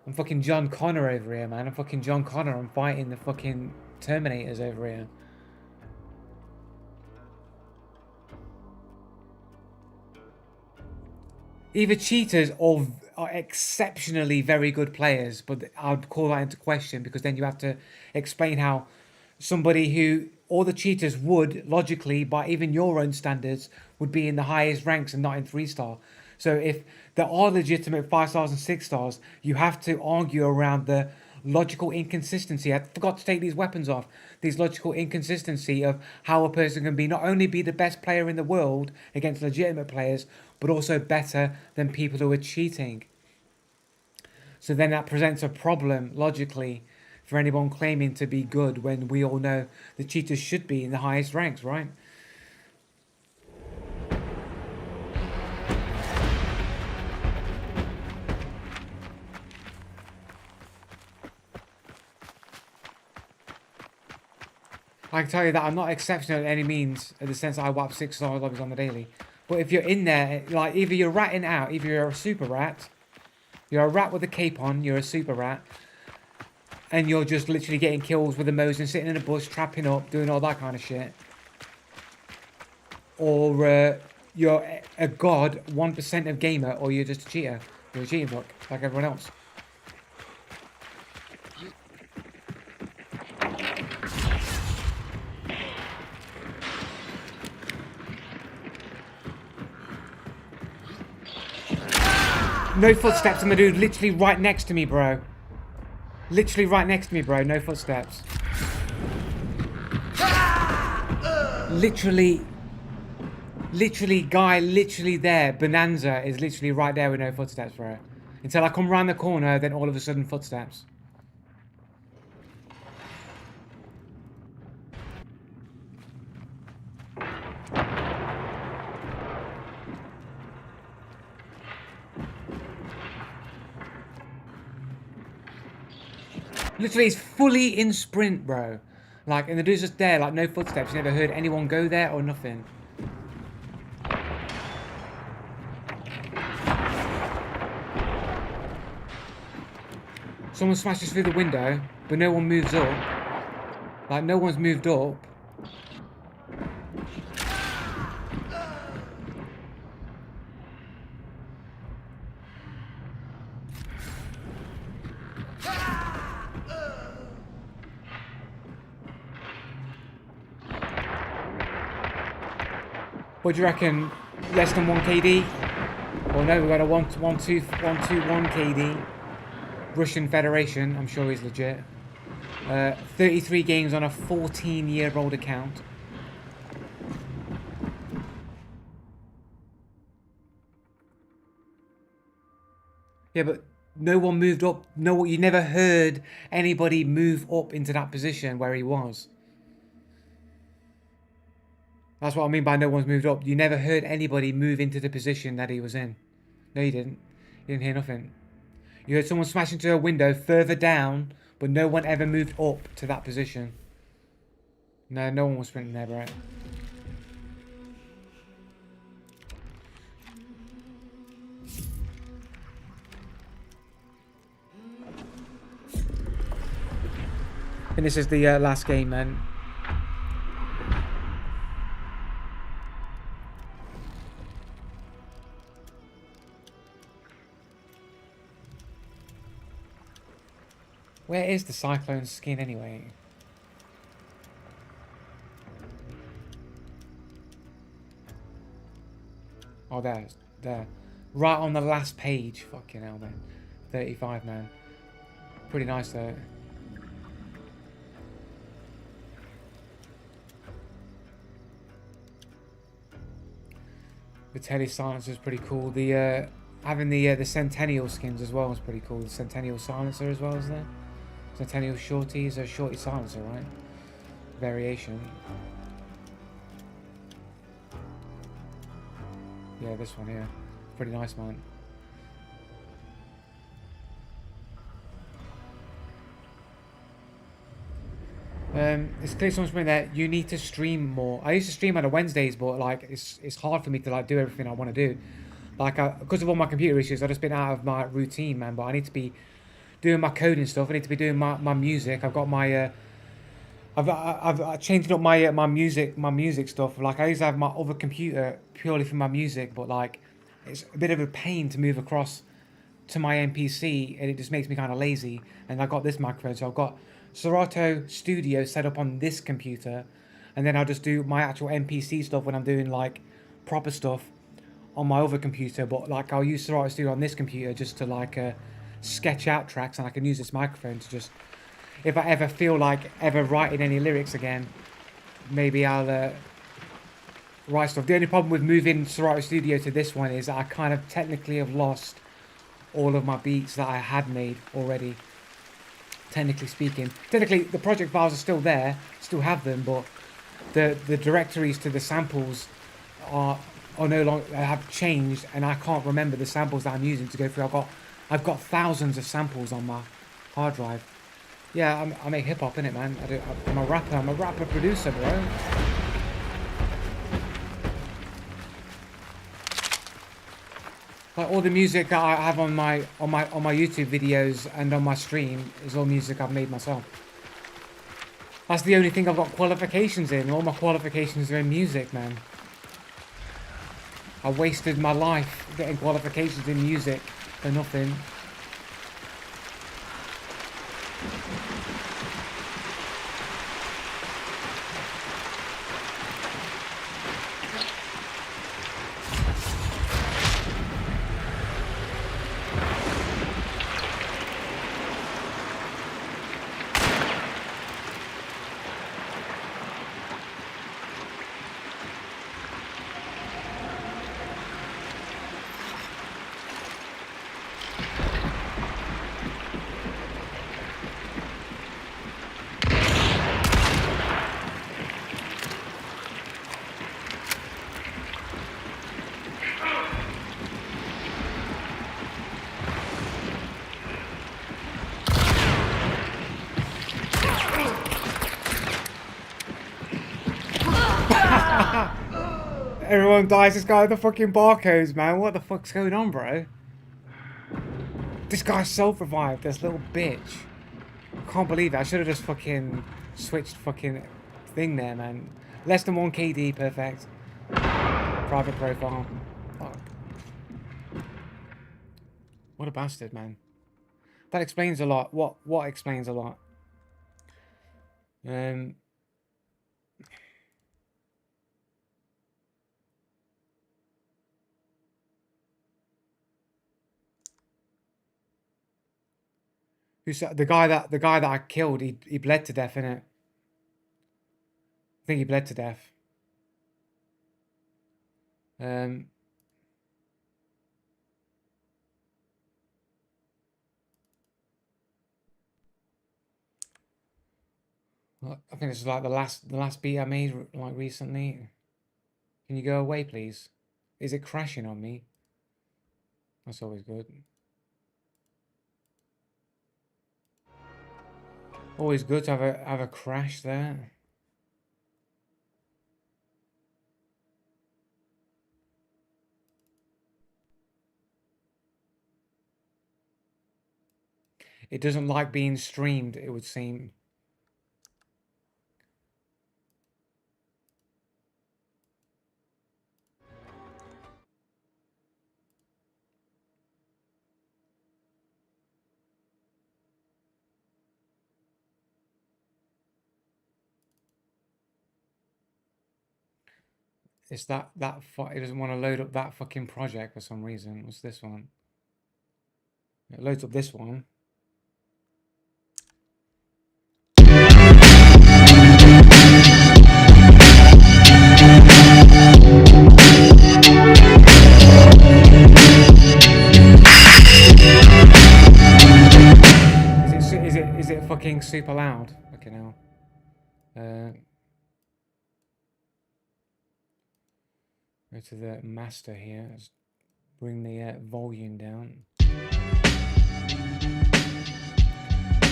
I'm fucking John Connor over here, man. I'm fucking John Connor. I'm fighting the fucking Terminators over here. Either cheaters or are exceptionally very good players, but I'd call that into question because then you have to explain how somebody who all the cheaters would logically, by even your own standards, would be in the highest ranks and not in 3-star. So if there are legitimate 5-stars and 6-stars, you have to argue around the logical inconsistency. I forgot to take these weapons off. These logical inconsistency of how a person can be not only be the best player in the world against legitimate players, but also better than people who are cheating. So then that presents a problem logically for anyone claiming to be good when we all know the cheaters should be in the highest ranks, right? I can tell you that I'm not exceptional at any means, in the sense that I wipe 6-star lobbies on the daily. But if you're in there, like, either you're ratting out, either you're a super rat, you're a rat with a cape on, you're a super rat, and you're just literally getting kills with a Mosin, sitting in a bush, trapping up, doing all that kind of shit. Or you're a god, 1% of gamer, or you're just a cheater. You're a cheating book, like everyone else. No footsteps, my dude. Literally right next to me, bro. Literally right next to me, bro. No footsteps. Literally, guy, literally there. Bonanza is literally right there with no footsteps, bro. Until I come round the corner, then all of a sudden footsteps. Literally, it's fully in sprint, bro. Like, and the dude's just there, like no footsteps. You never heard anyone go there or nothing. Someone smashes through the window, but no one moves up. Like, no one's moved up. What do you reckon? Less than 1 KD? Well, no, we've got a 121 KD. Russian Federation, I'm sure he's legit. 33 games on a 14-year-old account. Yeah, but no one moved up. No, you never heard anybody move up into that position where he was. That's what I mean by no one's moved up. You never heard anybody move into the position that he was in. No, you didn't. You didn't hear nothing. You heard someone smash into a window further down, but no one ever moved up to that position. No, no one was sprinting there, bro. And this is the last game, man. Where is the Cyclone skin anyway? Oh, there. Right on the last page. Fucking hell, man. 35, man. Pretty nice, though. The Tele Silencer is pretty cool. The having the Centennial skins as well is pretty cool. The Centennial Silencer as well, is there? Centennial Shorty is a Shorty Silencer, right? Variation. Yeah, this one here. Pretty nice, man. It's clear someone's saying that you need to stream more. I used to stream on the Wednesdays, but like it's hard for me to like do everything I want to do. Like because of all my computer issues, I've just been out of my routine, man. But I need to be doing my coding stuff. I need to be doing my music. I've got my I've changed up my music stuff. Like I used to have my other computer purely for my music, but like it's a bit of a pain to move across to my MPC, and it just makes me kind of lazy. And I got this microphone, so I've got Serato Studio set up on this computer, and then I'll just do my actual MPC stuff when I'm doing like proper stuff on my other computer. But like I'll use Serato Studio on this computer just to like sketch out tracks, and I can use this microphone to just, if I ever feel like ever writing any lyrics again, maybe I'll write stuff. The only problem with moving Serato Studio to this one is that I kind of technically have lost all of my beats that I had made already. Technically speaking, the project files are still there, still have them, but the directories to the samples are no longer, have changed, and I can't remember the samples that I'm using to go through. I've got thousands of samples on my hard drive. Yeah, I make hip hop, innit, man. I'm a rapper. I'm a rapper producer, bro. Like all the music that I have on my YouTube videos and on my stream is all music I've made myself. That's the only thing I've got qualifications in. All my qualifications are in music, man. I wasted my life getting qualifications in music for nothing. Everyone dies. This guy with the fucking barcodes, man. What the fuck's going on, bro? This guy self-revived, this little bitch. I can't believe it. I should have just fucking switched fucking thing there, man. Less than 1 KD, perfect. Private profile. Fuck. What a bastard, man. That explains a lot. What explains a lot? Who's the guy that I killed? He bled to death, innit? I think he bled to death. I think this is like the last beat I made like recently. Can you go away, please? Is it crashing on me? That's always good. Always good to have a crash there. It doesn't like being streamed, it would seem. It's that it doesn't want to load up that fucking project for some reason. What's this one? It loads up this one. Is it fucking super loud? Okay, now. Go to the master here. Let's bring the volume down.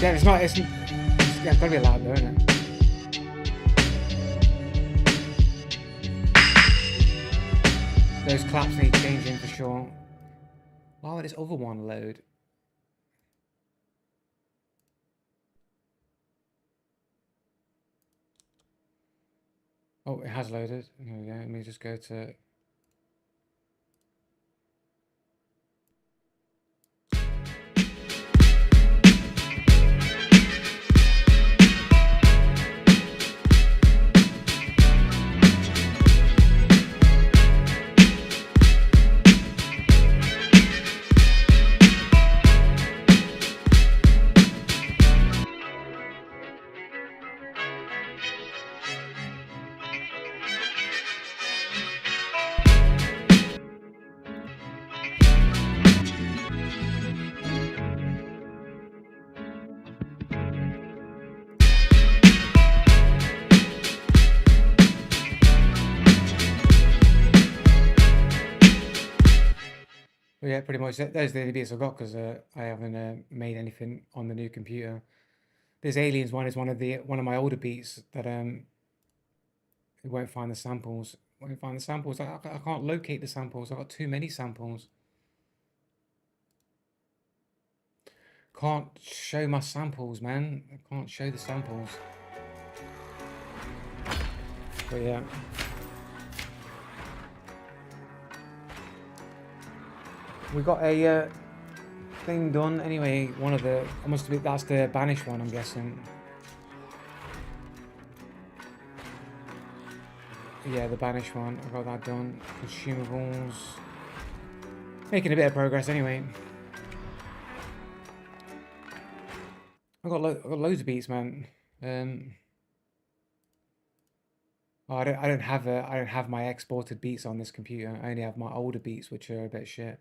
Yeah, it's gotta be loud though, isn't it? Those claps need changing for sure. Why would this other one load? Oh, it has loaded. Here we go. Let me just go to... Yeah, pretty much. Those are the only beats I've got because I haven't made anything on the new computer. This Aliens one is one of my older beats that it won't find the samples. Won't find the samples. I can't locate the samples. I've got too many samples. Can't show my samples, man. I can't show the samples. But yeah. We got a thing done anyway. One of the that's the Banish one, I'm guessing. Yeah, the Banish one. I got that done. Consumables. Making a bit of progress anyway. I got loads of beats, man. Oh, I don't have my exported beats on this computer. I only have my older beats, which are a bit shit.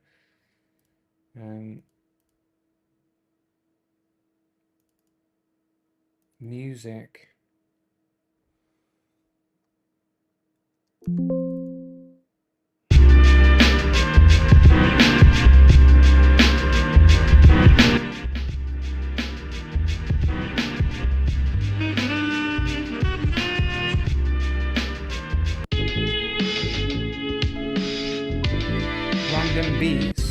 Music. random beats.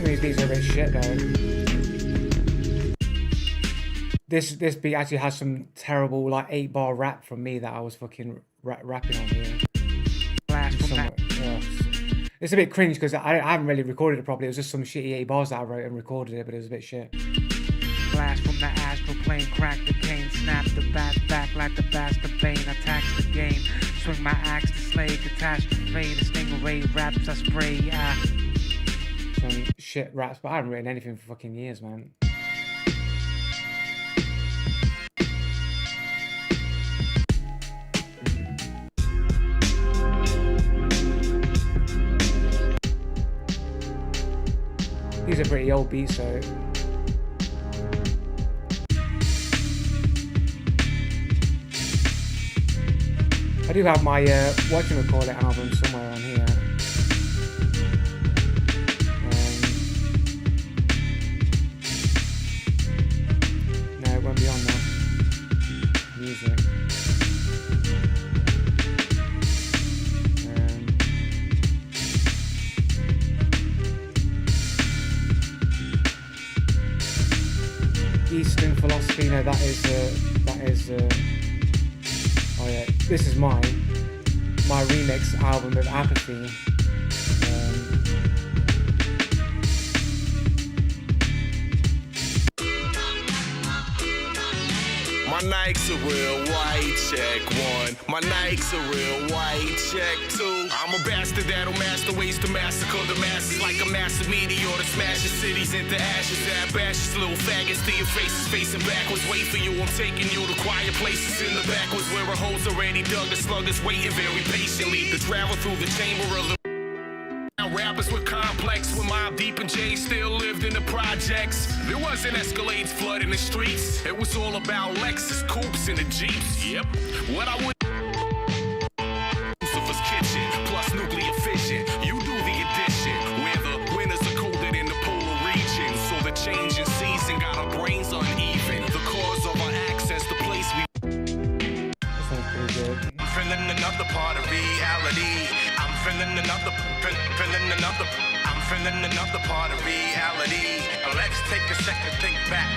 These beats are a bit shit though. This beat actually has some terrible like 8-bar rap from me that I was fucking rapping on here. It's a bit cringe because I haven't really recorded it properly. It was just some shitty 8 bars that I wrote and recorded it, but it was a bit shit. Blast from the astral plane, crack the cane, snap the bat back like the bastard vein, attacks the game. Swing my axe to slay, catastrophe, the stingray raps I spray. Some shit raps, but I haven't written anything for fucking years, man. These are pretty old beats, so I do have my whatchamacallit album somewhere on here. No, it won't be on there. Music. Eastern Philosophy, no, that is oh yeah, this is my remix album of Apathy. My Nikes are real white, check one. My Nikes are real white, check two. I'm a bastard that'll master ways to massacre the masses like a massive meteor to smash your cities into ashes. That bashes little faggots to your faces facing backwards. Wait for you, I'm taking you to quiet places in the backwards where a hole's already dug. The sluggers waiting very patiently to travel through the chamber of the rappers with complex when Mobb Deep and Jay still lived in the projects. There wasn't Escalades flooding the streets. It was all about Lexus coupes and the Jeeps. Yep. What I would Lucifer's kitchen plus nuclear fission. You do the addition where the winters are colder than the polar region. So the change in season got our brains uneven. The cause of our access, the place we. I'm feeling another part of reality. I'm feeling another part of reality. Let's take a second, think back.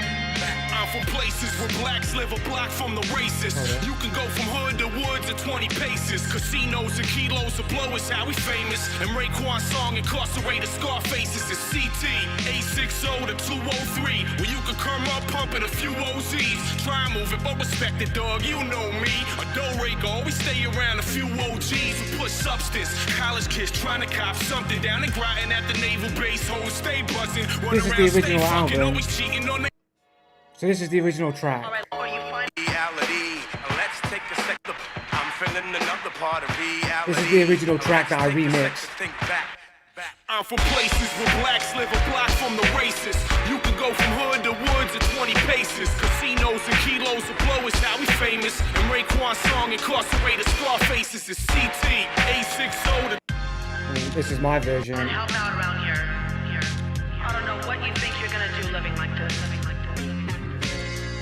I'm from places where blacks live a block from the racist. You can go from hood to woods at 20 paces. Casinos and kilos of blow is how we famous. And Raekwon's song incarcerated Scarfaces is CT 860 to 203, where you can come up pumping a few OZs. Try and move it, but respect it, dog. You know me. A dough always stay around a few OGs who push substance. College kids trying to cop something down and grinding at the naval base. Hoes stay buzzing. Run This is around, the original stay fucking, album. always cheating on the So this is the original track. reality. Let's take a second. I'm feeling another part of reality. This is the original track that I remixed. Think back. I'm from places where blacks live a block from the racist. You can go from hood to woods at 20 paces. Casinos and kilos of blow is how we famous. And Raekwon's song incarcerated Scarfaces is CT 860 to. This is my version. And help out around here. I don't know what you think you're gonna do living like this.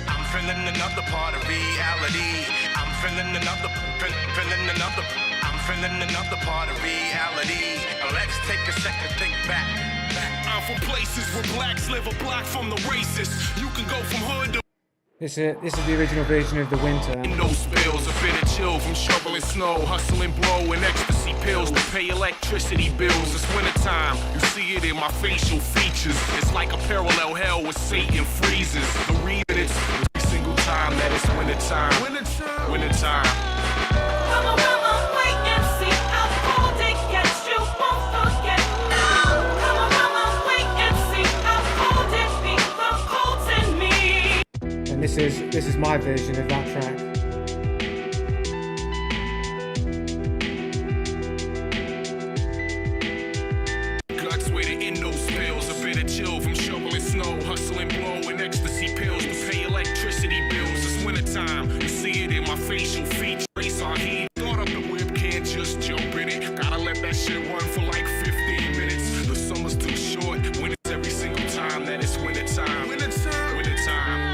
I'm feeling another part of reality. I'm feeling another part of reality. Let's take a second, think back. I'm from places where blacks live a block from the racist. You can go from hood to. This is the original version of The Winter. No spills, a bit of chill from shoveling snow, hustling blow and ecstasy pills to pay electricity bills. It's wintertime, you see it in my facial features. It's like a parallel hell where Satan freezes. The reason it's every single time that it's wintertime. Wintertime. And this is my version of that track. Guts with it in no spills, a bit of chill from shoveling snow, hustling blow and ecstasy pills to pay electricity bills. It's wintertime, you see it in my facial features. Race on heat, thought up the whip, can't just jump in it. Gotta let the that shit run for like 15 minutes. The summer's too short, when it's every single time that it's winter time. Winter time. Winter time.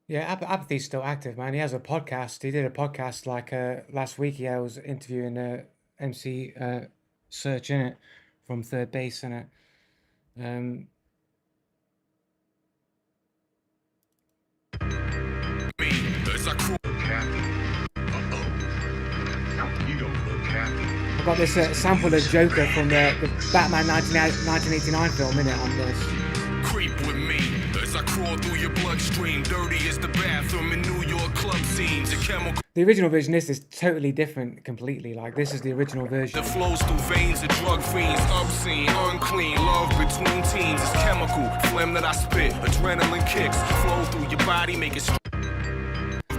Yeah, Apathy's still active, man. He has a podcast. He did a podcast like last week. I was interviewing MC Search in it from Third Base in it. Me, as I crawl. You don't look happy. I got this sample of Joker from the Batman 1989 film in it on this. Creep with me as I crawl through your bloodstream. Dirty as the bathroom in New York club scenes. A chemical The original version of this is totally different completely. Like, this is the original version. that flows through veins of drug fiends. Obscene, unclean, love between teens is chemical. Phlegm that I spit, adrenaline kicks. Flow through your body, make it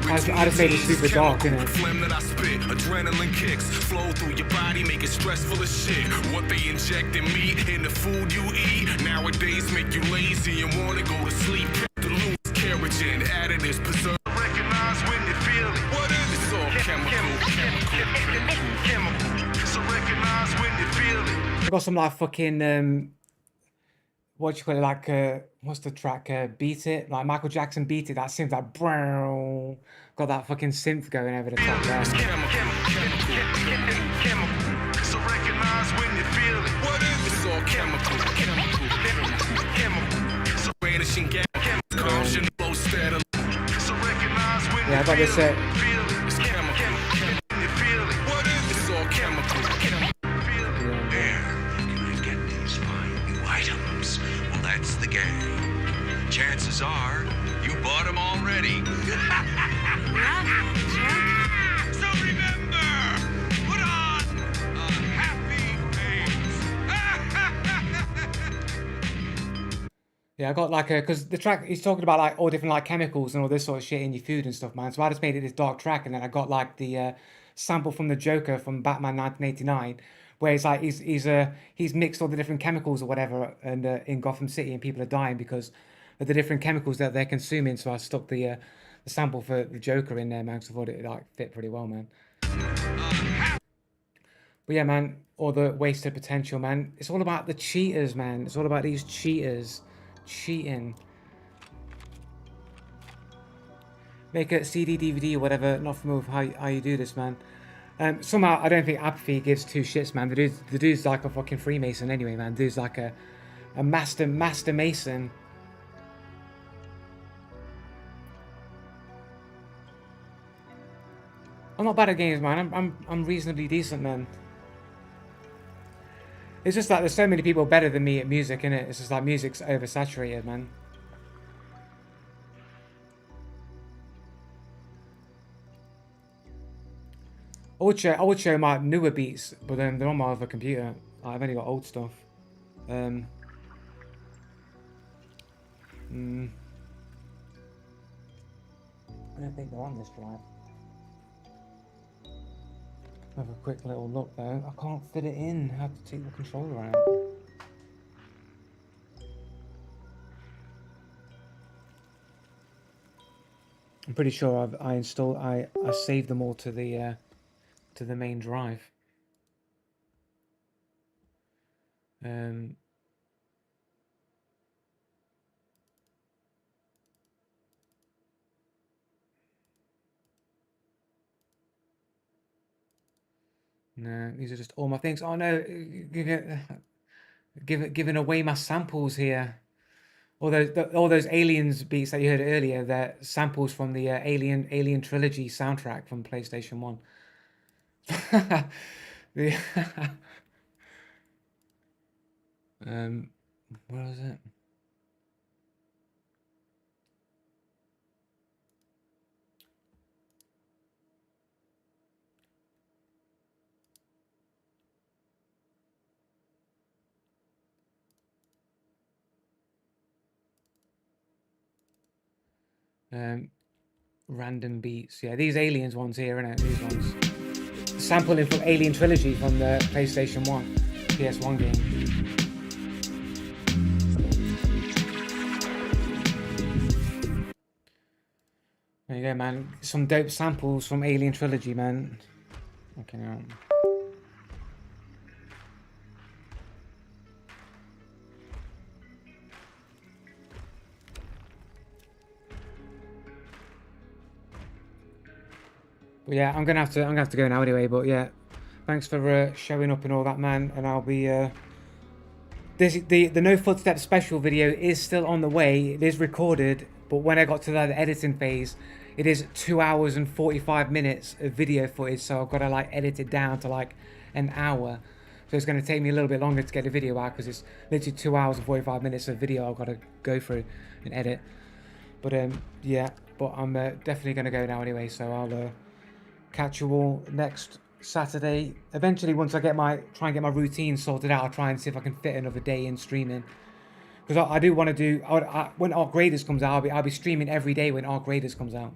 I'd have made it super dark, innit? Phlegm that I spit, adrenaline kicks. Flow through your body, make it stressful as shit. What they inject in meat, in the food you eat. Nowadays make you lazy and wanna go to sleep. The loose keratin, additives, preserve. Recognize when you feel it. What is it? It's all chemical. So recognize when you feel it. I got some like fucking what do you call it? Like what's the track? Beat It, like Michael Jackson Beat It. That synth, like brown. Got that fucking synth going over the top there. Chemical. So recognize when you feel it. What is it? It's all chemical. So vanishing gas. Caution, low steady. So recognize when Yeah, I got this. feel it. It's chemical. You feel it. What is it? It's all chemical. Where can I get these fine new items? Well, that's the game. Chances are you bought them already. So remember, put on a happy face. Yeah, I got like because the track he's talking about like all different like chemicals and all this sort of shit in your food and stuff, man. So I just made it this dark track, and then I got like the sample from the Joker from Batman 1989, where it's like he's mixed all the different chemicals or whatever, and in Gotham City, and people are dying because of the different chemicals that they're consuming. So I stuck the sample for the Joker in there, man, because I thought it like fit pretty well, man. But yeah, man, all the wasted potential, man. It's all about the cheaters, man. It's all about these cheaters cheating. Make a CD, DVD, or whatever. Not familiar with how you do this, man. Somehow I don't think Apathy gives two shits, man. The dude's like a fucking Freemason anyway, man. The dude's like a master mason. I'm not bad at games, man. I'm reasonably decent, man. It's just like there's so many people better than me at music, innit? It's just like music's oversaturated, man. I would show my newer beats, but then they're on my other computer. I've only got old stuff. I don't think they're on this drive. Have a quick little look though. I can't fit it in. I have to take the controller out. I'm pretty sure I saved them all to the main drive. No, these are just all my things. Oh no, giving away my samples here. All those Aliens beats that you heard earlier, they're samples from the Alien Trilogy soundtrack from PlayStation 1. Where is it? Random beats. Yeah, these aliens ones here, innit? These ones. Sampling from Alien Trilogy from the PlayStation 1, PS1 game. There you go, man. Some dope samples from Alien Trilogy, man. Okay, now. But yeah, I'm gonna have to go now anyway. But yeah, thanks for showing up and all that, man. And I'll be the No Footsteps special video is still on the way. It is recorded, but when I got to the editing phase, it is 2 hours and 45 minutes of video footage. So I've got to like edit it down to like an hour. So it's going to take me a little bit longer to get the video out because it's literally 2 hours and 45 minutes of video I've got to go through and edit. But yeah, but I'm definitely going to go now anyway. So I'll catch you all next Saturday. Eventually, once I try and get my routine sorted out, I'll try and see if I can fit another day in streaming. Because I do want to do when Arc Raiders comes out, I'll be streaming every day when Arc Raiders comes out.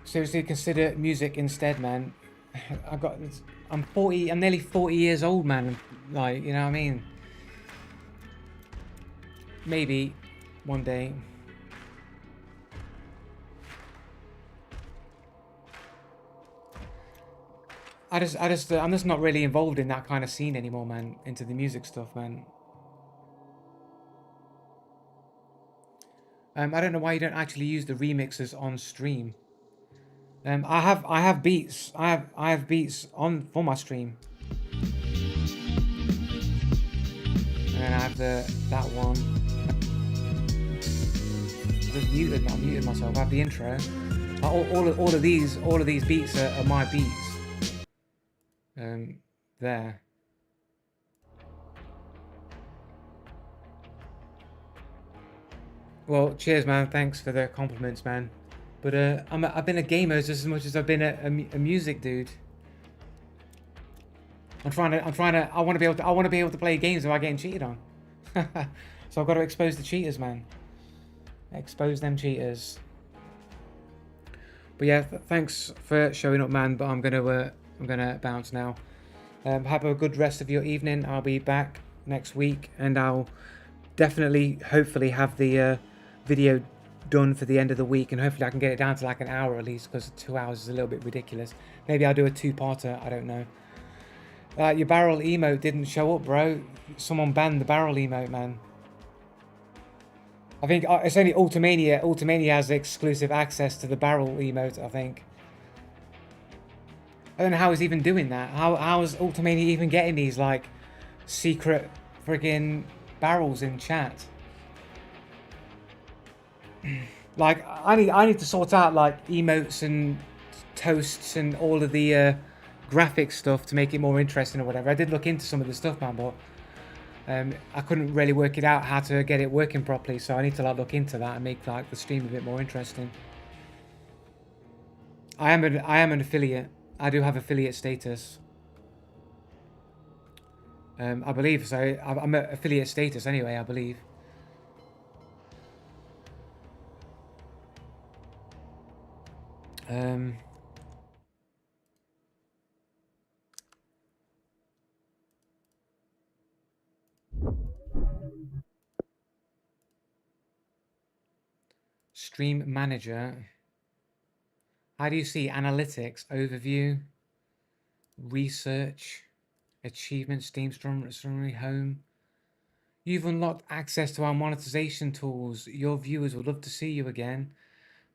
Seriously, consider music instead, man. I'm nearly 40 years old, man. Like, you know what I mean? Maybe one day. I'm just not really involved in that kind of scene anymore, man. Into the music stuff, man. I don't know why you don't actually use the remixes on stream. I have beats. I have beats on for my stream. And then I have that one. Just muted myself. I have the intro. All of these beats are my beats. There. Well, cheers, man. Thanks for the compliments, man. But I've been a gamer just as much as I've been a music dude. I want to be able to play games without getting cheated on. So I've got to expose the cheaters, man. Expose them cheaters. But yeah, thanks for showing up, man. But I'm gonna bounce now. Have a good rest of your evening. I'll be back next week, and I'll definitely, hopefully, have the video done for the end of the week, and hopefully I can get it down to like an hour at least, because 2 hours is a little bit ridiculous. Maybe I'll do a two-parter. I don't know. Your barrel emote didn't show up, bro. Someone banned the barrel emote, man. I think it's only Ultimania. Ultimania has exclusive access to the barrel emote, I think. I don't know how he's even doing that. How is Ultimania even getting these like secret friggin' barrels in chat? Like I need to sort out like emotes and toasts and all of the graphic stuff to make it more interesting or whatever. I did look into some of the stuff, man, but I couldn't really work it out how to get it working properly. So I need to like look into that and make like the stream a bit more interesting. I am an affiliate. I do have affiliate status. I believe so. I'm at affiliate status anyway, I believe. Stream manager. How do you see analytics, overview, research, achievement, Steam summary, home? You've unlocked access to our monetization tools. Your viewers would love to see you again.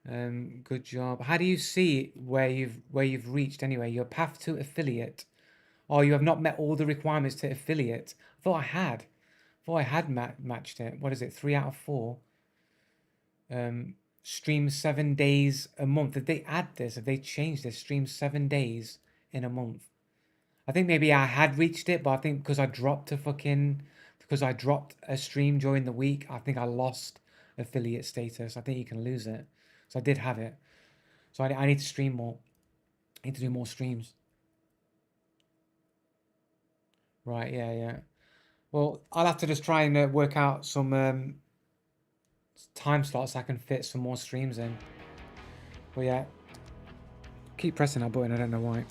Good job. How do you see where you've reached anyway? Your path to affiliate. Oh, you have not met all the requirements to affiliate. I thought I had matched it. What is it? 3 out of 4. Stream 7 days a month. Did they add this? Have they changed this? Stream 7 days in a month. I think maybe I had reached it, but I think because I dropped a stream during the week, I think I lost affiliate status. I think you can lose it. So I did have it. So I need to stream more. I need to do more streams. Right, yeah. Well, I'll have to just try and work out some time slots I can fit some more streams in. But yeah, keep pressing that button. I don't know why.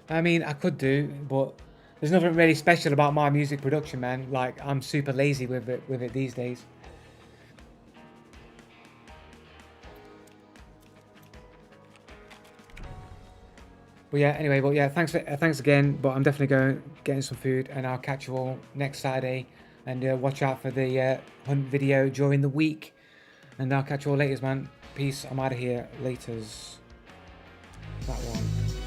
I mean, I could do, but there's nothing really special about my music production, man. Like, I'm super lazy with it these days. But yeah, anyway, well, yeah, thanks again. But I'm definitely getting some food, and I'll catch you all next Saturday. And watch out for the hunt video during the week. And I'll catch you all later, man. Peace. I'm out of here. Laters. That one.